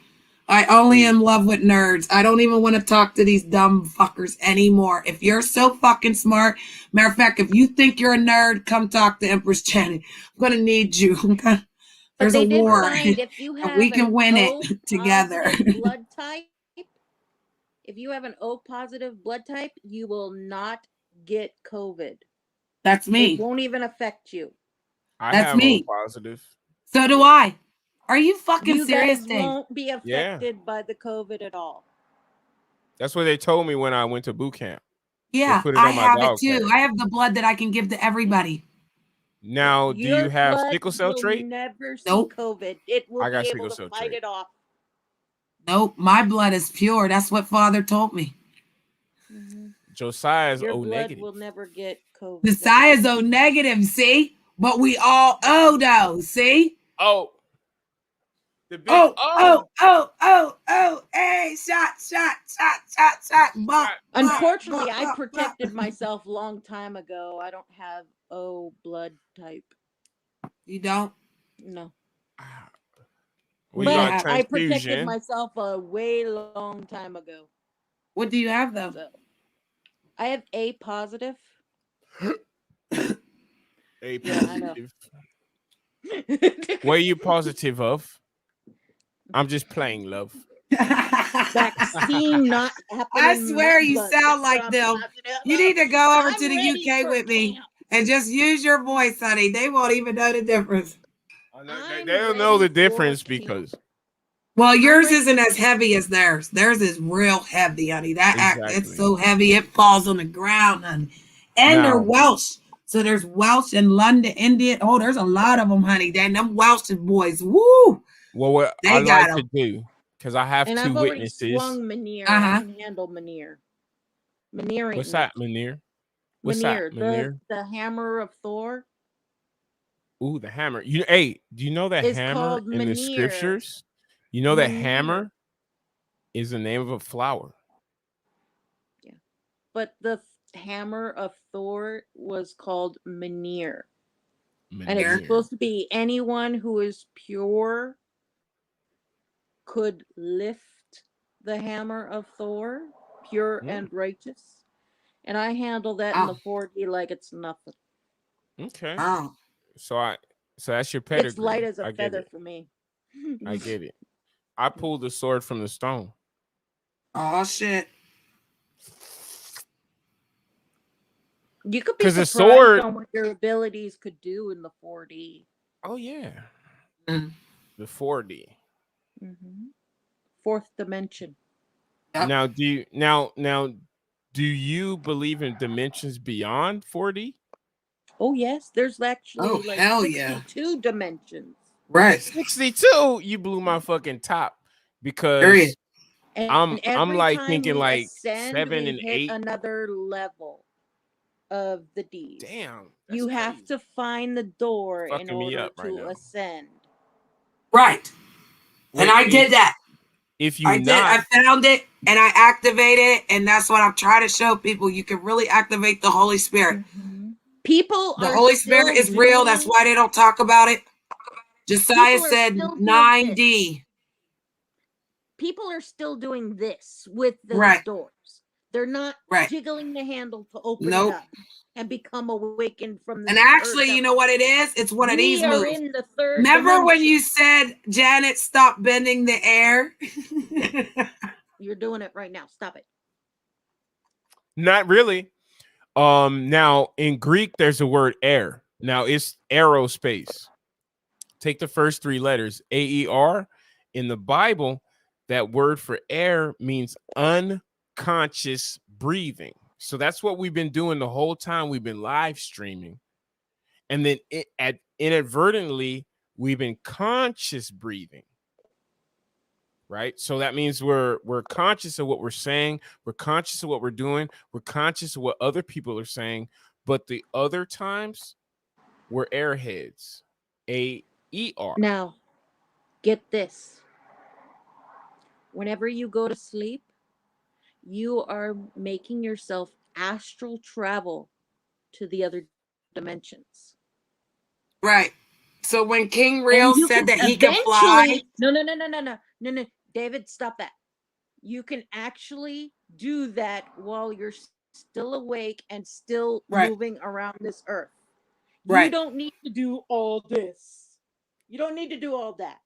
I only am in love with nerds. I don't even want to talk to these dumb fuckers anymore. If you're so fucking smart, matter of fact, if you think you're a nerd, come talk to Empress Janet. I'm gonna need you. There's a war. If you have we can win it together. Blood type. If you have an O positive blood type, you will not get COVID. That's me. It won't even affect you. That's me. O positive. So do I. Are you fucking You serious, guys Dave? won't be affected by the COVID at all. That's what they told me when I went to boot camp. Yeah, put it I on my have it dog too. tag. I have the blood that I can give to everybody. Now, do you Your have blood sickle cell will trait? never see Nope. COVID. It will I got be sickle able to cell fight trait. it off. Nope, my blood is pure. That's what Father told me. Josiah's Your O blood negative. will never get COVID. Messiah's O negative, see? But we all O though, see? Oh. The big Hey, shot. Unfortunately, I protected myself long time ago. I don't have O blood type. You don't? No. We But got I protected transfusion. myself a way long time ago. What do you have though? So, I have A positive. A Yeah, I know. positive. What are you positive of? I'm just playing, love. Vaccine not happening. I swear you but sound that's like what I'm them. positive You of. need to go over I'm to the ready UK for with me camp. and just use your voice, honey. They won't even know the difference. They don't know the difference because. Well, yours isn't as heavy as theirs. Theirs is real heavy, honey. It's so heavy it falls on the ground, honey. And they're Welsh. So there's Welsh in London, India. Oh, there's a lot of them, honey. Them Welsh boys. Woo! Well, what I like to do, because I have and 2 I've witnesses. already swung Manir. I can handle Manir. Manir ain't What's that, Manir? What's Manir, that, Manir? the hammer of Thor. Ooh, the hammer. Do you know that It's hammer called in the Manir. scriptures? You know that Manir. hammer is the name of a flower. Yeah. But the hammer of Thor was called Manir. And it's supposed to be anyone who is pure could lift the hammer of Thor, pure and righteous. And I handle that in the 4D like it's nothing. Okay. So that's your pedigree. It's light as a feather for me. I get it. I pulled the sword from the stone. Oh shit. You could be surprised on what your abilities could do in the 4D. Oh yeah. The 4D. Fourth dimension. Yep. Now do you believe in dimensions beyond 4D? Oh yes, there's actually hell 62 dimensions. Right. 62. You blew my fucking top because I'm like thinking like 7 and 8. Another level of the D's. Damn. You have to find the door in order to ascend. Right. And I did that. I found it and I activated it, and that's what I'm trying to show people. You can really activate the Holy Spirit. The Holy Spirit is real. That's why they don't talk about it. Josiah said 9D. People are still doing this with those doors. They're not jiggling the handle to open it up and become awakened from the. And actually, you know what it is? It's one of these moves. In the third Remember dimension. when you said, Janet, stop bending the air? You're doing it right now. Stop it. Not really. Now in Greek, there's a word air. Now it's aerospace. Take the first 3 letters, AER. In the Bible, that word for air means unconscious breathing. So that's what we've been doing the whole time we've been live streaming. And then inadvertently, we've been conscious breathing. Right? So that means we're conscious of what we're saying. We're conscious of what we're doing. We're conscious of what other people are saying. But the other times, we're airheads. AER. Now, get this. Whenever you go to sleep, you are making yourself astral travel to the other dimensions. Right. So when King Real said that he can fly. No. David, stop that. You can actually do that while you're still awake and still moving around this earth. You don't need to do all this. You don't need to do all that.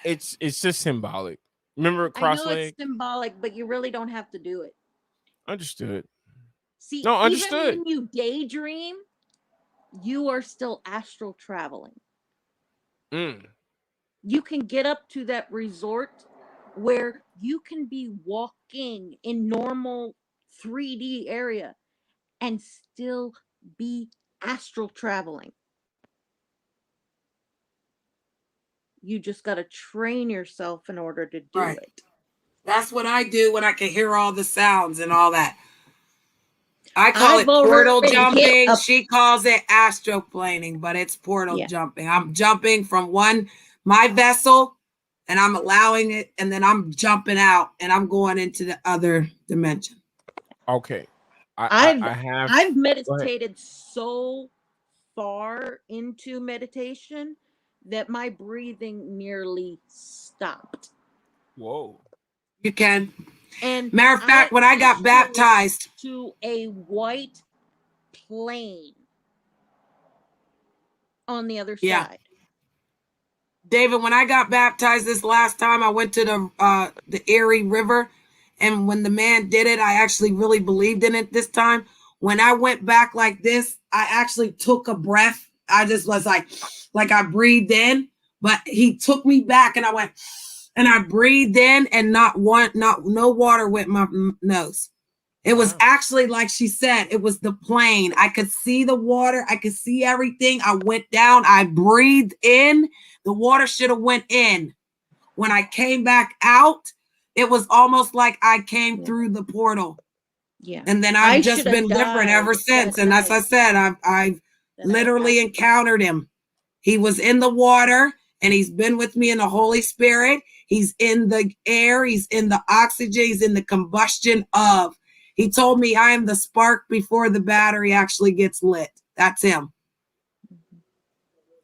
It's just symbolic. Remember cross-leg? I know it's symbolic, but you really don't have to do it. Understood. See, understood. Even when you daydream, you are still astral traveling. You can get up to that resort where you can be walking in normal 3D area and still be astral traveling. You just got to train yourself in order to do it. That's what I do when I can hear all the sounds and all that. I call it portal jumping. She calls it astroplaning, but it's portal jumping. I'm jumping from my vessel, and I'm allowing it, and then I'm jumping out, and I'm going into the other dimension. Okay. I've meditated so far into meditation that my breathing nearly stopped. Whoa. You can. And matter of fact, when I got baptized to a white plane on the other side. David, when I got baptized this last time, I went to the Erie River, and when the man did it, I actually really believed in it this time. When I went back like this, I actually took a breath. I just was like I breathed in, but he took me back, and I went, and I breathed in, and no water went my nose. It was actually, like she said, it was the plane. I could see the water. I could see everything. I went down. I breathed in. The water should have went in. When I came back out, it was almost like I came through the portal. Yeah. And then I've just been different ever since. And as I said, I've literally encountered him. He was in the water, and he's been with me in the Holy Spirit. He's in the air. He's in the oxygen. He's in the combustion of. He told me I am the spark before the battery actually gets lit. That's him.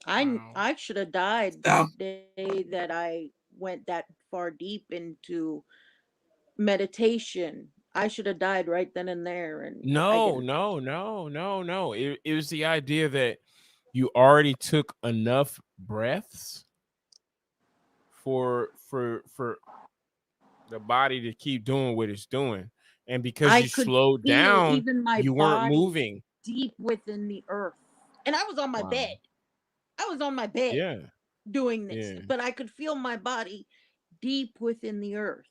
I should have died that day that I went that far deep into meditation. I should have died right then and there. And No. It was the idea that you already took enough breaths for the body to keep doing what it's doing. And because you slowed down, even my you weren't moving deep within the earth. And I was on my bed. I was on my bed doing this, but I could feel my body deep within the earth.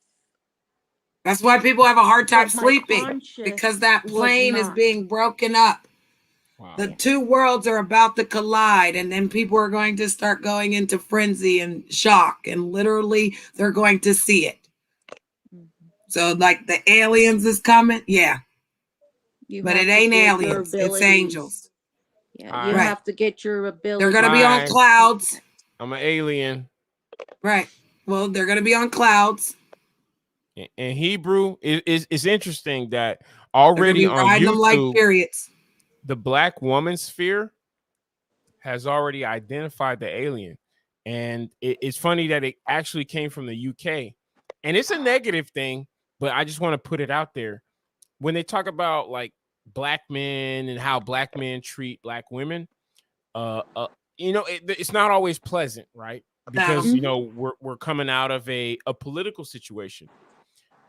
That's why people have a hard time sleeping, because that plane is being broken up. The two worlds are about to collide, and then people are going to start going into frenzy and shock, and literally they're going to see it. So like the aliens is coming. Yeah. But it ain't aliens. It's angels. Yeah, you have to get your ability. They're going to be on clouds. I'm an alien. Right. Well, they're going to be on clouds. In Hebrew, it's interesting that already on YouTube, like periods. The Black Woman Sphere has already identified the alien. And it's funny that it actually came from the UK. And it's a negative thing, but I just want to put it out there. When they talk about like black men and how black men treat black women, it's not always pleasant, right? Because we're coming out of a political situation.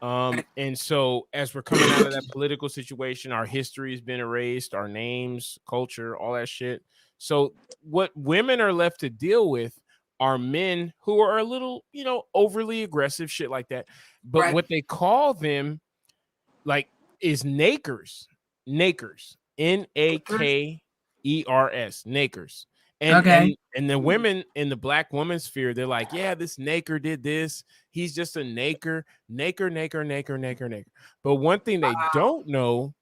And so as we're coming out of that political situation, our history has been erased, our names, culture, all that shit. So what women are left to deal with are men who are a little, overly aggressive, shit like that. But what they call them, like, is nakers, Nakers, nakers. And the women in the Black woman sphere, they're like, yeah, this naker did this. He's just a naker. But one thing they don't know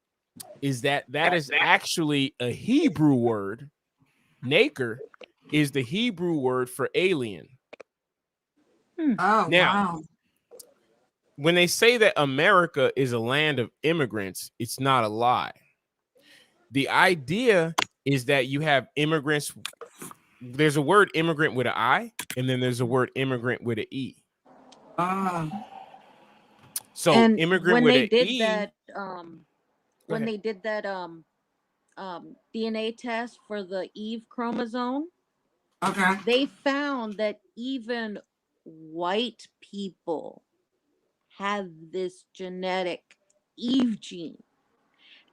is that is actually a Hebrew word. Naker is the Hebrew word for alien. Now, when they say that America is a land of immigrants, it's not a lie. The idea is that you have immigrants. There's a word immigrant with an I, and then there's a word immigrant with an E. So and immigrant when with they an did E. That, when they did that DNA test for the Eve chromosome, they found that even white people have this genetic Eve gene.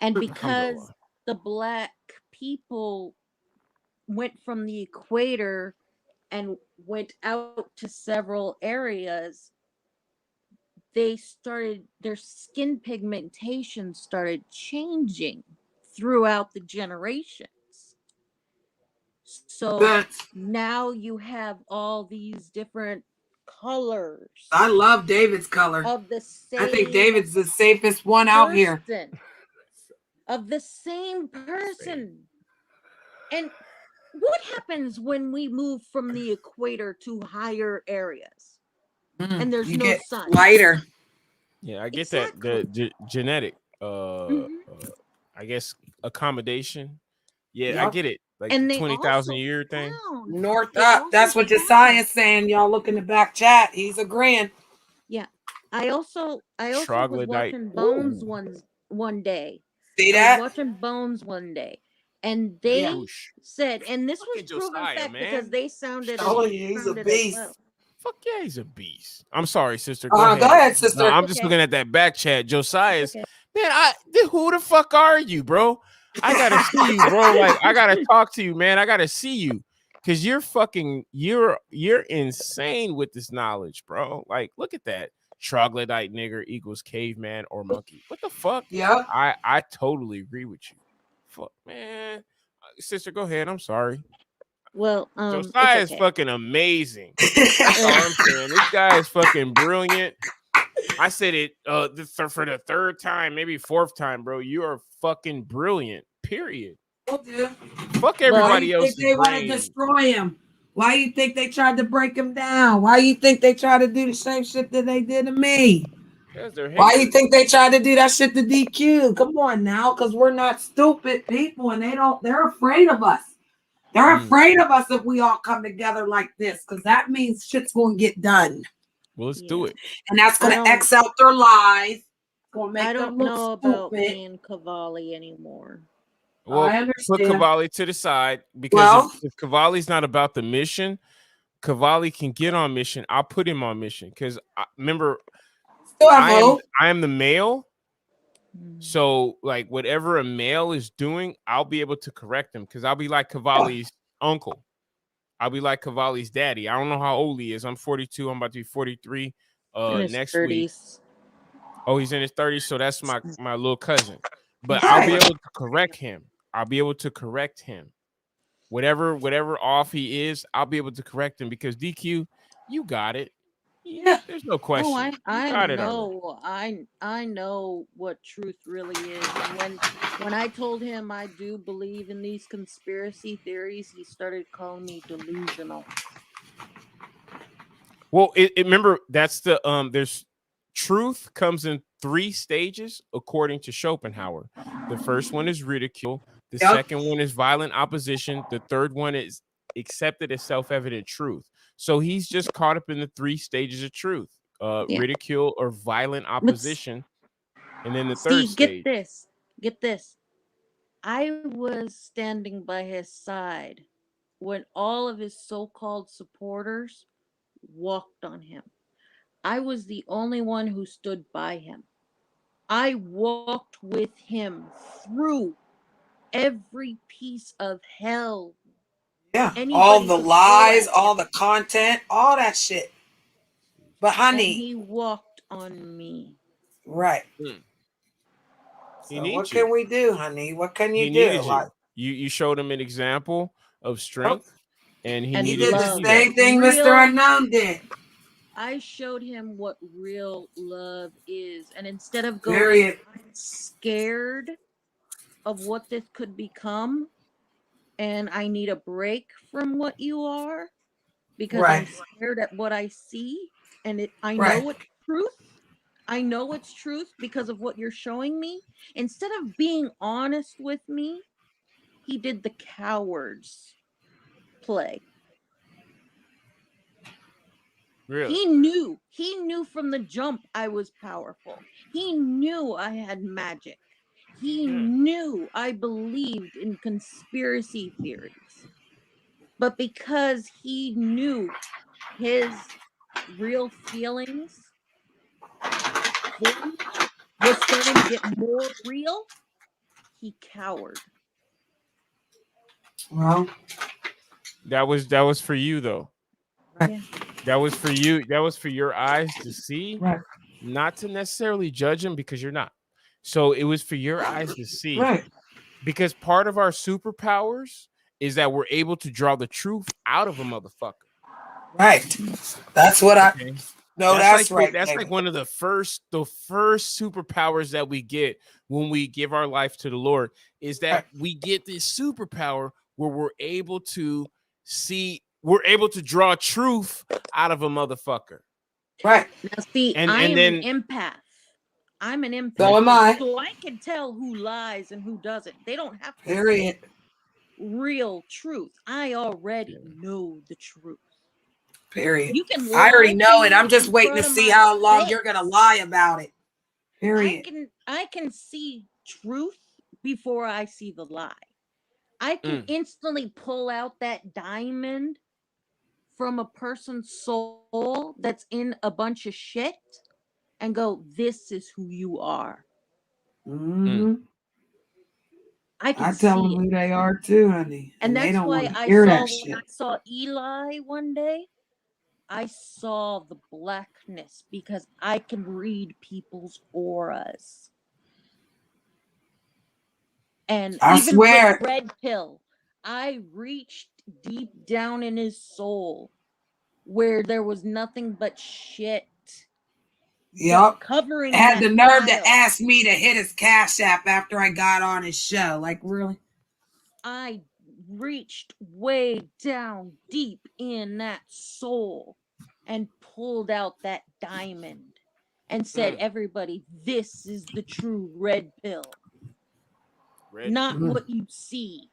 And because the black people went from the equator and went out to several areas, their skin pigmentation started changing throughout the generations. So now you have all these different colors. I love David's color. Of the same I think David's the safest one out here. Of the same person. And what happens when we move from the equator to higher areas? And there's you no get sun. lighter. Yeah, I get that. The genetic, I guess, accommodation. Yeah, I get it. Like and the 20,000 a year thing. North up. That's what Josiah's saying. Y'all look in the back chat. He's agreeing. Yeah. I also was watching Bones one day. See that? I was watching Bones one day. And they said, and this was proven fact because they sounded he's a beast. Well. Fuck yeah, he's a beast. I'm sorry, sister. Go ahead, sister. No, I'm just looking at that back chat. Josiah's man. Who the fuck are you, bro? I gotta see you, bro. Like I gotta talk to you, man. I gotta see you because you're insane with this knowledge, bro. Like look at that. Troglodyte nigger equals caveman or monkey. What the fuck? Yeah. I totally agree with you. Fuck, man. Sister, go ahead. I'm sorry. Well, Josiah is fucking amazing. That's all I'm saying. This guy is fucking brilliant. I said it for the third time, maybe fourth time, bro. You are fucking brilliant. Period. Fuck everybody else. They want to destroy him. Why you think they tried to break him down? Why you think they tried to do the same shit that they did to me? Why you think they tried to do that shit to DQ? Come on now, because we're not stupid people, and they're afraid of us. They're afraid of us if we all come together like this, because that means shit's going to get done. Well, let's do it. And that's going to X out their lies. I don't know about me and Cavalli anymore. Well, put Cavalli to the side because if Cavalli's not about the mission, Cavalli can get on mission. I'll put him on mission because remember, I am the male. So, like, whatever a male is doing, I'll be able to correct him because I'll be like Cavalli's uncle. I'll be like Cavalli's daddy. I don't know how old he is. I'm 42. I'm about to be 43 next 30s. Week. Oh, he's in his 30s. So that's my little cousin. But I'll be able to correct him. I'll be able to correct him. Whatever off he is, I'll be able to correct him because DQ, you got it. Yeah, there's no question. Oh, I know what truth really is. And when I told him I do believe in these conspiracy theories, he started calling me delusional. Well, remember that's the there's truth comes in 3 stages according to Schopenhauer. The first one is ridicule. The second one is violent opposition. The third one is accepted as self-evident truth. So he's just caught up in the 3 stages of truth, ridicule or violent opposition. And then the third stage. Get this. I was standing by his side when all of his so-called supporters walked on him. I was the only one who stood by him. I walked with him through every piece of hell. Yeah, all the lies, all the content, all that shit. But honey, and he walked on me. Right. So what can we do, honey? What can you do? Like, you showed him an example of strength, and he did the same thing Mr. Unknown did. I showed him what real love is, and instead of going scared of what this could become, and I need a break from what you are because I'm scared at what I see, and I know it's truth. I know it's truth because of what you're showing me. Instead of being honest with me, he did the coward's play. Really? He knew from the jump I was powerful. He knew I had magic. He knew I believed in conspiracy theories. But because he knew his real feelings was starting to get more real, he cowered. Well, that was for you though. Right. Yeah. That was for you. That was for your eyes to see, Right. not to necessarily judge them because you're not. So it was for your eyes to see. Right. Because part of our superpowers is that we're able to draw the truth out of a motherfucker. Right. That's what I. Okay. No, that's right. That's like one of the first superpowers that we get when we give our life to the Lord is that we get this superpower where we're able to draw truth out of a motherfucker. Right. Now, see, And I'm then an empath. I'm an empath. So am I. So I can tell who lies and who doesn't. They don't have to Period. say real truth. I already know the truth. Period. You can I already lie know to it. me I'm just in waiting to front of see my how long face. you're gonna lie about it. Period. I can see truth before I see the lie. I can instantly pull out that diamond from a person's soul that's in a bunch of shit and go, this is who you are. Mm-hmm. I can I tell them see who it. they are too, honey. And And they that's don't want why to I hear saw that when I shit. saw Eli one day, I saw the blackness because I can read people's auras. And I even swear. with Red Pill, I reached deep down in his soul where there was nothing but shit Yep. covering Had that the nerve to file. ask me to hit his Cash App after I got on his show. Like, really? I reached way down deep in that soul and pulled out that diamond and said, everybody, this is the true red pill. Not what you see.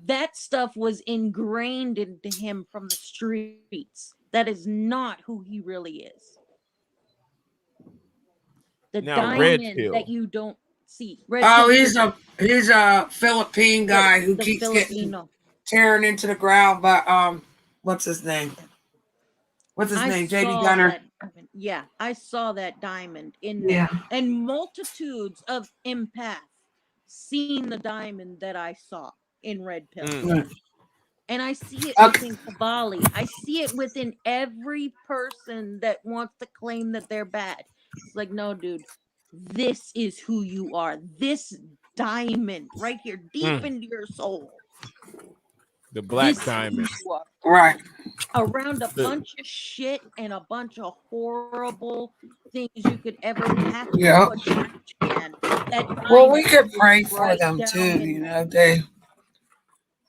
That stuff was ingrained into him from the streets. That is not who he really is. The now red diamond pill. that you don't see. Red Oh, pill. he's a Philippine guy who the keeps getting Filipino. tearing into the ground. But what's his name? What's his name? JD saw Gunner. that diamond. Yeah, I saw that diamond in Yeah. there. And multitudes of empaths seen the diamond that I saw in Red Pill. And I see it within Cavalli. I see it within every person that wants to claim that they're bad. It's like, no, dude, this is who you are. This diamond right here, deep into your soul. The black This diamond. is who you are. Right. Around a bunch of shit and a bunch of horrible things you could ever pack into a trash can. Well, we could pray for them too, you know.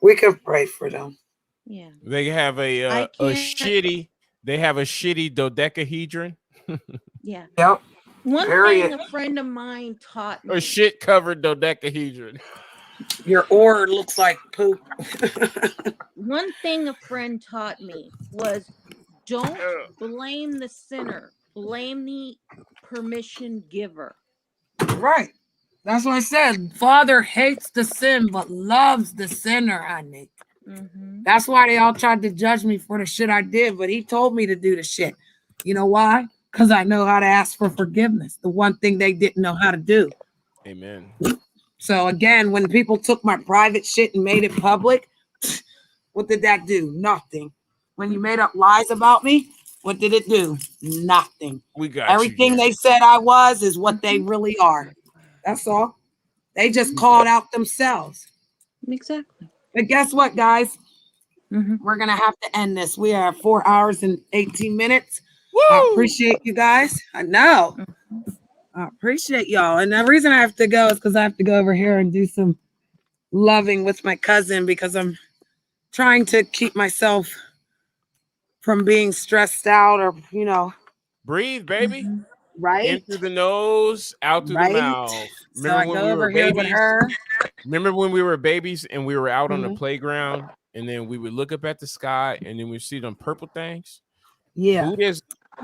We could pray for them. Yeah. They have a shitty. They have a shitty dodecahedron. Yeah. Yep. One thing a friend of mine taught me. A shit covered dodecahedron. Your aura looks like poop. One thing a friend taught me was don't blame the sinner. Blame the permission giver. Right. That's what I said. Father hates the sin, but loves the sinner, honey. That's why they all tried to judge me for the shit I did, but he told me to do the shit. You know why? Because I know how to ask for forgiveness. The one thing they didn't know how to do. Amen. So again, when people took my private shit and made it public, what did that do? Nothing. When you made up lies about me, what did it do? Nothing. We got everything they said I was is what they really are. That's all. They just called out themselves. Exactly. But guess what, guys? We're gonna have to end this. We are 4 hours and 18 minutes. Woo! I appreciate you guys. I know. I appreciate y'all. And the reason I have to go is because I have to go over here and do some loving with my cousin because I'm trying to keep myself from being stressed out or, you know. Breathe, baby. Right. In through the nose, out through the mouth. Remember when we were babies? With her? Remember when we were babies and we were out on the playground and then we would look up at the sky and then we see them purple things? Yeah.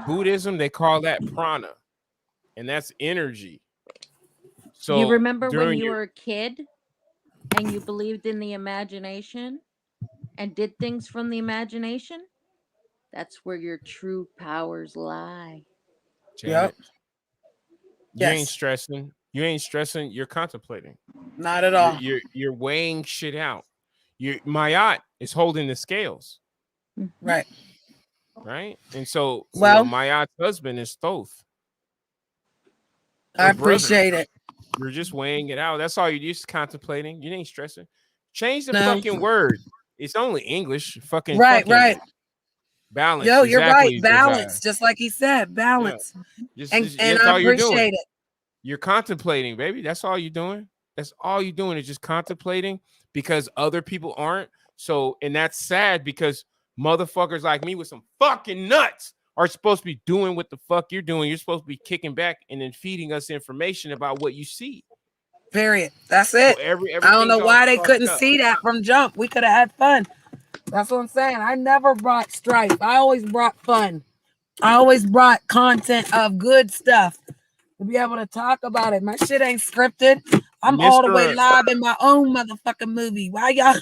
Buddhism, they call that prana. And that's energy. So you remember when you were a kid and you believed in the imagination and did things from the imagination? That's where your true powers lie. Janet, you Yes. ain't stressing. You ain't stressing. You're contemplating. Not at all. You're weighing shit out. Mayat is holding the scales. Right. Right. And so, well, my aunt's husband is Thoth. I appreciate it. You're just weighing it out. That's all you're just contemplating. You ain't stressing. Change the No. fucking word. It's only English. Fucking right. Balance. Yo, you're exactly, right. Balance, just like he said. Balance. Yeah. And that's I all you're doing. appreciate it. You're contemplating, baby. That's all you're doing. That's all you're doing is just contemplating because other people aren't. So, and that's sad because motherfuckers like me with some fucking nuts are supposed to be doing what the fuck you're doing. You're supposed to be kicking back and then feeding us information about what you see. Period. That's it. So I don't know why they couldn't see that from jump. We could have had fun. That's what I'm saying. I never brought strife. I always brought fun. I always brought content of good stuff to be able to talk about it. My shit ain't scripted. I'm all the way live in my own motherfucking movie. Why y'all?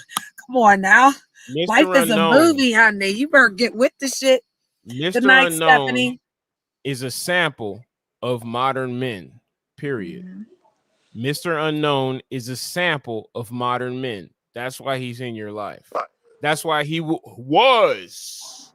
Come on now. Mr. Life is Unknown. a movie, honey. You better get with the shit. Mr. Good night, Unknown Stephanie. is a sample of modern men, period. Mm-hmm. Mr. Unknown is a sample of modern men. That's why he's in your life. That's why he was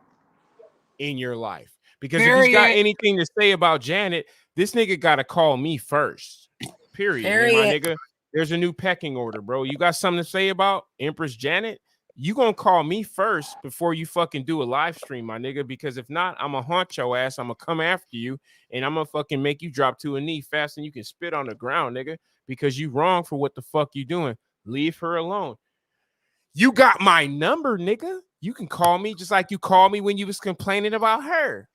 in your life. Because if he's got anything to say about Janet, this nigga got to call me first. Period. Hey, my nigga, there's a new pecking order, bro. You got something to say about Empress Janet? You gonna call me first before you fucking do a live stream, my nigga, because if not, I'm gonna haunt your ass. I'm gonna come after you and I'm gonna fucking make you drop to a knee fast and you can spit on the ground, nigga, because you wrong for what the fuck you doing. Leave her alone. You got my number, nigga. You can call me just like you called me when you was complaining about her.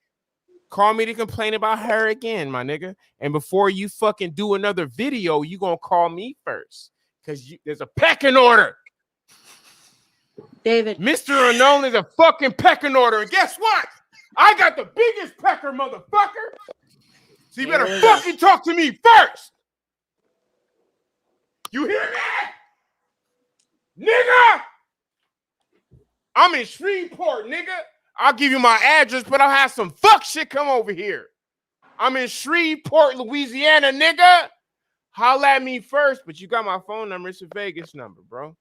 Call me to complain about her again, my nigga. And before you fucking do another video, you gonna call me first because there's a pecking order. David. Mr. Unknown is a fucking pecking order. And guess what? I got the biggest pecker, motherfucker. So you better fucking talk to me first. You hear me? Nigga! I'm in Shreveport, nigga. I'll give you my address, but I'll have some fuck shit come over here. I'm in Shreveport, Louisiana, nigga. Holla at me first, but you got my phone number. It's a Vegas number, bro.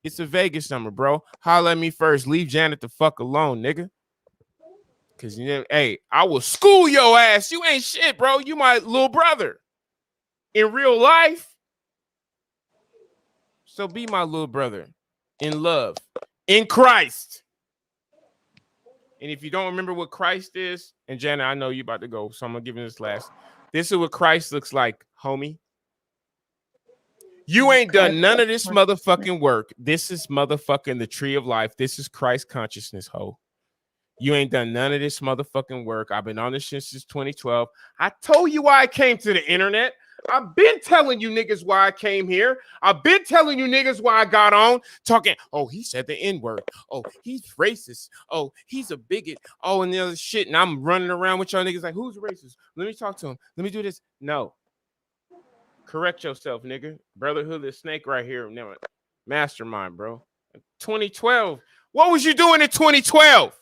It's a Vegas number, bro. Holla at me first. Leave Janet the fuck alone, nigga. Because, hey, I will school your ass. You ain't shit, bro. You my little brother. In real life. So be my little brother. In love. In Christ. And if you don't remember what Christ is, and Janet, I know you about to go, so I'm going to give you this last. This is what Christ looks like, homie. You ain't done none of this motherfucking work. This is motherfucking the tree of life. This is Christ consciousness, ho. You ain't done none of this motherfucking work. I've been on this shit since 2012. I told you why I came to the internet. I've been telling you niggas why I came here. I've been telling you niggas why I got on talking. Oh, he said the N-word. Oh, he's racist. Oh, he's a bigot. Oh, and the other shit. And I'm running around with y'all niggas like, who's racist? Let me talk to him. Let me do this. No. Correct yourself, nigga. Brotherhood of the Snake right here. Never. Mastermind, bro. 2012. What was you doing in 2012?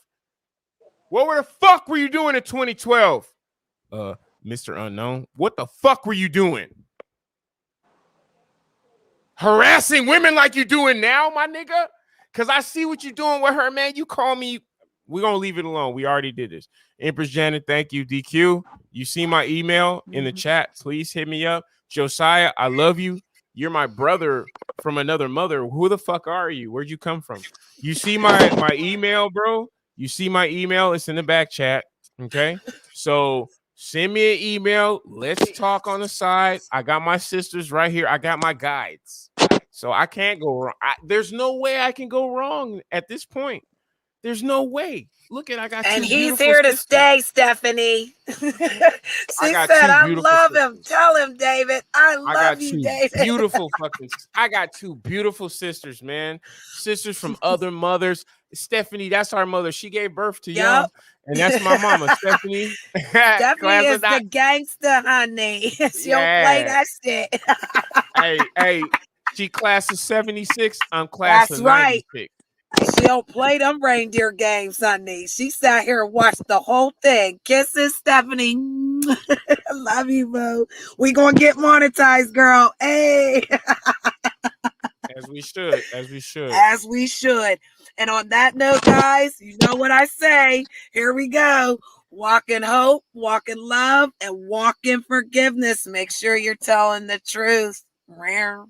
What the fuck were you doing in 2012? Mr. Unknown, what the fuck were you doing? Harassing women like you doing now, my nigga? Because I see what you're doing with her, man. You call me. We're going to leave it alone. We already did this. Empress Janet, thank you. DQ, you see my email in the chat. Please hit me up. Josiah, I love you. You're my brother from another mother. Who the fuck are you? Where'd you come from? You see my email, bro? You see my email? It's in the back chat. Okay? So send me an email. Let's talk on the side. I got my sisters right here. I got my guides. So I can't go wrong. There's no way I can go wrong at this point. There's no way. Look at I got and two he's here to stay, Stephanie. She said, "I love him. Tell him, David. I love you, David." I got two beautiful sisters, man. Sisters from other mothers. Stephanie, that's our mother. She gave birth to y'all, and that's my mama, Stephanie. Stephanie is the gangster, honey. She don't play that shit. hey, she class of 76. I'm class of 96. She don't play them reindeer games, honey. She sat here and watched the whole thing. Kisses, Stephanie. I love you, boo. We gonna get monetized, girl. Hey. As we should. As we should. As we should. And on that note, guys, you know what I say. Here we go. Walk in hope, walk in love, and walk in forgiveness. Make sure you're telling the truth. Rare.